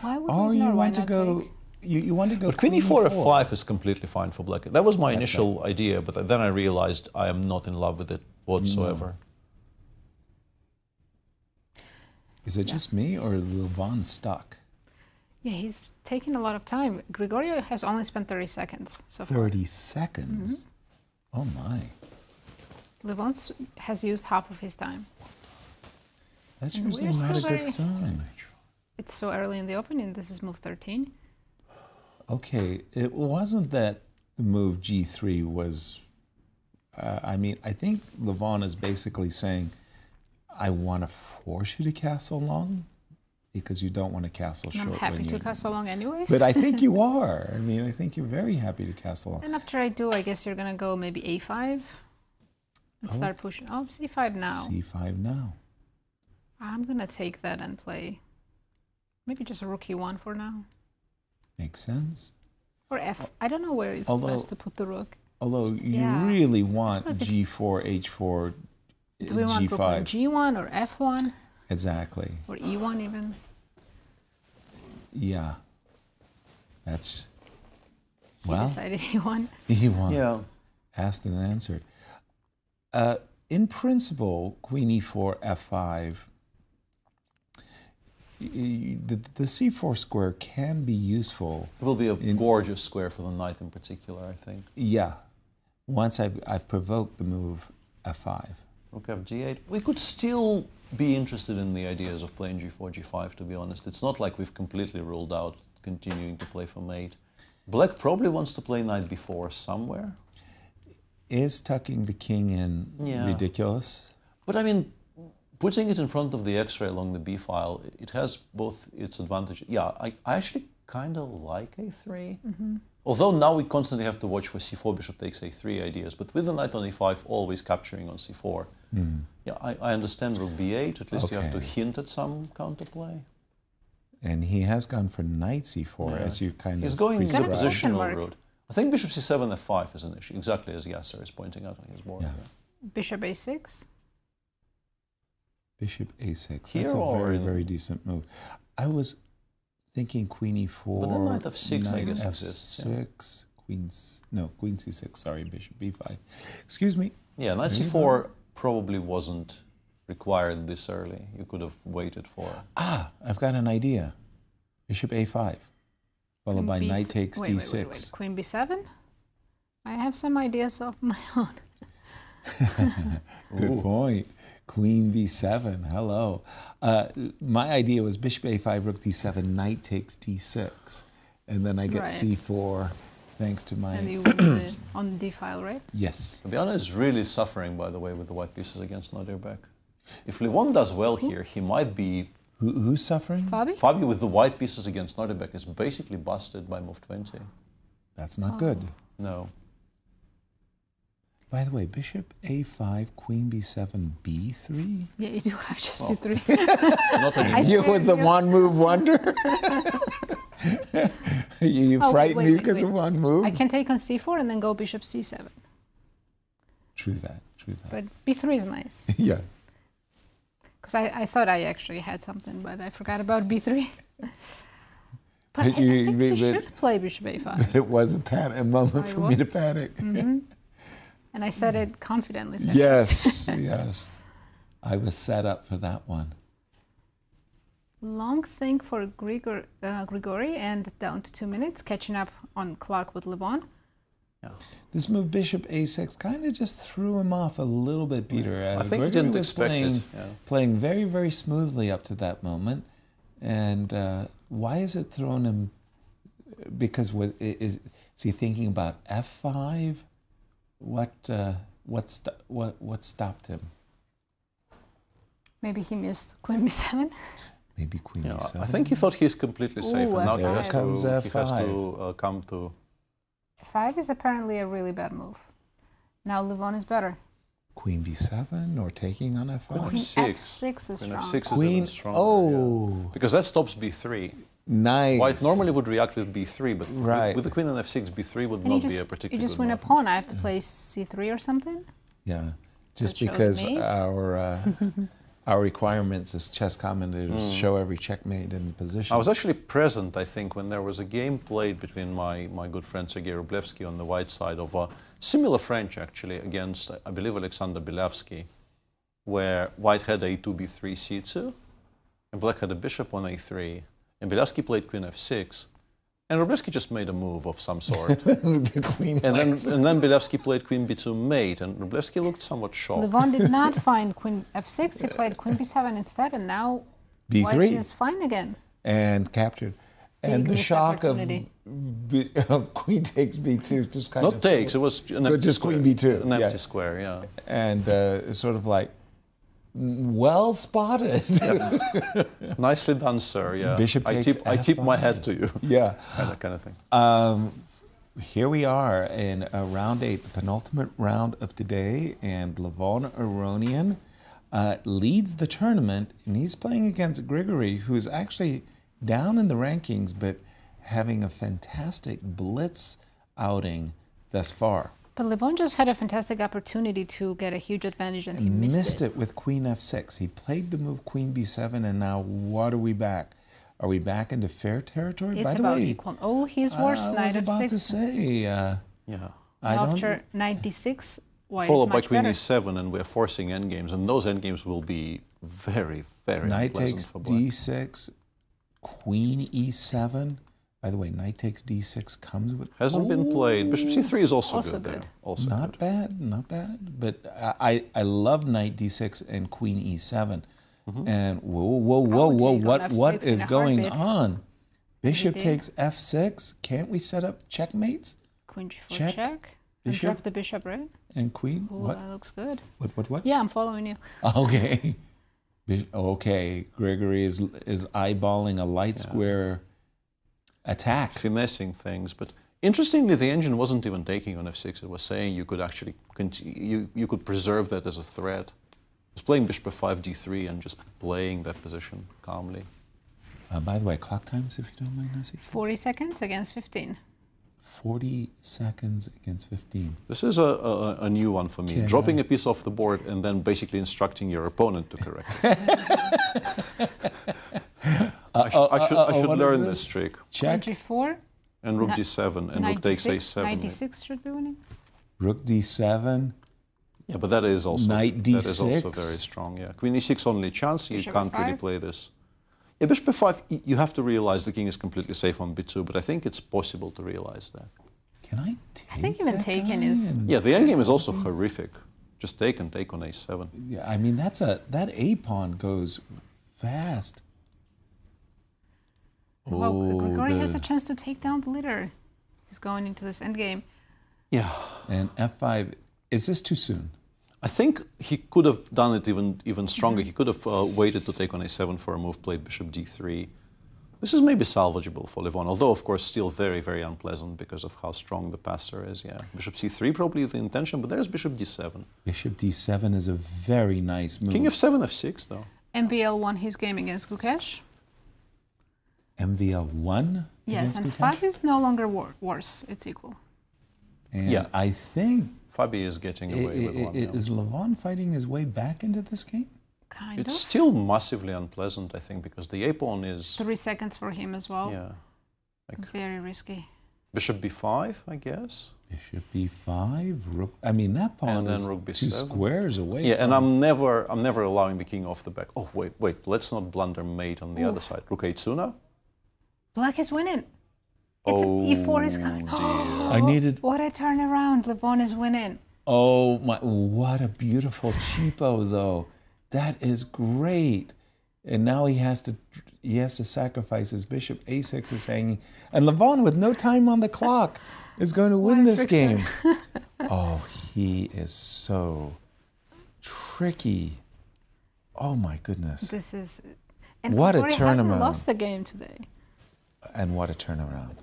Why would or you want to go? You want to go? But queen e4 f5 is completely fine for black. That was my initial idea, but then I realized I am not in love with it whatsoever. Is it just me or Levon stuck? Yeah, he's taking a lot of time. Grigoriy has only spent 30 seconds so far. 30 seconds? Oh my. Levon has used half of his time. That's usually not a good sign. It's so early in the opening. This is move 13. Okay, it wasn't that the move g3 was... I mean, I think Levon is basically saying, I want to force you to castle long because you don't want to castle short. I'm happy to castle long anyways. But I think you are. I mean, I think you're very happy to castle long. And after I do, I guess you're going to go maybe a5 and start pushing. Oh, c5 now. c5 now. I'm going to take that and play maybe just a rook e1 for now. Makes sense. Or f. I don't know where it's best to put the rook. Although you really want g4, h4, do we want rook on g1 or f1? Exactly. Or e1 even? Yeah. That's... He decided e1. e1. Yeah. Asked and answered. In principle, queen e4, f5, the c4 square can be useful. It will be a gorgeous square for the knight in particular, I think. Yeah. Once I've provoked the move f5. Rook f g8. We could still be interested in the ideas of playing g4, g5, to be honest. It's not like we've completely ruled out continuing to play for mate. Black probably wants to play knight b4 somewhere. Is tucking the king in ridiculous? But I mean, putting it in front of the x-ray along the b file, it has both its advantages. Yeah, I actually kind of like a3. Although now we constantly have to watch for c4, bishop takes a3 ideas, but with the knight on e5 always capturing on c4. Yeah, I understand rook b8, at least you have to hint at some counterplay. And he has gone for knight c4, as you kind of... He's going the positional route. I think bishop c7, f5 is an issue, exactly as Yasser is pointing out on his board. Bishop a6? Bishop a6. That's a very, very decent move. I was thinking queen e4. But then knight f6, I guess, exists. f6, queen c6, sorry, bishop b5. Excuse me. Yeah, knight c4 probably wasn't required this early. You could have waited for... I've got an idea. Bishop a5, followed by knight takes d6. Wait. Queen b7? I have some ideas of my own. Good point. Queen b7, hello. My idea was bishop a5, rook d7, knight takes d6. And then I get c4, thanks to my... And you win on the d file, right? Yes. Fabiano is really suffering, by the way, with the white pieces against Nodirbek. If Levon does well here, he might be... Who's suffering? Fabi? Fabi with the white pieces against Nodirbek is basically busted by move 20. That's not good. No. By the way, bishop a5, queen b7, b3? Yeah, you do have just b3. Not anymore. You was the one move wonder? you frightened me because of one move? I can take on c4 and then go bishop c7. True that. But b3 is nice. Yeah. Because I thought I actually had something, but I forgot about b3. But I think you should play bishop a5. But it was a moment for me to panic. And I said it confidently. Yes, yes. I was set up for that one. Long think for Grigoriy and down to 2 minutes, catching up on clock with Levon. This move, bishop a6, kind of just threw him off a little bit, Peter. I think he Grigoriy didn't was expect playing, it. playing very, very smoothly up to that moment. And why is it throwing him? Because is he thinking about f5? What stopped him? Maybe he missed queen b7. Maybe queen b7. I think he thought he's completely safe, and now he has to come to. F5 is apparently a really bad move. Now Levon is better. Queen b7 or taking on f5? Queen f6 is strong. f6 is Queen, even stronger. Because that stops b3. Nice. White normally would react with b3, but with the queen on f6, b3 would not be a particularly You just good win a move. pawn. I have to play c3 or something? Yeah, just That shows because mate. our requirements as chess commentators show every checkmate in position. I was actually present, I think, when there was a game played between my good friend Sergei Rublevsky on the white side of a similar French, actually, against, I believe, Alexander Bilavsky, where white had a2, b3, c2, and black had a bishop on a3, and Bilavsky played queen f6, and Rublevsky just made a move of some sort. The queen and then Bilavsky played queen b2 mate, and Rublevsky looked somewhat shocked. Levon did not find queen f6. He played queen b7 instead, and now b3 white is fine again. And captured. And the missed shock of queen takes b2 just kind of... Not takes, it was an empty just square. queen b2. An empty square, yeah. And sort of like, well spotted. Yeah. Nicely done, sir. Yeah. Bishop takes I tip my hat to you. Yeah. kind of thing. Here we are in round 8, the penultimate round of today, and Levon Aronian leads the tournament, and he's playing against Grigoriy, who's actually down in the rankings, but having a fantastic blitz outing thus far. But Levon just had a fantastic opportunity to get a huge advantage, and he missed it. With queen f6. He played the move queen b7, and now what are we back? Are we back into fair territory? It's By the about way, equal. Oh, he's worse. I Knight was about f6. to say, After knight d6, white is Followed by much queen better. e7, and we're forcing endgames, and those endgames will be very, very knight unpleasant takes for black. d6, queen e7. By the way, knight takes d6 comes with... Hasn't been played. Bishop c3 is also good there. Also not good. bad, not bad. But I love knight d6 and queen e7. And whoa, what is going on? Bishop takes f6. Can't we set up checkmates? Queen g4 check. And Bishop. drop the bishop, right? And queen? Oh, What? that looks good. What? Yeah, I'm following you. Okay. Okay, Grigoriy is eyeballing a light square attack. Finessing things, but interestingly, the engine wasn't even taking on f6. It was saying you could actually you could preserve that as a threat. It was playing bishop f5, d3, and just playing that position calmly. By the way, clock times, if you don't mind, Nazi. 40 seconds against 15. 40 seconds against 15. This is a new one for me. Okay. Dropping a piece off the board and then basically instructing your opponent to correct it. I should learn this trick. Check. G4. And rook d7, and rook takes a7. Knight d6 should be winning. Rook d7. Yeah, but that is also Knight that is also d6. very strong. Yeah, queen e6 only chance. You Bishop can't really f5. play this. Yeah, bishop f5. You have to realize the king is completely safe on b2, but I think it's possible to realize that. Can I take I think even taken is. Yeah, the endgame is also horrific. Just take on a7. Yeah, I mean that a pawn goes fast. Well, Grigoriy the- has a chance to take down the leader. He's going into this endgame. Yeah. And f5. Is this too soon? I think he could have done it even stronger. He could have waited to take on a7 for a move, played bishop d3. This is maybe salvageable for Levon, although of course still very, very unpleasant because of how strong the passer is. Yeah, bishop c3 probably the intention, but there's bishop d7. Bishop d7 is a very nice move. King f7, f6 though. MBL won his game against Gukesh. MVL 1? Yes, and 5 is no longer worse. It's equal. And Yeah. I think... Fabi is getting away with one. Yeah. Is Levon fighting his way back into this game? Kind It's of. still massively unpleasant, I think, because the a-pawn is... 3 seconds for him as well. Yeah. Very risky. Bishop b5, I guess. Bishop b5, rook... I mean, that pawn And then is rook 2 b7. squares away. Yeah, and from- I'm never allowing the king off the back. Oh, wait, let's not blunder mate on the other side. Rook a2 now? Black is winning. E4 is coming. I needed. What a turnaround! Levon is winning. Oh my! What a beautiful cheapo though. That is great. And now he has to sacrifice his bishop. A6 is hanging, and Levon with no time on the clock is going to win this game. Oh, he is so tricky. Oh my goodness. This is. And what a Grigoriy tournament. hasn't lost the game today. And what a turnaround.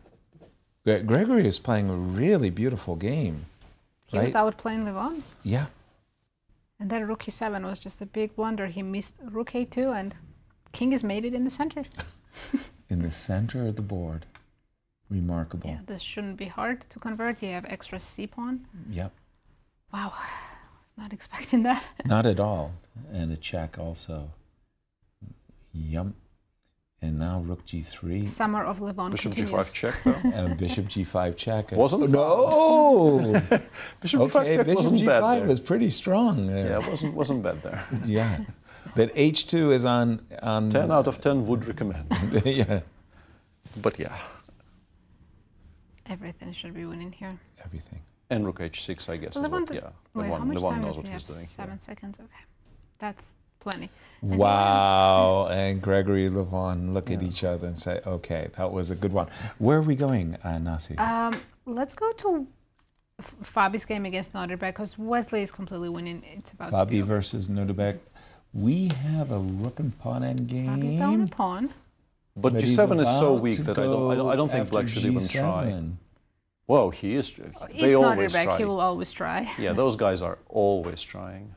Grigoriy is playing a really beautiful game. He was out playing Levon. Yeah. And then rook e7 was just a big blunder. He missed rook a2 and king has made it in the center. In the center of the board. Remarkable. Yeah, this shouldn't be hard to convert. You have extra c-pawn. Yep. Wow. I was not expecting that. Not at all. And a check also. Yum. And now rook g3. Summer of Levon Bishop continues. g5 check, though. And bishop g5 check. Wasn't no. Bishop g5 check Bishop wasn't g5 bad there. was pretty strong there. Yeah, it wasn't bad there. Yeah. But h2 is on 10 out of 10 would recommend. Yeah. But yeah. Everything should be winning here. Everything. And rook h6, I guess. Levon, Yeah. wait, how much Levon time knows does he what have? he's doing. 7 seconds. Okay. That's plenty. And Wow. And Grigoriy, Levon look at each other and say, okay, that was a good one. Where are we going, Nasi? Let's go to Fabi's game against Nodirbek because Wesley is completely winning. It's about Fabi versus Nodirbek. We have a rook and pawn endgame. Fabi's down a pawn. But he's g7 is so about weak to that go I don't think after Black should even G7. try. Whoa, he is. It's They always Nodirbek. try. He will always try. Yeah, those guys are always trying.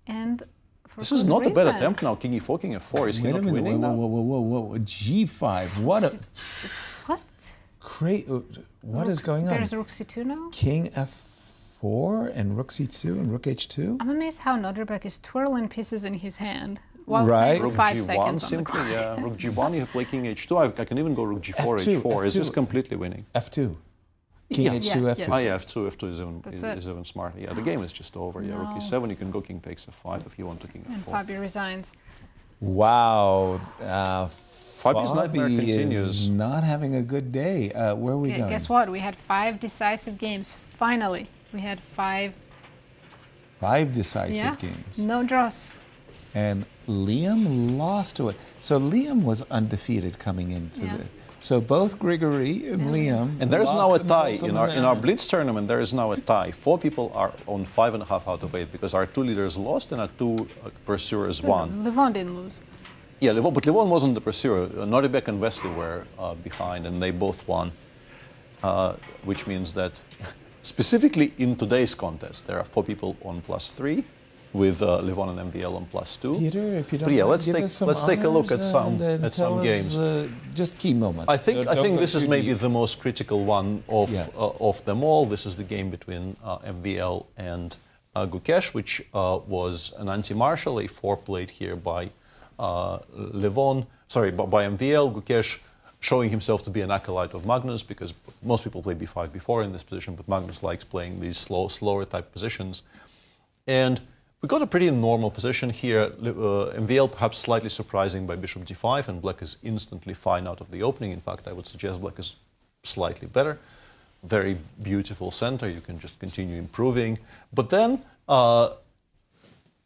And for This is good not a bad reason. attempt now. King e4, king f4. Is he Wait a not minute. winning now? Whoa. G5. What a. What? What is going on? There's rook c2 now. King f4 and rook c2 and rook h2? I'm amazed how Nodirbek is twirling pieces in his hand. While Right. playing with Rook 5 g1 seconds on the simply, clock. yeah. Rook g1, you play king h2. I can even go rook g4, h4. Is this completely winning? f2. King h2, f2. Oh, yeah, f2 is That's it. even smarter. Yeah, the game is just over. Yeah, rook No. e7, you can go king takes f5 if you want to king And f4. Fabi resigns. Wow. Fabi's nightmare Fabi continues. is not having a good day. Where are we going? Guess what? We had 5 decisive games. Finally, we had 5. 5 decisive games. No draws. And Liem lost to it. So Liem was undefeated coming into the. So both Grigoriy and Liem. And there is now a lost tie. in In our Blitz tournament, there is now a tie. 4 people are on 5.5 out of 8 because our 2 leaders lost and our 2 pursuers won. Levon didn't lose. Yeah, but Levon wasn't the pursuer. Nodirbek and Wesley were behind, and they both won, which means that specifically in today's contest, there are 4 people on +3, with Levon and MVL on +2. Peter, if you don't but yeah, mind, give us some let's take a look at honors some and tell us, games. Just key moments. I think Don't go this is too maybe deep. the most critical one of them all. This is the game between MVL and Gukesh, which was an anti-martial, a 4 played here by Levon. Sorry, by MVL. Gukesh showing himself to be an acolyte of Magnus, because most people play b5 before in this position, but Magnus likes playing these slower type positions. And we got a pretty normal position here. MVL perhaps slightly surprising by bishop g5, and Black is instantly fine out of the opening. In fact, I would suggest Black is slightly better. Very beautiful center. You can just continue improving. But then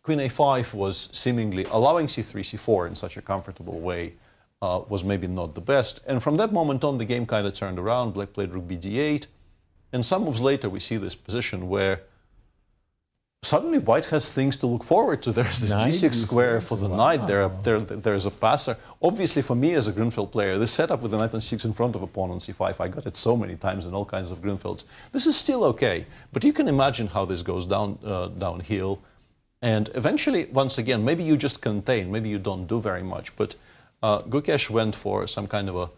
queen a5 was seemingly allowing c3, c4 in such a comfortable way was maybe not the best. And from that moment on, the game kind of turned around. Black played rook bd8. And some moves later, we see this position where suddenly White has things to look forward to. There's this Knight d6 square for the knight. Wow. There's a passer. Obviously, for me as a Grunfeld player, this setup with the knight on c6 in front of a pawn on c5, I got it so many times in all kinds of Grunfelds. This is still okay, but you can imagine how this goes downhill. And eventually, once again, maybe you just contain, maybe you don't do very much, but Gukesh went for some kind of a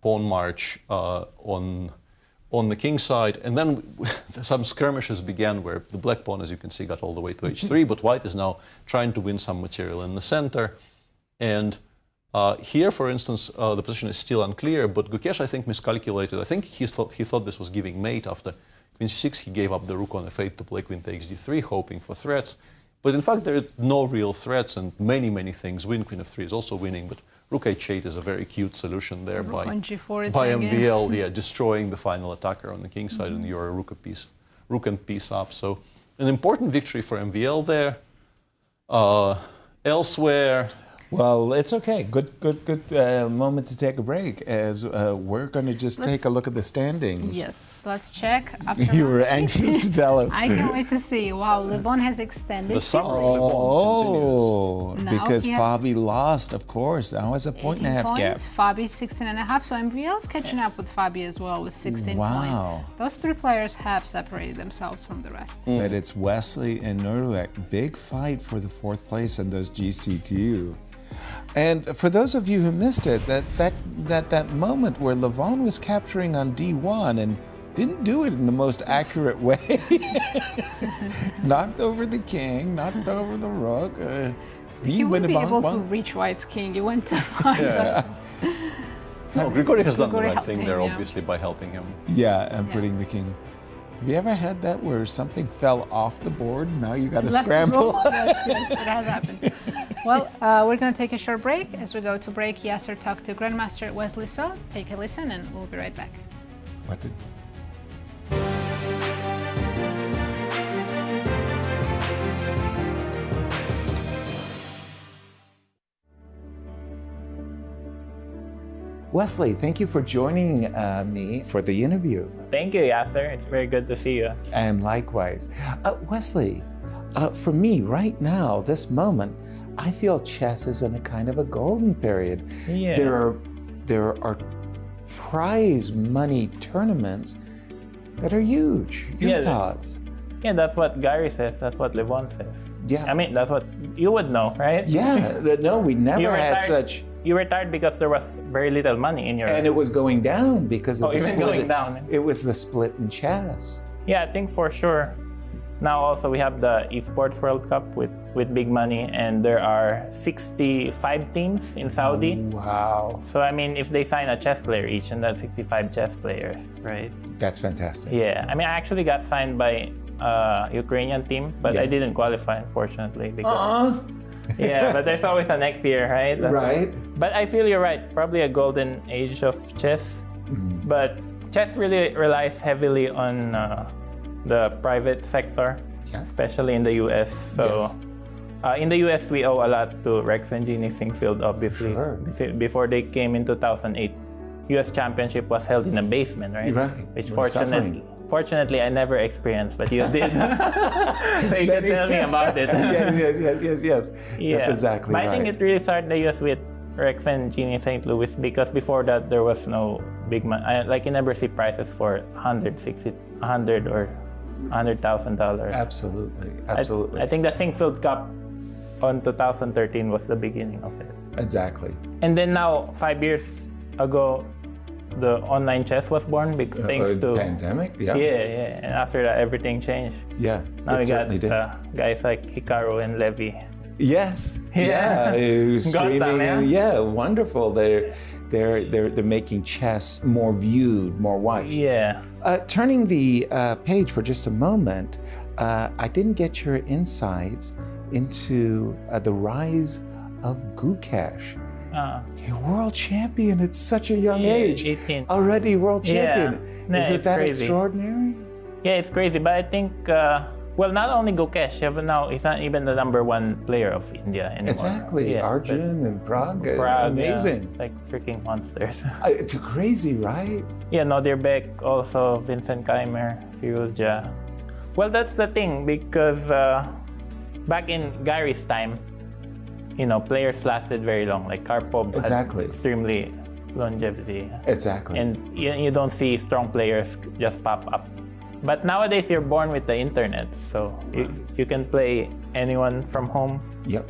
pawn march on the king side, and then some skirmishes began where the black pawn, as you can see, got all the way to h3, but White is now trying to win some material in the center. And here, for instance, the position is still unclear, but Gukesh, I think, miscalculated. I think he thought this was giving mate. After queen c6, he gave up the rook on f8 to play queen takes d3, hoping for threats. But in fact, there are no real threats and many, many things. Queen of 3 is also winning, but rook h8 is a very cute solution there Rook on G4 is by hanging. MVL, yeah, destroying the final attacker on the king side, and you're a rook and piece up. So an important victory for MVL there. Elsewhere, well, it's okay. Good moment to take a break, as we're going to just take a look at the standings. Yes, let's check. You were anxious to tell us. I can't wait to see. Wow, Levon has extended. The summer of Levon Now because he has Fabi lost, of course. Now it's a 18 point-and-a-half gap. points. Fabi's 16.5. So MVL's catching up with Fabi as well with 16 Wow. points. Those 3 players have separated themselves from the rest. But it's Wesley and Nodirbek. Big fight for the 4th place in those GC2. And for those of you who missed it, that moment where Levon was capturing on D1 and didn't do it in the most accurate way. Knocked over the king, knocked over the rook. He wouldn't be able to reach White's king. He went too far. Yeah. No, Grigoriy has done the Grigoriy right thing helped there, him, yeah. obviously, by helping him. Yeah, and putting the king. Have you ever had that where something fell off the board? Now you got to Left scramble. row? Yes, it has happened. Well, we're going to take a short break. As we go to break, Yasser talked to Grandmaster Wesley. So take a listen, and we'll be right back. What did? Wesley, thank you for joining me for the interview. Thank you, Yasser. It's very good to see you. And likewise. Wesley, for me right now, this moment, I feel chess is in a kind of a golden period. Yeah. There are prize money tournaments that are huge. Your thoughts? Yeah, that's what Gary says. That's what Levon says. Yeah. I mean, that's what you would know, right? Yeah. No, we never had such. You retired because there was very little money in your... And it was going down because of the even split. going down. It was the split in chess. Yeah, I think for sure. Now also we have the Esports World Cup with big money, and there are 65 teams in Saudi. Oh, wow. So I mean, if they sign a chess player each, and that's 65 chess players, right? That's fantastic. Yeah, I mean, I actually got signed by a Ukrainian team, but I didn't qualify, unfortunately, because... Yeah, but there's always a next year, right? Right. But I feel you're right. Probably a golden age of chess. Mm-hmm. But chess really relies heavily on the private sector, especially in the US. So in the US, we owe a lot to Rex and Jeannie Singfield, obviously. Sure. Before they came in 2008, US Championship was held in a basement, right? Right. Which Fortunately, I never experienced, but you did. So you can tell me about it. Yes. Yeah. That's exactly but right. I think it really started the US with Rex and Jeannie St. Louis, because before that there was no big money. Like you never see prices for $100 or $100,000. Absolutely. I think the Singfield Cup on 2013 was the beginning of it. Exactly. And then now, 5 years ago, the online chess was born thanks to pandemic. Yeah. And after that, everything changed. Yeah. Now we got guys like Hikaru and Levy. Yes. Yeah. Streaming. Yeah. Wonderful. They're making chess more viewed, more watched. Yeah. Turning the page for just a moment, I didn't get your insights into the rise of Gukesh. You're world champion at such a young age. 18. Already world champion. Yeah. Is it that crazy. extraordinary? Yeah, it's crazy. But I think, well, not only Gukesh, but now he's not even the #1 player of India anymore. Exactly. Yeah, Arjun and Prague. Yeah. Amazing. Like freaking monsters. Too crazy, right? Yeah, Nodirbek, also Vincent Keimer, Firouzja. Well, that's the thing, because back in Gary's time, players lasted very long. Like Karpov had extremely longevity. Exactly. And you don't see strong players just pop up. But nowadays, you're born with the internet, so you can play anyone from home. Yep.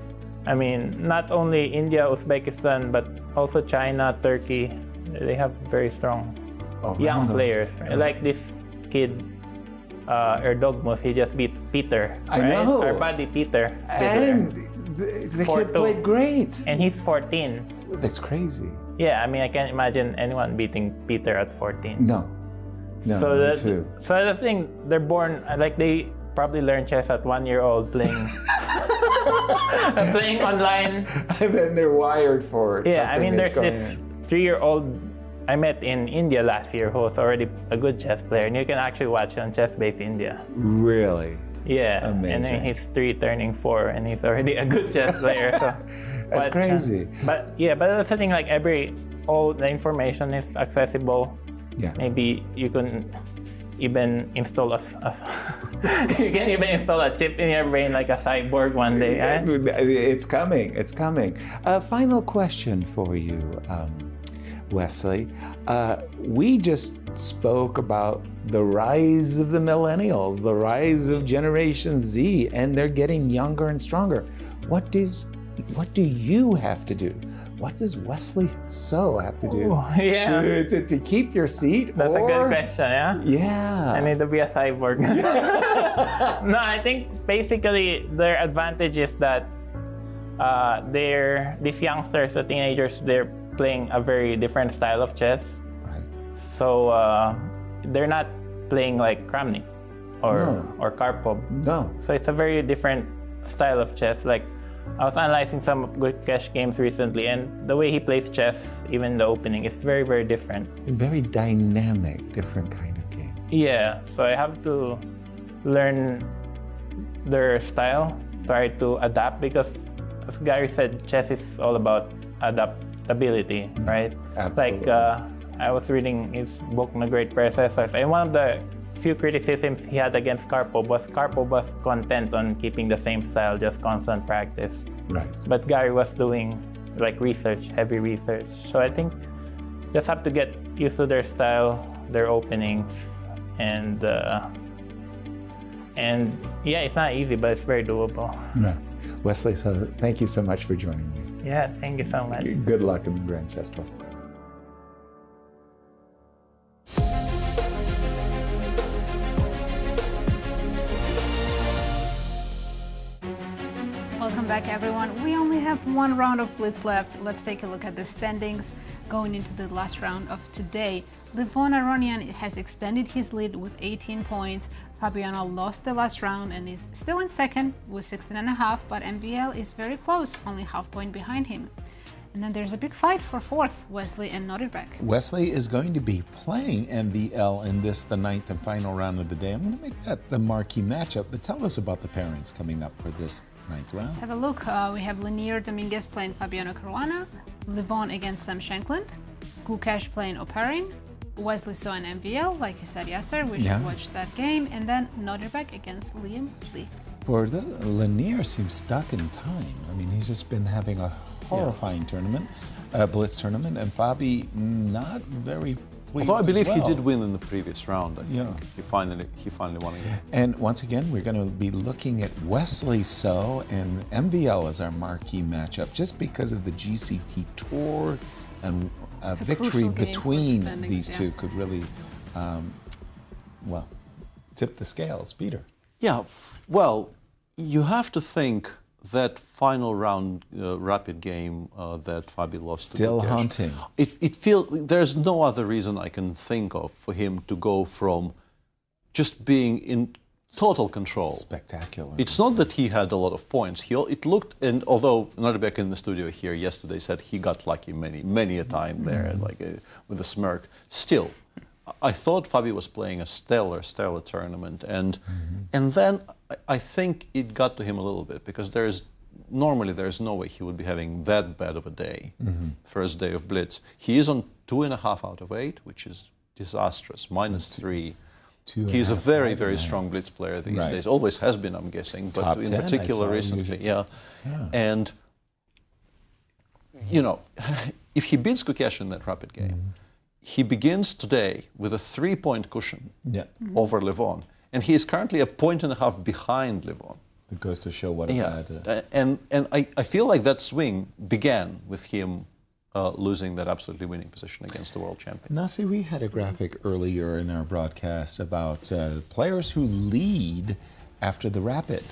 I mean, not only India, Uzbekistan, but also China, Turkey. They have very strong young players. Right? Like this kid, Erdogmus, he just beat Peter. I know. Our buddy Peter. And the kid played great. And he's 14. That's crazy. Yeah, I mean, I can't imagine anyone beating Peter at 14. No, so me too. So the thing, they're born, like they probably learn chess at 1 year old playing playing online. And then they're wired for it. Yeah, I mean, there's Something is this going 3-year-old I met in India last year who was already a good chess player, and you can actually watch on Chess Base India. Really? Yeah, Amazing. and then he's 3 turning 4, and he's already a good chess player. So, That's crazy. But that's the thing. Like all the information is accessible. Yeah. Maybe you can even install you can even install a chip in your brain like a cyborg one day. Eh? It's coming. It's coming. Final question for you, Wesley. We just spoke about the rise of the millennials, the rise of Generation Z, and they're getting younger and stronger. What do you have to do? What does Wesley So have to do to keep your seat? That's a good question, yeah? Yeah. I need to be a cyborg. No, I think basically their advantage is that these youngsters, the teenagers, they're playing a very different style of chess. Right. So they're not playing like Kramnik or Karpov. No. So it's a very different style of chess. Like I was analyzing some Gukesh games recently, and the way he plays chess, even in the opening, is very, very different. Very dynamic, different kind of game. Yeah, so I have to learn their style, try to adapt, because as Gary said, chess is all about adaptability, right? Absolutely. Like I was reading his book, The Great Predecessors, and one of the few criticisms he had against Karpov was content on keeping the same style, just constant practice. Right. But Gary was doing like heavy research. So I think just have to get used to their style, their openings, and yeah, it's not easy, but it's very doable. Right. Wesley, so thank you so much for joining me. Yeah, thank you so much. Good luck in the Grand Chess Club. Welcome back, everyone. We only have one round of Blitz left. Let's take a look at the standings going into the last round of today. Levon Aronian has extended his lead with 18 points. Fabiano lost the last round and is still in second with 16.5, but MVL is very close, only half point behind him. And then there's a big fight for fourth, Wesley and Nodirbek. Wesley is going to be playing MVL in this, the ninth and final round of the day. I'm going to make that the marquee matchup, but tell us about the pairings coming up for this ninth round. Let's have a look. We have Leinier, Dominguez playing Fabiano Caruana, Levon against Shankland, Gukesh playing Oparin, Wesley So and MVL, like you said, Yasser, we should watch that game, and then Nodirbek against Liem. Leinier seems stuck in time. I mean, he's just been having a horrifying tournament, Blitz tournament, and Fabi not very pleased. Although I believe he did win in the previous round, I think. He finally won again. And once again, we're going to be looking at Wesley So and MVL as our marquee matchup, just because of the GCT Tour, and a victory between these two could really, tip the scales. Peter. Yeah, well, you have to think that final round rapid game that Fabi lost still to Gukesh, haunting. It feels there's no other reason I can think of for him to go from just being in total control. Spectacular. It's not that he had a lot of points. It looked, and although Nodirbek in the studio here yesterday said he got lucky many a time there, with a smirk. Still, I thought Fabi was playing a stellar tournament, and then I think it got to him a little bit, because normally there's no way he would be having that bad of a day, first day of Blitz. He is on 2.5 out of 8, which is disastrous, -3. He's a very, very strong Blitz player these days. Always has been, I'm guessing, but Top in 10, particular recently, And, if he beats Gukesh in that rapid game, he begins today with a 3-point cushion over Levon, and he is currently 1.5 points behind Levon. It goes to show what a bad... And I feel like that swing began with him losing that absolutely winning position against the world champion. Nasi, we had a graphic earlier in our broadcast about players who lead after the rapid.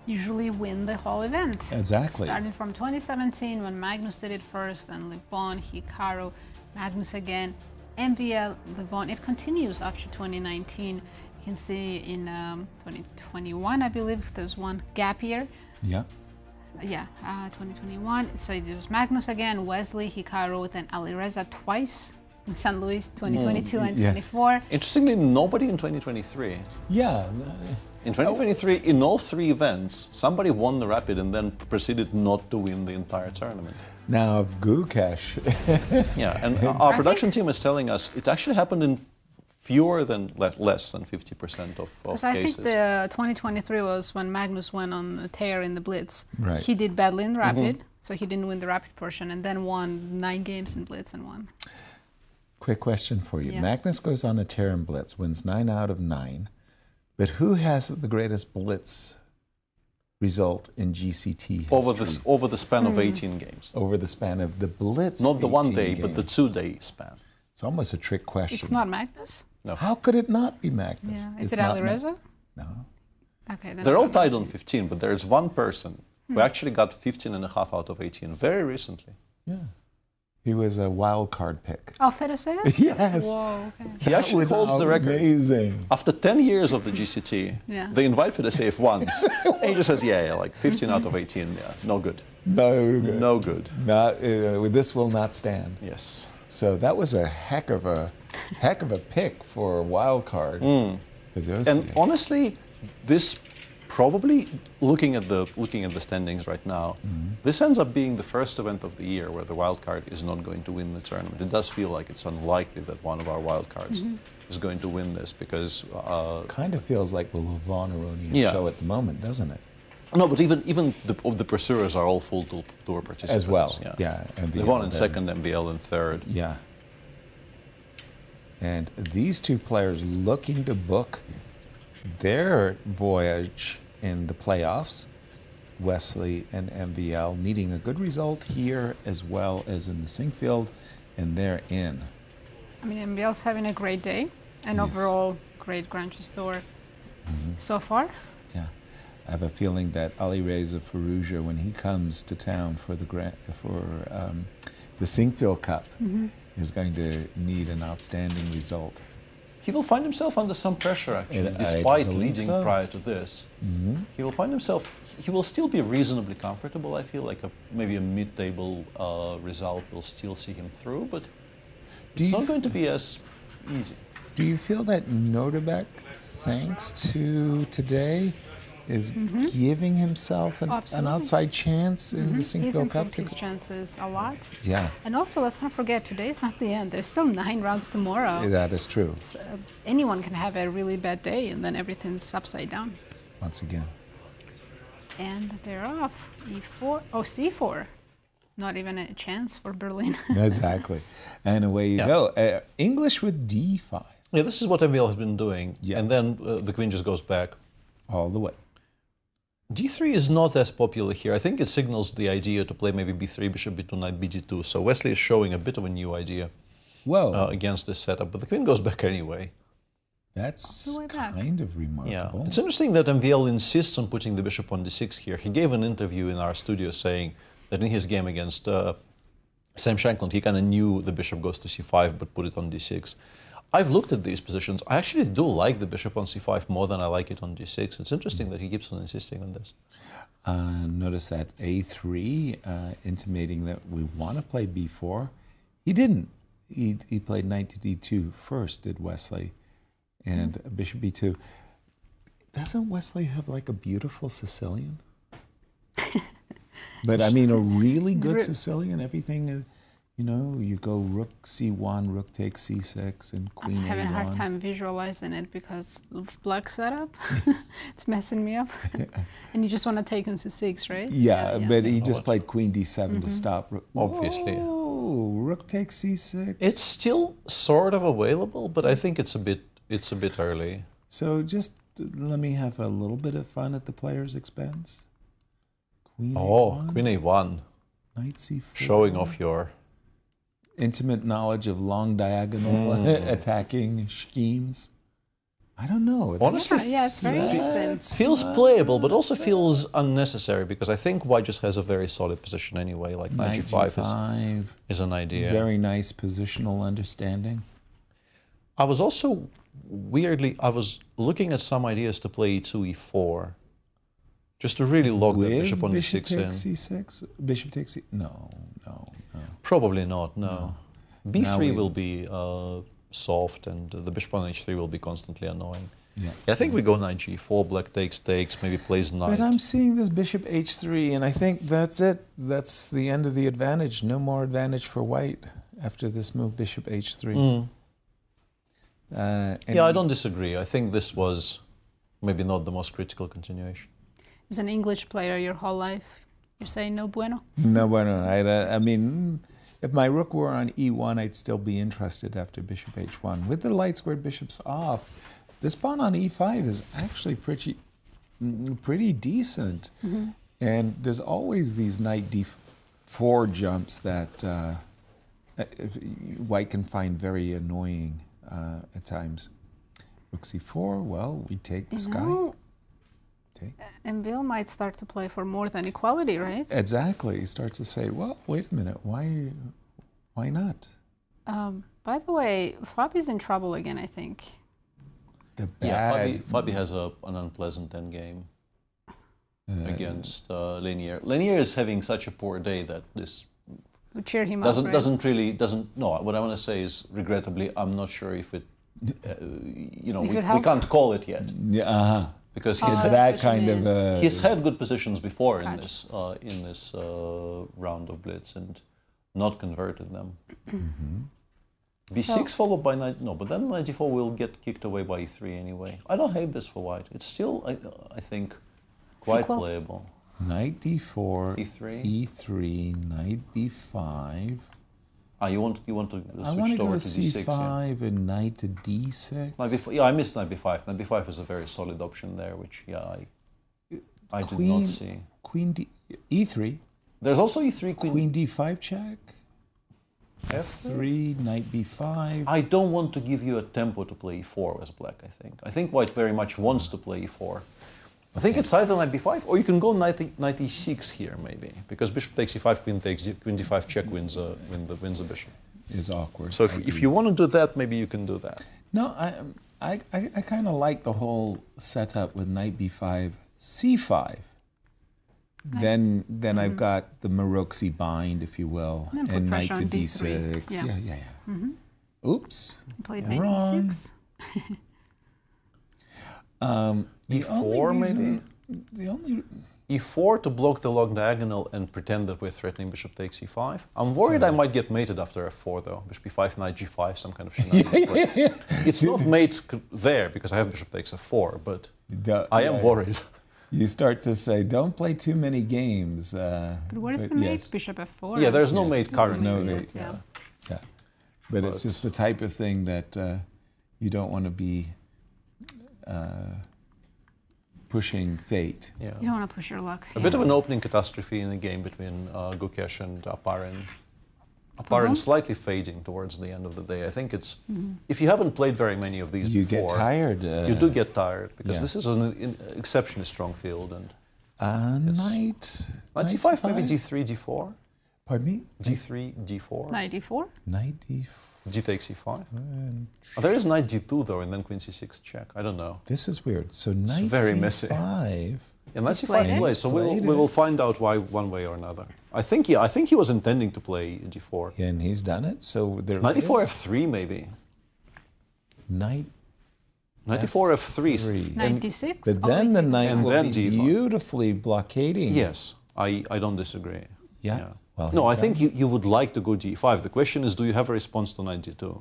Usually win the whole event. Exactly. Starting from 2017 when Magnus did it first, then Levon, Hikaru, Magnus again, MVL, Levon. It continues after 2019. You can see in 2021, I believe, there's one gap year. Yeah. Yeah, 2021. So it was Magnus again, Wesley, Hikaru, and Alireza twice in St. Louis, 2022 and 24. Interestingly, nobody in 2023. Yeah. In 2023, in all three events, somebody won the Rapid and then proceeded not to win the entire tournament. Now, Gukesh. Yeah, and our production team is telling us it actually happened in fewer than less than 50% of Because cases. I think the 2023 was when Magnus went on a tear in the Blitz. Right. He did badly in the Rapid, so he didn't win the Rapid portion, and then won 9 games in Blitz and won. Quick question for you. Yeah. Magnus goes on a tear in Blitz, wins 9 out of 9, but who has the greatest Blitz result in GCT history? Over the span of 18 games. Over the span of the Blitz. Not the 1 day, games. but the 2-day span. It's almost a trick question. It's not Magnus? No. How could it not be Magnus? Yeah. Is It's it not Alireza? No. Okay. Then They're all tied on 15, but there's one person who actually got 15.5 out of 18 very recently. Yeah. He was a wild card pick. Oh, Fedosea? Yes. Whoa, okay. He actually holds the record. Amazing. After 10 years of the GCT, Yeah. they invite Fedosea once. And he just says, yeah, like 15 out of 18, yeah, no good. No good. No good. Not, this will not stand. Yes. So that was a heck of a pick for a wild card. And honestly, this probably looking at the standings right now, this ends up being the first event of the year where the wild card is not going to win the tournament. It does feel like it's unlikely that one of our wild cards is going to win this because kind of feels like the Levon Aronian show at the moment, doesn't it? No, but even the pursuers are all full tour participants As well. Yeah. Yeah. Levon in second, MVL in third. Yeah. And these two players looking to book their voyage in the playoffs, Wesley and MVL, needing a good result here as well as in the Sinkfield, and they're in. I mean, MBL's having a great day, and overall, great Grand Chess Tour so far. Yeah. I have a feeling that Alireza Firouzja, when he comes to town for the Sinkfield Cup, is going to need an outstanding result. He will find himself under some pressure, actually, despite leading prior to this. He will find himself, he will still be reasonably comfortable. I feel like maybe a mid-table result will still see him through, but it's not going to be as easy. Do you feel that Nodirbek, thanks to today, is giving himself an outside chance in the Sinkfield Cup? He's improved his chances a lot. Yeah. And also, let's not forget, today is not the end. There's still 9 rounds tomorrow. That is true. So, anyone can have a really bad day, and then everything's upside down. Once again. And they're off. E4. Oh, C4. Not even a chance for Berlin. Exactly. And away you go. English with D5. Yeah, this is what MVL has been doing. Yeah. And then the queen just goes back. All the way. D3 is not as popular here. I think it signals the idea to play maybe B3, bishop B2, knight BG2. So Wesley is showing a bit of a new idea against this setup, but the queen goes back anyway. That's kind of remarkable. Yeah. It's interesting that MVL insists on putting the bishop on D6 here. He gave an interview in our studio saying that in his game against Sam Shankland, he kind of knew the bishop goes to C5, but put it on D6. I've looked at these positions. I actually do like the bishop on C5 more than I like it on D6. It's interesting that he keeps on insisting on this. Notice that A3, intimating that we want to play B4. He didn't. He played knight to D2 first, did Wesley, and bishop B2. Doesn't Wesley have like a beautiful Sicilian? But I mean, a really good Sicilian, everything... You know, you go rook C1, rook takes C6, and queen A1. I'm having a hard time visualizing it because of black setup. It's messing me up. And you just want to take on C6, right? Yeah, but he just played queen D7 to stop. Obviously. Oh, rook takes C6. It's still sort of available, but I think it's a bit early. So just let me have a little bit of fun at the player's expense. Queen A1. Queen A1. Knight C4. Showing off your... intimate knowledge of long diagonal attacking schemes. I don't know. Honestly, it's very interesting. It feels playable, but also feels unnecessary because I think White just has a very solid position anyway. Like knight G5 is an idea. Very nice positional understanding. I was also weirdly, I was looking at some ideas to play E2, E4. Just to really lock the With bishop on bishop e6 in. takes c6? Bishop takes c... No. Probably not, no. Now b3 we- will be soft, and the bishop on h3 will be constantly annoying. Yeah. I think we go knight g4, black takes, maybe plays knight. But I'm seeing this bishop h3, and I think that's it. That's the end of the advantage. No more advantage for white after this move, bishop h3. Yeah, I don't disagree. I think this was maybe not the most critical continuation. As an English player your whole life, you're saying no bueno? No, bueno. I mean, if my rook were on e1, I'd still be interested after bishop h1. With the light squared bishops off, this pawn on e5 is actually pretty decent. And there's always these knight d4 jumps that white can find very annoying at times. Rook c4, well, we take the sky. And Bill might start to play for more than equality, right? Exactly. He starts to say, well, wait a minute, why not? By the way, Fabi's in trouble again, I think. Yeah, Fabi has an unpleasant endgame against Leinier. Leinier is having such a poor day that this We cheer him up, right? No, what I want to say is, regrettably, I'm not sure if it, we If it can't call it yet. Yeah, because he's that kind of. He's had good positions before in this round of blitz and not converted them. b6 followed by knight. No, but then knight d4 will get kicked away by e3 anyway. I don't hate this for white. It's still, I think, quite playable. Knight d4, e3, e3, knight b5. You want to I want switch to go over to to d6. c5 and knight to d6. Knight b4, yeah, I missed knight b5. Knight b5 is a very solid option there, which I did not see. Queen d e3. There's also e3, queen d5 check. f3, knight b5. I don't want to give you a tempo to play e4 as black, I think. I think white very much wants to play e4. I think it's either knight b5 or you can go knight e6 here maybe, because bishop takes e5, queen takes, queen d5 check wins a bishop. It's awkward. So if you want to do that, maybe you can do that. No, I kind of like the whole setup with knight b5, c5. Then I've got the Maroczy bind, if you will, and knight to d6. Yeah. Oops. Played knight d6. E4 maybe? E4 to block the long diagonal and pretend that we're threatening bishop takes e5. I'm worried I might get mated after f4 though. Bishop e5, knight g5, some kind of shenanigans. It's not mate there because I have bishop takes f4, but I am worried. You start to say, don't play too many games. But where's the mate? Bishop f4? Yeah, there's no mate currently. No mate, yeah. But it's just the type of thing that you don't want to be pushing fate. Yeah. You don't want to push your luck. A bit of an opening catastrophe in the game between Gukesh and Oparin. Oparin slightly fading towards the end of the day. I think it's, if you haven't played very many of these before, get tired. You do get tired because this is an exceptionally strong field. And knight c5, maybe d3, d4. Pardon me? d3, d4. Knight d4. Knight d4. G takes e5. There is knight d2 though, and then queen c6 check. I don't know. This is weird. So knight very c5. messy. Yeah, knight c5 played. So we will find out why one way or another. I think he was intending to play g4. Yeah, and he's done it. So there. Knight e4 f3 maybe. Knight e4 f3. Knight d6. But then the knight and will then be d5. Beautifully blockading. Yes, I don't disagree. Yeah. Well, no, I think you would like to go g5. The question is, do you have a response to knight d2?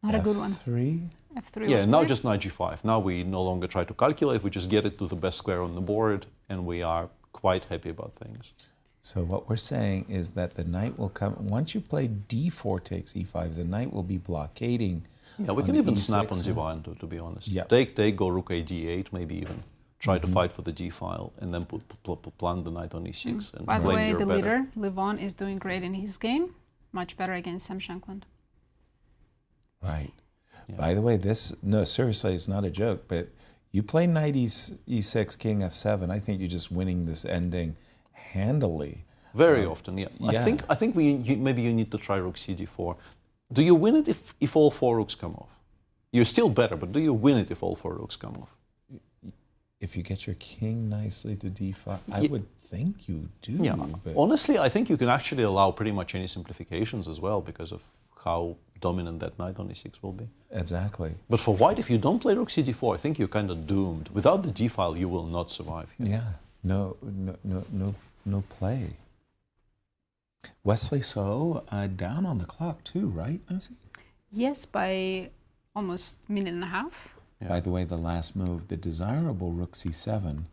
Not a good one. F3? F3 Yeah, was now played. just knight g5. Now we no longer try to calculate, we just get it to the best square on the board, and we are quite happy about things. So what we're saying is that the knight will come, once you play d4 takes e5, the knight will be blockading. Yeah, we can even snap on g1, to be honest. Yeah. Take, go rook a d8, maybe even. Try to fight for the g file, and then plant the knight on e6. And By the way, the better. leader, Levon, is doing great in his game. Much better against Sam Shankland. Right. Yeah. By the way, no, seriously, it's not a joke, but you play knight e6, king f7, I think you're just winning this ending handily. Very often, yeah. I think maybe you need to try rook cd4. Do you win it if all 4 rooks come off? You're still better, but do you win it if all 4 rooks come off? if you get your king nicely to d5, I would think you do. Yeah. But Honestly, I think you can actually allow pretty much any simplifications as well because of how dominant that knight on e6 will be. Exactly. But for white, if you don't play rook cd4, I think you're kind of doomed. Without the d file, you will not survive here. Yeah. No play. Wesley, so down on the clock too, right, Nazi? Yes, by almost a minute and a half. Yeah. By the way, the last move, the desirable rook c7,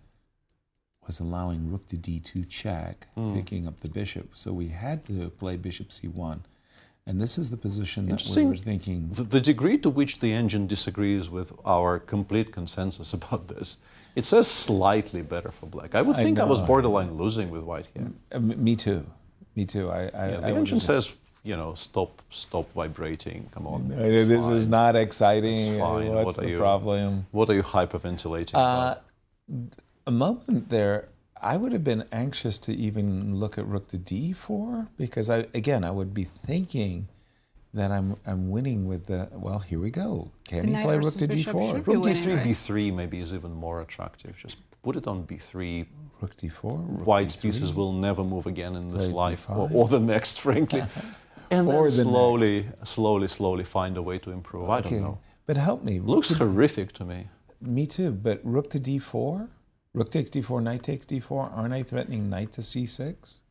was allowing rook to d2 check, picking up the bishop. So we had to play bishop c1. And this is the position that we were thinking. The degree to which the engine disagrees with our complete consensus about this, it says slightly better for black. I would think I was borderline losing with white here. Me too. Me too. The engine says, you know, stop vibrating. Come on. This is not exciting. It's fine. What's the problem? What are you hyperventilating about? A moment there, I would have been anxious to even look at rook to d4 because I would be thinking that I'm winning with the, well, here we go. Can he play rook to d4? Rook d3, b3 maybe is even more attractive. Just put it on b3. Rook d4? White's pieces will never move again in this life or the next, frankly. And Or then the slowly find a way to improve. I don't know. But help me. Looks horrific to me. Me too, but rook to d4? Rook takes d4, knight takes d4. Aren't I threatening knight to c6?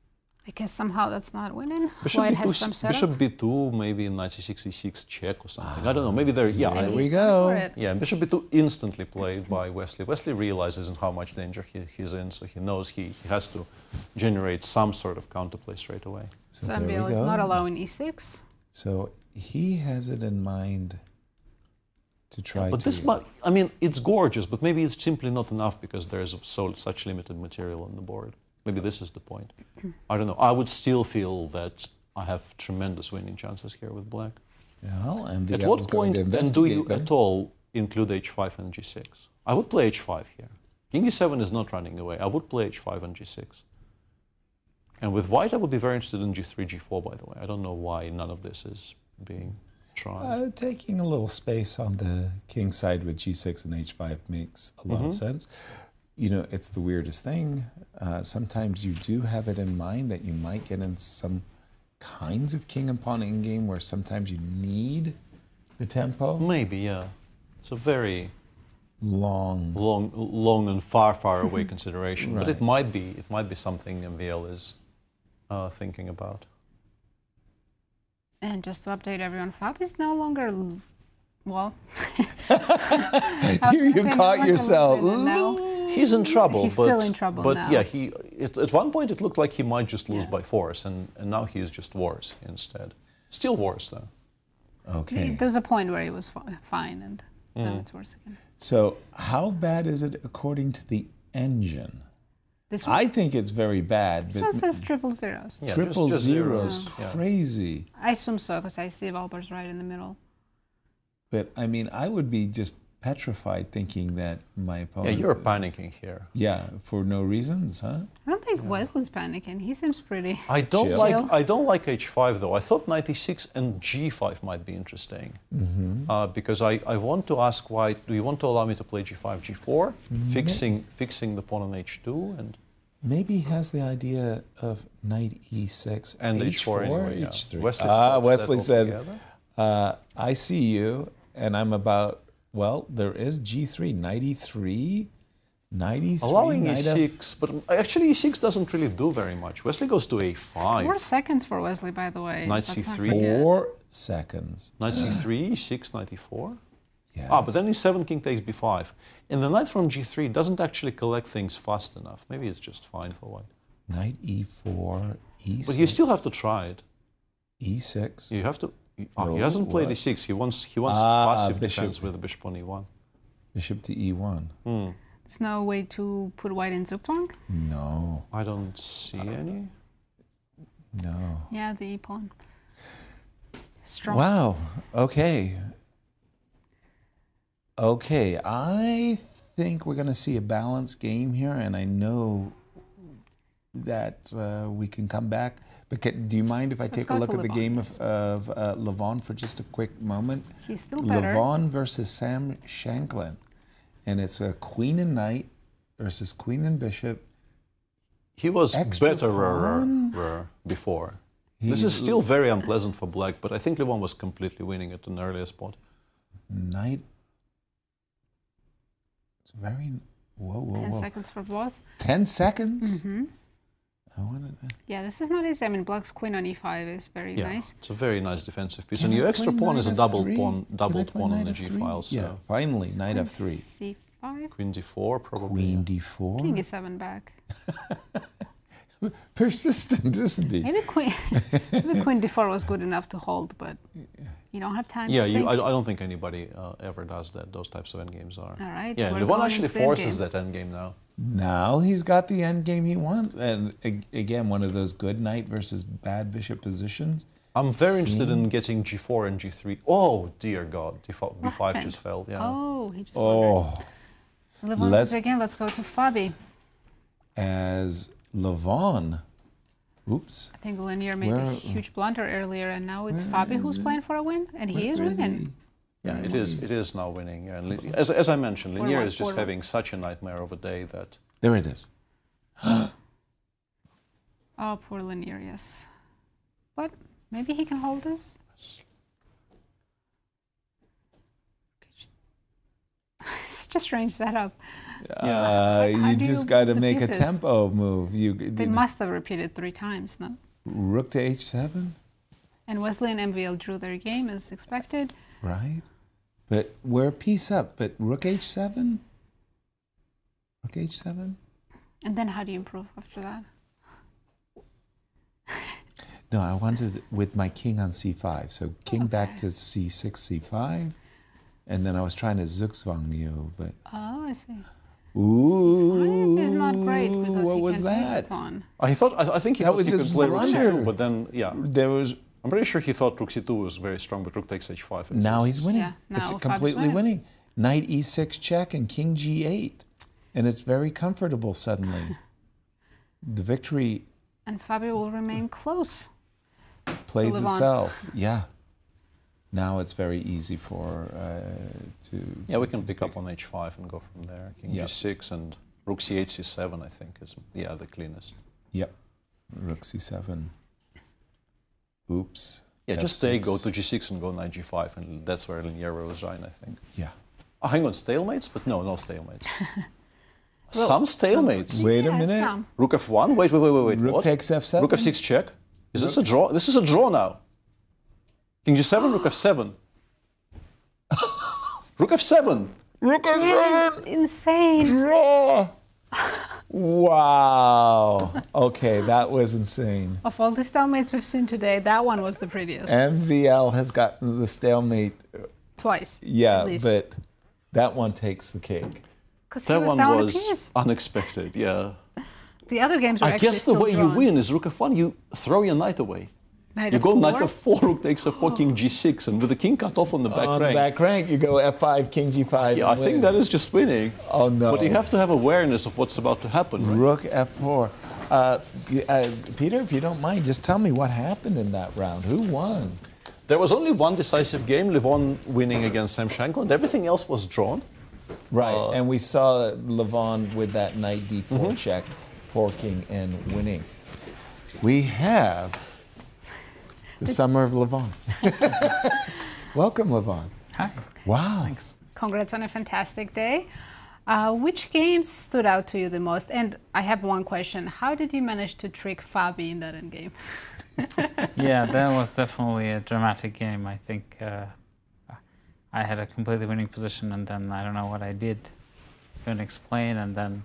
I guess somehow that's not winning. Bishop White b2, has some setup. Bishop b2, maybe knight c6, e6 check or something. I don't know. Maybe there. Yeah, There we go. Yeah, bishop b2 instantly played by Wesley. Wesley realizes in how much danger he's in, so he knows he has to generate some sort of counterplay straight away. So Zambiel is not allowing e6. So he has it in mind to try But to... this might, I mean, it's gorgeous, but maybe it's simply not enough because there's such limited material on the board. Maybe this is the point. I don't know. I would still feel that I have tremendous winning chances here with black. Well, and at what point then do you at all include h5 and g6? I would play h5 here. King e7 is not running away. I would play h5 and g6. And with white, I would be very interested in g3, g4, by the way. I don't know why none of this is being tried. Taking a little space on the king side with g6 and h5 makes a lot of sense. You know, it's the weirdest thing. Sometimes you do have it in mind that you might get in some kinds of king and pawn in-game where sometimes you need the tempo. Maybe, yeah. It's a very long and far away consideration. Right. But it might be something MVL is thinking about. And just to update everyone, Fab is no longer, well... Here you caught yourself. He's in trouble. He's still in trouble but now. yeah, at one point it looked like he might just lose by force, and now he's just worse instead. Still worse, though. Okay. There was a point where he was fine, and then it's worse again. So how bad is it according to the engine? I think it's very bad. This one says triple zeros. Yeah, triple just zeros, yeah. crazy. I assume so, because I see Valpar's right in the middle. But I mean, I would be just petrified thinking that my opponent... Yeah, you're panicking here. Yeah, for no reasons, huh? I don't think Wesley's panicking. He seems pretty I don't chill. like h5 though. I thought knight e6 and g5 might be interesting because I want to ask white. Do you want to allow me to play g5, g4, fixing the pawn on h2 and maybe he has the idea of knight e6 and h4 anyway, h3. Wesley said, "I see you, and I'm about." Well, there is g3, knight e3. Knight e3, allowing e6, but actually e6 doesn't really do very much. Wesley goes to a5. 4 seconds for Wesley, by the way. Knight Let's not c3. forget. 4 seconds. Knight c3, e6, knight e4. Yes. But then e7, king takes b5. And the knight from g3 doesn't actually collect things fast enough. Maybe it's just fine for white. Knight e4, e6. But you still have to try it. e6. You have to. No, he hasn't played e6. He wants passive defense with the bishop on e1. Bishop to e1. There's no way to put white in Zugzwang? No. I don't see any. No. Yeah, the e-pawn. Strong. Wow. Okay. Okay. I think we're going to see a balanced game here, and I know that we can come back. But do you mind if I take a look at the game of Levon for just a quick moment? He's still better. Levon versus Sam Shankland. And it's a queen and knight versus queen and bishop. He was Extra better pawn? before. This is still very unpleasant for black, but I think Levon was completely winning at an earlier spot. Knight. It's very. Whoa. 10 seconds for both. 10 seconds? Mm-hmm. I wanted to. Yeah, this is not easy. I mean, black's queen on e5 is very nice. It's a very nice defensive piece. Can and your I extra play pawn is a knight doubled f3? pawn, doubled Can I play pawn on knight the f3? g-file. So. Yeah, finally, knight f3. c5. Queen d4, probably. Queen d4. King e7 back. Persistent, isn't he? Maybe queen d4 was good enough to hold, but you don't have time Yeah, to think. I don't think anybody ever does that. Those types of endgames are. All right. Yeah, we're Levon going actually into forces endgame. that endgame now. Now he's got the endgame he wants. And again, one of those good knight versus bad bishop positions. I'm very interested in getting g4 and g3. Oh, dear God. b5 just fell. Yeah. Oh, he just Oh. Levon Let's- again. Let's go to Fabi. As Levon. Oops. I think Leinier made a huge blunder earlier, and now it's Fabi who's playing for a win, and he is winning. Yeah, it is now winning. Yeah. And as I mentioned, Leinier is just 4-1. having such a nightmare of a day that... There it is. Oh, poor Leinier, yes. But maybe he can hold this. It's such a strange setup. How You do just you got to move the make a pieces? tempo move. They must have repeated 3 times, no? Rook to h7, And Wesley and MVL drew their game as expected. right? But we're a piece up. But rook h7? Rook h7? And then how do you improve after that? No, I wanted with my king on c5. So king back to c6, c5. And then I was trying to zugzwang you, but... Oh, I see. Ooh. C5 is not great because what he was can take the that? pawn. I think he That thought was he could his play rook blunder. c2, but then, yeah. There was... I'm pretty sure he thought rook c2 was very strong, but rook takes h5. Now he's winning. Yeah, It's now completely Fabi's winning. winning. Knight e6 check and king g8. And it's very comfortable suddenly. The victory And Fabi will remain close. plays Levon. itself. Yeah. Now it's very easy for Yeah, we can pick up on h5 and go from there. King Yep. g6 and rook c8, c7, I think, is the cleanest. Yep. Rook c7. Oops. Yeah, just F6. stay, go to g6 and go knight g5, and that's where Leinier will shine, I think. Yeah. Oh, hang on, stalemates? But no stalemates. Well, some stalemates. Wait a Yeah, minute. some. Rook f1? Wait. Rook What? takes f7. Rook f6 check. Is this a draw? This is a draw now. King g7, rook f7. Rook f7. Rook f7. Insane. Draw. Wow. Okay, that was insane. Of all the stalemates we've seen today, that one was the prettiest. MVL has gotten the stalemate. Twice. Yeah, at least. but that one takes the cake. Because he That was one down a was piece. unexpected, yeah. The other games were I actually guess the still way drawn. you win is rook f1, you throw your knight away. Knight You go f4. knight f4, rook takes f4, king g6, and with the king cut off on the back On rank. back rank, you go f5, king g5. Yeah, I think that is just winning. Oh, no. But you have to have awareness of what's about to happen, right? Rook f4. Peter, if you don't mind, just tell me what happened in that round. Who won? There was only one decisive game, Levon winning against Sam Shankland. Everything else was drawn. Right, and we saw Levon with that knight d4 check, forking and winning. We have the summer of Levon. Welcome, Levon. Hi. Wow. Thanks. Congrats on a fantastic day. Which games stood out to you the most? And I have one question. How did you manage to trick Fabi in that endgame? Yeah, that was definitely a dramatic game. I think I had a completely winning position, and then I don't know what I did. Couldn't explain, and then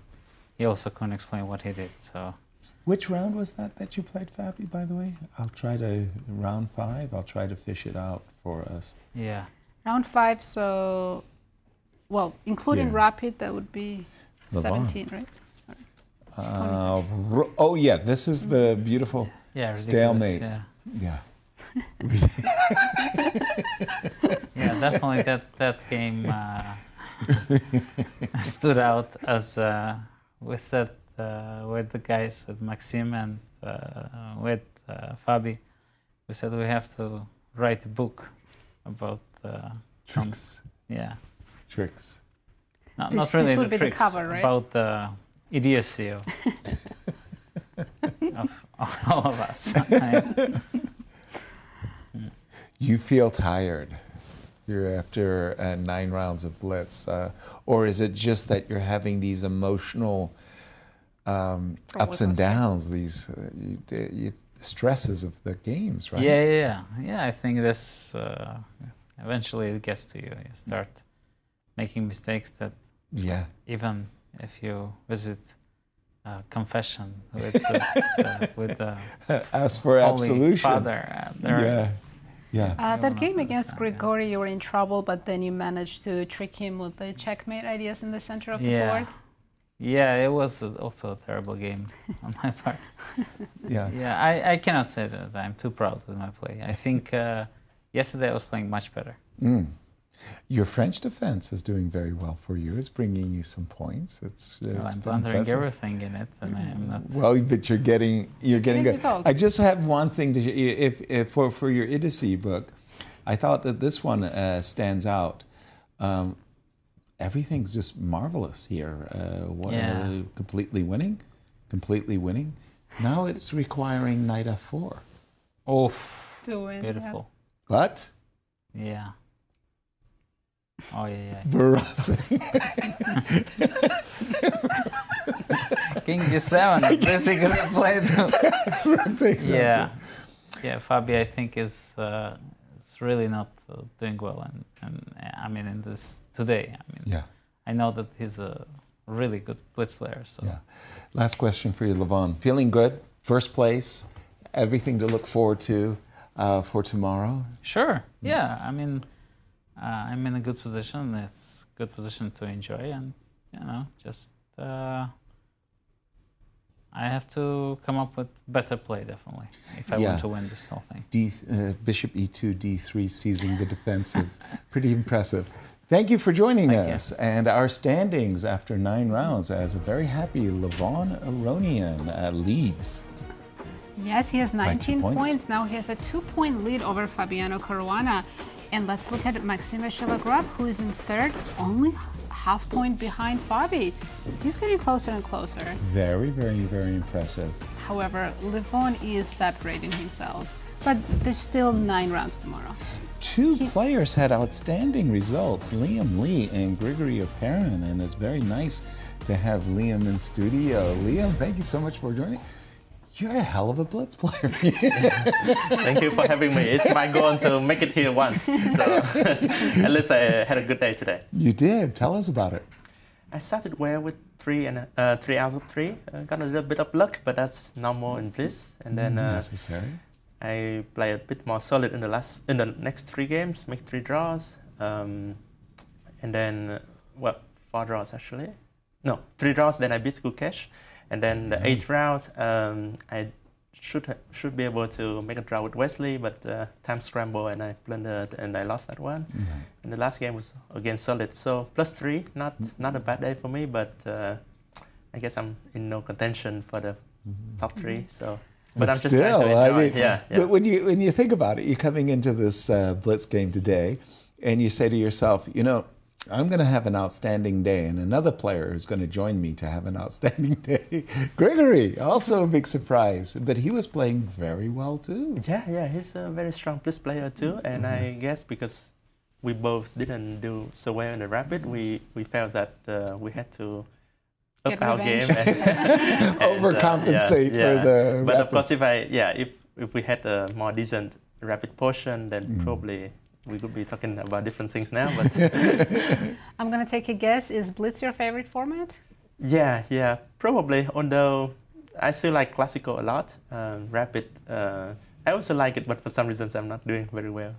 he also couldn't explain what he did. So. Which round was that you played, Fabi, by the way? I'll try to, round 5, I'll try to fish it out for us. Yeah. Round 5, so, well, including Yeah. Rapid, that would be Levon. 17, right? Oh, yeah, this is the beautiful Yeah, ridiculous, stalemate. yeah. Yeah. Yeah, definitely that game stood out as we said with the guys, with Maxime and with Fabi. We said we have to write a book about tricks. Yeah. Tricks. Not really would the be the tricks, cover, right? about idiocy of all of us. You feel tired. You're after 9 rounds of blitz, or is it just that you're having these emotional ups and downs, these stresses of the games, right? Yeah. I think this eventually it gets to you. You start making mistakes that even if you visit confession with the ask for Holy absolution. Father, that game against Grigoriy, you were in trouble, but then you managed to trick him with the checkmate ideas in the center of the board. Yeah, it was also a terrible game on my part. I cannot say that I'm too proud with my play. I think yesterday I was playing much better. Your French defense is doing very well for you. It's bringing you some points. I'm plundering everything in it, and I'm not. Well, but you're getting good. Results. I just have one thing to if for your Idiocy book, I thought that this one stands out. Everything's just marvelous here. Completely winning. Now it's requiring knight f4. Oh, to win, beautiful. But. Yeah. Oh yeah. King G7. Basically played. Yeah. Fabi, I think is really not doing well, and I mean in this today. I know that he's a really good blitz player. So. Yeah. Last question for you, Levon. Feeling good? First place? Everything to look forward to for tomorrow? Sure. Yeah. I mean. I'm in a good position. It's a good position to enjoy, and just I have to come up with better play definitely if I want to win this whole thing. Bishop e2, d3, seizing the defensive. Pretty impressive. Thank you for joining us. And our standings after 9 rounds as a very happy Levon Aronian leads. Yes, he has 19 points. Now he has a 2-point lead over Fabiano Caruana. And let's look at Maxime Vachier-Lagrave, who is in third, only half point behind Fabi. He's getting closer and closer. Very, very, very impressive. However, Levon is separating himself. But there's still 9 rounds tomorrow. 2 players had outstanding results, Liem Lee and Grigoriy Oparin, and it's very nice to have Liem in studio. Liem, thank you so much for joining. You're a hell of a blitz player. Thank you for having me. It's my goal to make it here once. So at least I had a good day today. You did. Tell us about it. I started well with 3 out of 3. Got a little bit of luck, but that's normal in blitz. And then necessary. I play a bit more solid in the next 3 games, make 3 draws, and then 4 draws actually. No, 3 draws. Then I beat Gukesh. And then the 8th round, I should be able to make a draw with Wesley, but time scramble and I blundered and I lost that one. And the last game was again solid. So +3, not a bad day for me, but I guess I'm in no contention for the top 3. So, but I'm just trying to enjoy. But when you think about it, you're coming into this blitz game today, and you say to yourself, I'm going to have an outstanding day, and another player is going to join me to have an outstanding day. Grigoriy, also a big surprise, but he was playing very well too. Yeah, he's a very strong blitz player too, and I guess because we both didn't do so well in the Rapid, we felt that we had to up our game and overcompensate for the But Rapid. of course, if we had a more decent Rapid portion, then probably we could be talking about different things now, but I'm gonna take a guess. Is Blitz your favorite format? Yeah, probably. Although I still like Classical a lot. Rapid, I also like it, but for some reasons I'm not doing very well.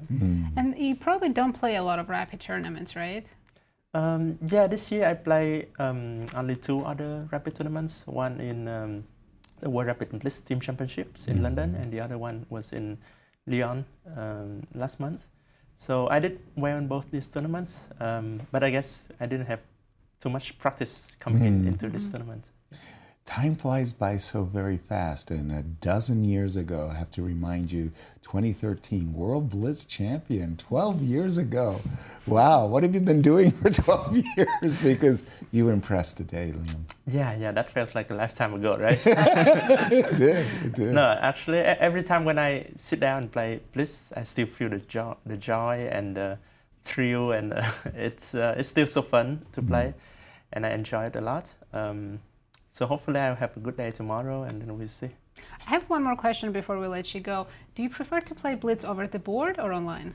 And you probably don't play a lot of Rapid tournaments, right? Yeah, this year I play only 2 other Rapid tournaments. One in the World Rapid Blitz Team Championships in London, and the other one was in Lyon last month. So I did well in both these tournaments, but I guess I didn't have too much practice coming into this tournament. Time flies by so very fast, and a dozen years ago, I have to remind you, 2013 World Blitz champion, 12 years ago. Wow, what have you been doing for 12 years? Because you impressed today, Liam. Yeah, that feels like a lifetime ago, right? It did. No, actually, every time when I sit down and play Blitz, I still feel the joy and the thrill, and it's still so fun to play, and I enjoy it a lot. So hopefully I'll have a good day tomorrow, and then we'll see. I have one more question before we let you go. Do you prefer to play Blitz over the board or online?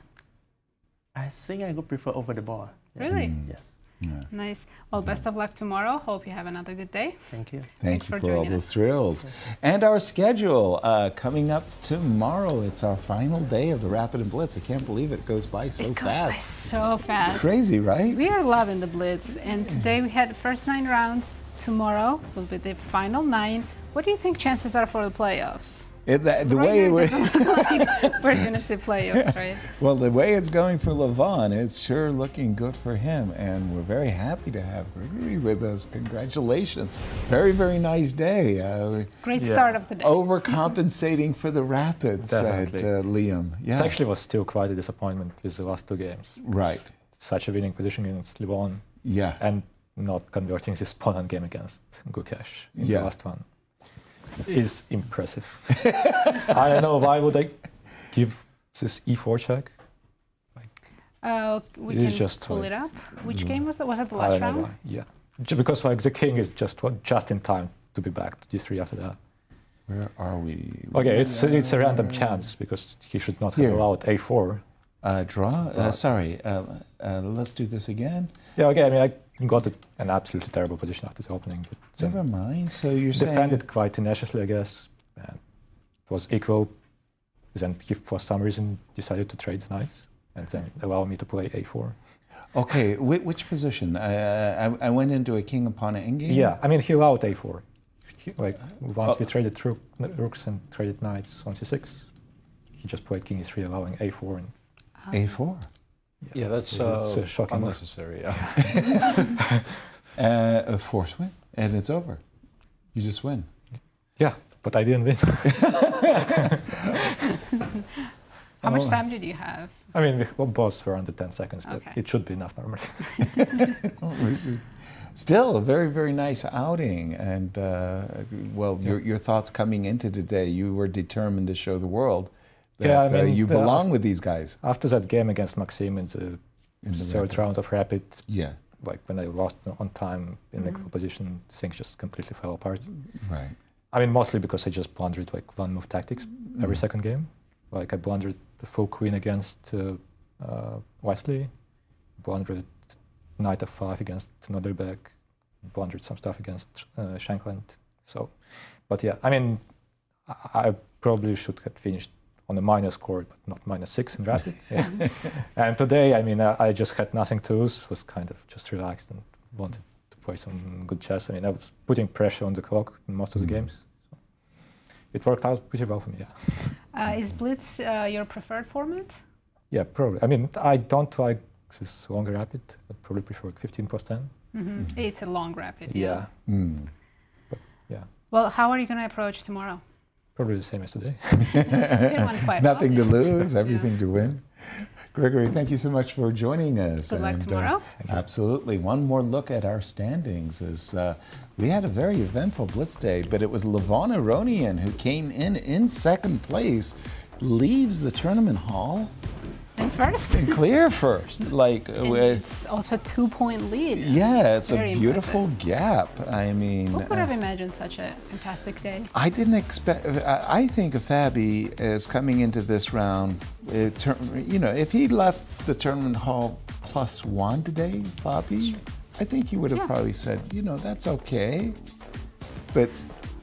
I think I would prefer over the board. Yeah. Really? Yes. Yeah. Nice. Well, best of luck tomorrow. Hope you have another good day. Thank you. Thanks for you for all joining the us. thrills. And our schedule coming up tomorrow. It's our final day of the Rapid and Blitz. I can't believe it goes by so It goes fast. by so fast. Crazy, right? We are loving the Blitz, and today we had the first 9 rounds. Tomorrow will be the final 9. What do you think chances are for the playoffs? The way we're going to see playoffs, right? Well, the way it's going for Levon, it's sure looking good for him, and we're very happy to have Grigoriy with us. Congratulations! Very, very nice day. Great start of the day. Overcompensating for the Rapids, said Liem. Yeah, it actually was still quite a disappointment with the last 2 games. Right. Such a winning position against Levon. Yeah. And not converting this opponent game against Gukesh in the Yeah. last one is impressive. I don't know, why would I give this e4 check? We It can is just pull like- it up. Which game was it? Was it the I last don't know round? why. Yeah, because like the king is just in time to be back to d3 after that. Where are we? Okay, it's a random chance because he should not have Here. allowed a4. Draw? Sorry, let's do this again. Yeah, okay, I mean, I got an absolutely terrible position after the opening. But, Never mind. So you're defended saying quite tenaciously, I guess. It was equal. Then he, for some reason, decided to trade knights and then allow me to play a4. Okay, which position? I went into a king upon an endgame? Yeah, I mean, he allowed a4. Once we traded rooks and traded knights on c6, he just played king e3, allowing a4. And a4? Yeah, that's it's a shocking move. unnecessary. Yeah. A force win, and it's over. You just win. Yeah, but I didn't win. How much time did you have? I mean, we both were under 10 seconds, but Okay. it should be enough normally. Still a very, very nice outing. And, your thoughts coming into today, you were determined to show the world that you belong with these guys. After that game against Maxime in the third round of Rapid, yeah, like when I lost on time in the position, things just completely fell apart. Right. I mean, mostly because I just blundered like one move tactics every second game. Like I blundered the full queen against Wesley, blundered knight f5 against Nodirbek, blundered some stuff against Shankland. So, but yeah, I mean, I probably should have finished on a minus score, but not -6 in Rapid. Yeah. And today, I mean, I just had nothing to lose, was kind of just relaxed and wanted to play some good chess. I mean, I was putting pressure on the clock in most of the games. So it worked out pretty well for me, yeah. Is Blitz your preferred format? Yeah, probably. I mean, I don't like this longer Rapid. I probably prefer 15+10. It's a long Rapid. Yeah. But, yeah. Well, how are you going to approach tomorrow? Probably the same as today. Nothing to lose, everything to win. Grigoriy, thank you so much for joining us. Good luck tomorrow. Absolutely. One more look at our standings. We had a very eventful Blitz day, but it was Levon Aronian who came in second place, leaves the tournament hall. And first. And clear first. It's also a 2-point lead. Yeah, it's Very a beautiful gap. I mean, Who could have imagined such a fantastic day? I didn't expect. I think Fabi is coming into this round. If he left the tournament hall +1 today, Fabi, I think he would have probably said, that's okay. But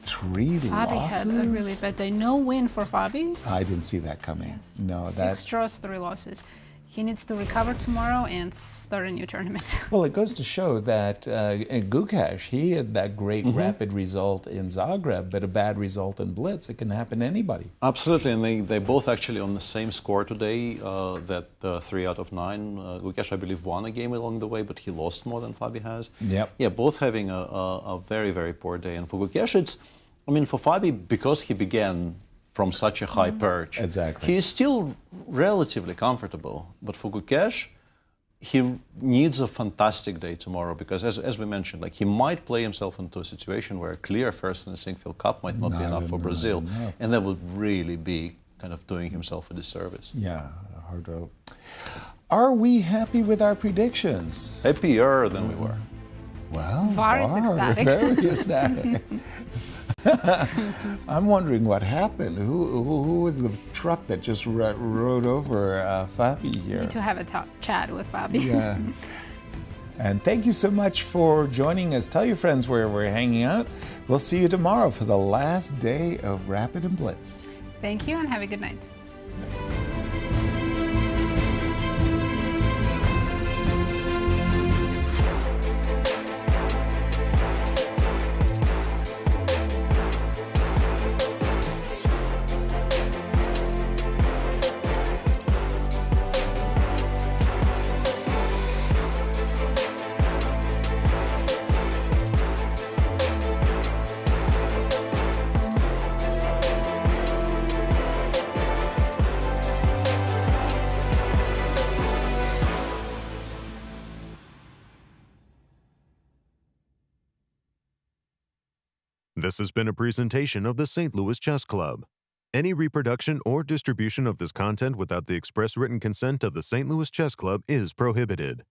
3 losses. Fabi had a really bad day. No win for Fabi. I didn't see that coming. No, 6 draws, 3 losses. He needs to recover tomorrow and start a new tournament. Well, it goes to show that Gukesh, he had that great rapid result in Zagreb, but a bad result in Blitz. It can happen to anybody. Absolutely, and they both actually on the same score today, that 3 out of 9. Gukesh, I believe, won a game along the way, but he lost more than Fabi has. Yep. Yeah, both having a very, very poor day. And for Gukesh, for Fabi, because he began from such a high perch. Exactly. He is still relatively comfortable, but for Gukesh, he needs a fantastic day tomorrow because, as we mentioned, he might play himself into a situation where a clear first in the Sinquefield Cup might not be enough for Brazil, and that would really be kind of doing himself a disservice. Yeah, hard to. Are we happy with our predictions? Happier than we were. Well, VAR is ecstatic. Very ecstatic. I'm wondering what happened. Who was the truck that just rode over Fabi here? Need to have a chat with Fabi. Yeah. And thank you so much for joining us. Tell your friends where we're hanging out. We'll see you tomorrow for the last day of Rapid and Blitz. Thank you and have a good night. This has been a presentation of the St. Louis Chess Club. Any reproduction or distribution of this content without the express written consent of the St. Louis Chess Club is prohibited.